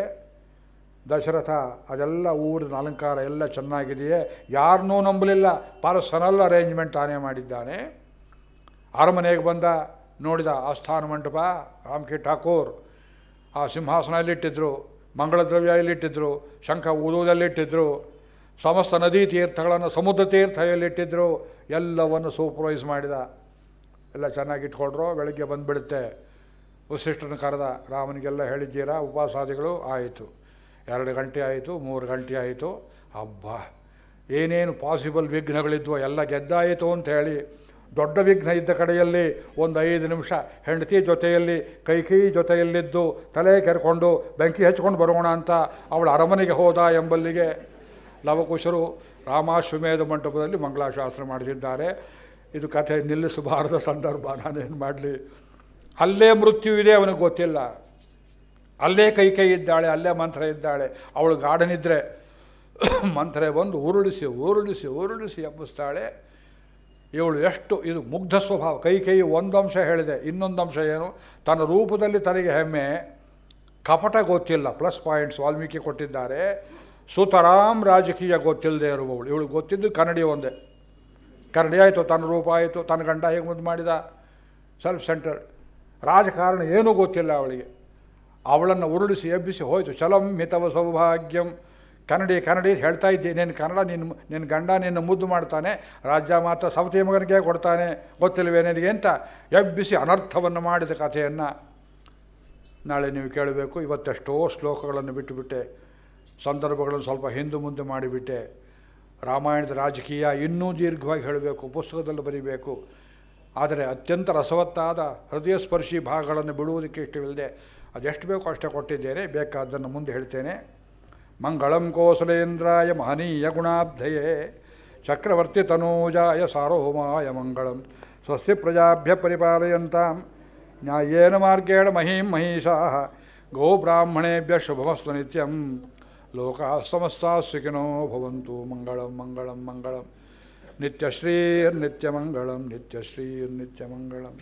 ದಶರಥ ಅದೆಲ್ಲ ಊರಿನ ಅಲಂಕಾರ ಎಲ್ಲ ಚೆನ್ನಾಗಿದೆಯೇ, ಯಾರನ್ನೂ ನಂಬಲಿಲ್ಲ. ಪರ್ಸನಲ್ ಅರೇಂಜ್ಮೆಂಟ್ ತಾನೇ ಮಾಡಿದ್ದಾನೆ. ಅರಮನೆಗೆ ಬಂದ, ನೋಡಿದ ಆಸ್ಥಾನ ಮಂಟಪ, ರಾಮ್ಕಿ ಠಾಕೂರ್ ಆ ಸಿಂಹಾಸನ ಎಲ್ಲಿಟ್ಟಿದ್ರು, ಮಂಗಳದ್ರವ್ಯ ಎಲ್ಲಿಟ್ಟಿದ್ರು, ಶಂಖ ಊದುವುದಲ್ಲಿಟ್ಟಿದ್ರು, ಸಮಸ್ತ ನದಿ ತೀರ್ಥಗಳನ್ನು ಸಮುದ್ರ ತೀರ್ಥ ಎಲ್ಲಿಟ್ಟಿದ್ರು, ಎಲ್ಲವನ್ನು ಸೂಪರ್ವೈಸ್ ಮಾಡಿದ. ಎಲ್ಲ ಚೆನ್ನಾಗಿ ಇಟ್ಕೊಂಡ್ರು. ಬೆಳಗ್ಗೆ ಬಂದುಬಿಡುತ್ತೆ. ವಸಿಷ್ಠನ ಕರೆದ, ರಾಮನಿಗೆಲ್ಲ ಹೇಳಿದ್ದೀರಾ ಉಪವಾಸಾದಿಗಳು? ಆಯಿತು. 2 ಗಂಟೆ ಆಯಿತು, 3 ಗಂಟೆ ಆಯಿತು. ಹಬ್ಬ ಏನೇನು ಪಾಸಿಬಲ್ ವಿಘ್ನಗಳಿದ್ವೋ ಎಲ್ಲ ಗೆದ್ದಾಯಿತು ಅಂತ ಹೇಳಿ ದೊಡ್ಡ ವಿಘ್ನ ಇದ್ದ ಕಡೆಯಲ್ಲಿ ಒಂದು 5 ನಿಮಿಷ ಹೆಂಡತಿ ಜೊತೆಯಲ್ಲಿ ಕೈಕೈ ಜೊತೆಯಲ್ಲಿದ್ದು ತಲೆ ಕೆರ್ಕೊಂಡು ಬೆಂಕಿ ಹಚ್ಕೊಂಡು ಬರೋಣ ಅಂತ ಅವಳ ಅರಮನೆಗೆ ಹೋದ ಎಂಬಲ್ಲಿಗೆ ಲವಕುಶರು ರಾಮಾಶ್ವಮೇಧ ಮಂಟಪದಲ್ಲಿ ಮಂಗಳಾಶಾಸ್ತ್ರ ಮಾಡಿಸಿದ್ದಾರೆ. ಇದು ಕಥೆ ನಿಲ್ಲಿಸಬಾರದ ಸಂದರ್ಭ, ನಾನೇನು ಮಾಡಲಿ. ಅಲ್ಲೇ ಮೃತ್ಯು ಇದೆ, ಅವನಿಗೆ ಗೊತ್ತಿಲ್ಲ. ಅಲ್ಲೇ ಕೈಕೈ ಇದ್ದಾಳೆ, ಅಲ್ಲೇ ಮಂತ್ರ ಇದ್ದಾಳೆ. ಅವಳು ಗಾಢನಿದ್ರೆ ಮಂತ್ರೆ ಬಂದು ಉರುಳಿಸಿ ಉರುಳಿಸಿ ಉರುಳಿಸಿ ಎಬ್ಬಿಸ್ತಾಳೆ. ಇವಳು ಎಷ್ಟು ಇದು ಮುಗ್ಧ ಸ್ವಭಾವ. ಕೈ ಒಂದು ಅಂಶ ಹೇಳಿದೆ, ಇನ್ನೊಂದು ಅಂಶ ಏನು, ತನ್ನ ರೂಪದಲ್ಲಿ ತನಗೆ ಹೆಮ್ಮೆ, ಕಪಟ ಗೊತ್ತಿಲ್ಲ. ಪ್ಲಸ್ ಪಾಯಿಂಟ್ಸ್ ವಾಲ್ಮೀಕಿ ಕೊಟ್ಟಿದ್ದಾರೆ. ಸುತರಾಮ್ ರಾಜಕೀಯ ಗೊತ್ತಿಲ್ಲದೆ ಇರುವವಳು. ಇವಳು ಗೊತ್ತಿದ್ದು ಕನ್ನಡಿ ಒಂದೇ. ಕನ್ನಡಿ ಆಯಿತು, ತನ್ನ ರೂಪ ಆಯಿತು, ತನ್ನ ಗಂಡ ಹೇಗೆ ಮುದ್ದು ಮಾಡಿದ, ಸೆಲ್ಫ್ ಸೆಂಟರ್. ರಾಜಕಾರಣ ಏನೂ ಗೊತ್ತಿಲ್ಲ ಅವಳಿಗೆ. ಅವಳನ್ನು ಉರುಳಿಸಿ ಎಬ್ಬಿಸಿ ಹೋಯಿತು. ಚಲಂ ಮಿತವ ಸೌಭಾಗ್ಯಂ. ಕನ್ನಡಿ ಕನ್ನಡಿ ಹೇಳ್ತಾ ಇದ್ದೆ, ನೀನು ಕನ್ನಡ, ನಿನ್ನ ಗಂಡ ನಿನ್ನ ಮುದ್ದು ಮಾಡ್ತಾನೆ, ರಾಜ್ಯ ಮಾತ್ರ ಸವತಿ ಮಗನಿಗೆ ಕೊಡ್ತಾನೆ, ಗೊತ್ತಿಲ್ಲವೇ ನಿನಗೆ ಅಂತ ಎಬ್ಬಿಸಿ ಅನರ್ಥವನ್ನು ಮಾಡಿದ ಕಥೆಯನ್ನು ನಾಳೆ ನೀವು ಕೇಳಬೇಕು. ಇವತ್ತೆಷ್ಟೋ ಶ್ಲೋಕಗಳನ್ನು ಬಿಟ್ಟುಬಿಟ್ಟೆ, ಸಂದರ್ಭಗಳನ್ನು ಸ್ವಲ್ಪ ಹಿಂದೆ ಮುಂದೆ ಮಾಡಿಬಿಟ್ಟೆ. ರಾಮಾಯಣದ ರಾಜಕೀಯ ಇನ್ನೂ ದೀರ್ಘವಾಗಿ ಹೇಳಬೇಕು, ಪುಸ್ತಕದಲ್ಲಿ ಬರೀಬೇಕು. ಆದರೆ ಅತ್ಯಂತ ರಸವತ್ತಾದ ಹೃದಯ ಸ್ಪರ್ಶಿ ಭಾಗಗಳನ್ನು ಬಿಡುವುದಕ್ಕೆ ಇಷ್ಟವಿಲ್ಲದೆ ಅದೆಷ್ಟು ಬೇಕೋ ಅಷ್ಟೇ ಕೊಟ್ಟಿದ್ದೇನೆ. ಬೇಕಾದ್ದನ್ನು ಮುಂದೆ ಹೇಳ್ತೇನೆ. ಮಂಗಳಂ ಕೋಸಲೇಂದ್ರಾಯ ಮಹನೀಯ ಗುಣಾಬ್ಧಯೇ ಚಕ್ರವರ್ತಿ ತನೂಜಾಯ ಸಾರ್ವಭೌಮಾಯ ಮಂಗಳಂ. ಸ್ವಸ್ತಿ ಪ್ರಜಾಭ್ಯ ಪರಿಪಾಲಯಂತಾಂ ನ್ಯಾಯೇನ ಮಾರ್ಗೇಣ ಮಹೀಂ ಮಹಿಷಾಃ ಗೋಬ್ರಾಹ್ಮಣೇಭ್ಯ ಶುಭಮಸ್ತು ನಿತ್ಯಂ. ಲೋಕಾಃ ಸಮಸ್ತಾಃ ಸುಖಿನೋ ಭವಂತು. ಮಂಗಳಂ ಮಂಗಳಂ ಮಂಗಳಂ. ನಿತ್ಯಶ್ರೀರ್ನಿತ್ಯಮಂಗಳಂ ನಿತ್ಯಶ್ರೀರ್ನಿತ್ಯಮಂಗಳಂ.